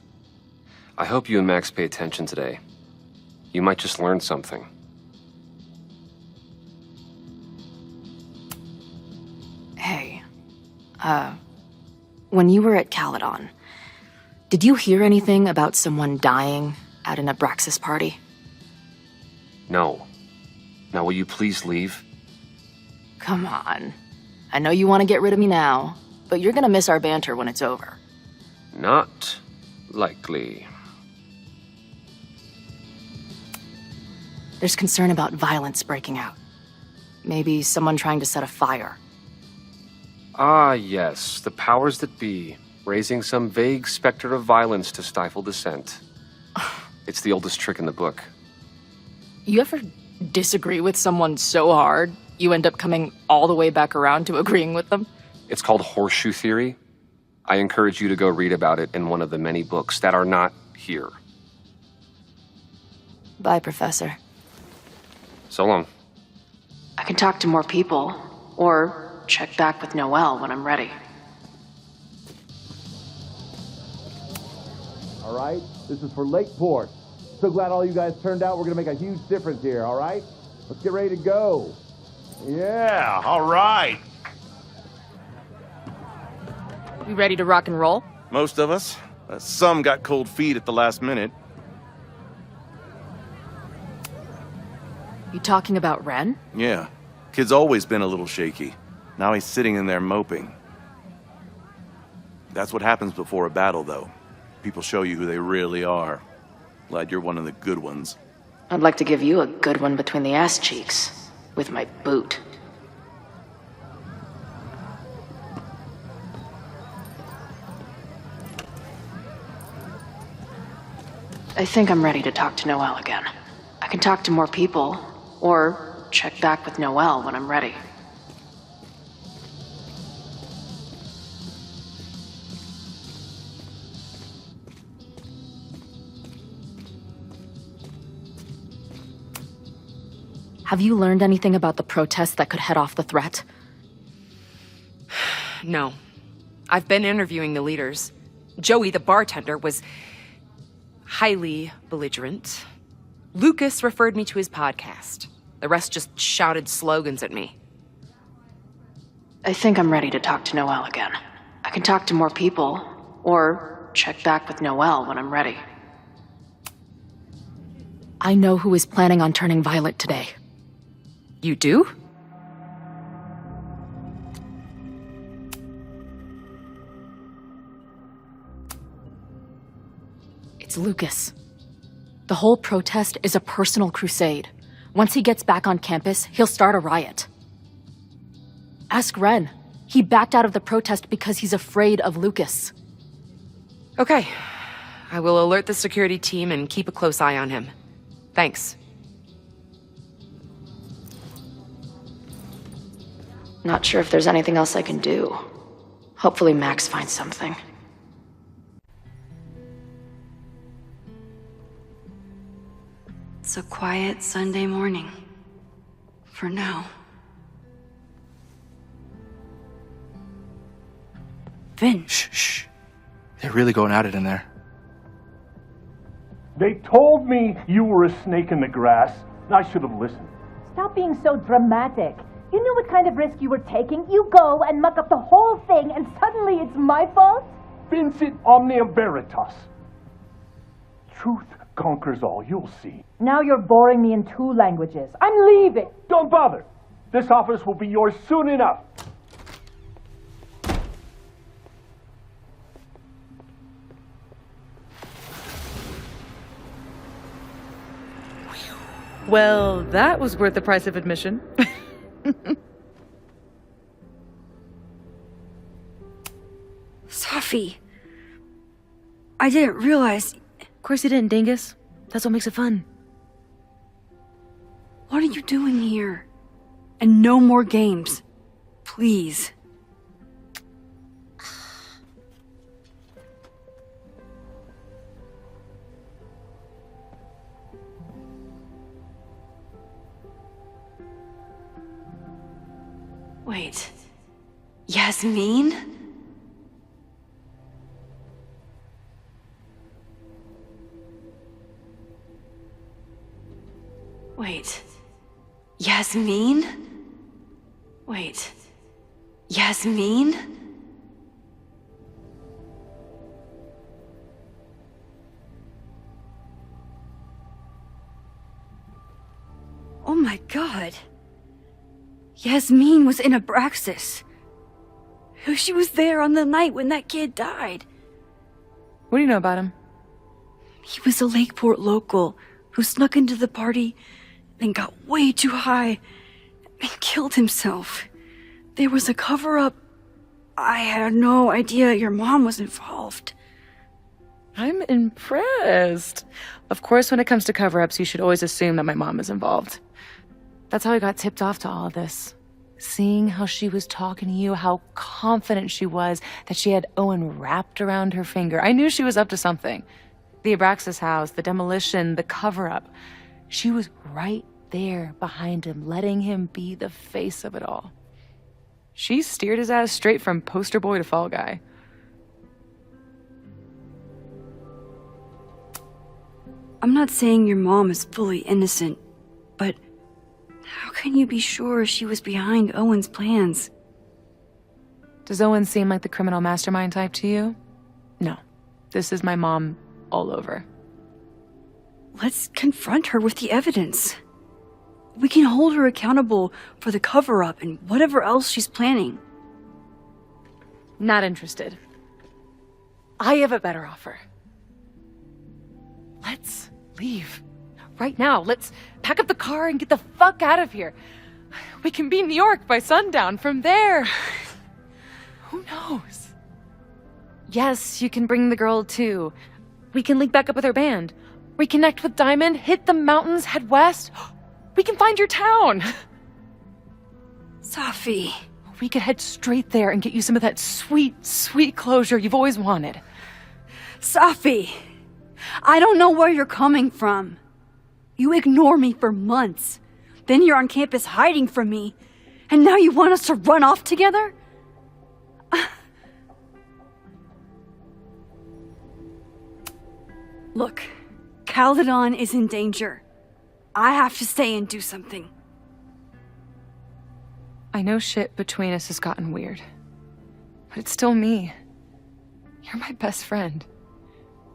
I hope you and Max pay attention today. You might just learn something. Hey, when you were at Caledon, did you hear anything about someone dying at an Abraxas party? No. Now will you please leave? Come on. I know you want to get rid of me now, but you're gonna miss our banter when it's over. Not likely. There's concern about violence breaking out. Maybe someone trying to set a fire. Ah, yes, the powers that be, raising some vague specter of violence to stifle dissent. It's the oldest trick in the book. You ever disagree with someone so hard, you end up coming all the way back around to agreeing with them? It's called horseshoe theory. I encourage you to go read about it in one of the many books that are not here. Bye, Professor. So long. I can talk to more people, or check back with Noelle when I'm ready. All right? This is for Lakeport. So glad all you guys turned out. We're gonna make a huge difference here, all right? Let's get ready to go. Yeah, all right. We ready to rock and roll? Most of us. Some got cold feet at the last minute. You talking about Ren? Yeah. Kid's always been a little shaky. Now he's sitting in there moping. That's what happens before a battle, though. People show you who they really are. Glad you're one of the good ones. I'd like to give you a good one between the ass cheeks. With my boot. I think I'm ready to talk to Noelle again. I can talk to more people, or check back with Noelle when I'm ready. Have you learned anything about the protest that could head off the threat? No. I've been interviewing the leaders. Joey, the bartender, was highly belligerent. Lucas referred me to his podcast. The rest just shouted slogans at me. I think I'm ready to talk to Noelle again. I can talk to more people, or check back with Noelle when I'm ready. I know who is planning on turning violent today. You do? It's Lucas. The whole protest is a personal crusade. Once he gets back on campus, he'll start a riot. Ask Ren. He backed out of the protest because he's afraid of Lucas. Okay. I will alert the security team and keep a close eye on him. Thanks. Not sure if there's anything else I can do. Hopefully Max finds something. It's a quiet Sunday morning. For now. Vin. Shh. They're really going at it in there. They told me you were a snake in the grass. I should have listened. Stop being so dramatic. You knew what kind of risk you were taking. You go and muck up the whole thing, and suddenly it's my fault? Vincit omnium veritas. Truth conquers all, you'll see. Now you're boring me in 2 languages. I'm leaving. Don't bother. This office will be yours soon enough. Well, that was worth the price of admission. Sophie. I didn't realize... Of course you didn't, dingus. That's what makes it fun. What are you doing here? And no more games. Please. Wait. Yasmin? Wait. Yasmin? Wait. Yasmin? Oh my god. Yasmin was in Abraxas. She was there on the night when that kid died. What do you know about him? He was a Lakeport local who snuck into the party and got way too high and killed himself. There was a cover-up. I had no idea your mom was involved. I'm impressed. Of course, when it comes to cover-ups, you should always assume that my mom is involved. That's how I got tipped off to all of this. Seeing how she was talking to you, how confident she was that she had Owen wrapped around her finger. I knew she was up to something. The Abraxas house, the demolition, the cover-up. She was right there behind him, letting him be the face of it all. She steered his ass straight from poster boy to fall guy. I'm not saying your mom is fully innocent, but how can you be sure she was behind Owen's plans? Does Owen seem like the criminal mastermind type to you? No. This is my mom all over. Let's confront her with the evidence. We can hold her accountable for the cover-up and whatever else she's planning. Not interested. I have a better offer. Let's leave. Right now, let's pack up the car and get the fuck out of here. We can be in New York by sundown. From there, who knows? Yes, you can bring the girl too. We can link back up with our band. Reconnect with Diamond, hit the mountains, head west. We can find your town. Safi. We could head straight there and get you some of that sweet, sweet closure you've always wanted. Safi, I don't know where you're coming from. You ignore me for months. Then you're on campus hiding from me. And now you want us to run off together? Look, Caledon is in danger. I have to stay and do something. I know shit between us has gotten weird. But it's still me. You're my best friend.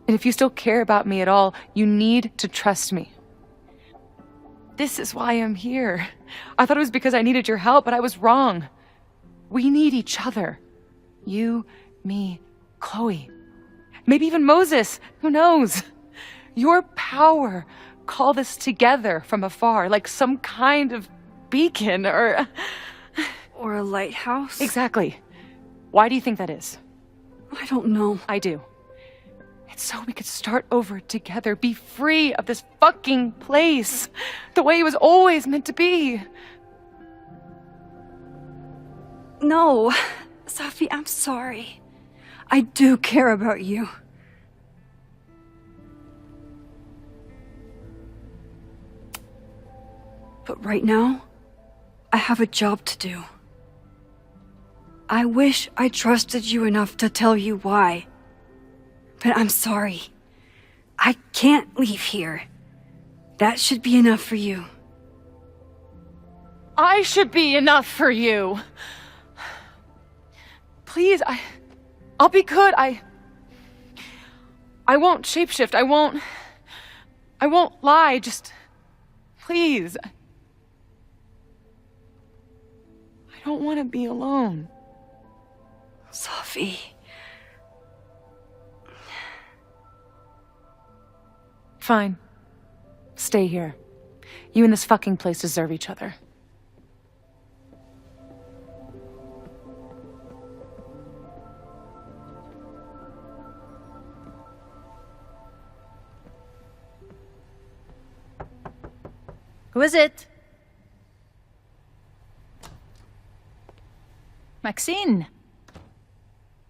And if you still care about me at all, you need to trust me. This is why I'm here. I thought it was because I needed your help, but I was wrong. We need each other. You, me, Chloe. Maybe even Moses. Who knows? Your power called us together from afar, like some kind of beacon or a lighthouse? Exactly. Why do you think that is? I don't know. I do. It's so we could start over together, be free of this fucking place, the way it was always meant to be. No, Safi, I'm sorry. I do care about you. But right now, I have a job to do. I wish I trusted you enough to tell you why. But I'm sorry. I can't leave here. That should be enough for you. I should be enough for you. Please, I'll be good. I won't shapeshift. I won't lie. Just, please. I don't want to be alone. Safi. Fine. Stay here. You and this fucking place deserve each other. Who is it? Maxine.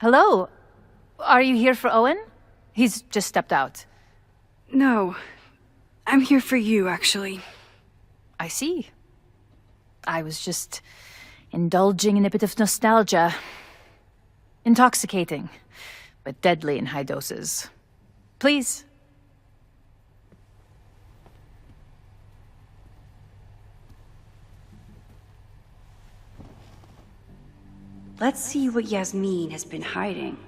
Hello. Are you here for Owen? He's just stepped out. No. I'm here for you, actually. I see. I was just indulging in a bit of nostalgia. Intoxicating, but deadly in high doses. Please. Let's see what Yasmin has been hiding.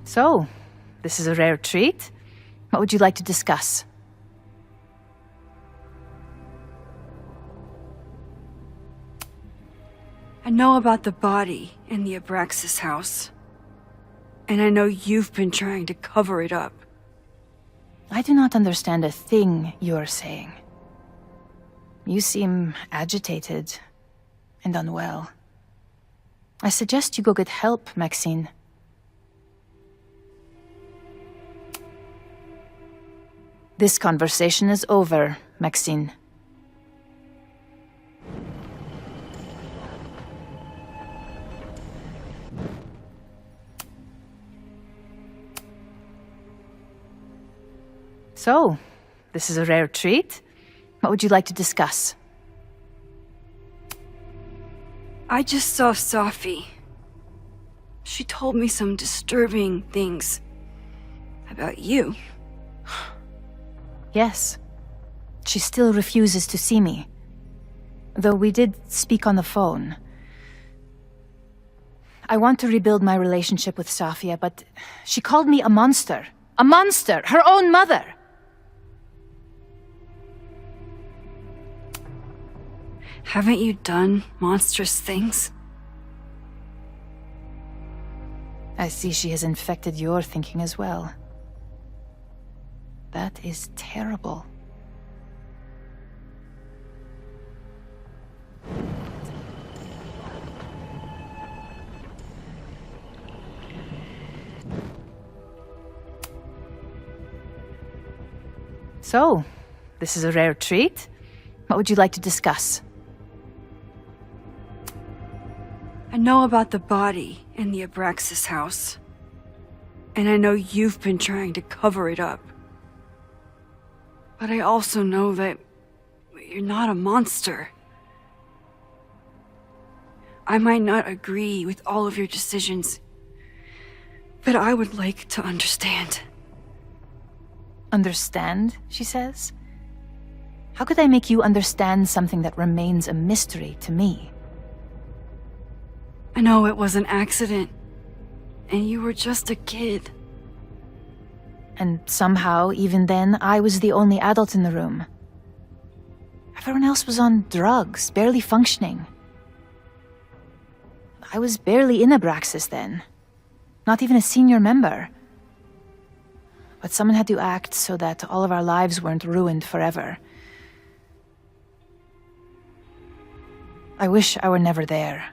So, this is a rare treat. What would you like to discuss? I know about the body in the Abraxas house. And I know you've been trying to cover it up. I do not understand a thing you are saying. You seem agitated and unwell. I suggest you go get help, Maxine. This conversation is over, Maxine. So, this is a rare treat. What would you like to discuss? I just saw Safi. She told me some disturbing things about you. Yes. She still refuses to see me. Though we did speak on the phone. I want to rebuild my relationship with Safia, but she called me a monster. A monster! Her own mother! Haven't you done monstrous things? I see she has infected your thinking as well. That is terrible. So, this is a rare treat. What would you like to discuss? I know about the body in the Abraxas house. And I know you've been trying to cover it up. But I also know that you're not a monster. I might not agree with all of your decisions, but I would like to understand. Understand, she says? How could I make you understand something that remains a mystery to me? I know it was an accident, and you were just a kid. And somehow, even then, I was the only adult in the room. Everyone else was on drugs, barely functioning. I was barely in Abraxas then. Not even a senior member. But someone had to act so that all of our lives weren't ruined forever. I wish I were never there.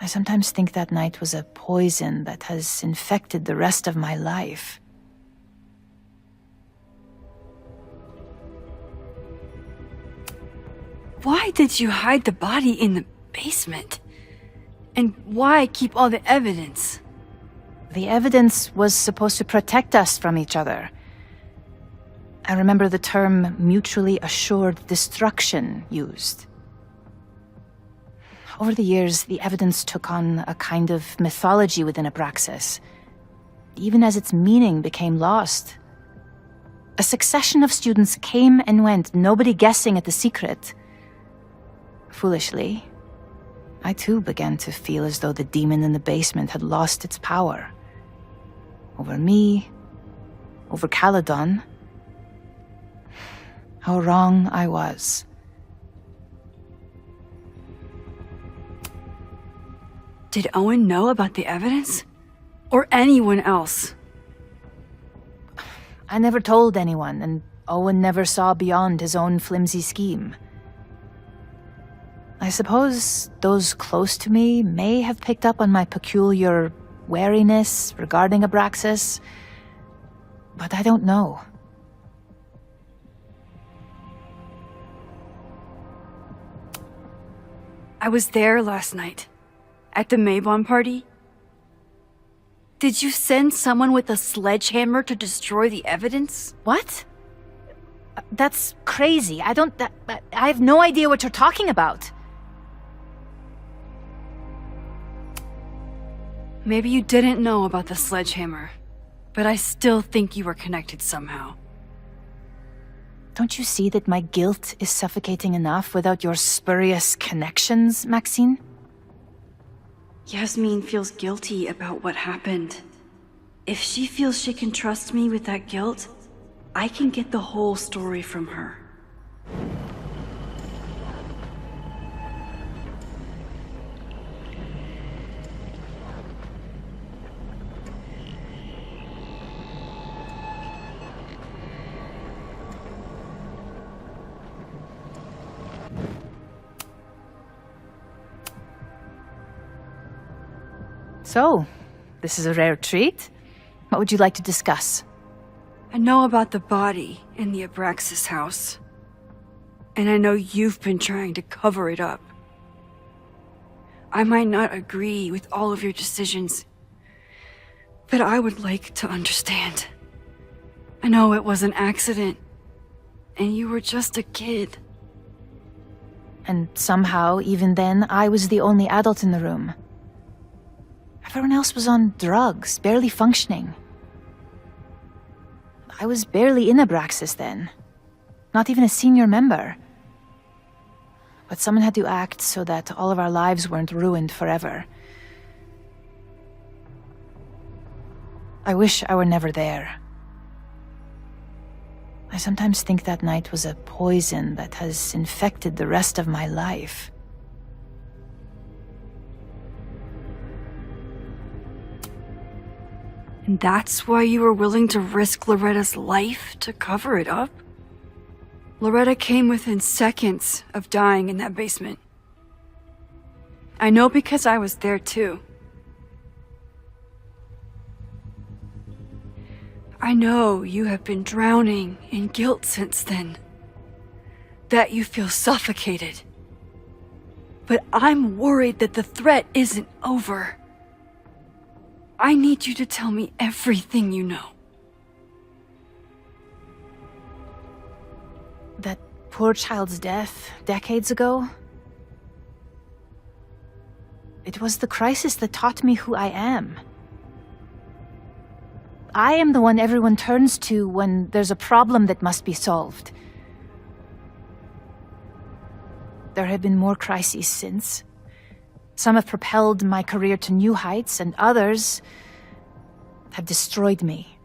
I sometimes think that night was a poison that has infected the rest of my life. Why did you hide the body in the basement? And why keep all the evidence? The evidence was supposed to protect us from each other. I remember the term mutually assured destruction used. Over the years, the evidence took on a kind of mythology within Abraxas, even as its meaning became lost. A succession of students came and went, nobody guessing at the secret. Foolishly, I too began to feel as though the demon in the basement had lost its power. Over me, over Caledon. How wrong I was. Did Owen know about the evidence? Or anyone else? I never told anyone, and Owen never saw beyond his own flimsy scheme. I suppose those close to me may have picked up on my peculiar wariness regarding Abraxas, but I don't know. I was there last night. At the Maybon party? Did you send someone with a sledgehammer to destroy the evidence? What? That's crazy. I have no idea what you're talking about. Maybe you didn't know about the sledgehammer, but I still think you were connected somehow. Don't you see that my guilt is suffocating enough without your spurious connections, Maxine? Yasmin feels guilty about what happened. If she feels she can trust me with that guilt, I can get the whole story from her. So, this is a rare treat. What would you like to discuss? I know about the body in the Abraxas house. And I know you've been trying to cover it up. I might not agree with all of your decisions, but I would like to understand. I know it was an accident, and you were just a kid. And somehow, even then, I was the only adult in the room. Everyone else was on drugs, barely functioning. I was barely in Abraxas then. Not even a senior member. But someone had to act so that all of our lives weren't ruined forever. I wish I were never there. I sometimes think that night was a poison that has infected the rest of my life. And that's why you were willing to risk Loretta's life to cover it up? Loretta came within seconds of dying in that basement. I know because I was there too. I know you have been drowning in guilt since then. That you feel suffocated. But I'm worried that the threat isn't over. I need you to tell me everything you know. That poor child's death decades ago? It was the crisis that taught me who I am. I am the one everyone turns to when there's a problem that must be solved. There have been more crises since. Some have propelled my career to new heights, and others have destroyed me.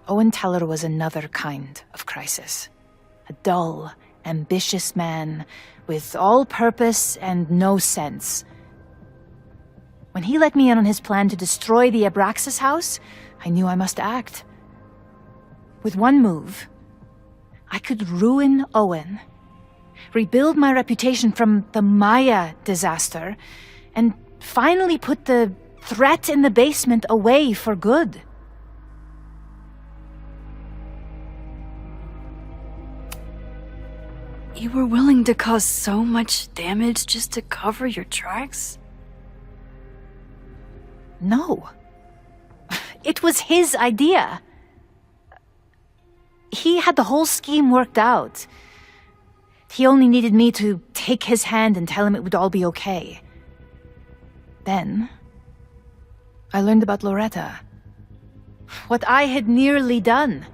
Owen Teller was another kind of crisis. A dull, ambitious man with all purpose and no sense. When he let me in on his plan to destroy the Abraxas house, I knew I must act. With one move, I could ruin Owen, rebuild my reputation from the Maya disaster, and finally put the threat in the basement away for good. You were willing to cause so much damage just to cover your tracks? No. It was his idea. He had the whole scheme worked out. He only needed me to take his hand and tell him it would all be okay. Then, I learned about Loretta. What I had nearly done.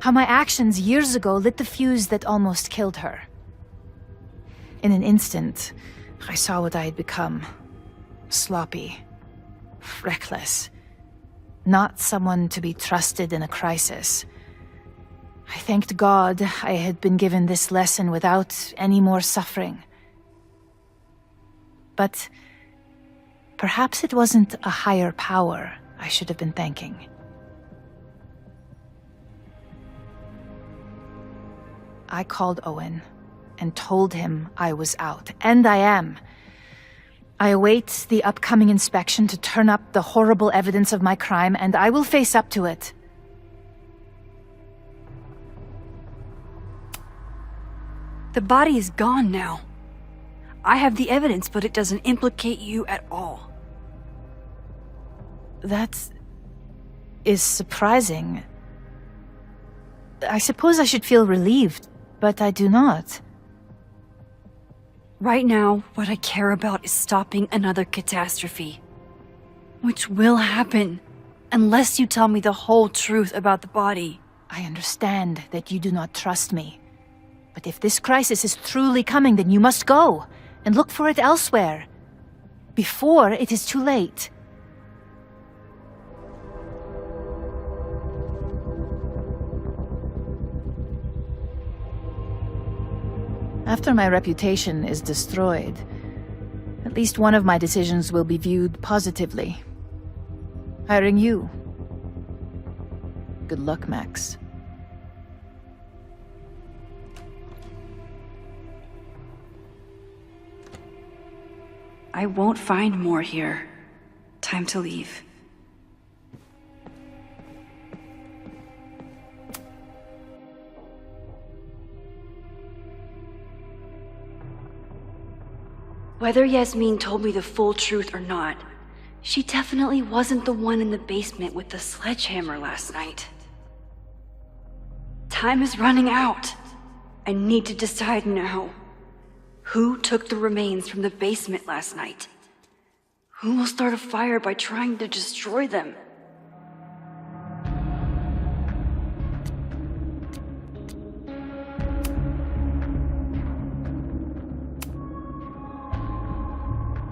How my actions years ago lit the fuse that almost killed her. In an instant, I saw what I had become. Sloppy. Reckless. Not someone to be trusted in a crisis. I thanked God I had been given this lesson without any more suffering. But perhaps it wasn't a higher power I should have been thanking. I called Owen and told him I was out, and I am. I await the upcoming inspection to turn up the horrible evidence of my crime, and I will face up to it. The body is gone now. I have the evidence, but it doesn't implicate you at all. That is surprising. I suppose I should feel relieved, but I do not. Right now, what I care about is stopping another catastrophe. Which will happen, unless you tell me the whole truth about the body. I understand that you do not trust me. But if this crisis is truly coming, then you must go and look for it elsewhere. Before it is too late. After my reputation is destroyed, at least one of my decisions will be viewed positively. Hiring you. Good luck, Max. I won't find more here. Time to leave. Whether Yasmin told me the full truth or not, she definitely wasn't the one in the basement with the sledgehammer last night. Time is running out. I need to decide now. Who took the remains from the basement last night? Who will start a fire by trying to destroy them?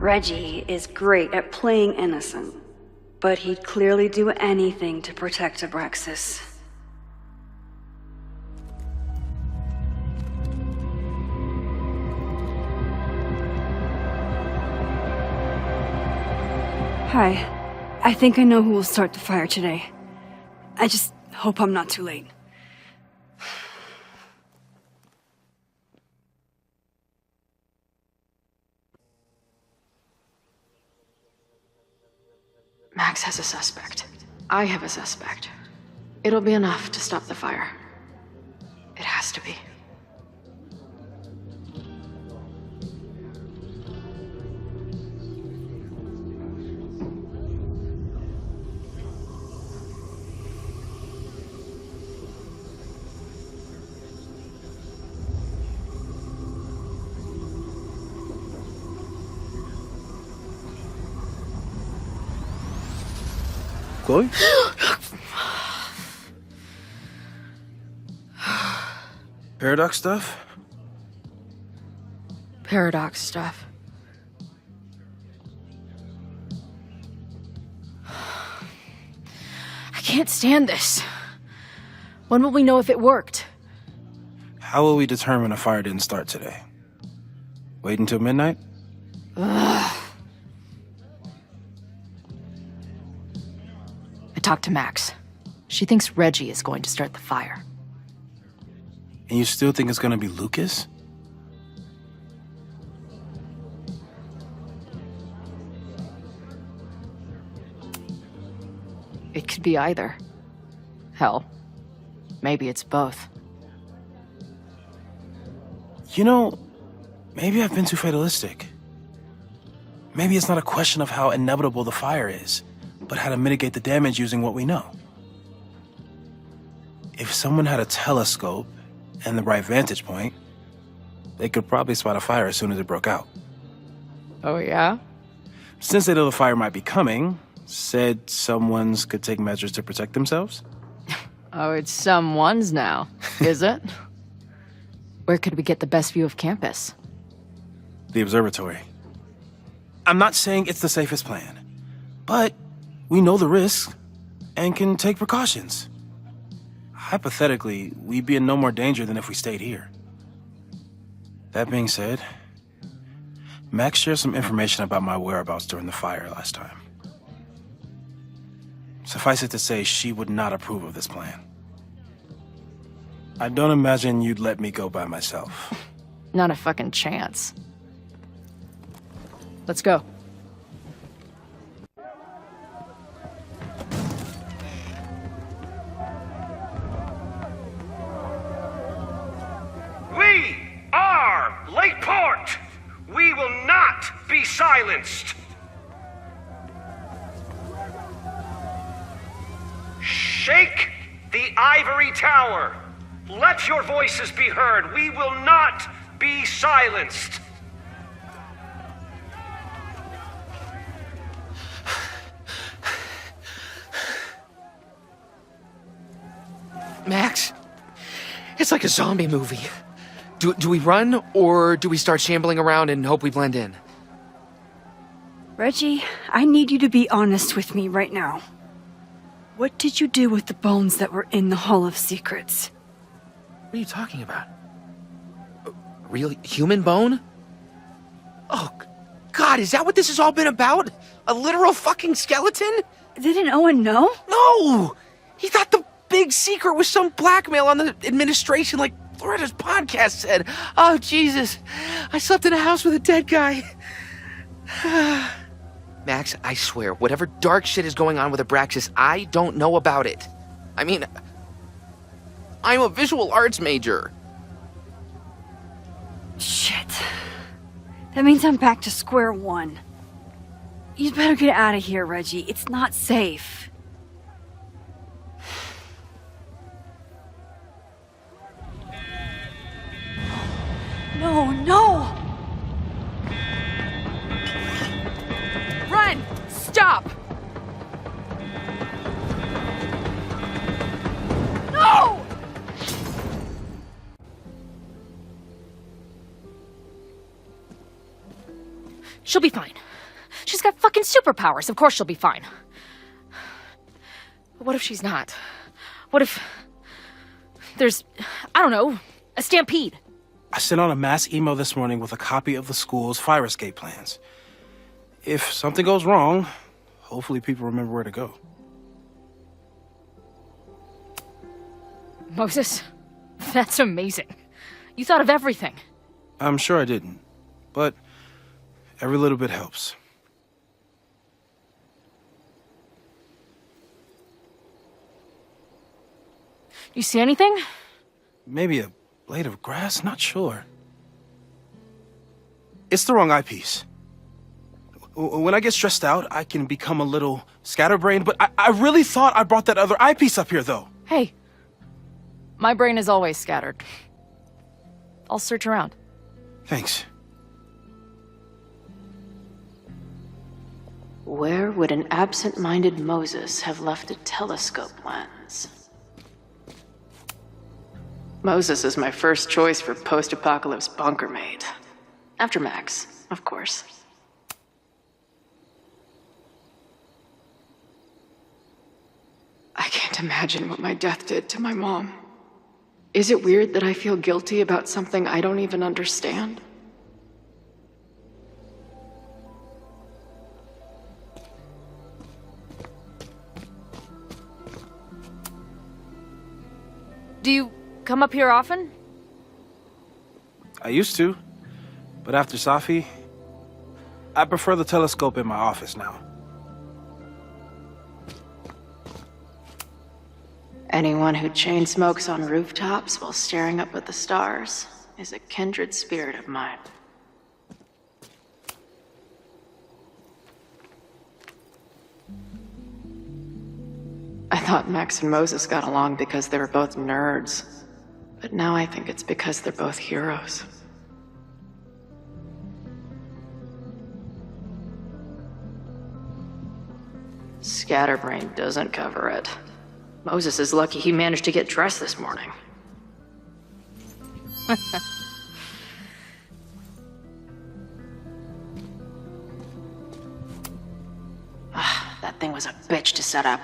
Reggie is great at playing innocent, but he'd clearly do anything to protect Abraxas. Hi. I think I know who will start the fire today. I just hope I'm not too late. Max has a suspect. I have a suspect. It'll be enough to stop the fire. It has to be. Chloe? Paradox stuff? Paradox stuff. I can't stand this. When will we know if it worked? How will we determine a fire didn't start today? Wait until midnight? Ugh. I talked to Max. She thinks Reggie is going to start the fire. And you still think it's gonna be Lucas? It could be either. Hell, maybe it's both. You know, maybe I've been too fatalistic. Maybe it's not a question of how inevitable the fire is, but how to mitigate the damage using what we know. If someone had a telescope and the right vantage point, they could probably spot a fire as soon as it broke out. Oh, yeah? Since they know the fire might be coming, said someone's could take measures to protect themselves? Oh, it's someone's now, is it? Where could we get the best view of campus? The observatory. I'm not saying it's the safest plan, but we know the risks and can take precautions. Hypothetically, we'd be in no more danger than if we stayed here. That being said, Max shared some information about my whereabouts during the fire last time. Suffice it to say, she would not approve of this plan. I don't imagine you'd let me go by myself. Not a fucking chance. Let's go. We are Lakeport! We will not be silenced! Shake the ivory tower! Let your voices be heard! We will not be silenced! Max, it's like a zombie movie. Do we run, or do we start shambling around and hope we blend in? Reggie, I need you to be honest with me right now. What did you do with the bones that were in the Hall of Secrets? What are you talking about? A real human bone? Oh, God, is that what this has all been about? A literal fucking skeleton? Didn't Owen know? No! He thought the big secret was some blackmail on the administration, like Loretta's podcast said. Oh, Jesus. I slept in a house with a dead guy. Max, I swear, whatever dark shit is going on with Abraxas, I don't know about it. I mean, I'm a visual arts major. Shit. That means I'm back to square one. You'd better get out of here, Reggie. It's not safe. No, no! Run! Stop! No! She'll be fine. She's got fucking superpowers. Of course she'll be fine. But what if she's not? What if there's, I don't know, a stampede? I sent out a mass email this morning with a copy of the school's fire escape plans. If something goes wrong, hopefully people remember where to go. Moses, that's amazing. You thought of everything. I'm sure I didn't, but every little bit helps. You see anything? Maybe a blade of grass, not sure. It's the wrong eyepiece. When I get stressed out, I can become a little scatterbrained, but I really thought I brought that other eyepiece up here, though. Hey, my brain is always scattered. I'll search around. Thanks. Where would an absent-minded Moses have left a telescope lens? Moses is my first choice for post-apocalypse bunker mate. After Max, of course. I can't imagine what my death did to my mom. Is it weird that I feel guilty about something I don't even understand? Do you come up here often? I used to, but after Safi, I prefer the telescope in my office now. Anyone who chain smokes on rooftops while staring up at the stars is a kindred spirit of mine. I thought Max and Moses got along because they were both nerds, but now I think it's because they're both heroes. Scatterbrain doesn't cover it. Moses is lucky he managed to get dressed this morning. That thing was a bitch to set up.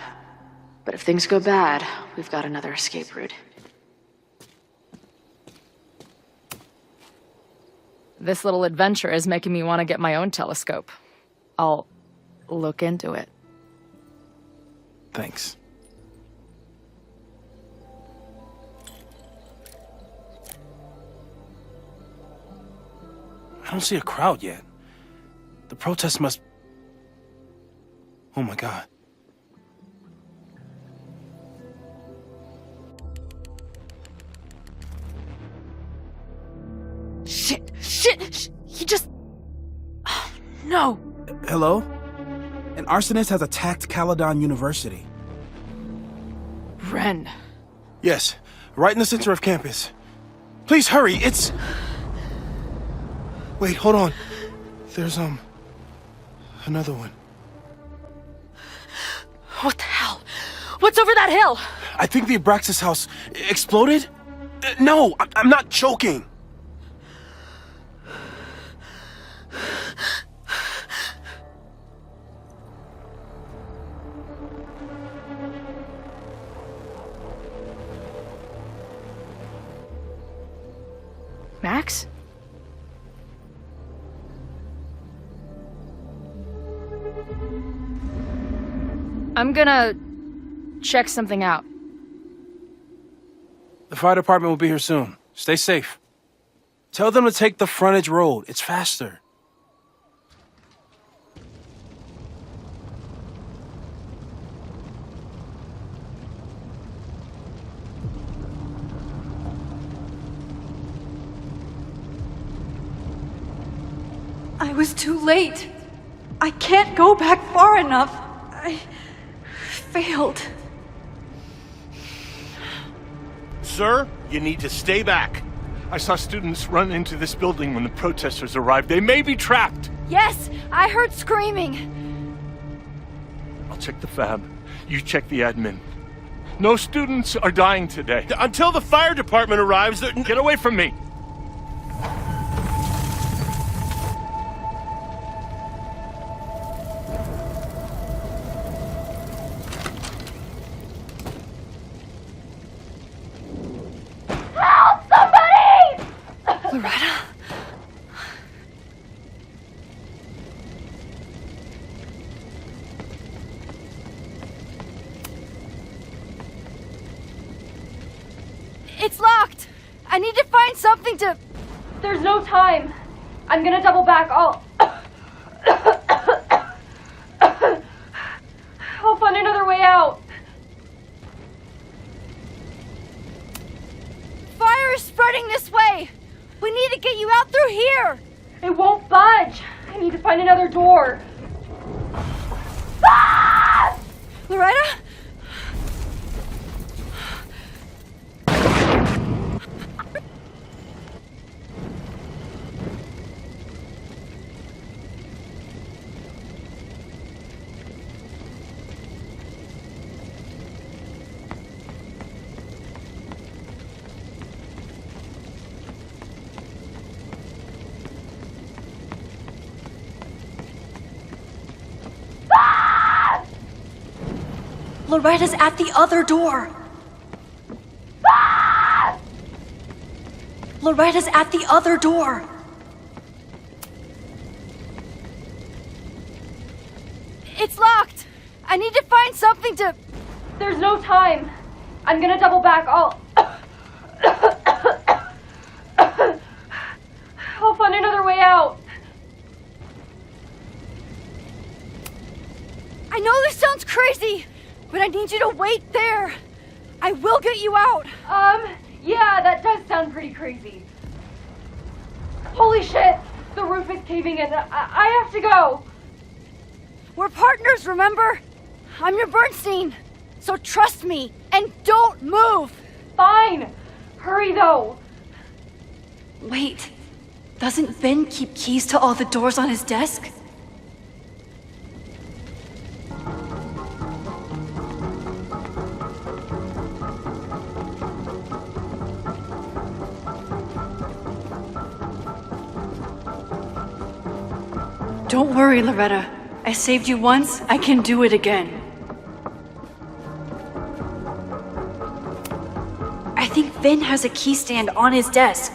But if things go bad, we've got another escape route. This little adventure is making me want to get my own telescope. I'll look into it. Thanks. I don't see a crowd yet. The protest must... Oh my God. Shit! He just... Oh, no! Hello? An arsonist has attacked Caledon University. Ren. Yes, right in the center of campus. Please hurry, it's... Wait, hold on. There's, another one. What the hell? What's over that hill? I think the Abraxas house exploded? No, I'm not joking. Max? I'm gonna check something out. The fire department will be here soon. Stay safe. Tell them to take the frontage road. It's faster. I was too late. I can't go back far enough. I failed. Sir, you need to stay back. I saw students run into this building when the protesters arrived. They may be trapped. Yes, I heard screaming. I'll check the fab. You check the admin. No students are dying today. Until the fire department arrives, Get away from me! Help! Somebody! Loretta? It's locked! I need to find something to... There's no time. I'm gonna double back. I'll find another way out. Fire is spreading this way. We need to get you out through here. It won't budge. I need to find another door. Ah! Loretta? Loretta's at the other door. Ah! Loretta's at the other door. It's locked. I need to find something to... There's no time. I'm gonna double back. I'll find another way out. I know this sounds crazy, but I need you to wait there. I will get you out. Yeah, that does sound pretty crazy. Holy shit! The roof is caving in. I have to go. We're partners, remember? I'm your Bernstein. So trust me and don't move. Fine. Hurry, though. Wait, doesn't Ben keep keys to all the doors on his desk? Don't worry, Loretta. I saved you once, I can do it again. I think Vin has a key stand on his desk.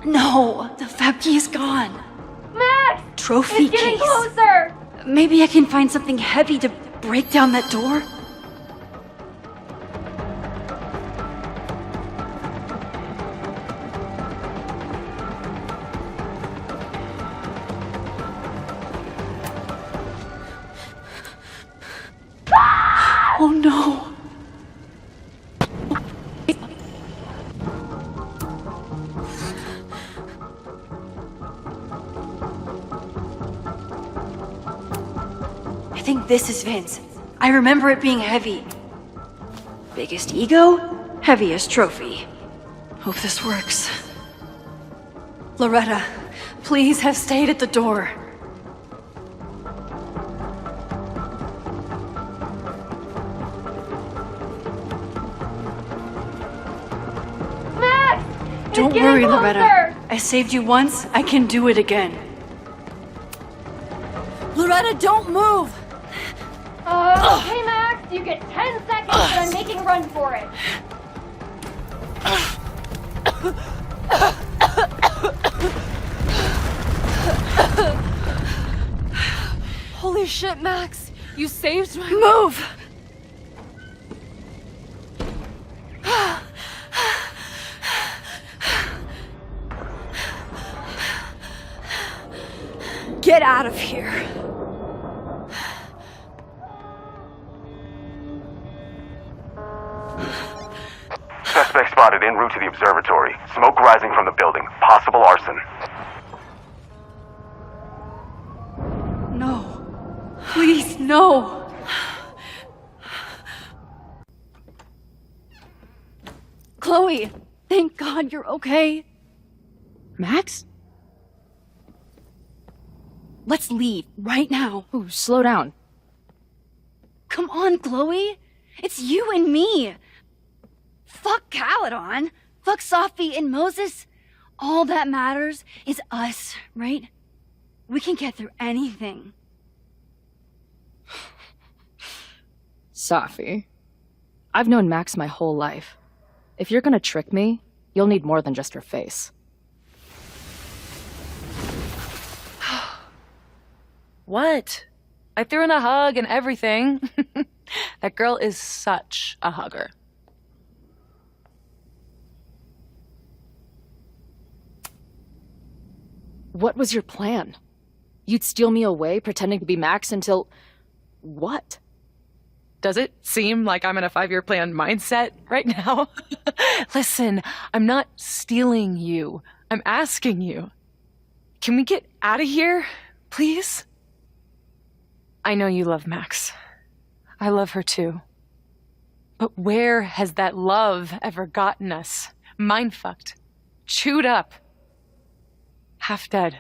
No, the fab key is gone. Max! Trophy It's getting case. closer! Maybe I can find something heavy to break down that door? Oh no! I think this is Vince. I remember it being heavy. Biggest ego, heaviest trophy. Hope this works. Loretta, please have stayed at the door. Max! Don't getting worry, closer! Loretta. I saved you once, I can do it again. Loretta, don't move! Okay, Max, you get 10 seconds, but I'm making a run for it. Holy shit, Max! You saved my... Move! Get out of here. Suspect spotted en route to the observatory. Smoke rising from the building. Possible arson. No. Please, no. Chloe, thank God you're okay. Max? Let's leave right now. Ooh, slow down. Come on, Chloe. It's you and me. Fuck Caledon. Fuck Sophie and Moses. All that matters is us, right? We can get through anything. Sophie, I've known Max my whole life. If you're gonna trick me, you'll need more than just her face. What? I threw in a hug and everything. That girl is such a hugger. What was your plan? You'd steal me away, pretending to be Max until... what? Does it seem like I'm in a 5-year plan mindset right now? Listen, I'm not stealing you. I'm asking you. Can we get out of here, please? I know you love Max. I love her too. But where has that love ever gotten us? Mind-fucked. Chewed up. Half dead.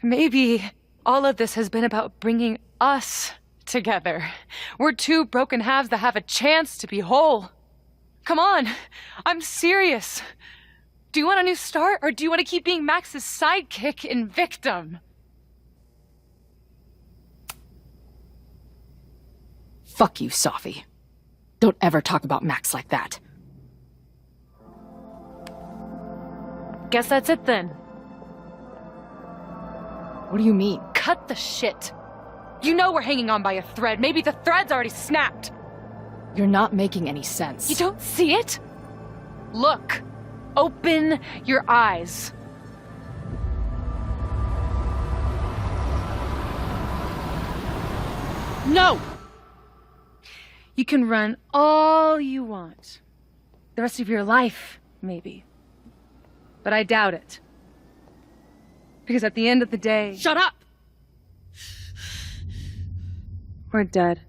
Maybe all of this has been about bringing us together. We're two broken halves that have a chance to be whole. Come on, I'm serious. Do you want a new start, or do you want to keep being Max's sidekick and victim? Fuck you, Sophie. Don't ever talk about Max like that. Guess that's it then. What do you mean? Cut the shit. You know we're hanging on by a thread. Maybe the thread's already snapped. You're not making any sense. You don't see it? Look. Open your eyes. No! You can run all you want. The rest of your life, maybe. But I doubt it. Because at the end of the day... Shut up! We're dead.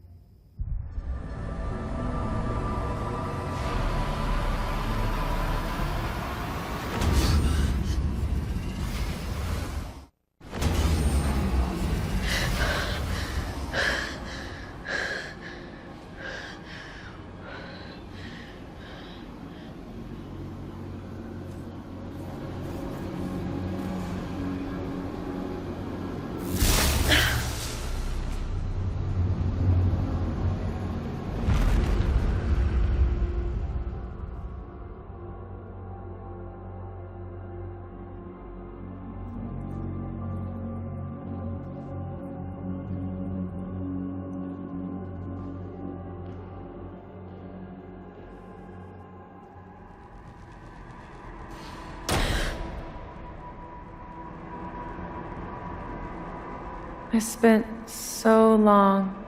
I spent so long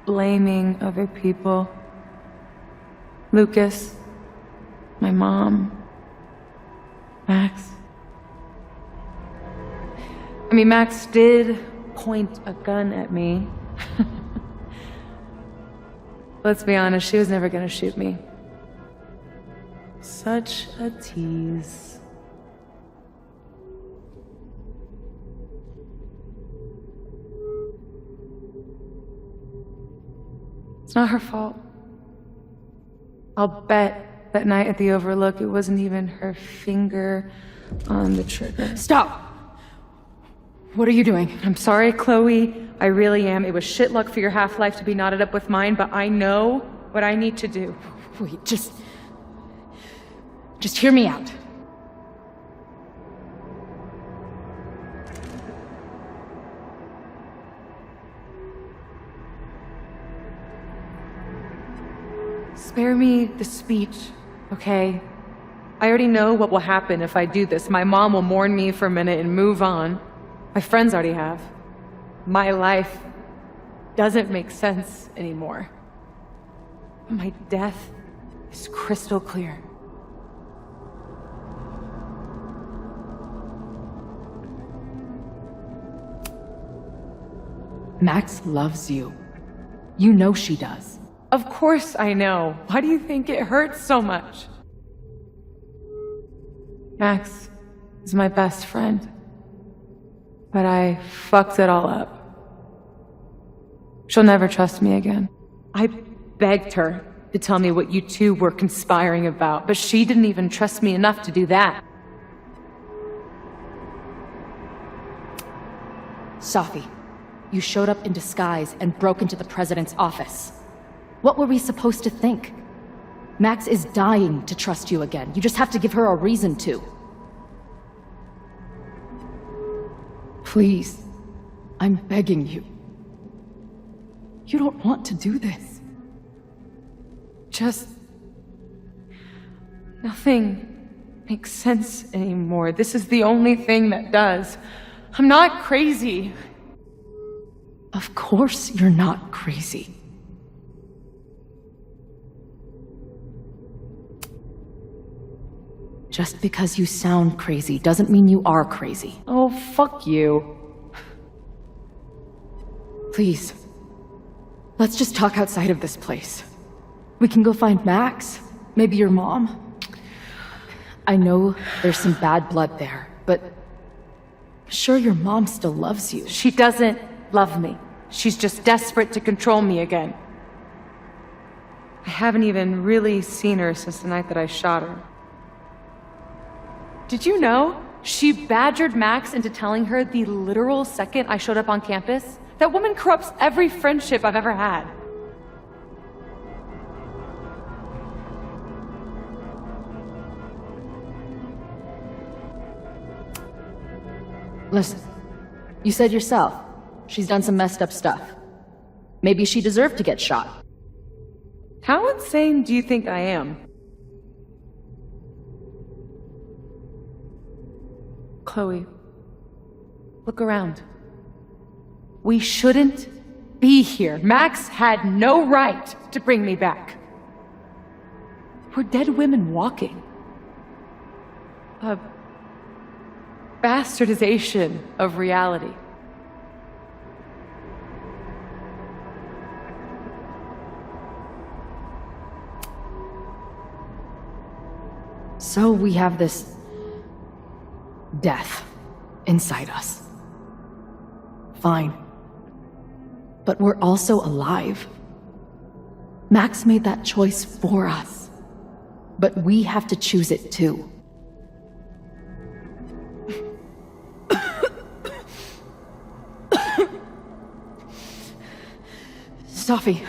blaming other people. Lucas, my mom, Max. I mean, Max did point a gun at me. Let's be honest, she was never gonna shoot me. Such a tease. It's not her fault. I'll bet that night at the Overlook it wasn't even her finger on the trigger. Stop! What are you doing? I'm sorry, Chloe. I really am. It was shit luck for your half-life to be knotted up with mine, but I know what I need to do. Wait, just hear me out. Spare me the speech, okay? I already know what will happen if I do this. My mom will mourn me for a minute and move on. My friends already have. My life doesn't make sense anymore. My death is crystal clear. Max loves you. You know she does. Of course I know. Why do you think it hurts so much? Max is my best friend. But I fucked it all up. She'll never trust me again. I begged her to tell me what you two were conspiring about, but she didn't even trust me enough to do that. Safi, you showed up in disguise and broke into the president's office. What were we supposed to think? Max is dying to trust you again. You just have to give her a reason to. Please, I'm begging you. You don't want to do this. Just... nothing makes sense anymore. This is the only thing that does. I'm not crazy. Of course you're not crazy. Just because you sound crazy doesn't mean you are crazy. Oh, fuck you. Please, let's just talk outside of this place. We can go find Max, maybe your mom. I know there's some bad blood there, but I'm sure your mom still loves you. She doesn't love me. She's just desperate to control me again. I haven't even really seen her since the night that I shot her. Did you know? She badgered Max into telling her the literal second I showed up on campus. That woman corrupts every friendship I've ever had. Listen, you said yourself, she's done some messed up stuff. Maybe she deserved to get shot. How insane do you think I am? Chloe, look around. We shouldn't be here. Max had no right to bring me back. We're dead women walking. A bastardization of reality. So we have this death inside us. Fine. But we're also alive. Max made that choice for us. But we have to choose it too. Safi,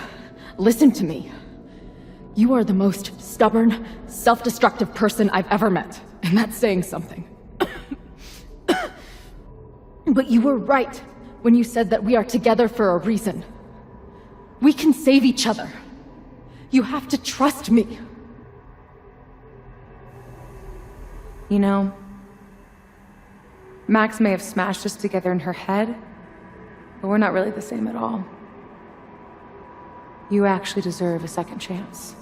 listen to me. You are the most stubborn, self-destructive person I've ever met. And that's saying something. But you were right when you said that we are together for a reason. We can save each other. You have to trust me. You know, Max may have smashed us together in her head, but we're not really the same at all. You actually deserve a second chance.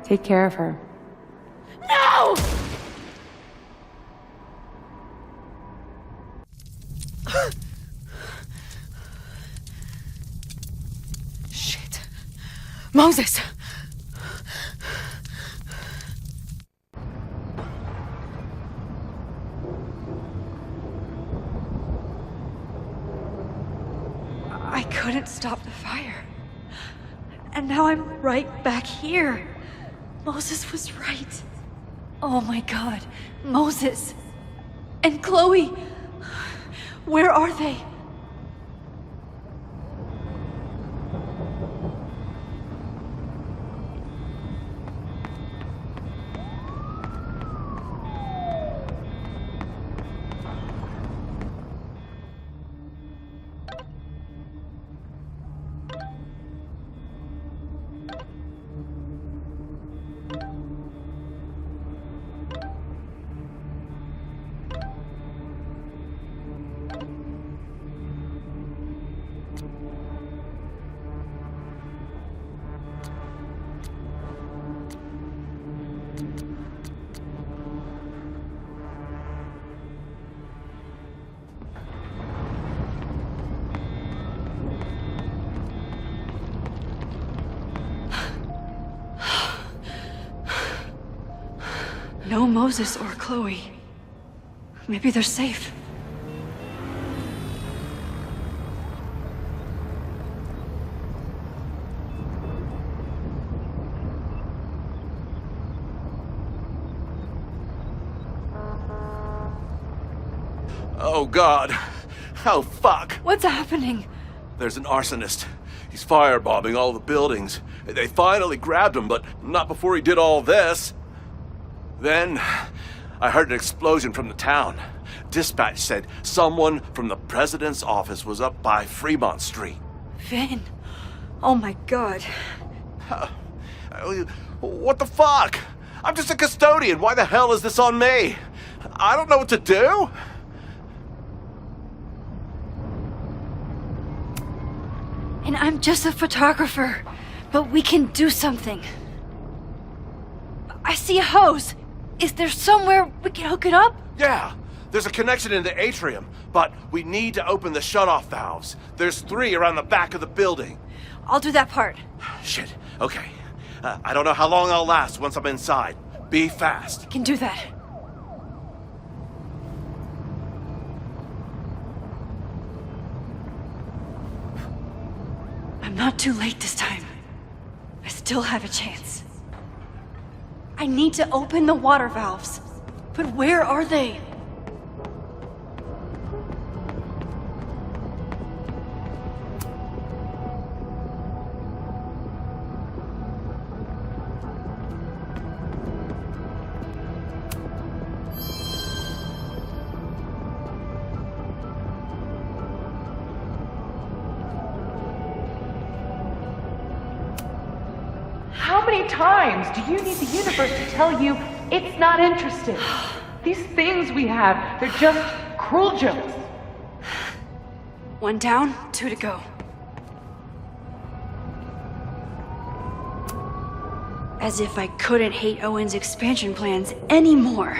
Take care of her. No! Shit. Moses! I couldn't stop the fire. And now I'm right back here. Moses was right. Oh my god. Moses. And Chloe. Where are they? No Moses or Chloe. Maybe they're safe. Oh, God. Oh, fuck. What's happening? There's an arsonist. He's firebombing all the buildings. They finally grabbed him, but not before he did all this. Then, I heard an explosion from the town. Dispatch said someone from the president's office was up by Fremont Street. Vin. Oh my God. What the fuck? I'm just a custodian. Why the hell is this on me? I don't know what to do. And I'm just a photographer, but we can do something. I see a hose. Is there somewhere we can hook it up? Yeah, there's a connection in the atrium, but we need to open the shutoff valves. There's 3 around the back of the building. I'll do that part. Shit, okay. I don't know how long I'll last once I'm inside. Be fast. I can do that. I'm not too late this time. I still have a chance. I need to open the water valves. But where are they? How many times do you need the universe to tell you it's not interested? These things we have, they're just cruel jokes. 1 down, 2 to go. As if I couldn't hate Owen's expansion plans anymore.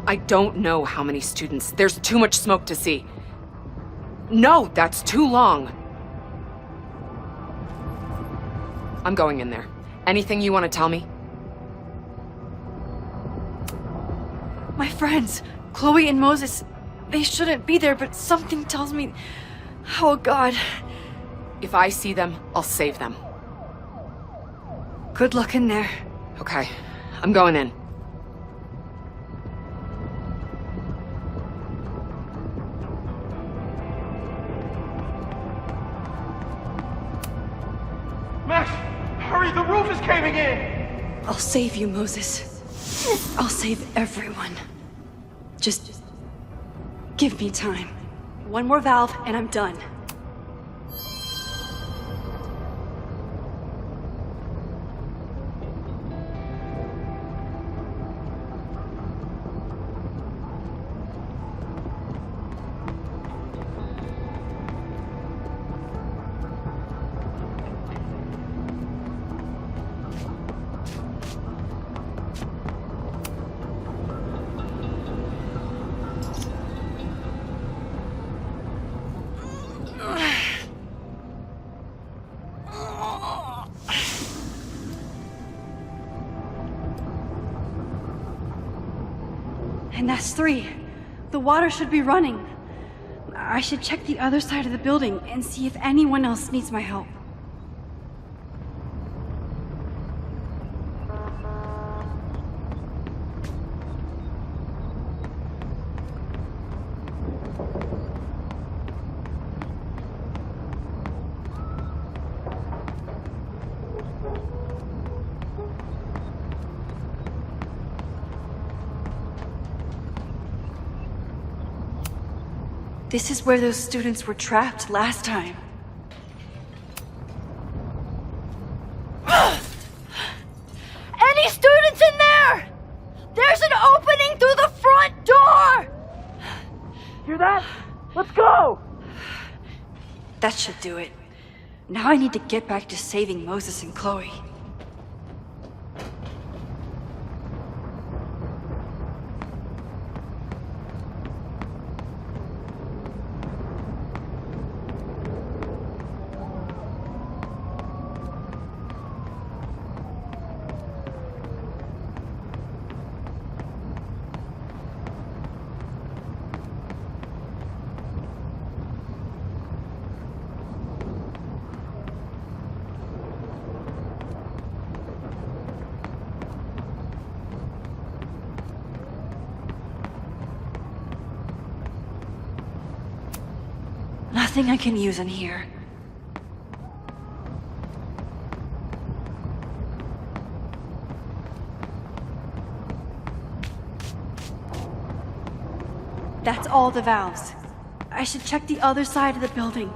I don't know how many students. There's too much smoke to see. No, that's too long. I'm going in there. Anything you want to tell me? My friends, Chloe and Moses, they shouldn't be there, but something tells me... Oh God. If I see them, I'll save them. Good luck in there. Okay, I'm going in. Max, hurry, the roof is caving in! I'll save you, Moses. I'll save everyone. Just give me time. 1 more valve and I'm done. And that's 3. The water should be running. I should check the other side of the building and see if anyone else needs my help. This is where those students were trapped last time. Any students in there? There's an opening through the front door! Hear that? Let's go! That should do it. Now I need to get back to saving Moses and Chloe. nothing I can use in here. That's all the valves. I should check the other side of the building.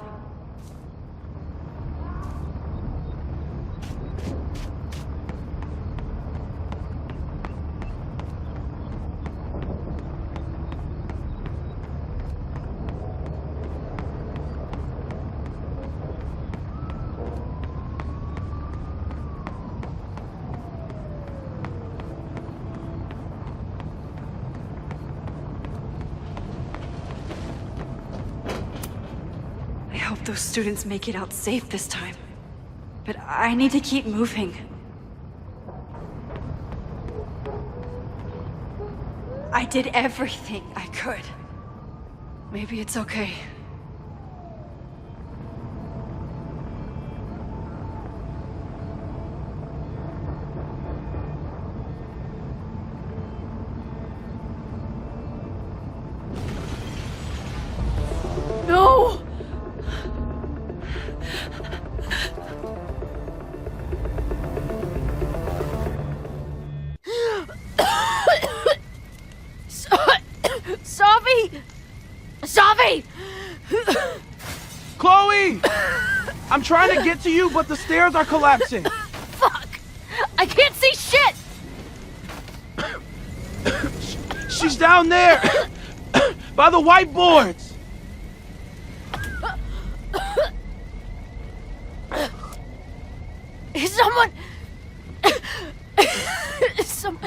I hope those students make it out safe this time. But I need to keep moving. I did everything I could. Maybe it's okay. No! Savi! Savi! Chloe! I'm trying to get to you, but the stairs are collapsing. Fuck! I can't see shit! She's down there! By the whiteboards! Is someone... Some...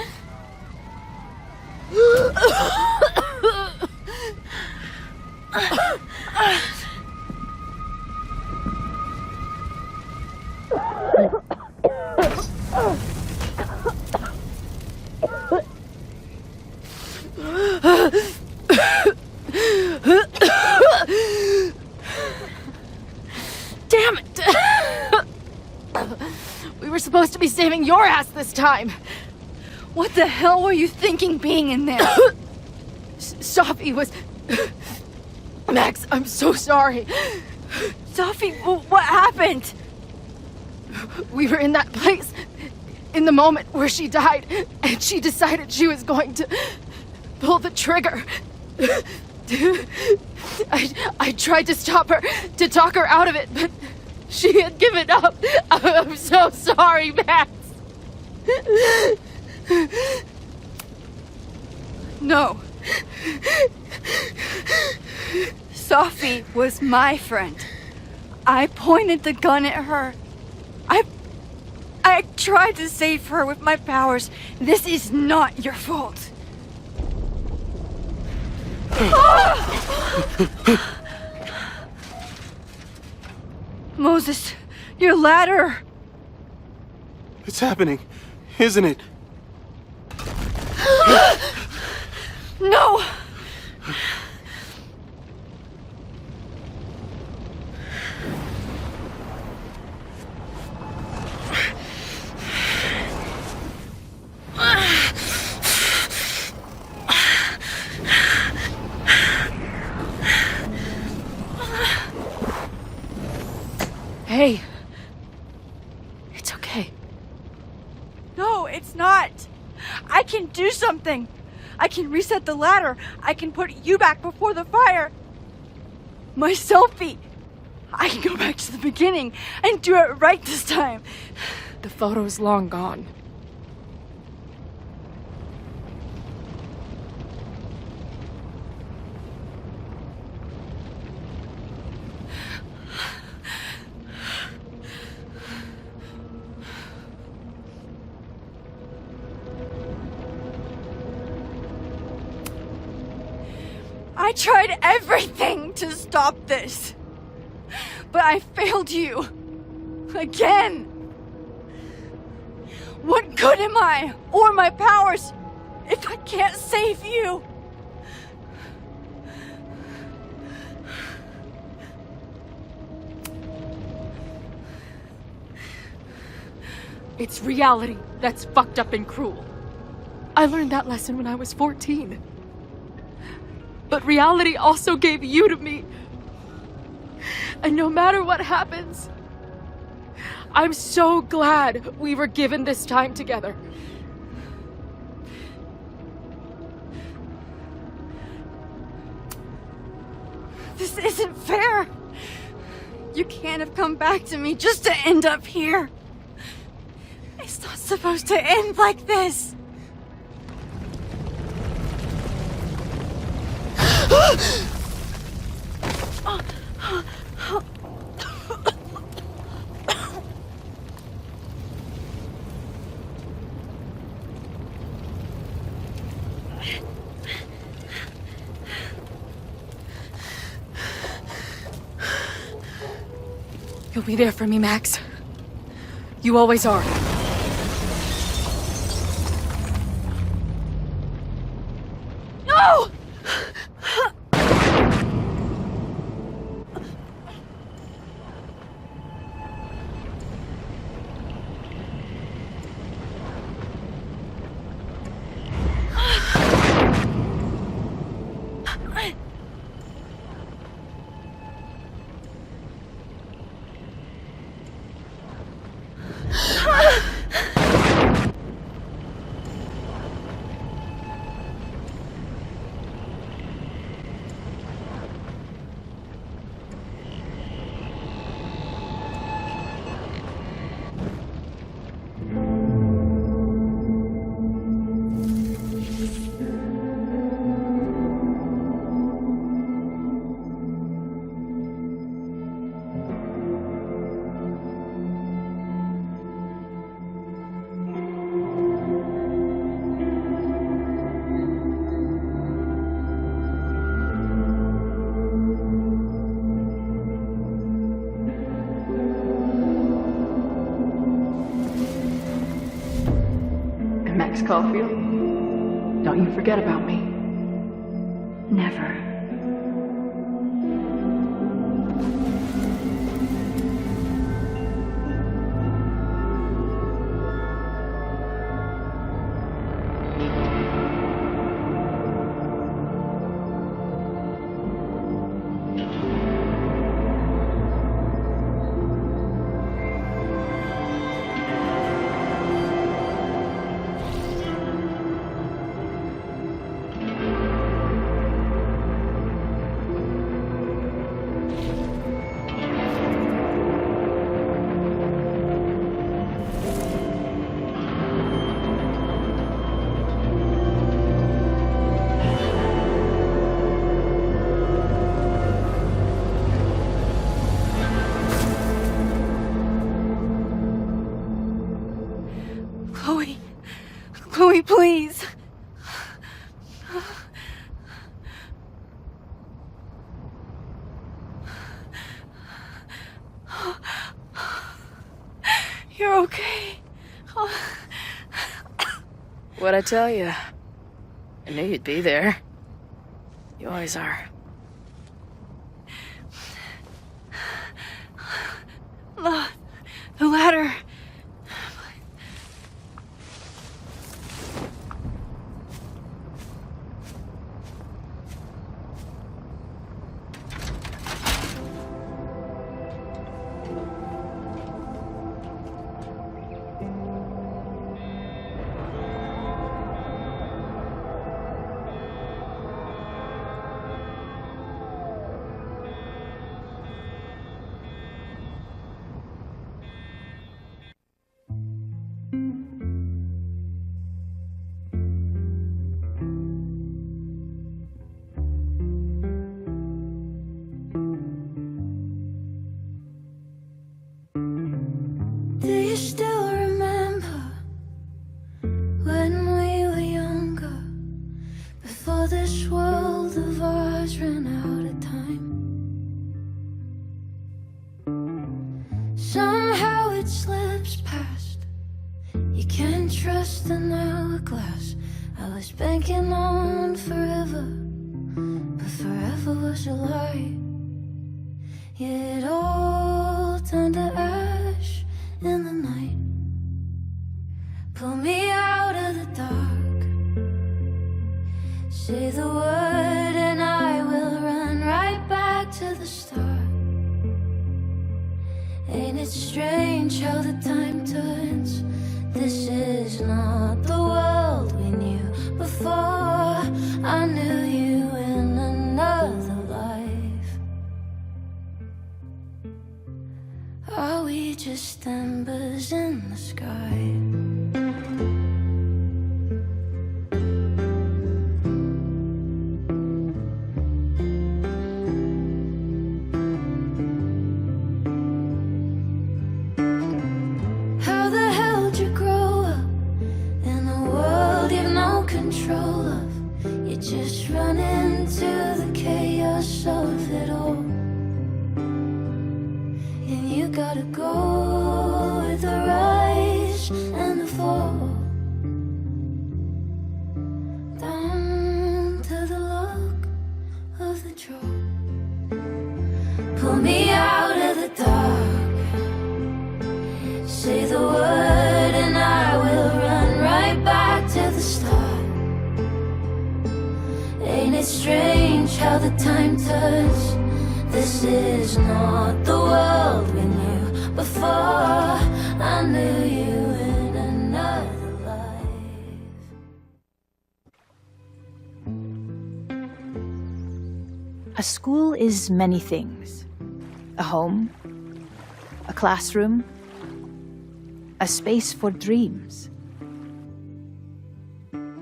Damn it! We were supposed to be saving your ass this time. What the hell were you thinking being in there? Safi was... Max, I'm so sorry. Safi, what happened? We were in that place in the moment where she died, and she decided she was going to pull the trigger. I tried to stop her, to talk her out of it, but she had given up. I'm so sorry, Max. No. Safi was my friend. I pointed the gun at her. I tried to save her with my powers. This is not your fault. Moses, your ladder. It's happening, isn't it? No! Hey. It's okay. No, it's not. I can do something. I can reset the ladder. I can put you back before the fire. My selfie. I can go back to the beginning and do it right this time. The photo's long gone. I tried everything to stop this. But I failed you. Again. What good am I, or my powers, if I can't save you? It's reality that's fucked up and cruel. I learned that lesson when I was 14. But reality also gave you to me. And no matter what happens, I'm so glad we were given this time together. This isn't fair. You can't have come back to me just to end up here. It's not supposed to end like this. You'll be there for me, Max. You always are. No! Max Caulfield, don't you forget about me. Never. Chloe, please. You're okay. What'd I tell you? I knew you'd be there. You always are. The ladder. Do you still remember when we were younger, before this world of ours ran out of time? Somehow it slips past. You can't trust an hourglass. I was banking on forever, but forever was a lie. Yeah, it all turned to ash in the night. Pull me out of the dark. Say the word and I will run right back to the start. it's strange how the time turns? This is not the world we knew before. I knew you in another life. Are we just embers in the sky? How the hell did you grow up in a world you've no control of? You just run into the chaos of it all, and you gotta go with the rise and the fall, down to the luck of the draw. Pull me out of the dark. Say the word and I will run right back to the start. Ain't it strange how the time turns? This is not the world we knew before. I knew you in another life. A school is many things. A home, a classroom, a space for dreams.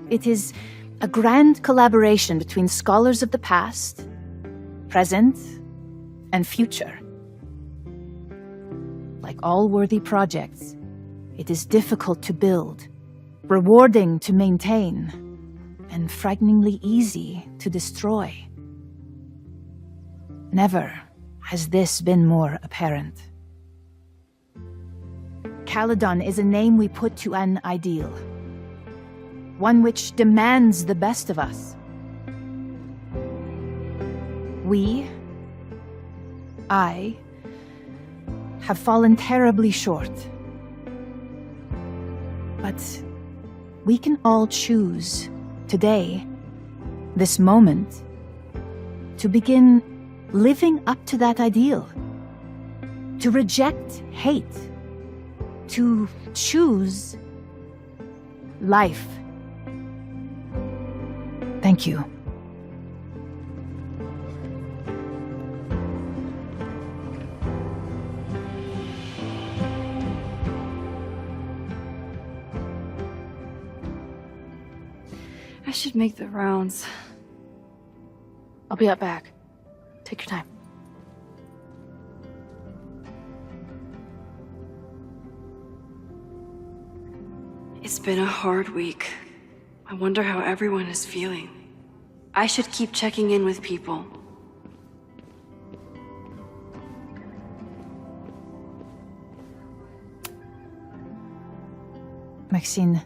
It is a grand collaboration between scholars of the past, present, and future. Like all worthy projects, it is difficult to build, rewarding to maintain, and frighteningly easy to destroy. Never has this been more apparent. Caledon is a name we put to an ideal, one which demands the best of us. I, have fallen terribly short. But we can all choose today, this moment, to begin living up to that ideal, to reject hate, to choose life. Thank you. I should make the rounds. I'll be out back. Take your time. It's been a hard week. I wonder how everyone is feeling. I should keep checking in with people. Maxine,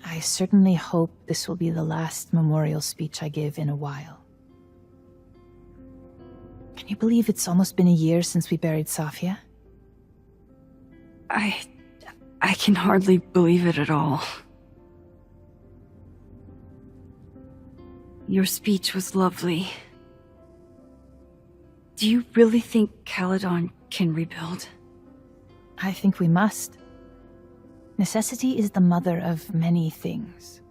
I certainly hope this will be the last memorial speech I give in a while. Can you believe it's almost been a year since we buried Safia? I can hardly believe it at all. Your speech was lovely. Do you really think Caledon can rebuild? I think we must. Necessity is the mother of many things.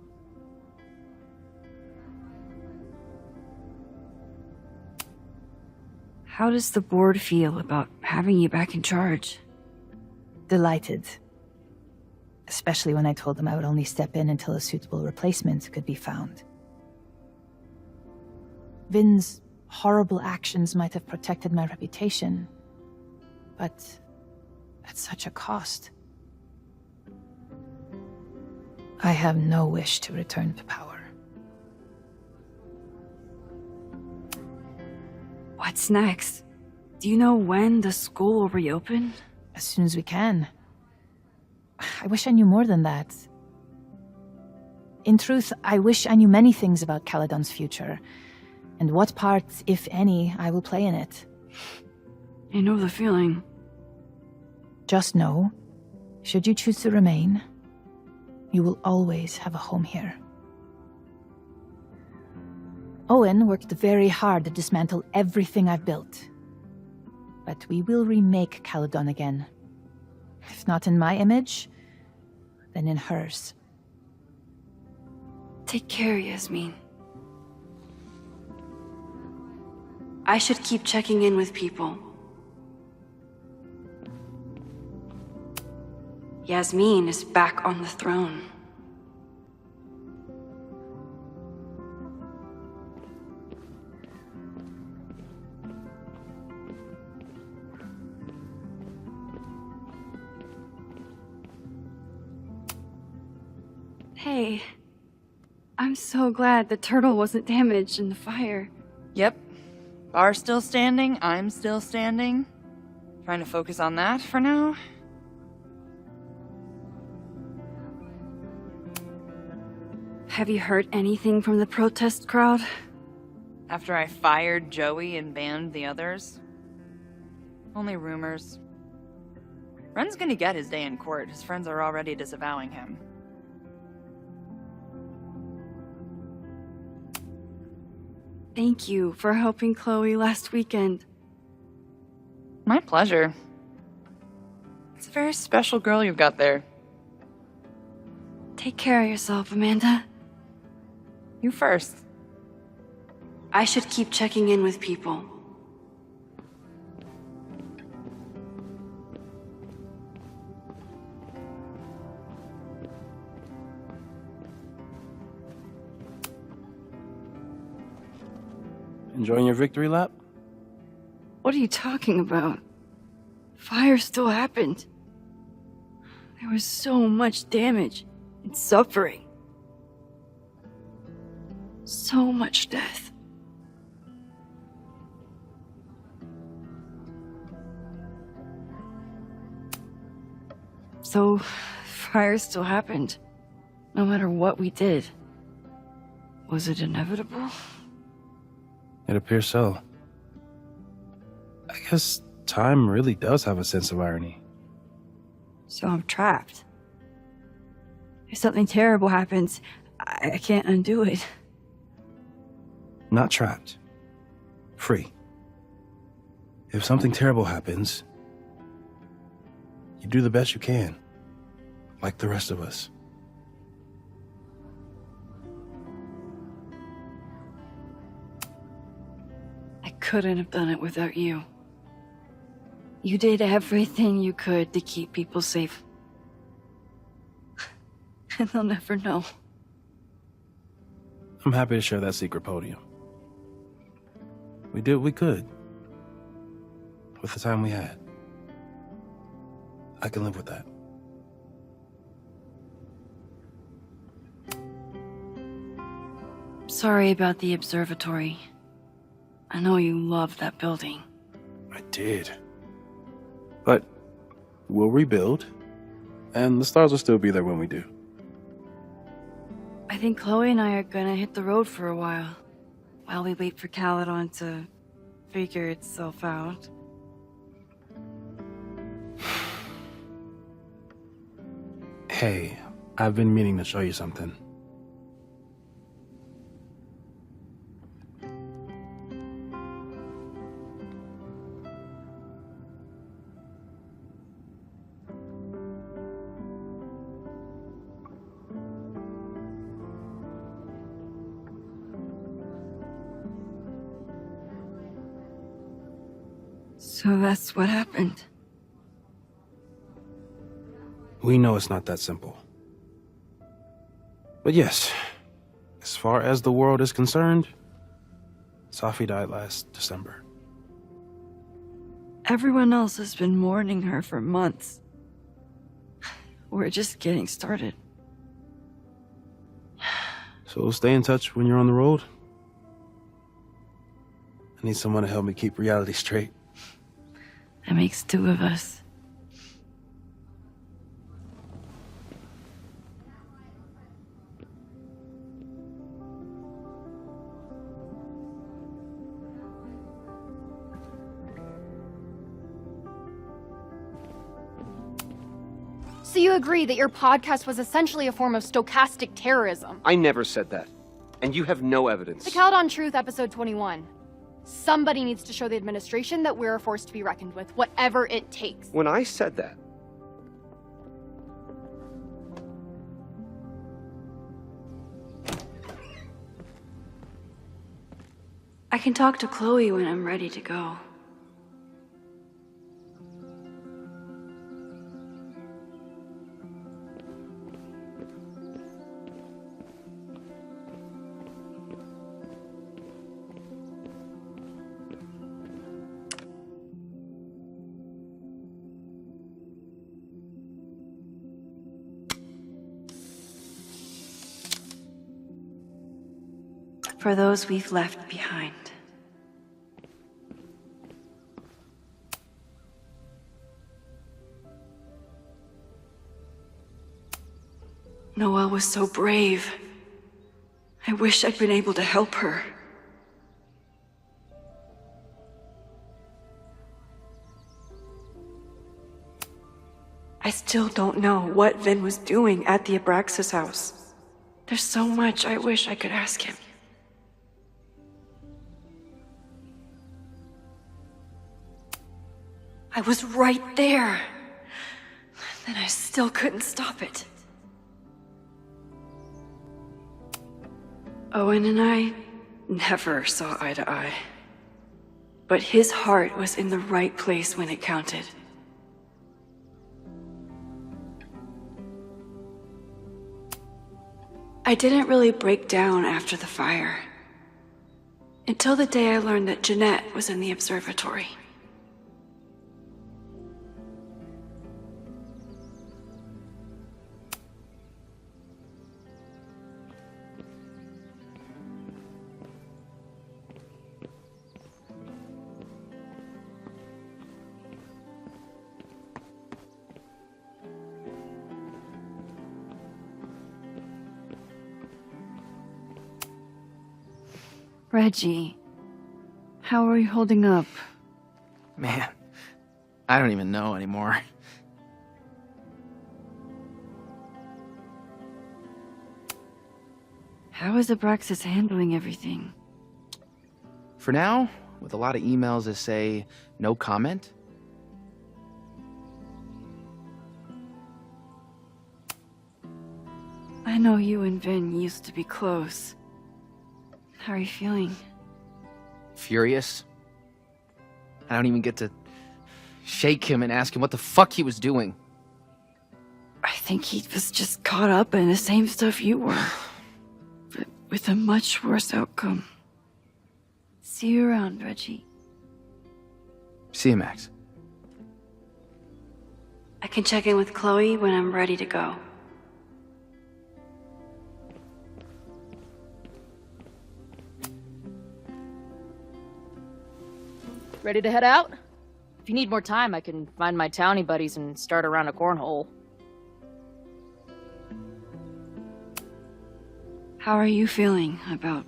How does the board feel about having you back in charge? Delighted. Especially when I told them I would only step in until a suitable replacement could be found. Vin's horrible actions might have protected my reputation, but at such a cost. I have no wish to return to power. What's next? Do you know when the school will reopen? As soon as we can. I wish I knew more than that. In truth, I wish I knew many things about Caledon's future, and what part, if any, I will play in it. I know the feeling. Just know, should you choose to remain, you will always have a home here. Owen worked very hard to dismantle everything I've built. But we will remake Caledon again. If not in my image, then in hers. Take care, Yasmin. I should keep checking in with people. Yasmin is back on the throne. Hey, I'm so glad the turtle wasn't damaged in the fire. Yep. Bar's still standing, I'm still standing. Trying to focus on that for now. Have you heard anything from the protest crowd? After I fired Joey and banned the others? Only rumors. Ren's gonna get his day in court. His friends are already disavowing him. Thank you for helping Chloe last weekend. My pleasure. It's a very special girl you've got there. Take care of yourself, Amanda. You first. I should keep checking in with people. Enjoying your victory lap? What are you talking about? Fire still happened. There was so much damage and suffering. So much death. So, fire still happened. No matter what we did. Was it inevitable? It appears so. I guess time really does have a sense of irony. So I'm trapped. If something terrible happens, I can't undo it. Not trapped. Free. If something terrible happens, you do the best you can. Like the rest of us. I couldn't have done it without you. You did everything you could to keep people safe. And they'll never know. I'm happy to share that secret podium. We did what we could. With the time we had. I can live with that. Sorry about the observatory. I know you love that building. I did. But we'll rebuild, and the stars will still be there when we do. I think Chloe and I are gonna hit the road for a while we wait for Caledon to figure itself out. Hey, I've been meaning to show you something. So that's what happened. We know it's not that simple. But yes, as far as the world is concerned, Safi died last December. Everyone else has been mourning her for months. We're just getting started. So stay in touch when you're on the road. I need someone to help me keep reality straight. That makes two of us. So you agree that your podcast was essentially a form of stochastic terrorism? I never said that. And you have no evidence. The Caledon Truth, episode 21. Somebody needs to show the administration that we're a force to be reckoned with, whatever it takes. When I said that, I can talk to Chloe when I'm ready to go. For those we've left behind. Noelle was so brave. I wish I'd been able to help her. I still don't know what Vin was doing at the Abraxas house. There's so much I wish I could ask him. I was right there. And I still couldn't stop it. Owen and I never saw eye to eye. But his heart was in the right place when it counted. I didn't really break down after the fire. Until the day I learned that Jeanette was in the observatory. Reggie, how are you holding up? Man, I don't even know anymore. How is Abraxas handling everything? For now, with a lot of emails that say no comment. I know you and Vin used to be close. How are you feeling? Furious. I don't even get to shake him and ask him what the fuck he was doing. I think he was just caught up in the same stuff you were. But with a much worse outcome. See you around, Reggie. See you, Max. I can check in with Chloe when I'm ready to go. Ready to head out? If you need more time, I can find my townie buddies and start around a cornhole. How are you feeling about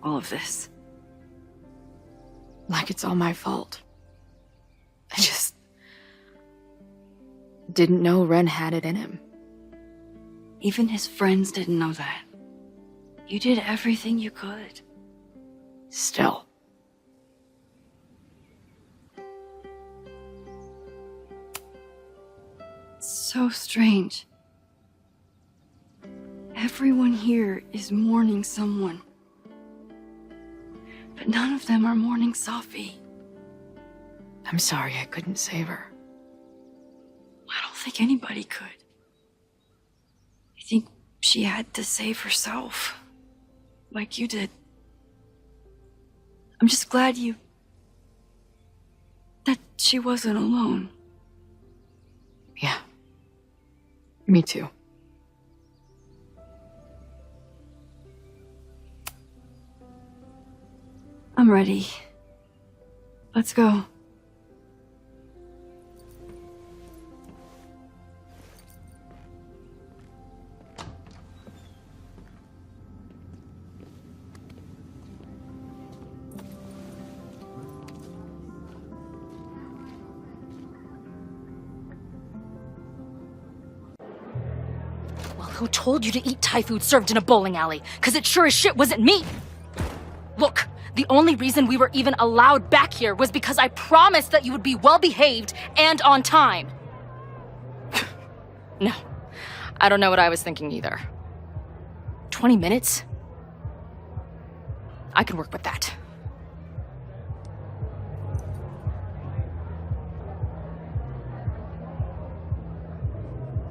all of this? Like it's all my fault. I just didn't know Ren had it in him. Even his friends didn't know that. You did everything you could. Still. So strange. Everyone here is mourning someone. But none of them are mourning Safi. I'm sorry I couldn't save her. I don't think anybody could. I think she had to save herself. Like you did. I'm just glad that she wasn't alone. Yeah. Me too. I'm ready. Let's go. Well, who told you to eat Thai food served in a bowling alley? 'Cause it sure as shit wasn't me! Look, The only reason we were even allowed back here was because I promised that you would be well-behaved and on time. No, I don't know what I was thinking either. 20 minutes? I can work with that.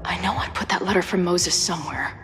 I know I put that letter from Moses somewhere.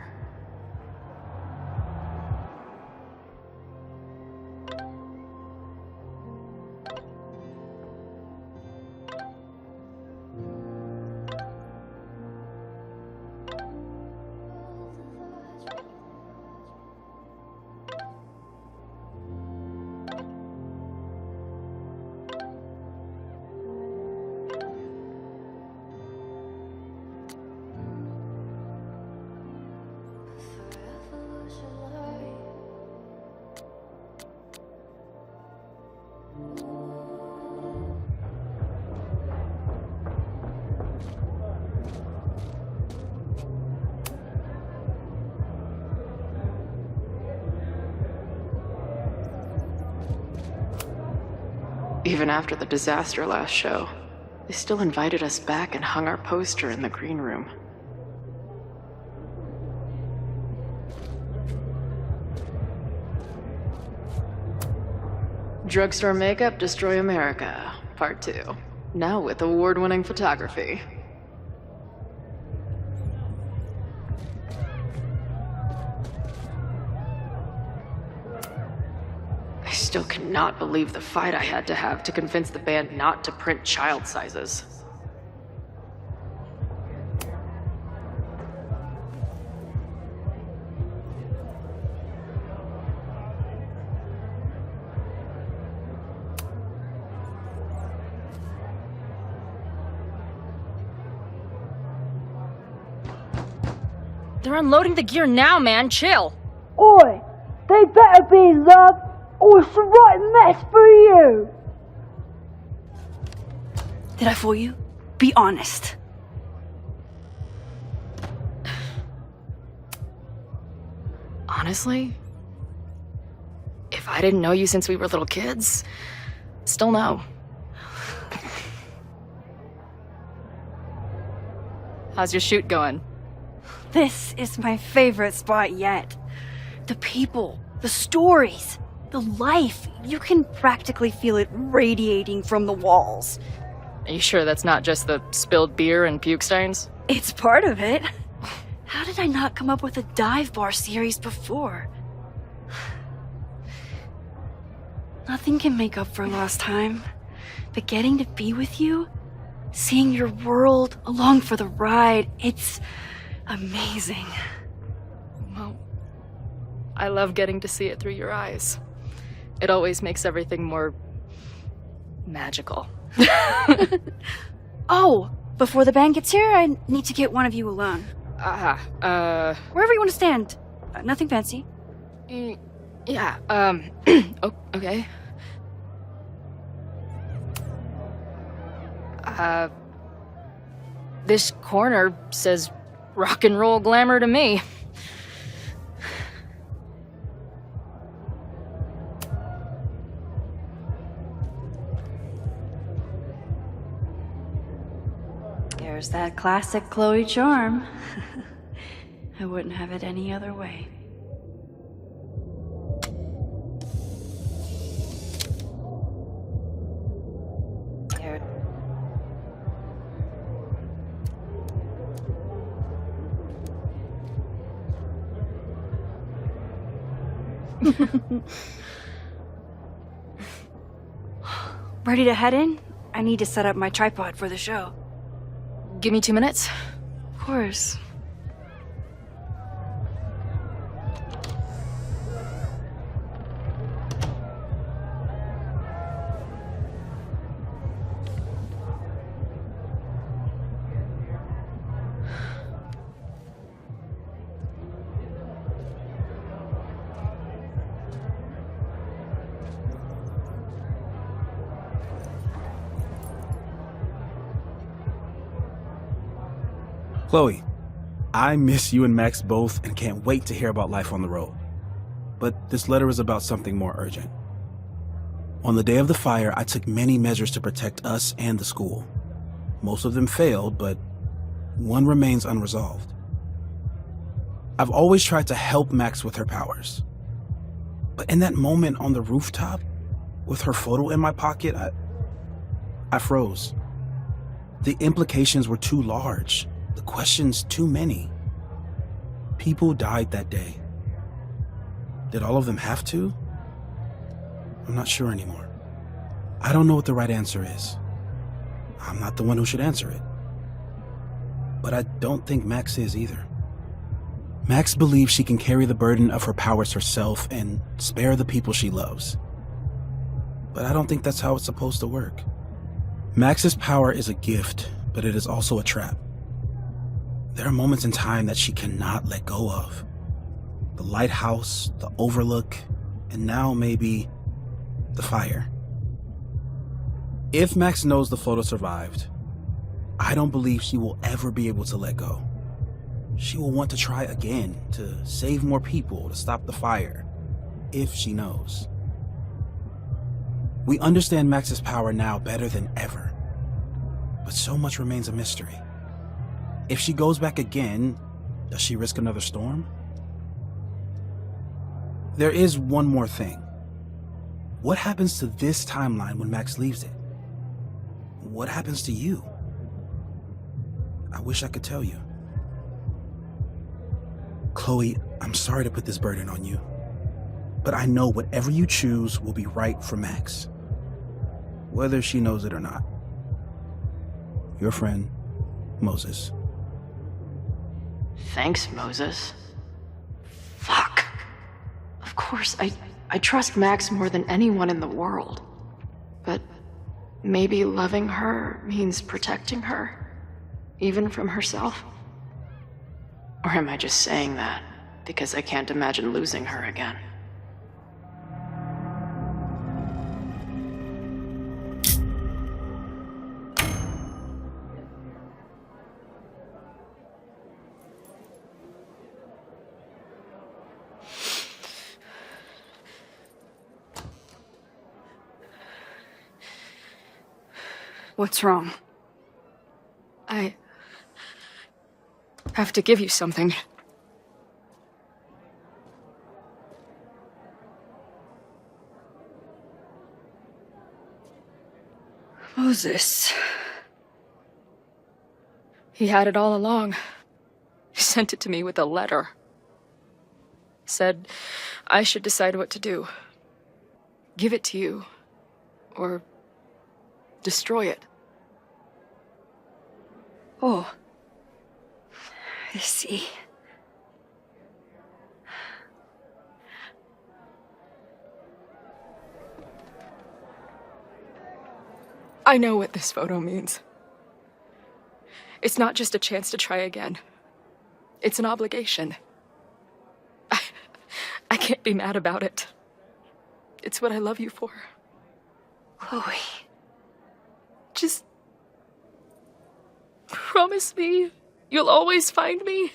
Even after the disaster last show, they still invited us back and hung our poster in the green room. Drugstore Makeup Destroy America, Part 2. Now with award-winning photography. I still cannot believe the fight I had to have to convince the band not to print child sizes. They're unloading the gear now, man. Chill. Oi! They better be in love, or it's the right mess for you! Did I fool you? Be honest. Honestly, if I didn't know you since we were little kids, still no. How's your shoot going? This is my favorite spot yet. The people, the stories, the life. You can practically feel it radiating from the walls. Are you sure that's not just the spilled beer and puke stains? It's part of it. How did I not come up with a dive bar series before? Nothing can make up for lost time, but getting to be with you, seeing your world along for the ride, it's amazing. Well, I love getting to see it through your eyes. It always makes everything more magical. Oh, before the band gets here, I need to get one of you alone. Wherever you want to stand. Nothing fancy. Yeah, okay. This corner says rock and roll glamour to me. There's that classic Chloe charm. I wouldn't have it any other way. There. Ready to head in? I need to set up my tripod for the show. Give me 2 minutes. Of course. Chloe, I miss you and Max both and can't wait to hear about life on the road. But this letter is about something more urgent. On the day of the fire, I took many measures to protect us and the school. Most of them failed, but one remains unresolved. I've always tried to help Max with her powers. But in that moment on the rooftop, with her photo in my pocket, I froze. The implications were too large, the questions too many. People died that day. Did all of them have to? I'm not sure anymore. I don't know what the right answer is. I'm not the one who should answer it. But I don't think Max is either. Max believes she can carry the burden of her powers herself and spare the people she loves. But I don't think that's how it's supposed to work. Max's power is a gift, but it is also a trap. There are moments in time that she cannot let go of. The lighthouse, the overlook, and now maybe the fire. If Max knows the photo survived, I don't believe she will ever be able to let go. She will want to try again, to save more people, to stop the fire, if she knows. We understand Max's power now better than ever, but so much remains a mystery. If she goes back again, does she risk another storm? There is one more thing. What happens to this timeline when Max leaves it? What happens to you? I wish I could tell you. Chloe, I'm sorry to put this burden on you, but I know whatever you choose will be right for Max, whether she knows it or not. Your friend, Moses. Thanks, Moses. Fuck. Of course, I trust Max more than anyone in the world. But maybe loving her means protecting her, even from herself? Or am I just saying that because I can't imagine losing her again? What's wrong? I have to give you something. Moses. He had it all along. He sent it to me with a letter. Said I should decide what to do. Give it to you, or destroy it. Oh. I see. I know what this photo means. It's not just a chance to try again. It's an obligation. I can't be mad about it. It's what I love you for. Chloe. Just promise me you'll always find me.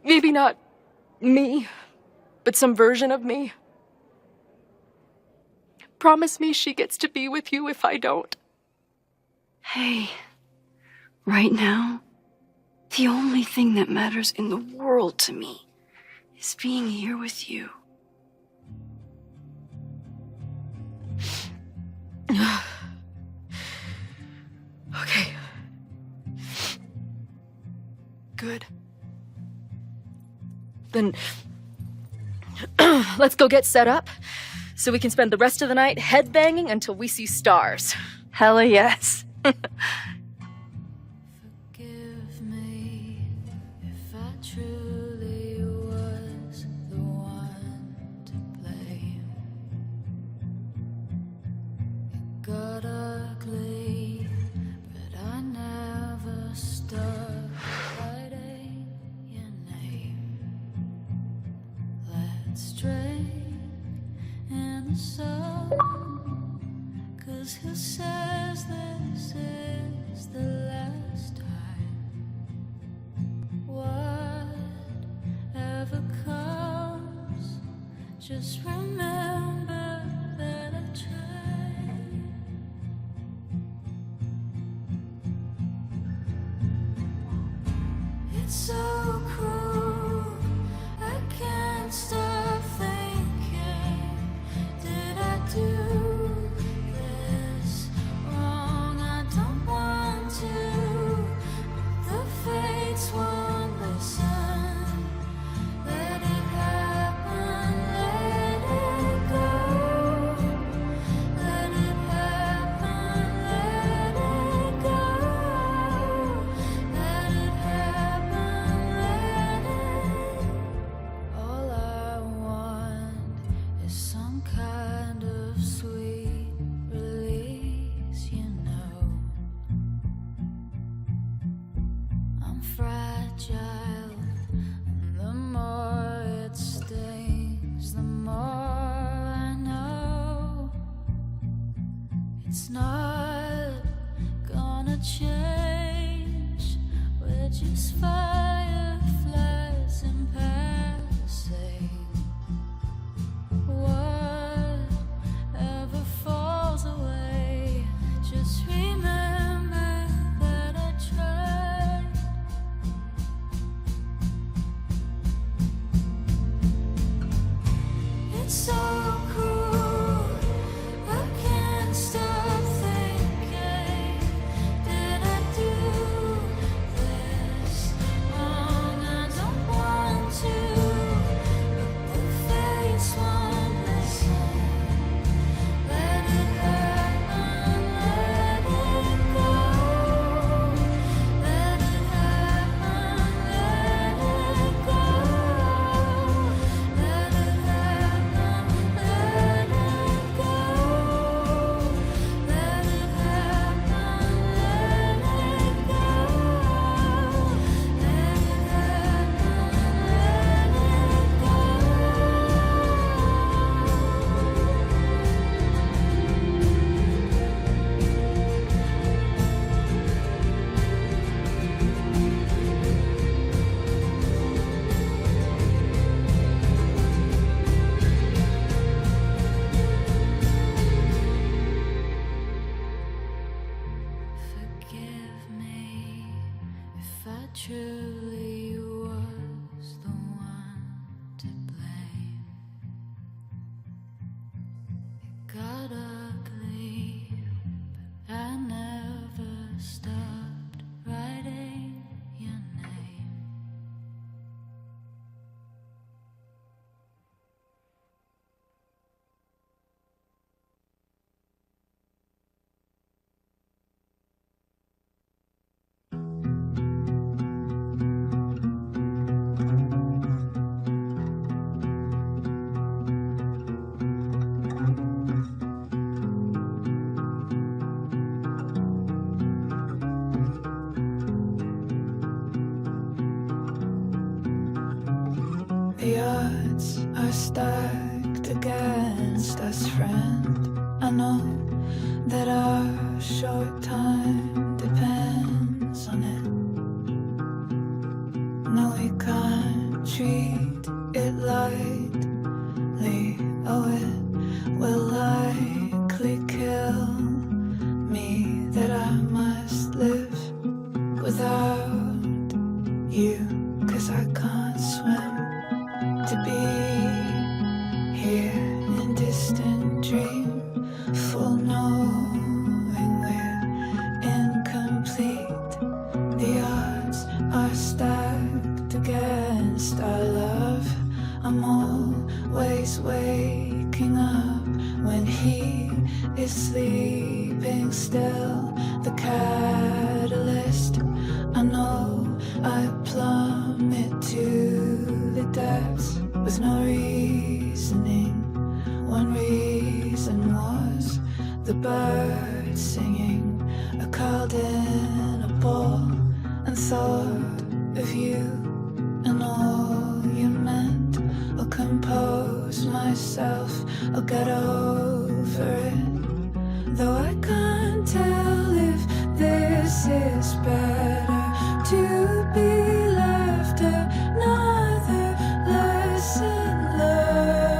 Maybe not me, but some version of me. Promise me she gets to be with you if I don't. Hey, right now, the only thing that matters in the world to me is being here with you. Okay. Good. Then let's go get set up so we can spend the rest of the night headbanging until we see stars. Hella yes. Forgive me if I truly was the one to blame. It got ugly, but I never stopped writing your name. Let's drink in the sun, 'cause who says this is the last time? Whatever comes, just remember that I It's so cruel. I can't stop thinking. Did I do this wrong? I don't want to. The fates won't listen. Let it happen. Let it go. Let it happen. Let it go. Let it happen. Let it. All I want is some kind of sweet release, you know. I'm fragile, and the more it stings, the more I know it's not gonna change. We're just fireflies in passing. Whatever falls away, just remember that I tried. It's so cruel. I can't stop thinking. Did I do this wrong? I don't want to, but the fates won't listen. Let it happen. Let it go. Let it happen. Let it go. Let it happen. Let it go. Let it happen. Let it go. Let it Forgive me if I truly was the one to blame. It got ugly, but I never stopped writing your name. The odds are stacked against us, friend. I know that our short time depends on it. No, we can't treat it lightly. Oh, it will likely kill me that I must live without you, 'cause I can't swim. To be here in distant dream, full knowing we're incomplete. The odds are stacked against our love. I'm always waking up when he is sleeping still. The catalyst, I know I plummet to the depths with no reasoning. One reason was the birds singing. I curled in a ball and thought of you and all you meant. I'll compose myself, I'll get over it. Though I can't tell if this is better to be left another lesson learned.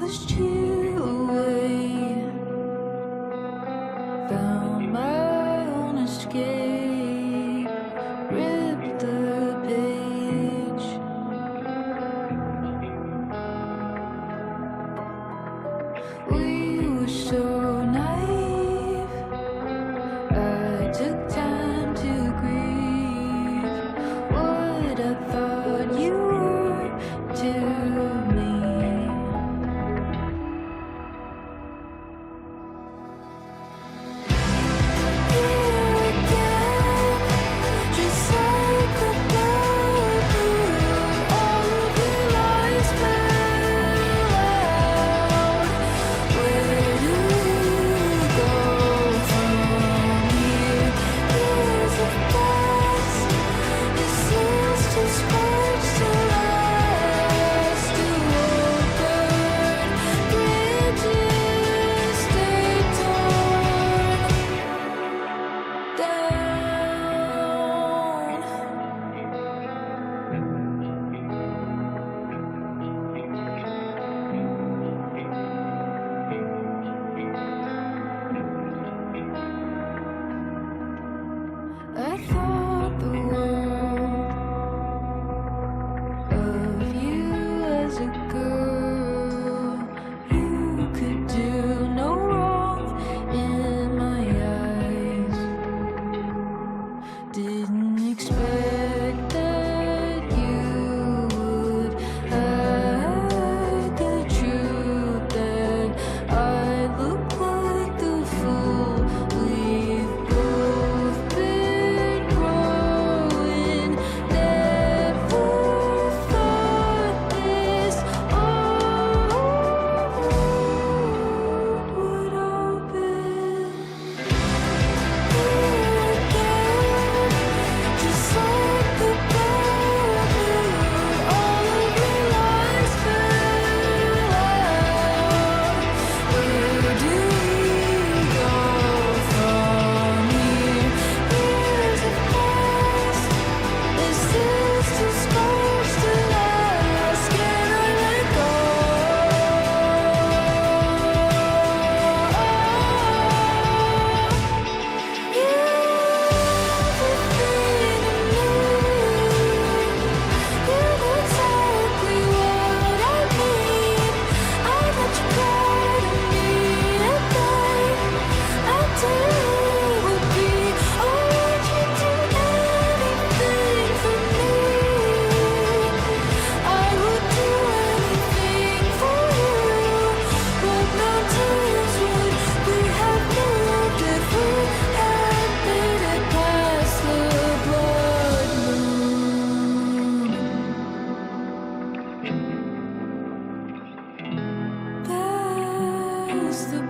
pushed you away. Found my own escape, ripped the page. We were so naive. I took time to grieve what I thought you were to me. I thought the world of you as a girl. You could do no wrong in my eyes. Didn't expect that you would hide the truth, that I look like the fool. We've both been growing. Never thought this all would open. Here again, just like the bad moon, all of your lies fell out. Where do we go from here? Years have passed. Is this too scars to last? Can I let go? The